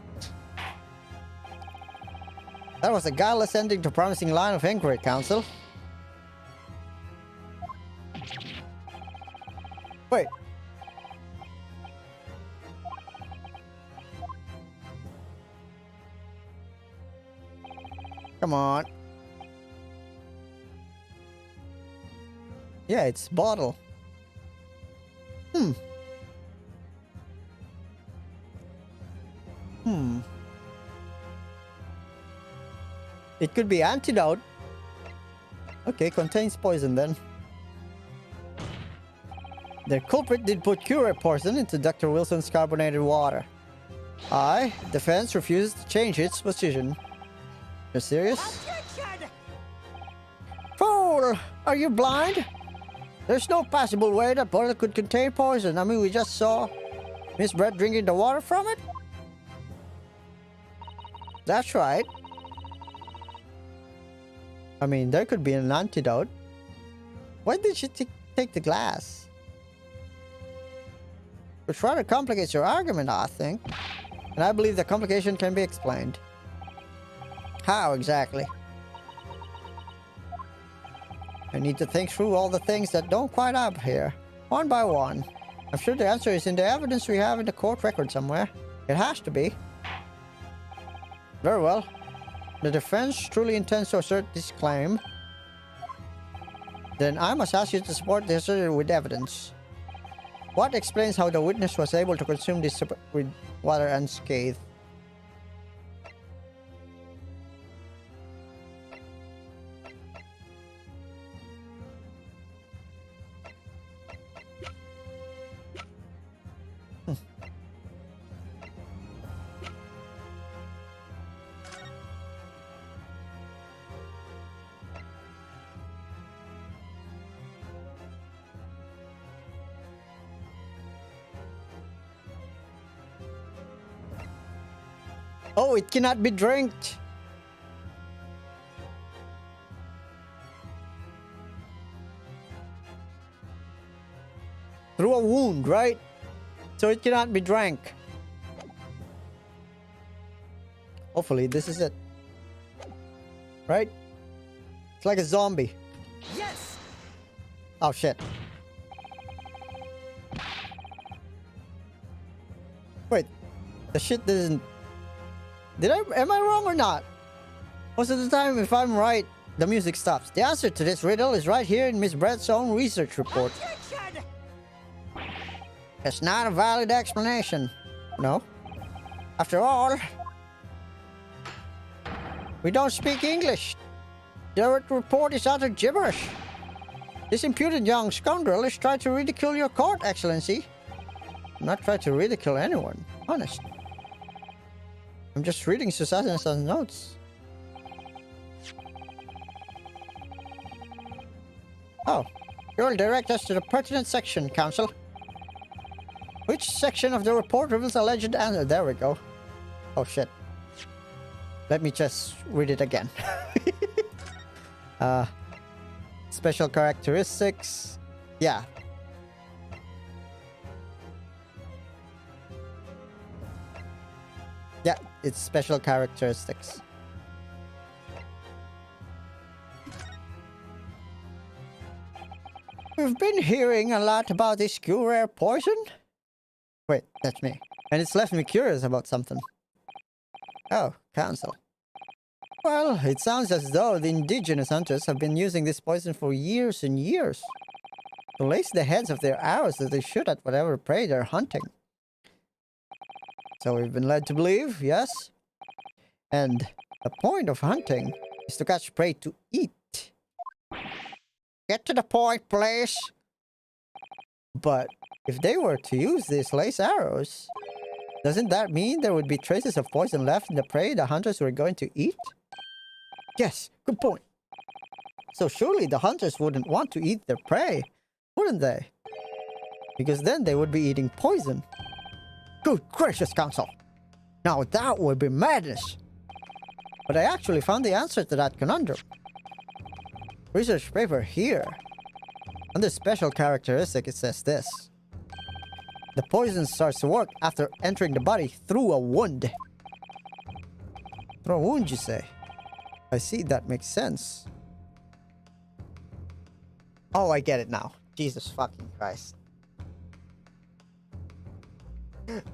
Speaker 1: That was a guileless ending to promising line of inquiry, Counsel. Wait. Come on. Yeah, it's bottle. It could be antidote. Okay, contains poison then. The culprit did put cure poison into Dr. Wilson's carbonated water. Defense refuses to change its position. You're serious?
Speaker 4: Objection!
Speaker 1: Fool! Are you blind? There's no possible way that bottle could contain poison. I mean, we just saw Miss Brett drinking the water from it. That's right. I mean, there could be an antidote. Why did she take the glass? Which rather complicates your argument, I think. And I believe the complication can be explained. How exactly? I need to think through all the things that don't quite up here, one by one. I'm sure the answer is in the evidence we have in the court record somewhere. It has to be. Very well. The defense truly intends to assert this claim. Then I must ask you to support the assertion with evidence. What explains how the witness was able to consume this with water unscathed? Oh, it cannot be drank. Through a wound, right? So it cannot be drank. Hopefully this is it. Right? It's like a zombie.
Speaker 4: Yes!
Speaker 1: Oh shit. Wait. The shit doesn't... Am I wrong or not? Most of the time, if I'm right, the music stops. The answer to this riddle is right here in Miss Brett's own research report.
Speaker 4: Objection!
Speaker 1: It's not a valid explanation. No. After all, we don't speak English. The report is utter gibberish. This impudent young scoundrel is trying to ridicule your court, Excellency. I'm not trying to ridicule anyone. Honest. I'm just reading Susanna's notes. Oh, you'll direct us to the pertinent section, Counsel. Which section of the report reveals alleged answer? There we go. Oh shit. Let me just read it again. Special characteristics. Yeah. Yeah, it's special characteristics. We've been hearing a lot about this rare poison. Wait, that's me. And it's left me curious about something. Oh, Counsel. Well, it sounds as though the indigenous hunters have been using this poison for years and years. To lace the heads of their arrows that they shoot at whatever prey they're hunting. So we've been led to believe, yes? And the point of hunting is to catch prey to eat. Get to the point, please. But if they were to use these lace arrows, doesn't that mean there would be traces of poison left in the prey the hunters were going to eat? Yes, good point. So surely the hunters wouldn't want to eat their prey, wouldn't they? Because then they would be eating poison. Good gracious, Counsel. Now that would be madness. But I actually found the answer to that conundrum. Research paper here. Under special characteristic, it says this. The poison starts to work after entering the body through a wound. Through a wound, you say? I see, that makes sense. Oh, I get it now. Jesus fucking Christ.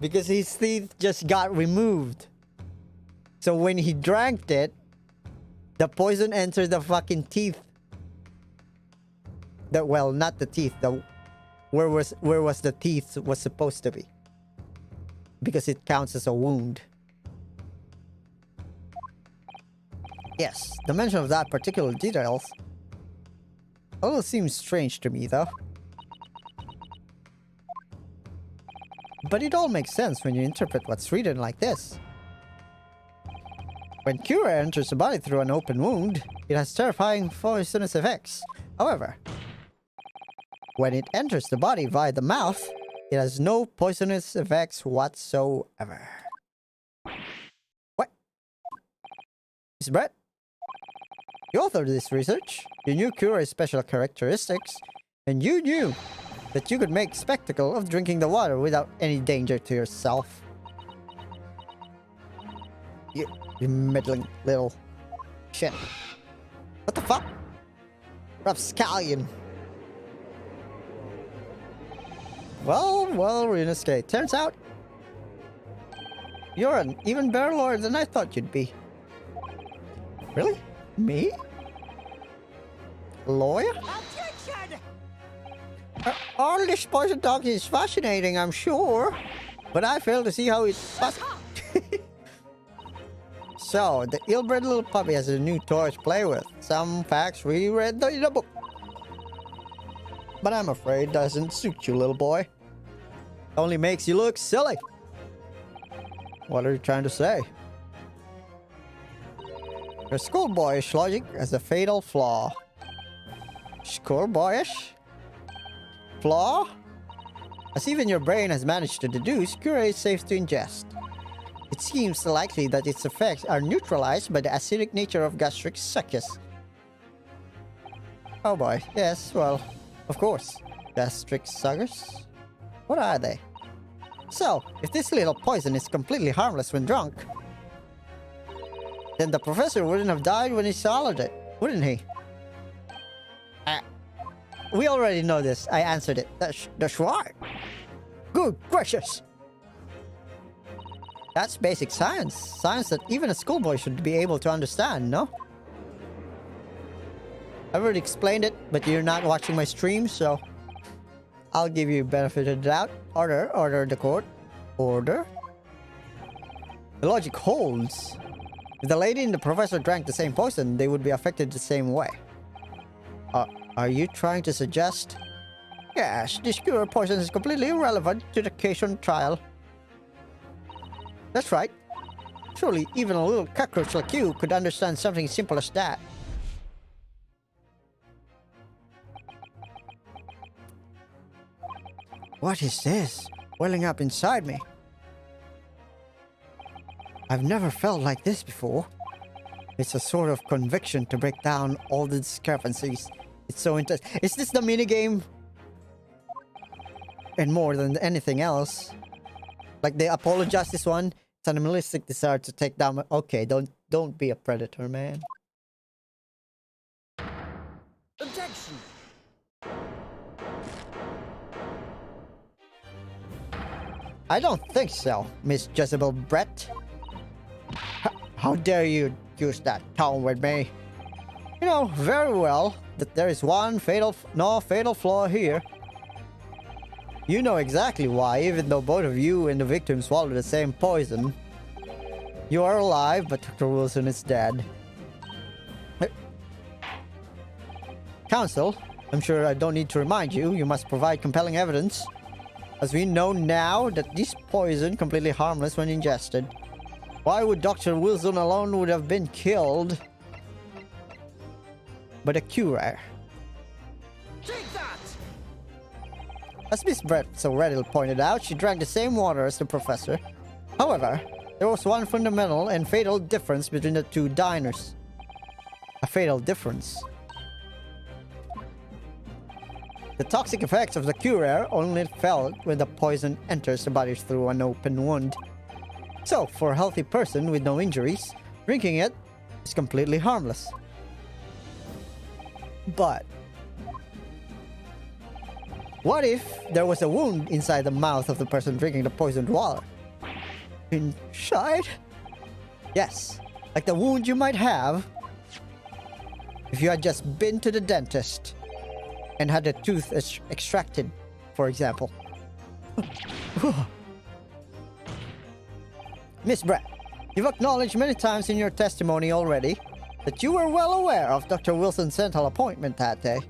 Speaker 1: Because his teeth just got removed. So when he drank it, the poison entered the fucking teeth. Well, not the teeth. Where was the teeth was supposed to be. Because it counts as a wound. Yes, the mention of that particular details all seems strange to me, though. But it all makes sense when you interpret what's written like this. When Cura enters the body through an open wound, it has terrifying poisonous effects. However, when it enters the body via the mouth, it has no poisonous effects whatsoever. What? Miss Brett? You authored this research. You knew Cure's special characteristics, and you knew that you could make spectacle of drinking the water without any danger to yourself. You meddling little shit. What the fuck? Rapscallion. Well, Renescape. Turns out you're an even better lawyer than I thought you'd be. Really? Me? Lawyer?
Speaker 4: Objection!
Speaker 1: All this poison talk is fascinating, I'm sure. But I fail to see how it's possible. So, the ill-bred little puppy has a new toy to play with. Some facts we read in the book. But I'm afraid it doesn't suit you, little boy. Only makes you look silly. What are you trying to say? Your schoolboyish logic has a fatal flaw. Schoolboyish? Flaw? As even your brain has managed to deduce, Cure is safe to ingest. It seems likely that its effects are neutralized by the acidic nature of gastric succus. Oh boy, yes, well, of course. Gastric suckers? What are they? So, if this little poison is completely harmless when drunk, then the professor wouldn't have died when he swallowed it, wouldn't he? We already know this. I answered it. That's right. Good gracious. That's basic science. Science that even a schoolboy should be able to understand, no? I've already explained it, but you're not watching my stream, so I'll give you benefit of the doubt. Order the court. Order? The logic holds. If the lady and the professor drank the same poison, they would be affected the same way. Are you trying to suggest? Yes, this Cure poison is completely irrelevant to the case on trial. That's right. Surely even a little cockroach like you could understand something simple as that. What is this welling up inside me? I've never felt like this before. It's a sort of conviction to break down all the discrepancies. It's so intense. Is this the minigame? And more than anything else. Like the Apollo Justice one, it's an animalistic desire to take down... Okay, don't be a predator, man.
Speaker 4: Objection!
Speaker 1: I don't think so, Miss Jezebel Brett. How dare you use that tone with me? You know very well that there is one fatal flaw here. You know exactly why, even though both of you and the victim swallowed the same poison. You are alive, but Dr. Wilson is dead. Counsel, I'm sure I don't need to remind you, you must provide compelling evidence. As we know now that this poison completely harmless when ingested. Why would Dr. Wilson alone would have been killed by the Cure?
Speaker 4: Take that!
Speaker 1: As Miss Brett so readily pointed out, she drank the same water as the professor. However, there was one fundamental and fatal difference between the two diners. A fatal difference. The toxic effects of the Cure only felt when the poison enters the body through an open wound. So, for a healthy person with no injuries, drinking it is completely harmless. But what if there was a wound inside the mouth of the person drinking the poisoned water? Inside? Yes, like the wound you might have if you had just been to the dentist and had a tooth extracted, for example. Miss Brett, you've acknowledged many times in your testimony already that you were well aware of Dr. Wilson's dental appointment that day.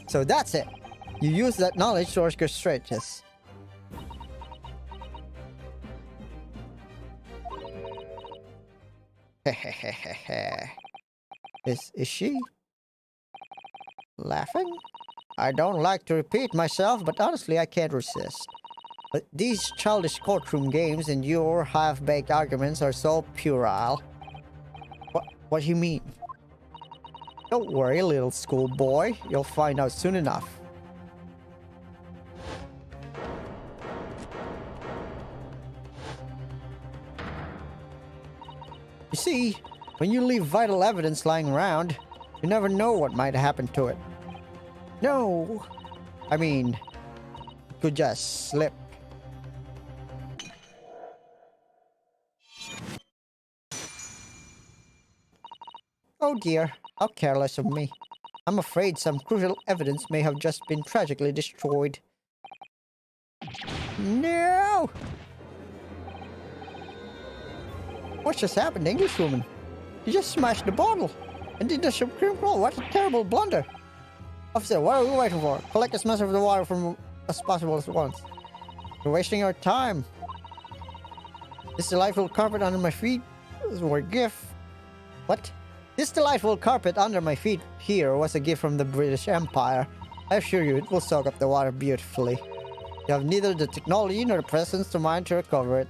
Speaker 1: So that's it. You use that knowledge to orchestrate this. Is she laughing? I don't like to repeat myself, but honestly I can't resist. But these childish courtroom games and your half-baked arguments are so puerile. What do you mean? Don't worry, little schoolboy. You'll find out soon enough. You see, when you leave vital evidence lying around, you never know what might happen to it. No! I mean, it could just slip. Oh dear, how careless of me. I'm afraid some crucial evidence may have just been tragically destroyed. No! What just happened, Englishwoman? You just smashed the bottle and did the supreme roll. What a terrible blunder. Officer, what are we waiting for? Collect as much of the water from as possible at once. You're wasting our time. This delightful carpet under my feet is a gift. What? This delightful carpet under my feet here was a gift from the British Empire. I assure you, it will soak up the water beautifully. You have neither the technology nor the presence of mind to recover it.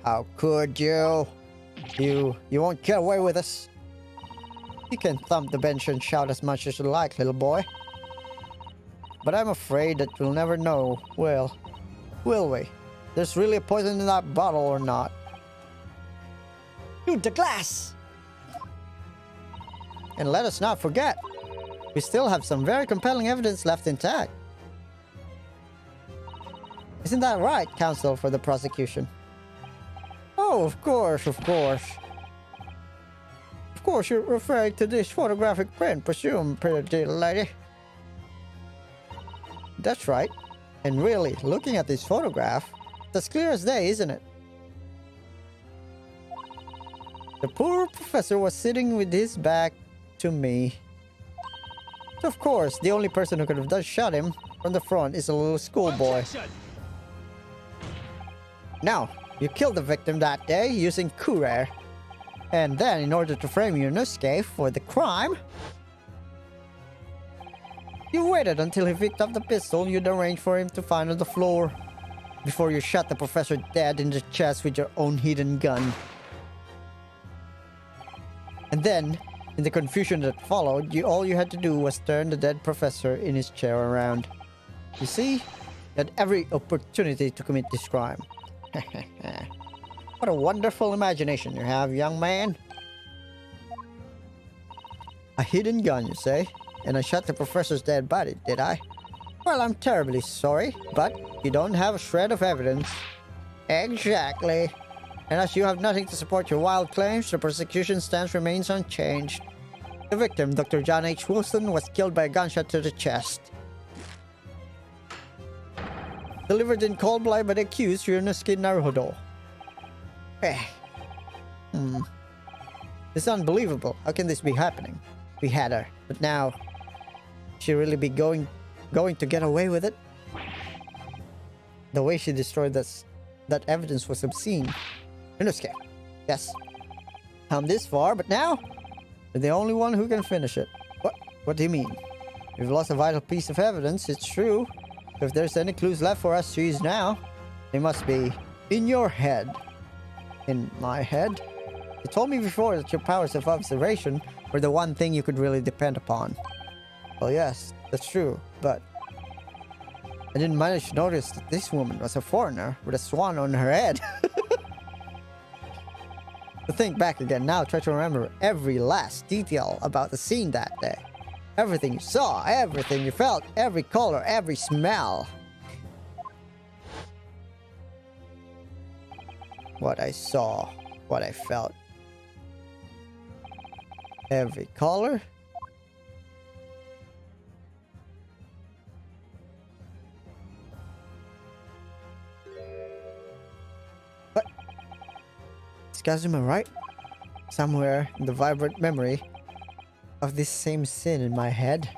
Speaker 1: How could you? You won't get away with us. You can thump the bench and shout as much as you like, little boy. But I'm afraid that we'll never know, will we? There's really a poison in that bottle or not. Shoot the glass! And let us not forget, we still have some very compelling evidence left intact. Isn't that right, counsel for the prosecution? Oh, of course, of course. Of course, you're referring to this photographic print, presume, pretty dear lady. That's right. And really, looking at this photograph, it's as clear as day, isn't it? The poor professor was sitting with his back to me. So of course, the only person who could have just shot him from the front is a little schoolboy. Now, you killed the victim that day using courier. And then, in order to frame Yunosuke for the crime, you waited until he picked up the pistol you'd arranged for him to find on the floor, before you shot the professor dead in the chest with your own hidden gun. And then, in the confusion that followed, all you had to do was turn the dead professor in his chair around. You see, you had every opportunity to commit this crime. What a wonderful imagination you have, young man. A hidden gun, you say? And I shot the professor's dead body, did I? Well, I'm terribly sorry, but you don't have a shred of evidence. Exactly. And as you have nothing to support your wild claims, the prosecution stance remains unchanged. The victim, Dr. John H. Wilson, was killed by a gunshot to the chest. Delivered in cold blood by the accused, Yunosuke Naruhodo. It's unbelievable. How can this be happening? We had her, but now she really be going to get away with it? The way she destroyed that evidence was obscene. Yunosuke, yes. Come this far, but now you're the only one who can finish it. What do you mean? We've lost a vital piece of evidence, it's true. If there's any clues left for us to use now, they must be in your head. In my head? You told me before that your powers of observation were the one thing you could really depend upon. Well, yes, that's true, but I didn't manage to notice that this woman was a foreigner with a swan on her head. To think back again now, try to remember every last detail about the scene that day. Everything you saw, everything you felt, every color, every smell. What I saw, what I felt. Every color. What? Is Kazuma right? Somewhere in the vibrant memory of this same sin in my head,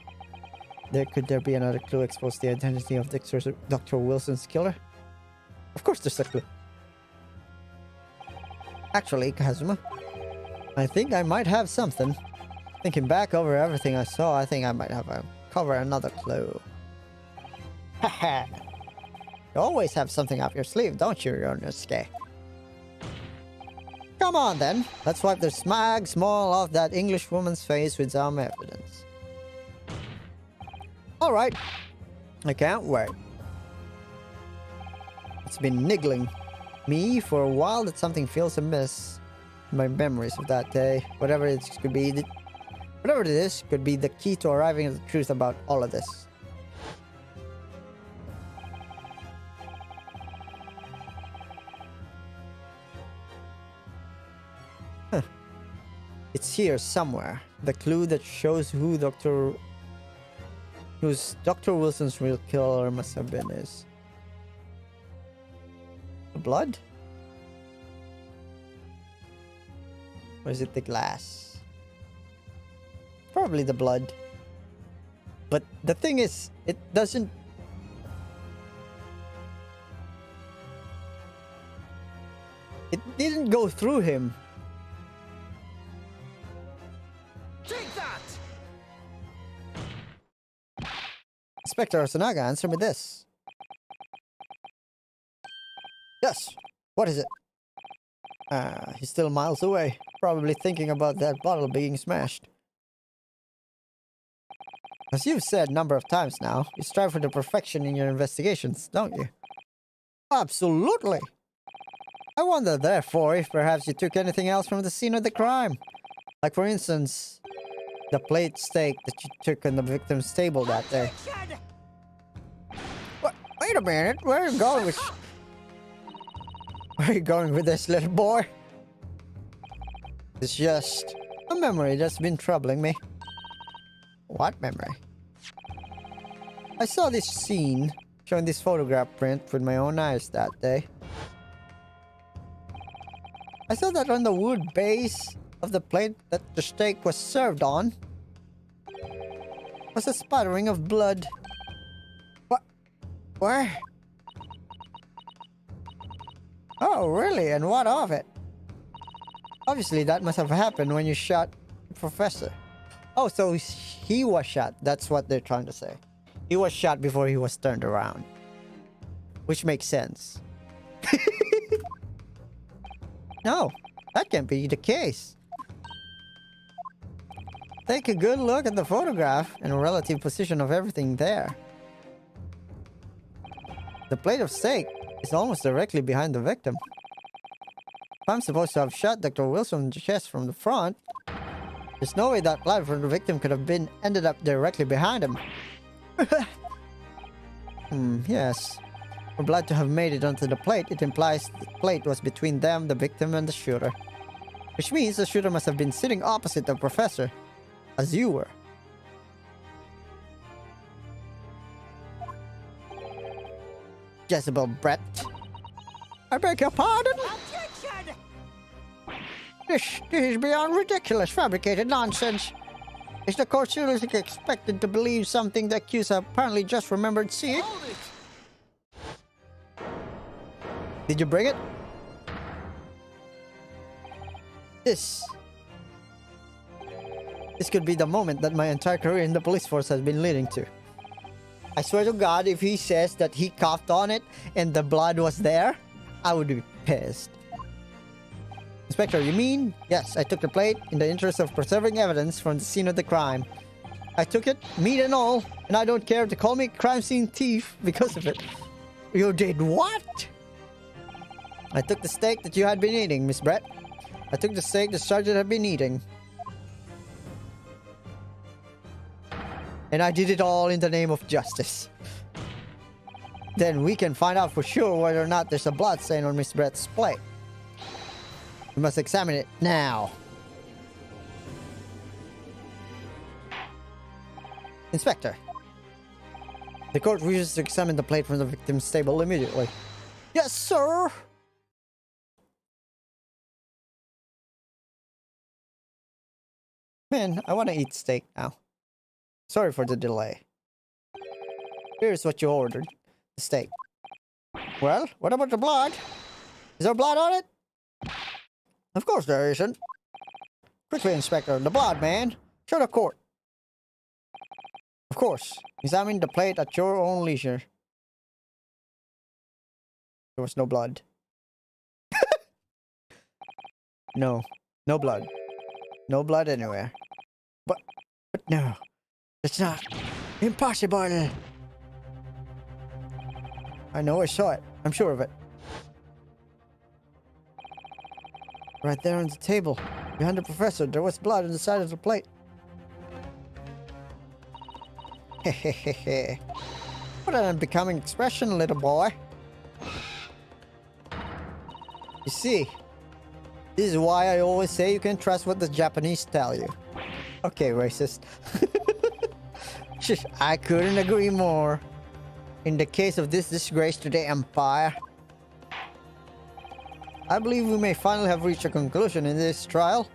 Speaker 1: could there be another clue expose the identity of Dr. Wilson's killer? Of course there's a clue. Actually, Kazuma, I think I might have something. Thinking back over everything I saw, I think I might have cover another clue. Haha. You always have something up your sleeve, don't you, Yunosuke? Come on then. Let's wipe the small off that English woman's face with some evidence. Alright. I can't wait. It's been niggling me for a while that something feels amiss in my memories of that day. Whatever it could be, whatever it is, could be the key to arriving at the truth about all of this. Huh. It's here somewhere. The clue that shows who Dr. Wilson's real killer must have been is. The blood? Or is it the glass? Probably the blood. But the thing is, it doesn't... It didn't go through him.
Speaker 4: Take that!
Speaker 1: Inspector Osanaga, answer me this. Yes. What is it? He's still miles away. Probably thinking about that bottle being smashed. As you've said a number of times now, you strive for the perfection in your investigations, don't you? Absolutely. I wonder, therefore, if perhaps you took anything else from the scene of the crime. Like, for instance, the plate steak that you took on the victim's table that day.
Speaker 4: Objection!
Speaker 1: Wait a minute, where are you going with... Where are you going with this, little boy? It's just a memory that's been troubling me. What memory? I saw this scene showing this photograph print with my own eyes that day. I saw that on the wood base of the plate that the steak was served on was a spattering of blood. What? Where? Oh, really? And what of it? Obviously, that must have happened when you shot the professor. Oh, so he was shot. That's what they're trying to say. He was shot before he was turned around. Which makes sense. No, that can't be the case. Take a good look at the photograph and relative position of everything there. The plate of steak is almost directly behind the victim. If I'm supposed to have shot Dr. Wilson in the chest from the front, there's no way that blood from the victim could have ended up directly behind him. Yes. For blood to have made it onto the plate, it implies the plate was between them, the victim, and the shooter. Which means the shooter must have been sitting opposite the professor, as you were. Jezebel Brett. I beg your pardon?
Speaker 4: Objection!
Speaker 1: This is beyond ridiculous, fabricated nonsense. Is the court seriously expected to believe something the accuser apparently just remembered seeing?
Speaker 4: Hold it!
Speaker 1: Did you bring it? This could be the moment that my entire career in the police force has been leading to. I swear to God, if he says that he coughed on it and the blood was there, I would be pissed. Inspector, you mean? Yes, I took the plate in the interest of preserving evidence from the scene of the crime. I took it, meat and all, and I don't care to call me a crime scene thief because of it. You did what? I took the steak that you had been eating, Miss Brett. I took the steak the sergeant had been eating. And I did it all in the name of justice. Then we can find out for sure whether or not there's a blood stain on Miss Brett's plate. We must examine it now. Inspector. The court wishes to examine the plate from the victim's table immediately. Yes, sir! Man, I want to eat steak now. Sorry for the delay. Here's what you ordered. The steak. Well, what about the blood? Is there blood on it? Of course there isn't. Quickly, Inspector. The blood, man. Show the court. Of course. Examine the plate at your own leisure. There was no blood. No. No blood. No blood anywhere. But no. It's not. Impossible. I know I saw it. I'm sure of it. Right there on the table. Behind the professor, there was blood on the side of the plate. Hehehe. What an unbecoming expression, little boy. You see, this is why I always say you can trust what the Japanese tell you. Okay, racist. I couldn't agree more. In the case of this disgrace to the Empire, I believe we may finally have reached a conclusion in this trial.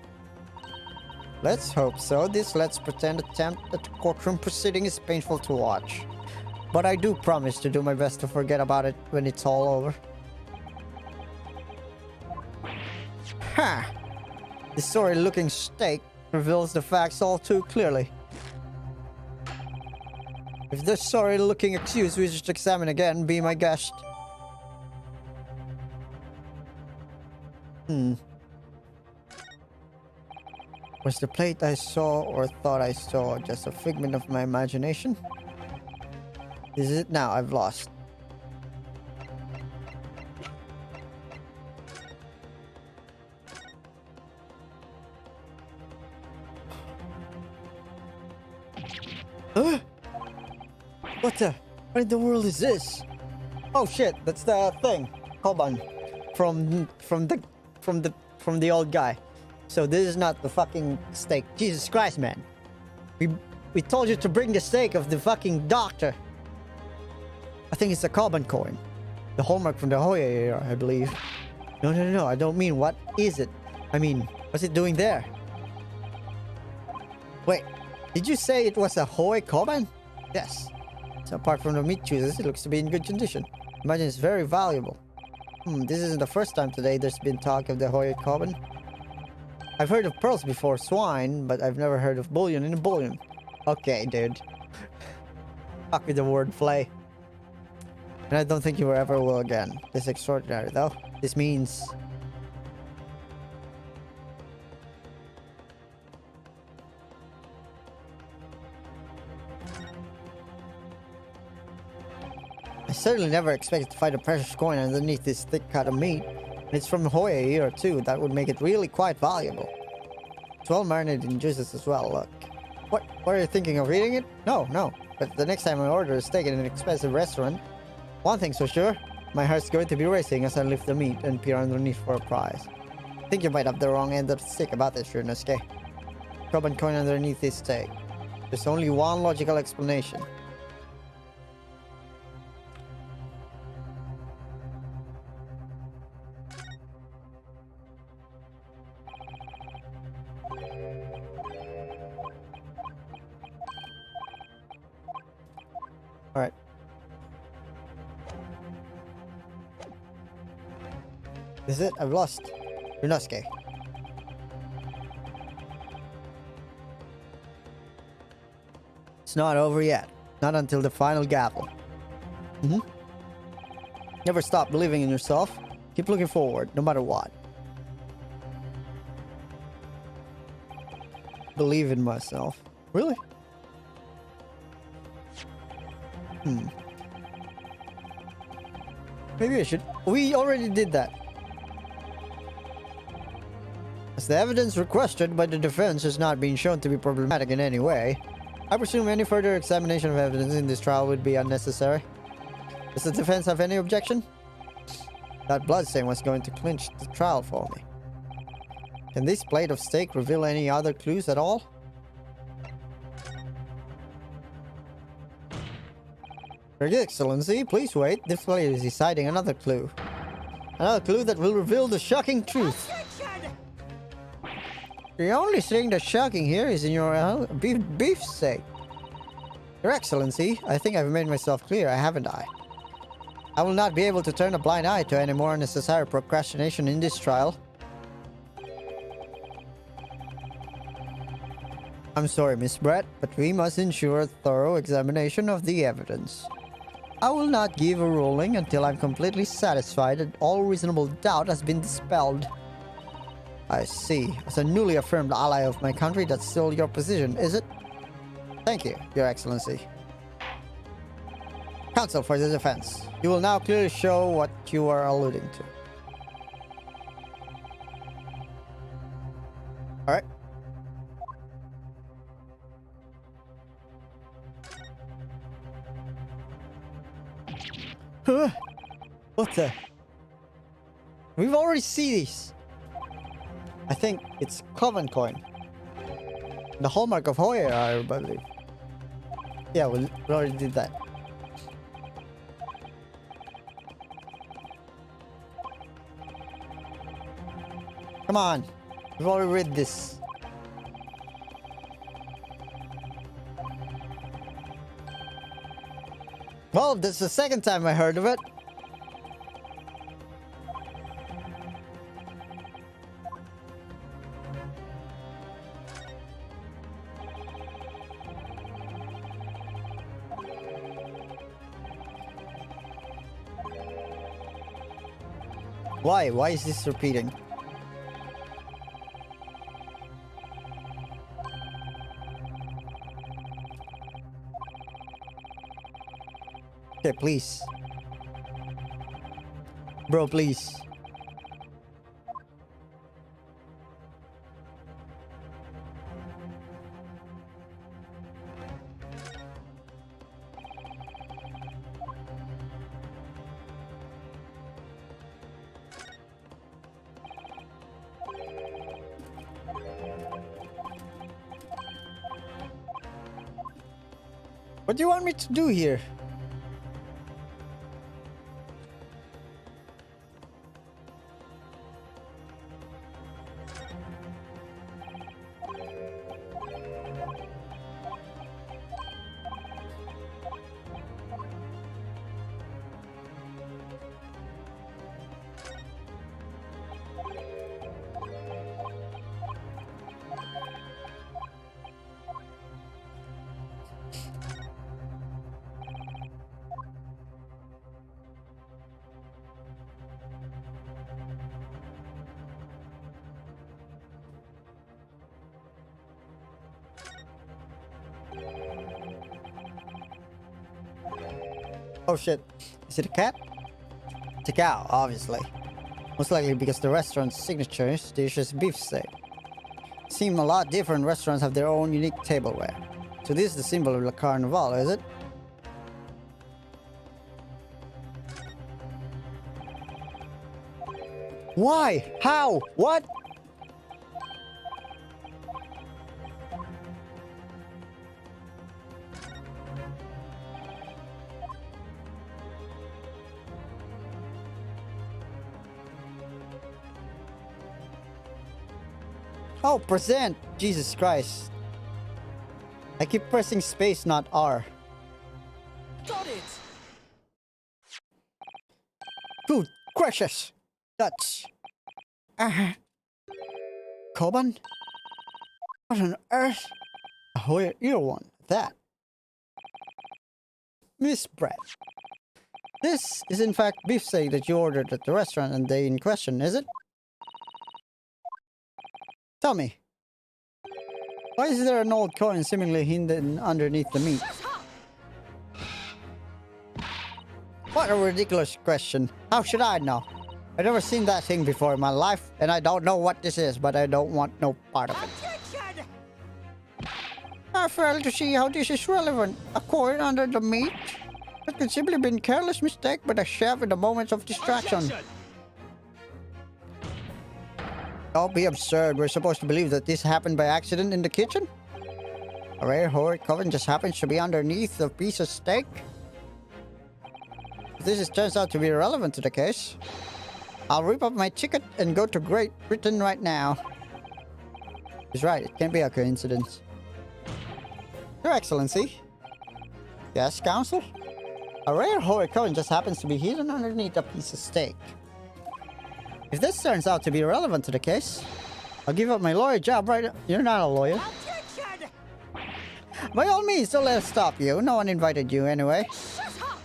Speaker 1: Let's hope so. This let's pretend attempt at the courtroom proceeding is painful to watch. But I do promise to do my best to forget about it when it's all over. Ha! This sorry-looking steak reveals the facts all too clearly. If this sorry-looking accused wishes to examine again, be my guest. Was the plate I saw or thought I saw just a figment of my imagination? Is it now I've lost? Huh? What in the world is this? Oh shit, that's the thing. Hold on. From the old guy. So this is not the fucking steak. Jesus Christ, man. We told you to bring the steak of the fucking doctor. I think it's a carbon coin. The hallmark from the Hoya era, I believe. No, I don't mean what is it. I mean, what's it doing there? Wait, did you say it was a Hoya carbon? Yes. So apart from the meat juices, it looks to be in good condition. Imagine it's very valuable. This isn't the first time today there's been talk of the Hoya carbon. I've heard of pearls before, swine, but I've never heard of bullion in a bullion. Okay, dude. Fuck with the wordplay. And I don't think you ever will again. This is extraordinary, though. This means... I certainly never expected to find a precious coin underneath this thick cut of meat. And it's from Hoya here too. That would make it really quite valuable. It's well marinated in juices as well, look. What are you thinking of eating it? No. But the next time I order a steak at an expensive restaurant, one thing's for sure, my heart's going to be racing as I lift the meat and peer underneath for a prize. I think you might have the wrong end of the stick about this, Ryunosuke. Carbon coin underneath this steak. There's only one logical explanation. Alright. Is it? I've lost. Ryunosuke. It's not over yet. Not until the final gavel. Never stop believing in yourself. Keep looking forward, no matter what. Believe in myself. Really? Maybe I should. We already did that. As the evidence requested by the defense has not been shown to be problematic in any way, I presume any further examination of evidence in this trial would be unnecessary. Does the defense have any objection? That bloodstain was going to clinch the trial for me. Can this plate of steak reveal any other clues at all? Your Excellency, please wait. This plate is deciding another clue. Another clue that will reveal the shocking truth. The only thing that's shocking here is in your beef steak. Your Excellency, I think I've made myself clear, haven't I? I will not be able to turn a blind eye to any more unnecessary procrastination in this trial. I'm sorry, Miss Brett, but we must ensure a thorough examination of the evidence. I will not give a ruling until I'm completely satisfied that all reasonable doubt has been dispelled. I see. As a newly affirmed ally of my country, that's still your position, is it? Thank you, Your Excellency. Counsel for the defense. You will now clearly show what you are alluding to. Alright. Huh? What the? We've already seen these. I think it's Coven coin. The hallmark of Hoya, I believe. Yeah, we already did that. Come on. We've already read this. Well, this is the second time I heard of it. Why? Why is this repeating? Okay, please. Bro, please. What do you want me to do here? Oh shit. Is it a cat? It's a cow, obviously. Most likely because the restaurant's signature dish is beef steak. Seem a lot different restaurants have their own unique tableware. So this is the symbol of the carnival, is it? Why? How? What? Oh, present! Jesus Christ. I keep pressing space, not R.
Speaker 4: Got it!
Speaker 1: Good gracious! Dutch. Koban? What on earth? A Hoya ear one. That. Miss Brett. This is in fact beefsteak that you ordered at the restaurant and day in question, is it? Tell me. Why is there an old coin seemingly hidden underneath the meat? What a ridiculous question. How should I know? I've never seen that thing before in my life, and I don't know what this is, but I don't want no part of it.
Speaker 4: Attention!
Speaker 1: I fail to see how this is relevant. A coin under the meat? It could simply been careless mistake by the chef in the moments of distraction.
Speaker 4: Attention!
Speaker 1: Don't be absurd. We're supposed to believe that this happened by accident in the kitchen? A rare horrid coven just happens to be underneath a piece of steak? If this turns out to be irrelevant to the case, I'll rip up my ticket and go to Great Britain right now. He's right, it can't be a coincidence. Your Excellency. Yes, Counsel? A rare horrid coin just happens to be hidden underneath a piece of steak. If this turns out to be relevant to the case, I'll give up my lawyer job right now. You're not a lawyer.
Speaker 4: Attention!
Speaker 1: By all means, don't let us stop you. No one invited you anyway.
Speaker 4: Shut up!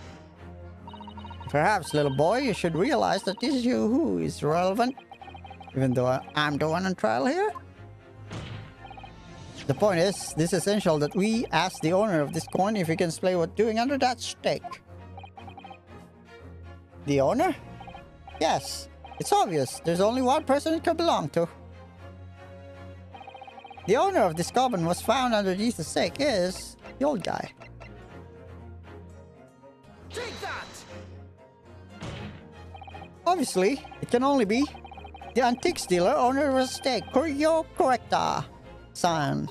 Speaker 1: Perhaps, little boy, you should realize that this is you who is relevant. Even though I'm the one on trial here? The point is, this is essential that we ask the owner of this coin if he can explain what's doing under that stake. The owner? Yes. It's obvious. There's only one person it could belong to. The owner of this coven was found underneath the stake is the old guy.
Speaker 4: Take that!
Speaker 1: Obviously, it can only be the antiques dealer owner of the stake. Correo correcta. San.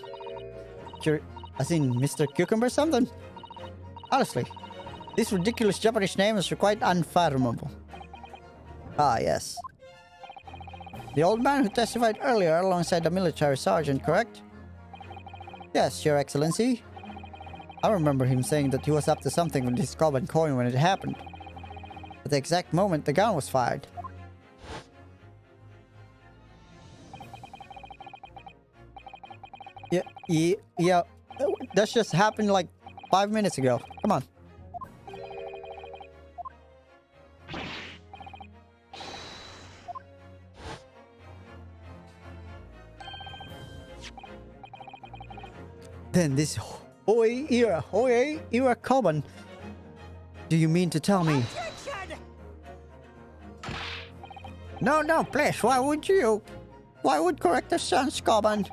Speaker 1: As in Mr. Cucumber something? Honestly, this ridiculous Japanese name is quite unfathomable. Ah, yes. The old man who testified earlier alongside the military sergeant, correct? Yes, Your Excellency. I remember him saying that he was up to something with this common coin when it happened. At the exact moment the gun was fired. Yeah. That just happened like 5 minutes ago. Come on. Then this Hoei era common. Do you mean to tell me?
Speaker 4: Attention!
Speaker 1: No, please, why would you? Why would correct son's common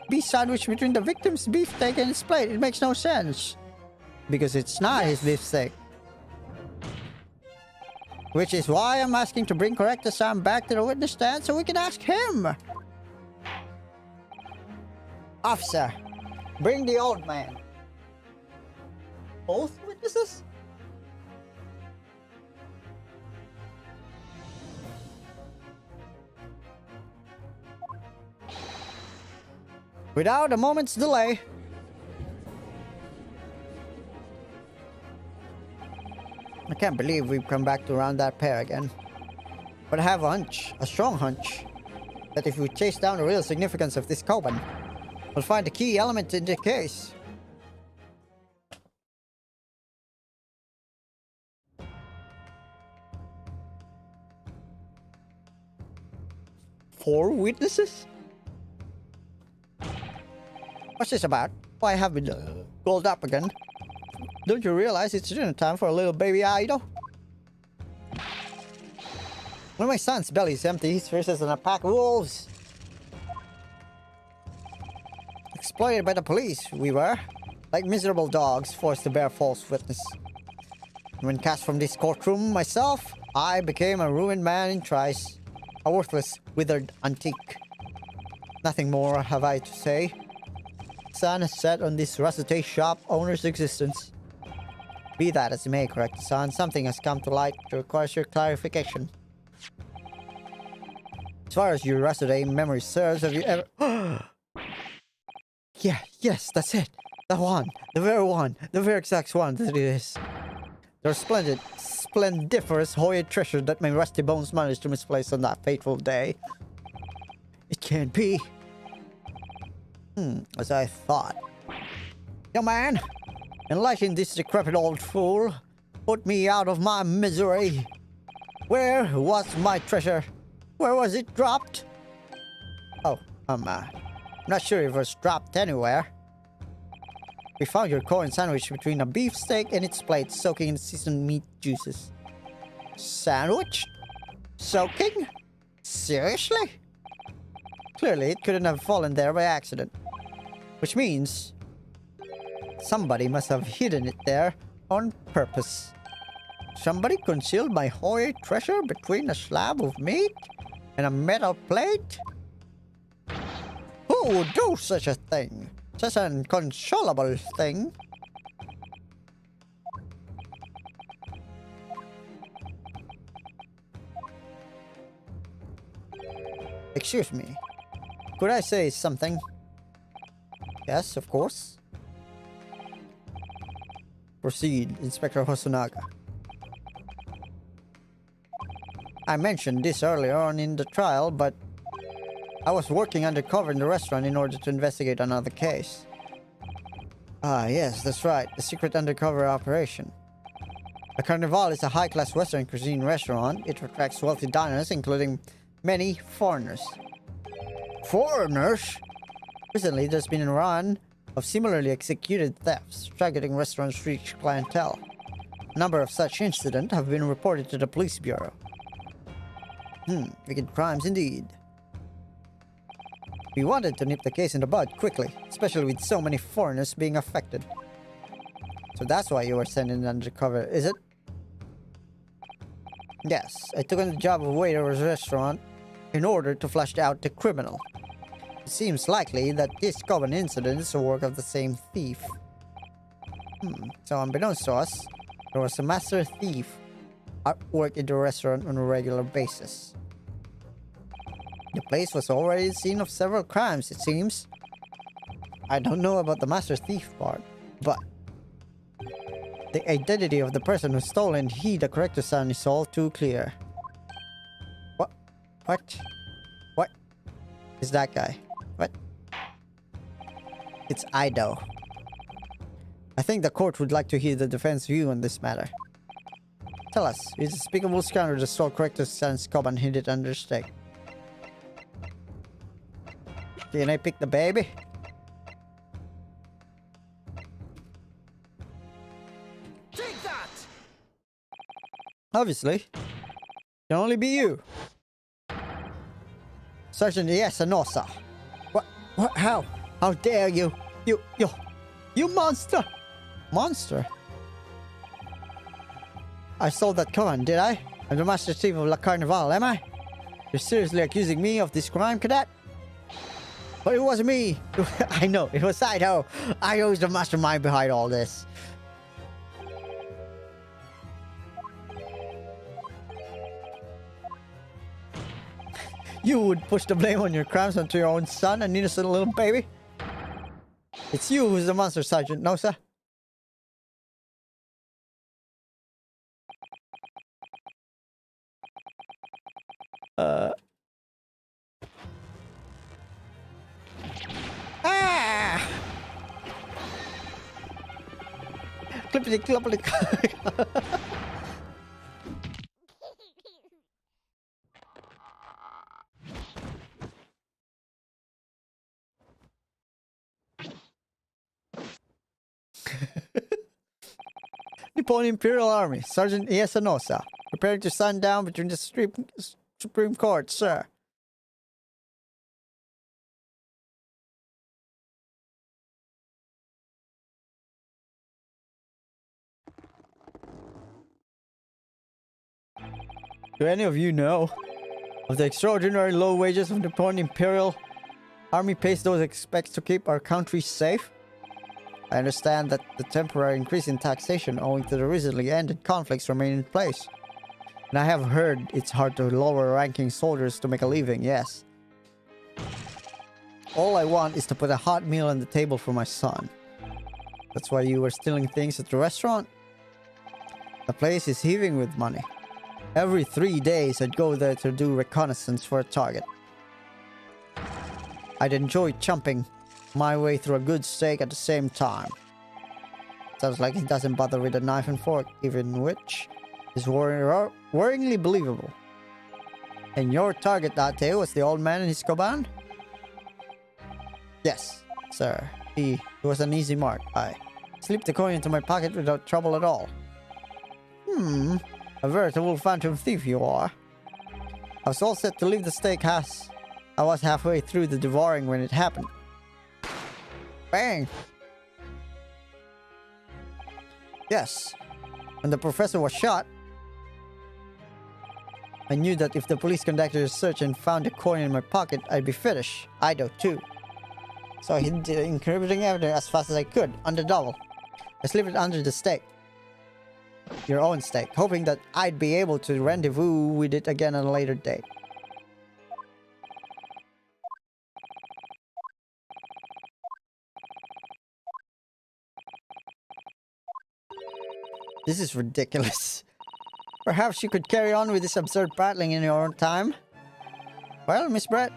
Speaker 1: be sandwiched between the victim's beefsteak and his plate? It makes no sense. Because it's not his beefsteak. Which is why I'm asking to bring corrector Sam back to the witness stand so we can ask him. Officer, bring the old man. Both witnesses? Without a moment's delay. I can't believe we've come back to around that pair again. But I have a hunch, a strong hunch, that if we chase down the real significance of this Koban, we'll find a key element in the case. Four witnesses? What's this about? Why have we gold up again? Don't you realize it's dinner time for a little baby idol? When my son's belly is empty, he's fiercer than a pack of wolves. Exploited by the police, we were. Like miserable dogs forced to bear false witness. When cast from this courtroom myself, I became a ruined man in trice. A worthless, withered antique. Nothing more have I to say. Sun has set on this rusty shop owner's existence. Be that as it may, correct son, something has come to light that requires your clarification. As far as your rusty memory serves, have you ever... Yes, that's it. The very exact one that it is. There's splendiferous Hoya treasure that my rusty bones managed to misplace on that fateful day. It can't be. As I thought. Young man, enlighten this decrepit old fool. Put me out of my misery. Where was my treasure? Where was it dropped? Oh, I'm not sure if it was dropped anywhere. We found your coin sandwich between a beefsteak and its plate, soaking in seasoned meat juices. Sandwich? Soaking? Seriously? Clearly, it couldn't have fallen there by accident. Which means somebody must have hidden it there on purpose. Somebody concealed my Hoya treasure between a slab of meat and a metal plate? Who would do such a thing? Such an inconsolable thing? Excuse me. Could I say something? Yes, of course. Proceed, Inspector Hosonaga. I mentioned this earlier on in the trial, but I was working undercover in the restaurant in order to investigate another case. Ah, yes, that's right. The secret undercover operation. The Carnival is a high-class Western cuisine restaurant. It attracts wealthy diners, including many foreigners. Foreigners? Recently, there's been a run of similarly executed thefts targeting restaurants' rich clientele. A number of such incidents have been reported to the police bureau. Wicked crimes indeed. We wanted to nip the case in the bud quickly, especially with so many foreigners being affected. So that's why you were sent in undercover, is it? Yes, I took on the job of waiter at a restaurant in order to flush out the criminal. It seems likely that this common incident is the work of the same thief. So unbeknownst to us, there was a master thief at work in the restaurant on a regular basis. The place was already the scene of several crimes, it seems. I don't know about the master thief part, but the identity of the person who stole and hid the corrector's son is all too clear. What is that guy? What? It's Ido. I think the court would like to hear the defense view on this matter. Tell us, is the despicable scoundrel that stole corrector's son's cob and hid it under the stake? Can I pick the baby?
Speaker 4: Take that!
Speaker 1: Obviously. It can only be you. Sergeant Espinosa. What? How? How dare you? You monster! Monster? I stole that coin, did I? I'm the master thief of La Carnival, am I? You're seriously accusing me of this crime, cadet? But it wasn't me. I know, it was Ido. Ido is the mastermind behind all this. You would push the blame on your crimes onto your own son, an innocent little baby? It's you who's the monster, Sergeant Nosa. Clippity cloppity. Nippon Imperial Army, Sergeant Espinosa, preparing to stand down between the Supreme Court, sir. Do any of you know of the extraordinary low wages of the Nippon Imperial Army pays those it expects to keep our country safe? I understand that the temporary increase in taxation owing to the recently ended conflicts remain in place. And I have heard it's hard to lower ranking soldiers to make a living, yes. All I want is to put a hot meal on the table for my son. That's why you were stealing things at the restaurant? The place is heaving with money. Every 3 days I'd go there to do reconnaissance for a target. I'd enjoy chomping my way through a good steak at the same time. Sounds like he doesn't bother with a knife and fork, even which is worryingly believable. And your target that day was the old man in his caban? Yes, sir. He was an easy mark. I slipped the coin into my pocket without trouble at all. A veritable phantom thief you are. I was all set to leave the steakhouse. I was halfway through the devouring when it happened. Bang! Yes, when the professor was shot, I knew that if the police conducted a search and found a coin in my pocket, I'd be finished. Ido too. So I hid the incriminating evidence as fast as I could, on the double. I slipped it under the stake. Your own stake, hoping that I'd be able to rendezvous with it again at a later date. This is ridiculous. Perhaps you could carry on with this absurd prattling in your own time? Well, Miss Brett?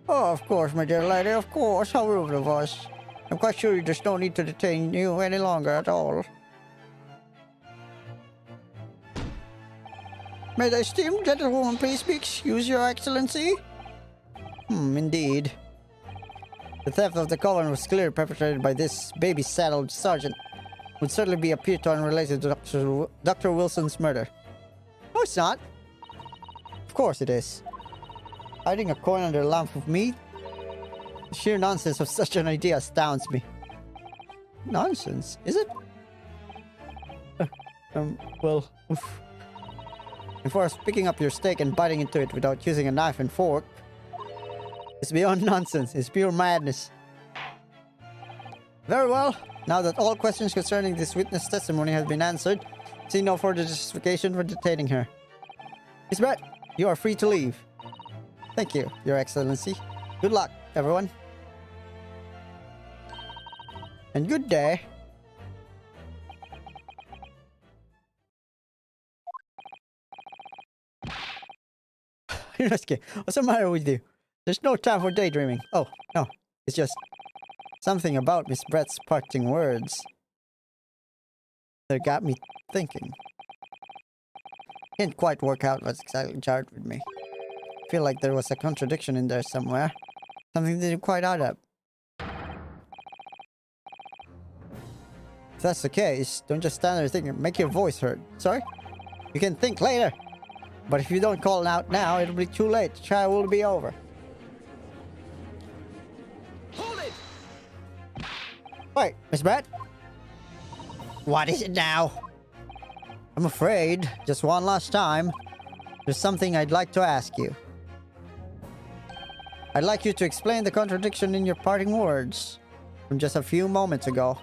Speaker 1: Oh, of course, my dear lady, of course. How rude of us. I'm quite sure there's no need to detain you any longer at all. May the esteemed gentlewoman please be excused, Your Excellency? Indeed. The theft of the collar was clearly perpetrated by this baby-saddled sergeant. Would certainly appear to unrelated to Dr. Wilson's murder. No, it's not. Of course it is. Hiding a coin under a lump of meat? The sheer nonsense of such an idea astounds me. Nonsense, is it? Well, oof. As far as picking up your steak and biting into it without using a knife and fork, it's beyond nonsense. It's pure madness. Very well. Now that all questions concerning this witness testimony have been answered, see no further justification for detaining her. Miss Brett, you are free to leave. Thank you, Your Excellency. Good luck, everyone. And good day. Inosuke, what's the matter with you? There's no time for daydreaming. Oh, no. It's just something about Miss Brett's parting words that got me thinking. Can't quite work out what's exactly jarred with me. Feel like there was a contradiction in there somewhere. Something didn't quite add up. If that's the case, don't just stand there thinking, make your voice heard. Sorry? You can think later. But if you don't call it out now, it'll be too late. The trial will be over.
Speaker 4: Hold it!
Speaker 1: Wait, Miss Brett? What is it now? I'm afraid, just one last time, there's something I'd like to ask you. I'd like you to explain the contradiction in your parting words from just a few moments ago.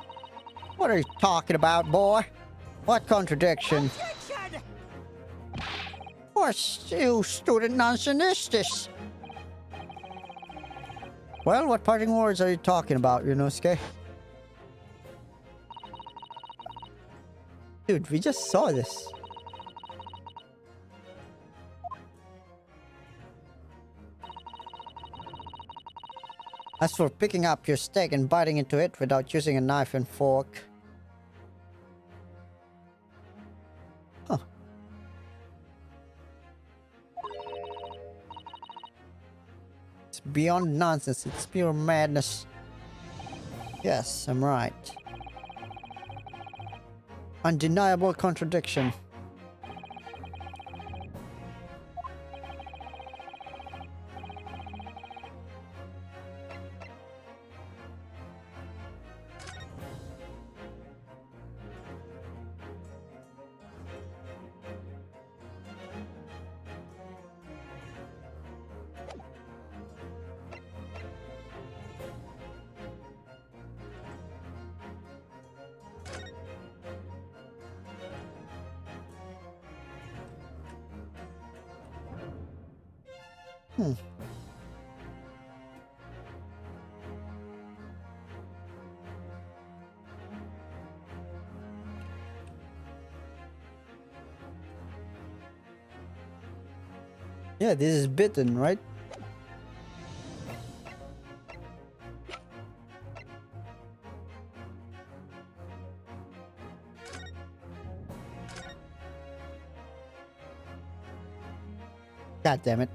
Speaker 1: What are you talking about, boy? What contradiction?
Speaker 4: Objection!
Speaker 1: What student nonsense is this? Well, what parting words are you talking about, Inosuke? Dude, we just saw this. As for picking up your steak and biting into it without using a knife and fork. Huh. It's beyond nonsense. It's pure madness. Yes, I'm right. Undeniable contradiction. Yeah, this is bitten, right? God damn it.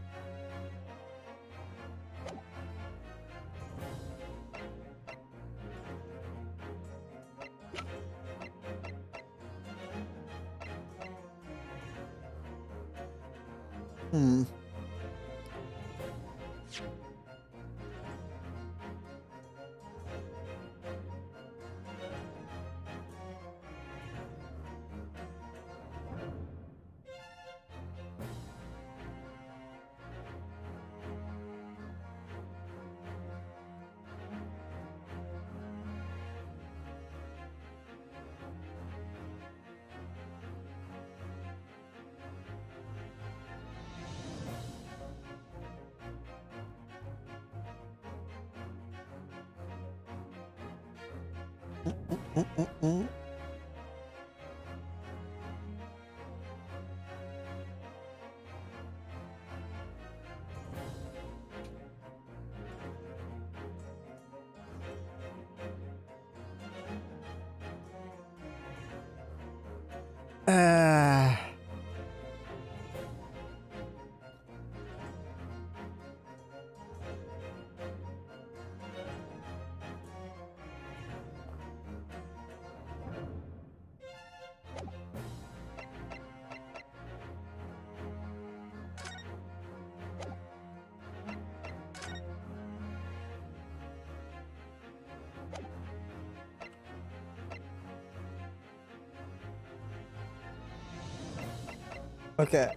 Speaker 1: Okay.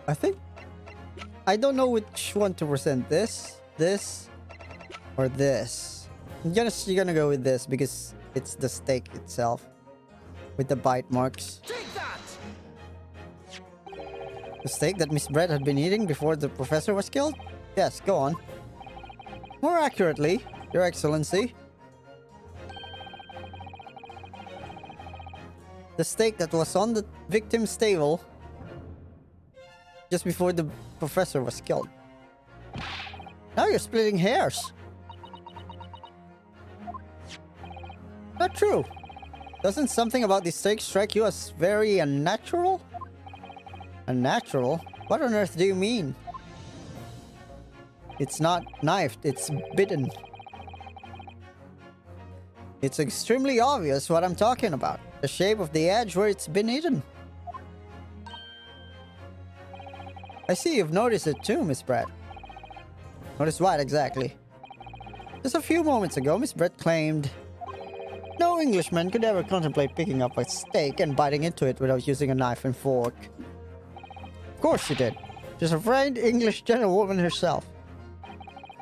Speaker 1: I think I don't know which one to present. This, or this. You're gonna go with this because it's the steak itself with the bite marks.
Speaker 4: Take that!
Speaker 1: The steak that Miss Brett had been eating before the professor was killed? Yes, go on. More accurately, Your Excellency. The steak that was on the victim's table just before the professor was killed. Now you're splitting hairs. Not true. Doesn't something about this steak strike you as very unnatural? Unnatural? What on earth do you mean? It's not knifed, it's bitten. It's extremely obvious what I'm talking about. The shape of the edge where it's been eaten. I see you've noticed it too, Miss Brett. Noticed what exactly? Just a few moments ago, Miss Brett claimed no Englishman could ever contemplate picking up a steak and biting into it without using a knife and fork. Of course she did. She's a trained English gentlewoman herself.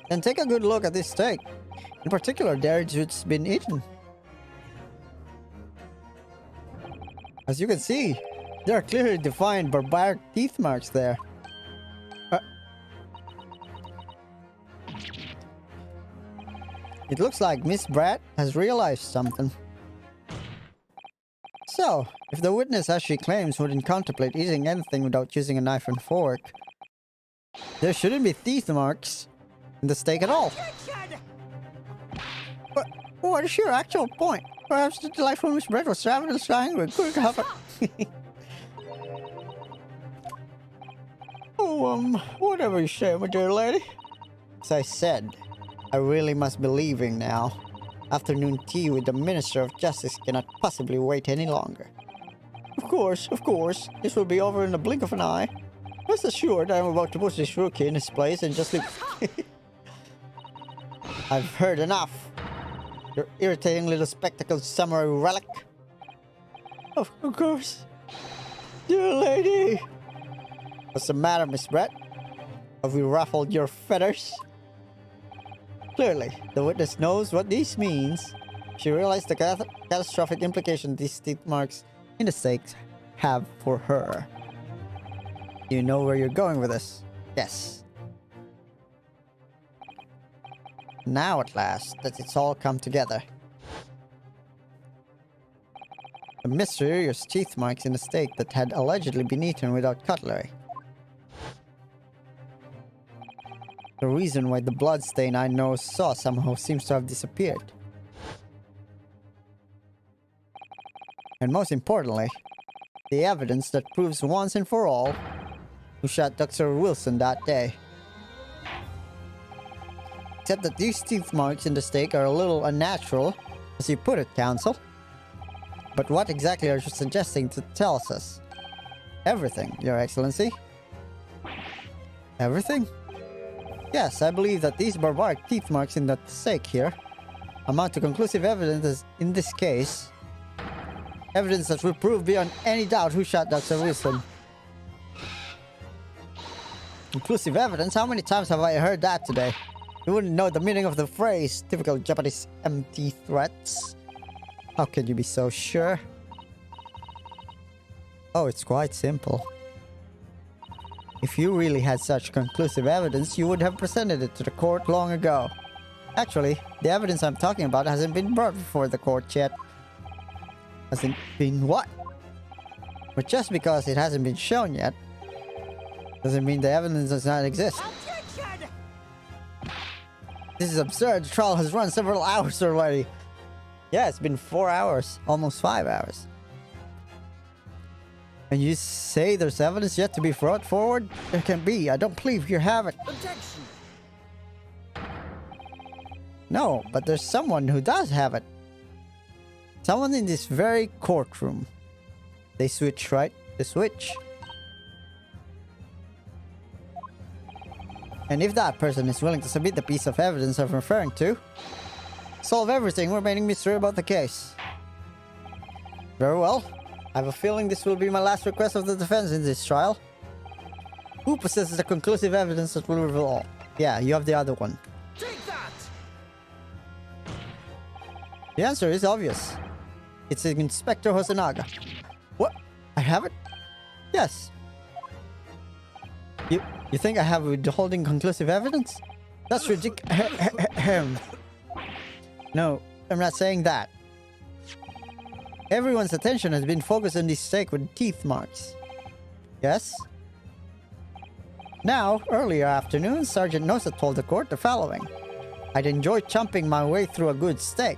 Speaker 1: Then take a good look at this steak. In particular, the edge it's been eaten. As you can see, there are clearly defined barbaric teeth marks there. It looks like Miss Brett has realized something. So, if the witness, as she claims, wouldn't contemplate eating anything without using a knife and fork, there shouldn't be teeth marks in the steak at all. But what is your actual point? Perhaps the delightful Miss Brett was ravenously angry and couldn't have it. Oh, whatever you say, my dear lady. As I said, I really must be leaving now. Afternoon tea with the Minister of Justice cannot possibly wait any longer. Of course. This will be over in the blink of an eye. Rest assured, I am about to put this rookie in his place and just leave. I've heard enough. Your irritating little spectacled samurai relic. Of course. Dear lady. What's the matter, Miss Brett? Have we ruffled your feathers? Clearly, the witness knows what this means. She realized the catastrophic implication these teeth marks in the steak have for her. You know where you're going with this? Yes. Now at last, that it's all come together. The mysterious teeth marks in the steak that had allegedly been eaten without cutlery. The reason why the blood stain I saw somehow seems to have disappeared. And most importantly, the evidence that proves once and for all who shot Dr. Wilson that day. Except that these teeth marks in the steak are a little unnatural, as you put it, Counsel. But what exactly are you suggesting to tell us? Everything, Your Excellency. Everything? Yes, I believe that these barbaric teeth marks in the steak here amount to conclusive evidence in this case. Evidence that will prove beyond any doubt who shot Dr. Wilson. Conclusive evidence? How many times have I heard that today? You wouldn't know the meaning of the phrase. Typical Japanese empty threats. How can you be so sure? Oh, it's quite simple. If you really had such conclusive evidence, you would have presented it to the court long ago. Actually, the evidence I'm talking about hasn't been brought before the court yet. Hasn't been what? But just because it hasn't been shown yet, doesn't mean the evidence does not exist.
Speaker 4: Objection!
Speaker 1: This is absurd. The trial has run several hours already. Yeah, it's been 4 hours. Almost 5 hours. And you say there's evidence yet to be brought forward? There can be. I don't believe you have it.
Speaker 4: Objection!
Speaker 1: No, but there's someone who does have it. Someone in this very courtroom. They switch, right? They switch. And if that person is willing to submit the piece of evidence I'm referring to, Solve everything remaining mystery about the case. Very well. I have a feeling this will be my last request of the defense in this trial. Who possesses the conclusive evidence that will reveal all? Yeah, you have the other one.
Speaker 4: Take that!
Speaker 1: The answer is obvious. It's Inspector Hosonaga. What? I have it? Yes. You think I have withholding conclusive evidence? That's ridiculous. No, I'm not saying that. Everyone's attention has been focused on this stake with teeth marks. Yes? Now, earlier afternoon, Sergeant Nosa told the court the following. I'd enjoy chomping my way through a good steak.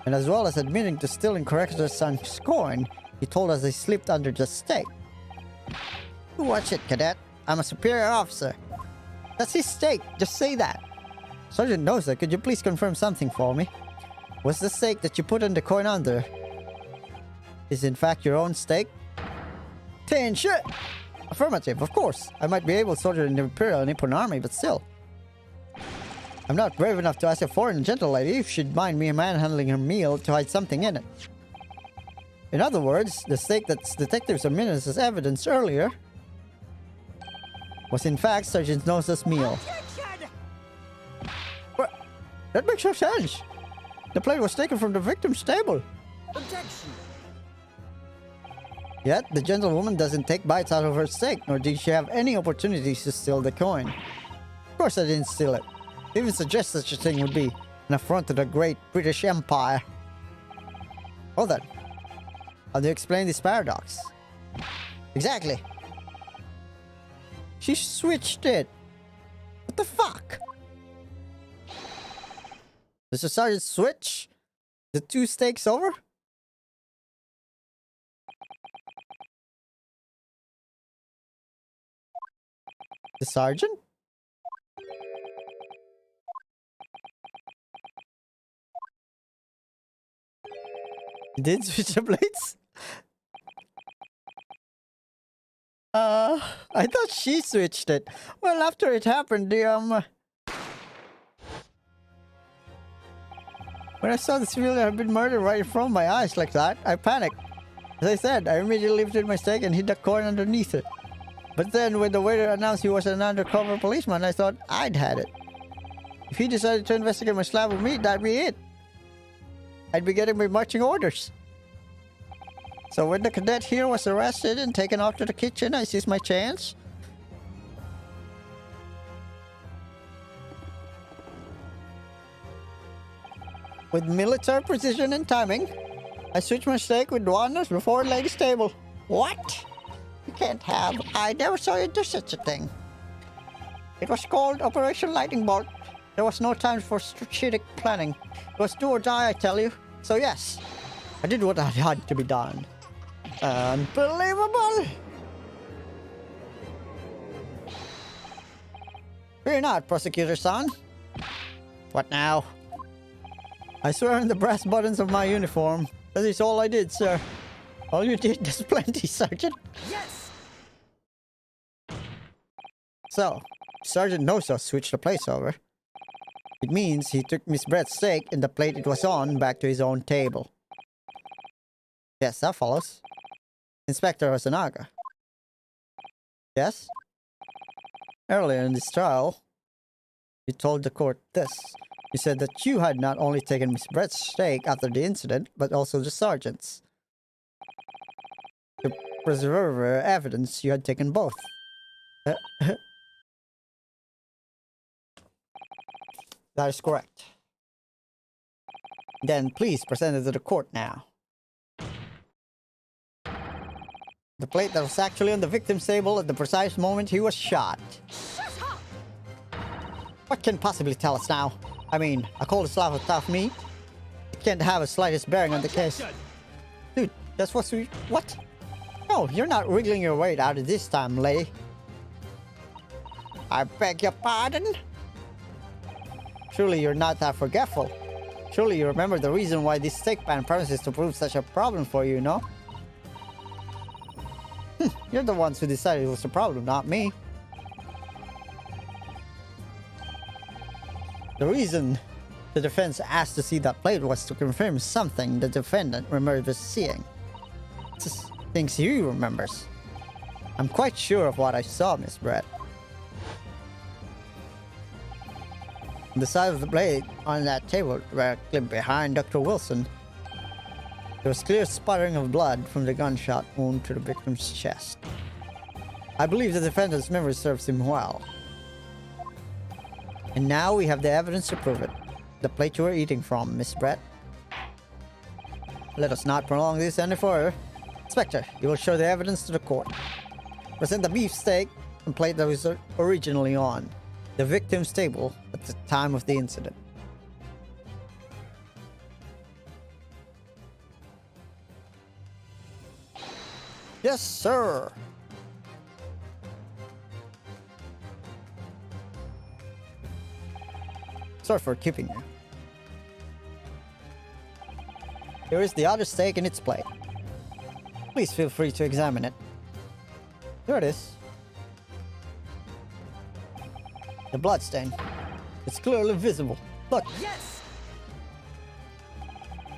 Speaker 1: And as well as admitting to stealing Corrector's son's coin, he told us he slipped under the steak. You watch it, cadet. I'm a superior officer. That's his steak. Just say that. Sergeant Nosa, could you please confirm something for me? Was the steak that you put in the coin under is in fact your own steak? Attention! Affirmative, of course. I might be able to soldier in the Imperial Nippon Army, but still. I'm not brave enough to ask a foreign gentle lady if she'd mind me manhandling her meal to hide something in it. In other words, the steak that detectives submitted as evidence earlier was in fact Sergeant Nosa's meal. What? That makes no sense. The plate was taken from the victim's table.
Speaker 4: Objection!
Speaker 1: Yet, the gentlewoman doesn't take bites out of her steak, nor did she have any opportunities to steal the coin. Of course I didn't steal it. Even suggest such a thing would be an affront to the great British Empire. Well then, how do you explain this paradox? Exactly. She switched it. What the fuck? Does the sergeant switch the two steaks over? The sergeant? Did switch the plates? I thought she switched it. Well, after it happened, when I saw the civilian had been murdered right in front of my eyes like that, I panicked. As I said, I immediately lifted my steak and hid the coin underneath it. But then when the waiter announced he was an undercover policeman, I thought I'd had it. If he decided to investigate my slab of meat, that'd be it. I'd be getting my marching orders. So when the cadet here was arrested and taken off to the kitchen, I seized my chance. With military precision and timing, I switched my steak with wonders before it laid the table. What? You can't have. I never saw you do such a thing. It was called Operation Lightning Bolt. There was no time for strategic planning. It was do or die, I tell you. So yes, I did what had to be done. Unbelievable! Fear not, prosecutor-san. What now? I swear on the brass buttons of my uniform. That is all I did, sir. All you did is plenty, Sergeant.
Speaker 4: Yes!
Speaker 1: So, Sergeant Nosa switched the place over. It means he took Miss Brett's steak and the plate it was on back to his own table. Yes, that follows. Inspector Hosonaga. Yes? Earlier in this trial, you told the court this. You said that you had not only taken Miss Brett's steak after the incident, but also the sergeant's. To preserve evidence, you had taken both. That is correct. Then please present it to the court now. The plate that was actually on the victim's table at the precise moment he was shot. What can possibly tell us now? I mean, a cold slab of tough meat? It can't have the slightest bearing on the case. Dude, that's what we... What? No, you're not wriggling your way out of this time, lady. I beg your pardon? Surely you're not that forgetful. Surely you remember the reason why this steak pan promises to prove such a problem for you, no? You're the ones who decided it was a problem, not me. The reason The defense asked to see that plate was to confirm something the defendant remembers seeing. Just things he remembers. I'm quite sure of what I saw, Miss Brett. On the side of the blade on that table directly behind Dr. Wilson, there was clear sputtering of blood from the gunshot wound to the victim's chest. I believe the defendant's memory serves him well. And now we have the evidence to prove it. The plate you were eating from, Miss Brett. Let us not prolong this any further. Inspector, you will show the evidence to the court. Present the beefsteak and plate that was originally on the victim's table at the time of the incident. Yes, sir. Sorry for keeping you. Here is the other steak in its plate. Please feel free to examine it. There it is. The bloodstain. It's clearly visible. Look.
Speaker 4: Yes!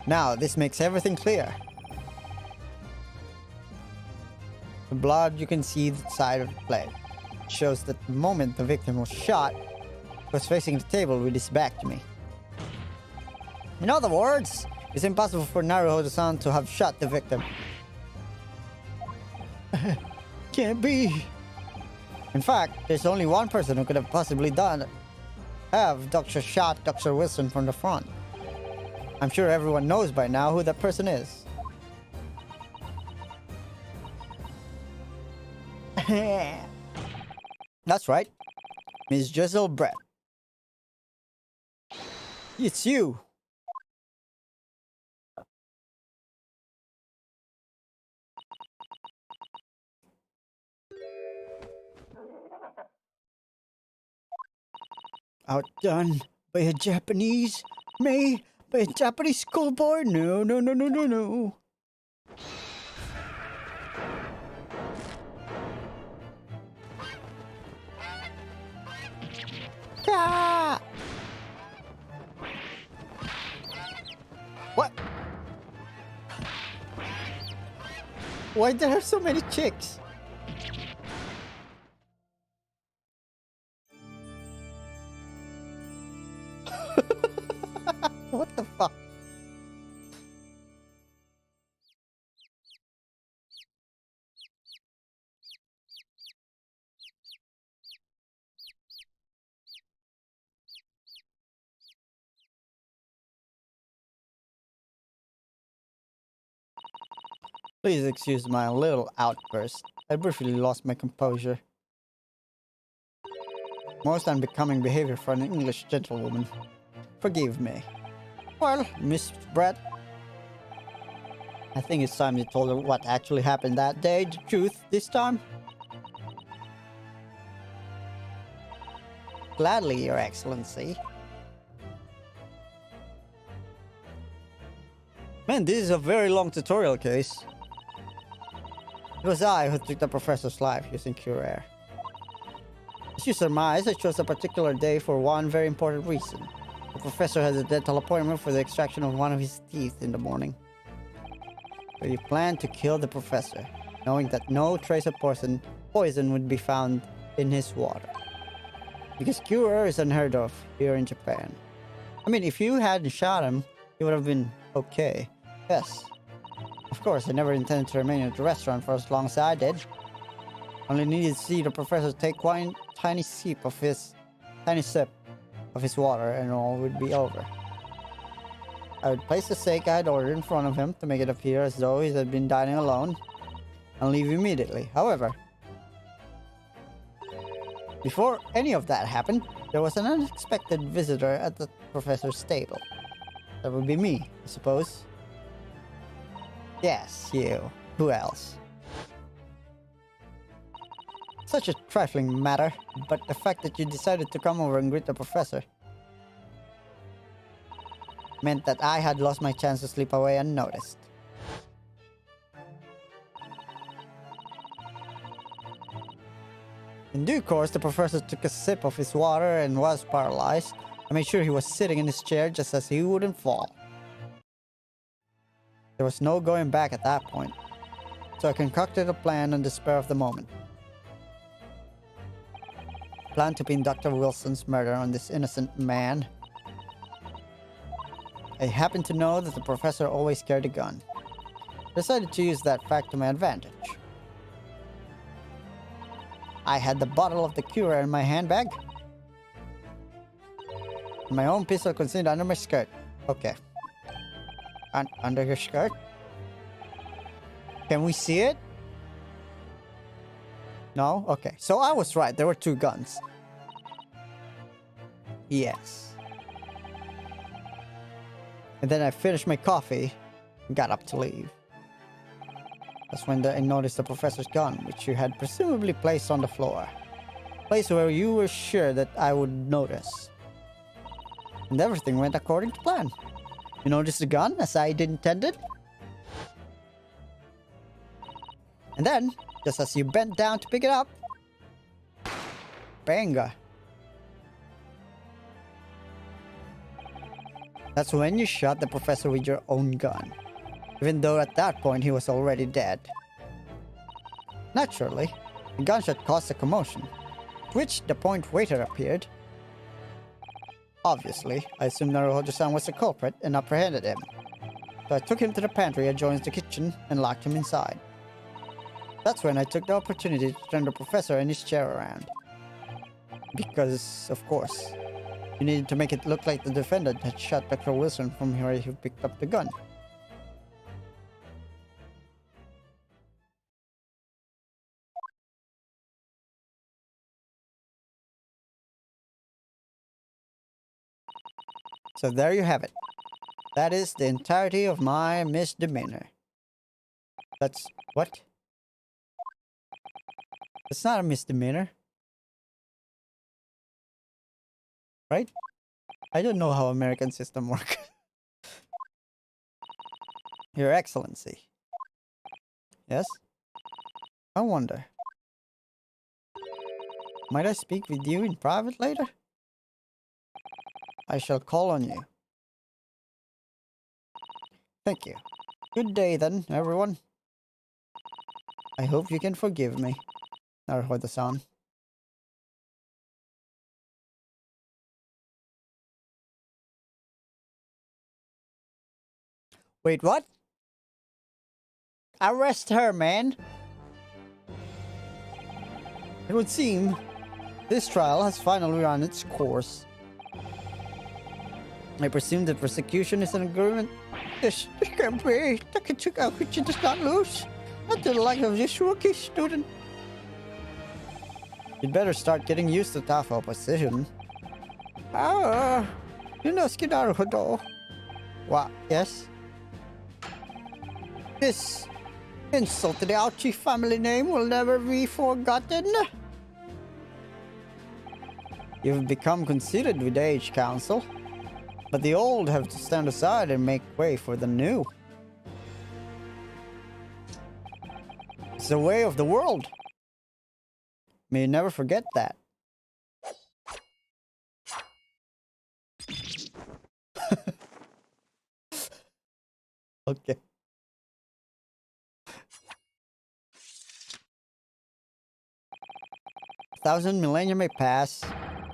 Speaker 1: Now, this makes everything clear. The blood, you can see the side of the plate. It shows that the moment the victim was shot, he was facing the table with his back to me. In other words, it's impossible for Naruhodo-san to have shot the victim. Can't be. In fact, there's only one person who could have possibly have shot Dr. Wilson from the front. I'm sure everyone knows by now who that person is. That's right. Miss Giselle Brett. It's you. Outdone by a Japanese? Me? By a Japanese schoolboy? No, no, no, no, no, no. Ah! What? Why there are so many chicks? What the fuck? Please excuse my little outburst. I briefly lost my composure. Most unbecoming behavior for an English gentlewoman. Forgive me. Well, Miss Brett, I think it's time you told her what actually happened that day. The truth this time. Gladly, Your Excellency. Man, this is a very long tutorial case. It was I who took the professor's life using Cure Air. As you surmise, I chose a particular day for one very important reason. The professor has a dental appointment for the extraction of one of his teeth in the morning. So you planned to kill the professor, knowing that no trace of poison would be found in his water. Because Cure is unheard of here in Japan. I mean, if you hadn't shot him, he would have been okay. Yes. Of course, I never intended to remain at the restaurant for as long as I did. Only needed to see the professor take one tiny sip of his water and all would be over. I would place the steak I had ordered in front of him to make it appear as though he had been dining alone and leave immediately. However, before any of that happened, there was an unexpected visitor at the professor's table. That would be me, I suppose. Yes, you. Who else? Such a trifling matter, but the fact that you decided to come over and greet the professor meant that I had lost my chance to slip away unnoticed. In due course, the professor took a sip of his water and was paralyzed. I made sure he was sitting in his chair just as he wouldn't fall. There was no going back at that point, so I concocted a plan on the spur of the moment. Plan to pin Dr. Wilson's murder on this innocent man. I happened to know that the professor always carried a gun. Decided to use that fact to my advantage. I had the bottle of the cure in my handbag. My own pistol concealed under my skirt. Okay. Under your skirt? Can we see it? No? Okay. So I was right. There were 2 guns. Yes. And then I finished my coffee and got up to leave. That's when I noticed the professor's gun, which you had presumably placed on the floor. Place where you were sure that I would notice. And everything went according to plan. You noticed the gun as I had intended? And then, just as you bent down to pick it up, banga. That's when you shot the professor with your own gun. Even though at that point he was already dead. Naturally, the gunshot caused a commotion, at which the point waiter appeared. Obviously, I assumed Naruhodo-san was the culprit and apprehended him. So I took him to the pantry adjoins the kitchen and locked him inside. That's when I took the opportunity to turn the professor and his chair around. Because, of course, you needed to make it look like the defendant had shot Dr. Wilson from where he picked up the gun. So there you have it. That is the entirety of my misdemeanor. That's... what? It's not a misdemeanor. Right? I don't know how American system works. Your Excellency. Yes? I wonder. Might I speak with you in private later? I shall call on you. Thank you. Good day then, everyone. I hope you can forgive me, Naruhodo-san. Wait, what? Arrest her, man! It would seem this trial has finally run its course. I presume the prosecution is in agreement. This can't be. Takachika does not lose. Not to the like of this rookie student. You'd better start getting used to tough opposition. You know Naruhodo. What? Yes? This insult to the Ouchi family name will never be forgotten. You've become conceited with age, Council. But the old have to stand aside and make way for the new. It's the way of the world. May you never forget that. Okay. 1,000 millennia may pass.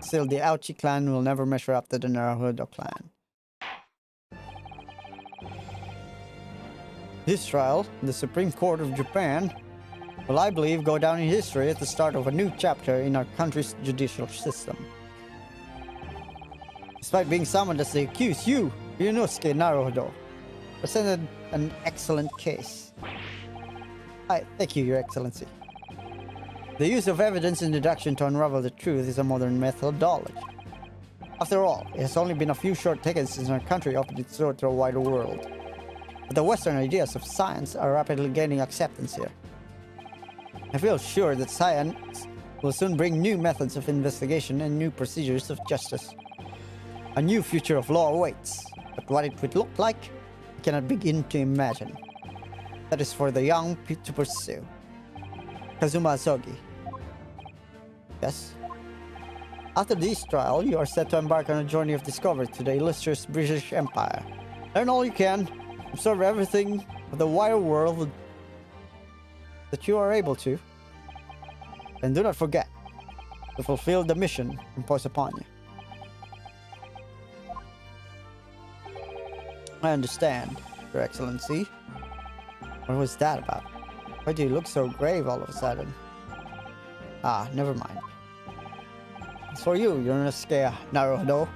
Speaker 1: Still, the Ouchi clan will never measure up to the Naruhodo clan. This trial, in the Supreme Court of Japan, will, I believe, go down in history as the start of a new chapter in our country's judicial system. Despite being summoned as the accused, you, Ryunosuke Naruhodo, presented an excellent case. I thank you, Your Excellency. The use of evidence and deduction to unravel the truth is a modern methodology. After all, it has only been a few short decades since our country opened its door to a wider world. But the Western ideas of science are rapidly gaining acceptance here. I feel sure that science will soon bring new methods of investigation and new procedures of justice. A new future of law awaits, but what it would look like, I cannot begin to imagine. That is for the young to pursue. Kazuma Asogi. Yes? After this trial, you are set to embark on a journey of discovery to the illustrious British Empire. Learn all you can, observe everything of the wider world that you are able to, and do not forget to fulfill the mission imposed upon you. I understand, Your Excellency. What was that about? Why do you look so grave all of a sudden? Ah, never mind. It's for you, Yonosuke Naruhodo.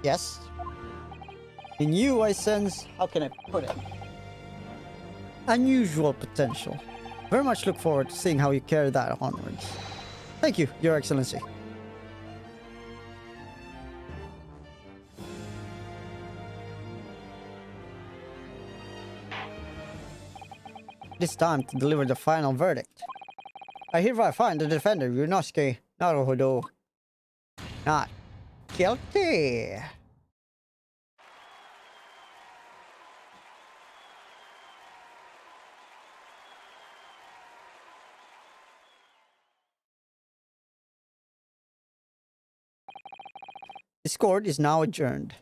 Speaker 1: Yes? In you I sense, how can I put it? Unusual potential. Very much look forward to seeing how you carry that onwards. Thank you, Your Excellency. It is time to deliver the final verdict. I hereby find the defender, Yonosuke Naruhodo, not guilty. This court is now adjourned.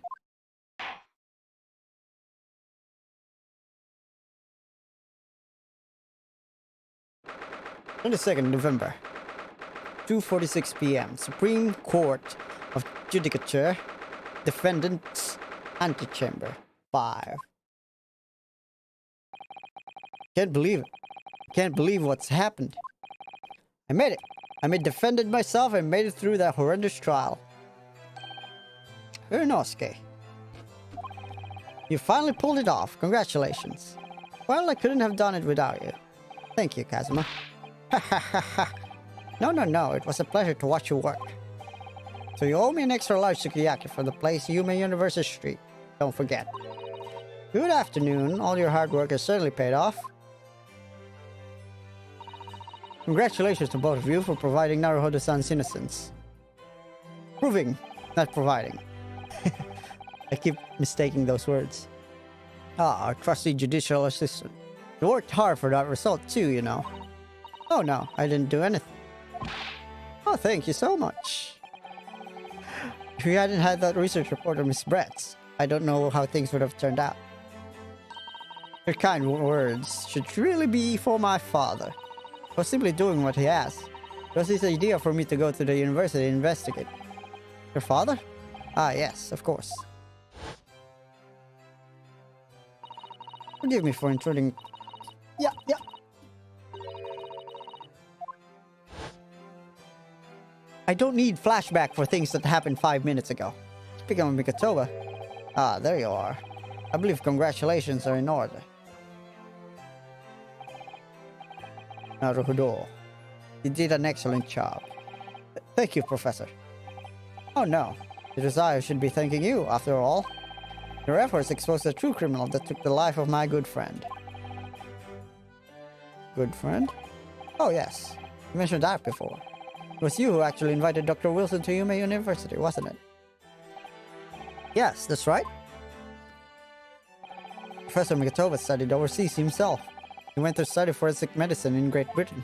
Speaker 1: On the 2nd November, 2:46 p.m. Supreme Court of Judicature, Defendant's Antechamber 5. Can't believe it. Can't believe what's happened. I made it. I made defendant myself and made it through that horrendous trial. Inosuke, you finally pulled it off. Congratulations. Well, I couldn't have done it without you. Thank you, Kazuma. No. It was a pleasure to watch you work. So you owe me an extra large sukiyaki for the place Yume University Street. Don't forget. Good afternoon. All your hard work has certainly paid off. Congratulations to both of you for providing Naruhodo-san's innocence. Proving, not providing. I keep mistaking those words. Ah, our trusty judicial assistant. You worked hard for that result too, you know. Oh no, I didn't do anything. Oh, thank you so much. If we hadn't had that research report of Miss Brett's, I don't know how things would have turned out. Your kind words should really be for my father. I was simply doing what he asked. It was his idea for me to go to the university and investigate. Your father? Ah, yes, of course. Forgive me for intruding. Yeah. I don't need flashback for things that happened 5 minutes ago. Speaking of Mikotoba. Ah, there you are. I believe congratulations are in order. Naruhodo. You did an excellent job. Thank you, Professor. Oh no. It was I who should be thanking you, after all. Your efforts exposed a true criminal that took the life of my good friend. Good friend? Oh yes. You mentioned that before. It was you who actually invited Dr. Wilson to Yume University, wasn't it? Yes, that's right. Professor Mikotoba studied overseas himself. He went to study forensic medicine in Great Britain.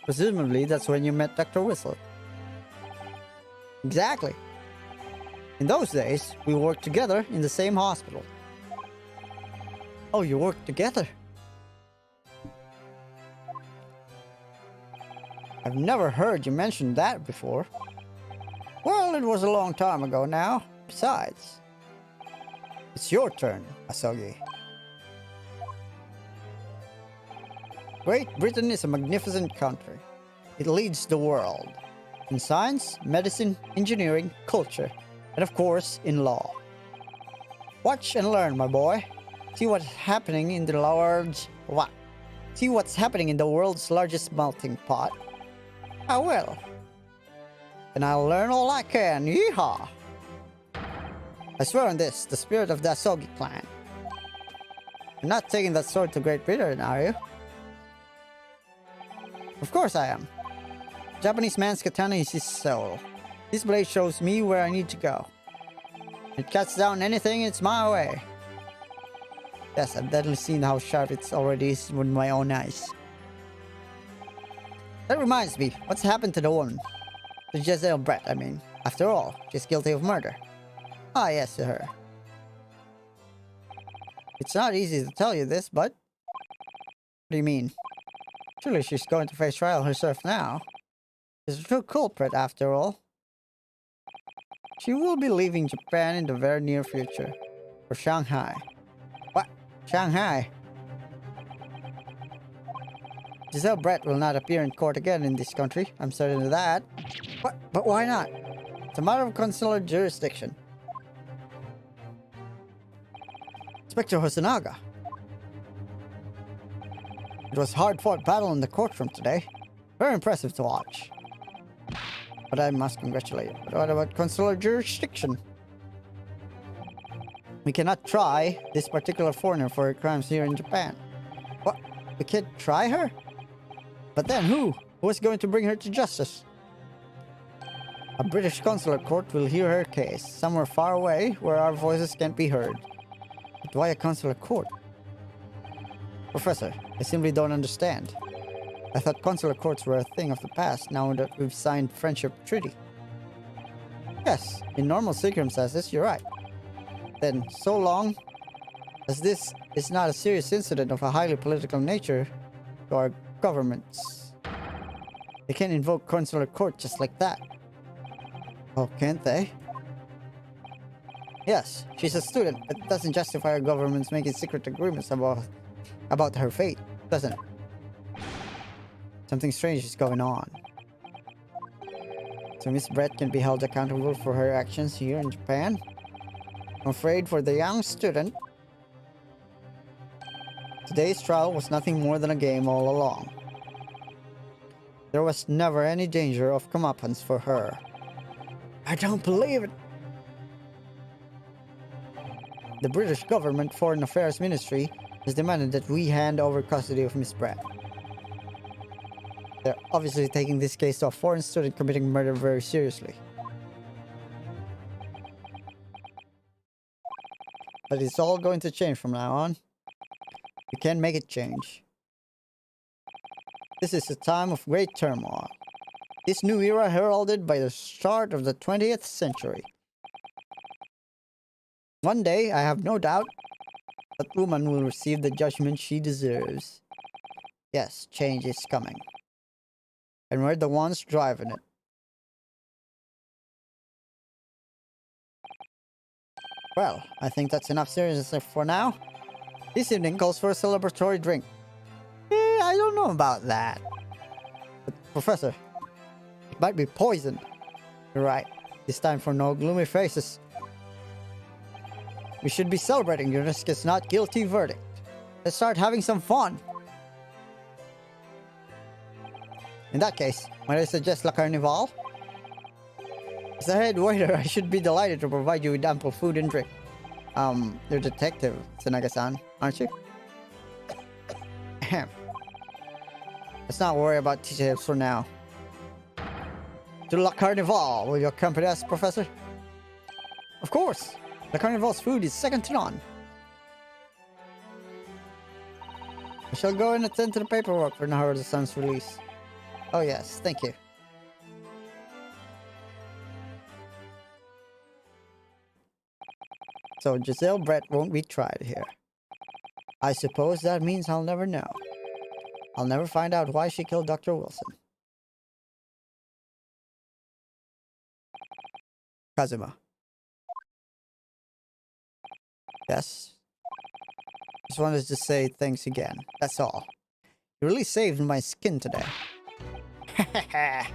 Speaker 1: Presumably, that's when you met Dr. Whistle. Exactly. In those days, we worked together in the same hospital. Oh, you worked together? I've never heard you mention that before. Well, it was a long time ago now. Besides, it's your turn, Asogi. Great Britain is a magnificent country. It leads the world. In science, medicine, engineering, culture, and of course, in law. Watch and learn, my boy. See what's happening in the large... What? See what's happening in the world's largest melting pot. I will. And I'll learn all I can. Yeehaw! I swear on this, the spirit of the Asogi clan. You're not taking that sword to Great Britain, are you? Of course I am. Japanese man's katana is his soul. This blade shows me where I need to go. It cuts down anything it's my way. Yes, I've definitely seen how sharp it already is with my own eyes. That reminds me, what's happened to the woman? To Giselle Brett, I mean. After all, she's guilty of murder. Ah, yes, to her. It's not easy to tell you this, but... What do you mean? Surely she's going to face trial herself now. She's a true culprit, after all. She will be leaving Japan in the very near future. For Shanghai. What? Shanghai? Giselle Brett will not appear in court again in this country. I'm certain of that. What? But why not? It's a matter of consular jurisdiction. Inspector Hosonaga. It was a hard-fought battle in the courtroom today. Very impressive to watch. But I must congratulate you. But what about consular jurisdiction? We cannot try this particular foreigner for her crimes here in Japan. What? We can't try her? But then who? Who is going to bring her to justice? A British consular court will hear her case, somewhere far away where our voices can't be heard. But why a consular court? Professor, I simply don't understand. I thought consular courts were a thing of the past now that we've signed friendship treaty. Yes, in normal circumstances, you're right. Then, so long as this is not a serious incident of a highly political nature to our governments, they can't invoke consular court just like that. Oh, can't they? Yes, she's a student, but it doesn't justify our governments making secret agreements about her fate, doesn't it? Something strange is going on. So Miss Brett can be held accountable for her actions here in Japan? I'm afraid for the young student, today's trial was nothing more than a game all along. There was never any danger of comeuppance for her. I don't believe it! The British government Foreign Affairs Ministry has demanded that we hand over custody of Miss Brett. They're obviously taking this case to a foreign student committing murder very seriously. But it's all going to change from now on. We can make it change. This is a time of great turmoil. This new era heralded by the start of the 20th century. One day, I have no doubt, that woman will receive the judgment she deserves. Yes, change is coming. And we're the ones driving it. Well, I think that's enough seriousness for now. This evening calls for a celebratory drink. I don't know about that. But, Professor, it might be poison. You're right. It's time for no gloomy faces. We should be celebrating Yunosuke's not guilty verdict. Let's start having some fun. In that case, might I suggest La Carnival? As the head waiter, I should be delighted to provide you with ample food and drink. You're Detective Tsunaga-san, aren't you? Ahem. Let's not worry about details for now. To La Carnival, will you accompany us, Professor? Of course! La Carnival's food is second to none. I shall go and attend to the paperwork for Naruto-san's release. Oh yes, thank you. So Giselle Brett won't be tried here. I suppose that means I'll never know. I'll never find out why she killed Dr. Wilson. Kazuma. Yes? Just wanted to say thanks again. That's all. You really saved my skin today. I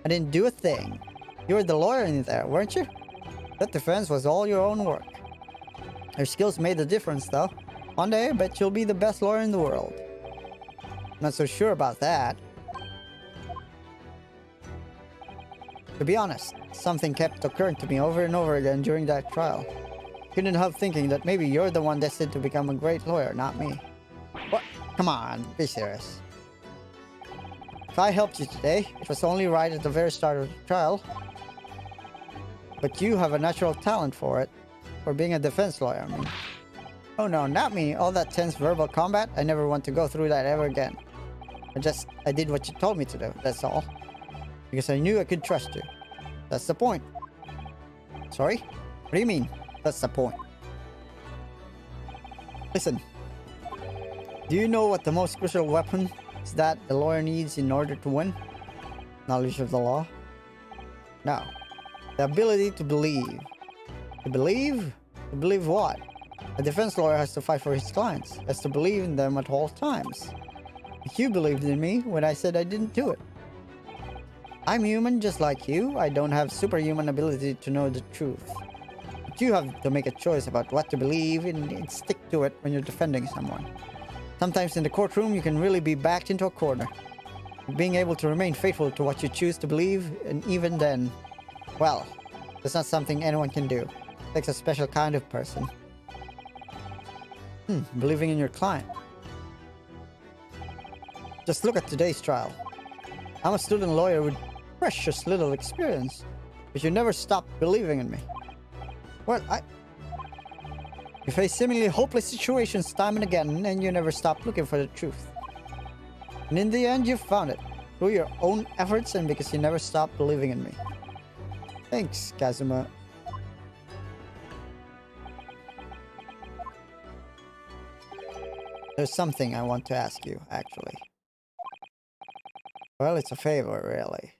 Speaker 1: didn't do a thing. You were the lawyer in there, weren't you? That defense was all your own work. Your skills made the difference, though. One day, I bet you'll be the best lawyer in the world. Not so sure about that. To be honest, something kept occurring to me over and over again during that trial. Couldn't help thinking that maybe you're the one destined to become a great lawyer, not me. What? Come on, be serious. If I helped you today, it was only right at the very start of the trial. But you have a natural talent for it. For being a defense lawyer, I mean. Oh no, not me. All that tense verbal combat, I never want to go through that ever again. I did what you told me to do, that's all. Because I knew I could trust you. That's the point. Sorry? What do you mean? That's the point. Listen. Do you know what the most crucial weapon is that the lawyer needs in order to win? Knowledge of the law? No. The ability to believe. To believe? To believe what? A defense lawyer has to fight for his clients. Has to believe in them at all times. You believed in me when I said I didn't do it. I'm human just like you. I don't have superhuman ability to know the truth. But you have to make a choice about what to believe and stick to it when you're defending someone. Sometimes in the courtroom you can really be backed into a corner. Being able to remain faithful to what you choose to believe, and even then, well, that's not something anyone can do. It takes a special kind of person. Believing in your client. Just look at today's trial. I'm a student lawyer with precious little experience, but you never stopped believing in me. Well, you face seemingly hopeless situations time and again, and you never stop looking for the truth. And in the end, you found it. Through your own efforts and because you never stopped believing in me. Thanks, Kazuma. There's something I want to ask you, actually. Well, it's a favor, really.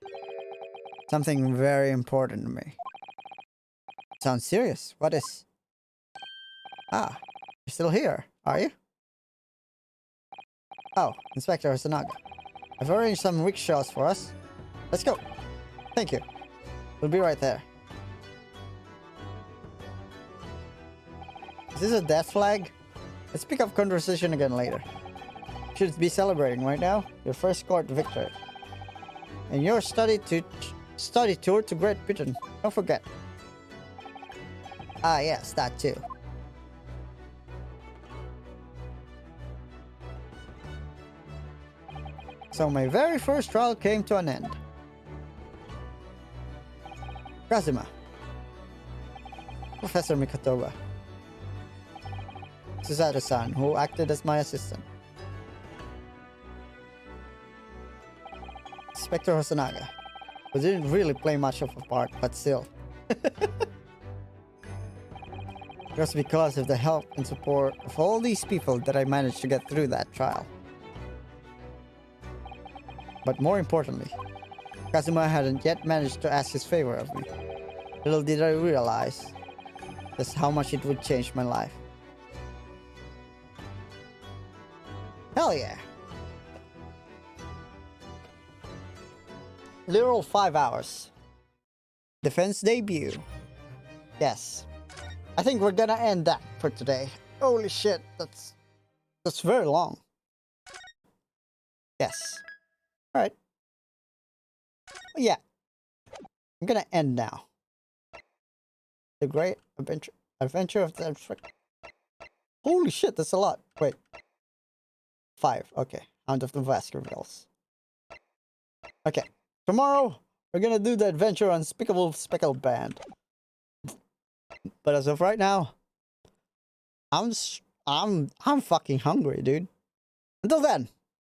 Speaker 1: Something very important to me. Sounds serious. What is... Ah, you're still here, are you? Oh, Inspector Hasanaga. I've arranged some rickshaws for us. Let's go. Thank you. We'll be right there. Is this a death flag? Let's pick up conversation again later. You should be celebrating right now your first court victory. And your study tour to Great Britain. Don't forget. Ah, yes, that too. So my very first trial came to an end. Kazuma. Professor Mikotoba. Susato-san, who acted as my assistant. Inspector Hasanaga, who didn't really play much of a part, but still. Just because of the help and support of all these people that I managed to get through that trial. But more importantly, Kazuma hadn't yet managed to ask his favor of me. Little did I realize just how much it would change my life. Hell yeah! Literal 5 hours. Defense debut. Yes. I think we're gonna end that for today. Holy shit, that's very long. Yes. Alright. Yeah. I'm gonna end now. The great adventure of the... Holy shit, that's a lot. Wait. 5. Okay. Hound of the Baskervilles. Okay. Tomorrow, we're gonna do the adventure on Unspeakable Speckled Band. But as of right now, I'm fucking hungry, dude. Until then.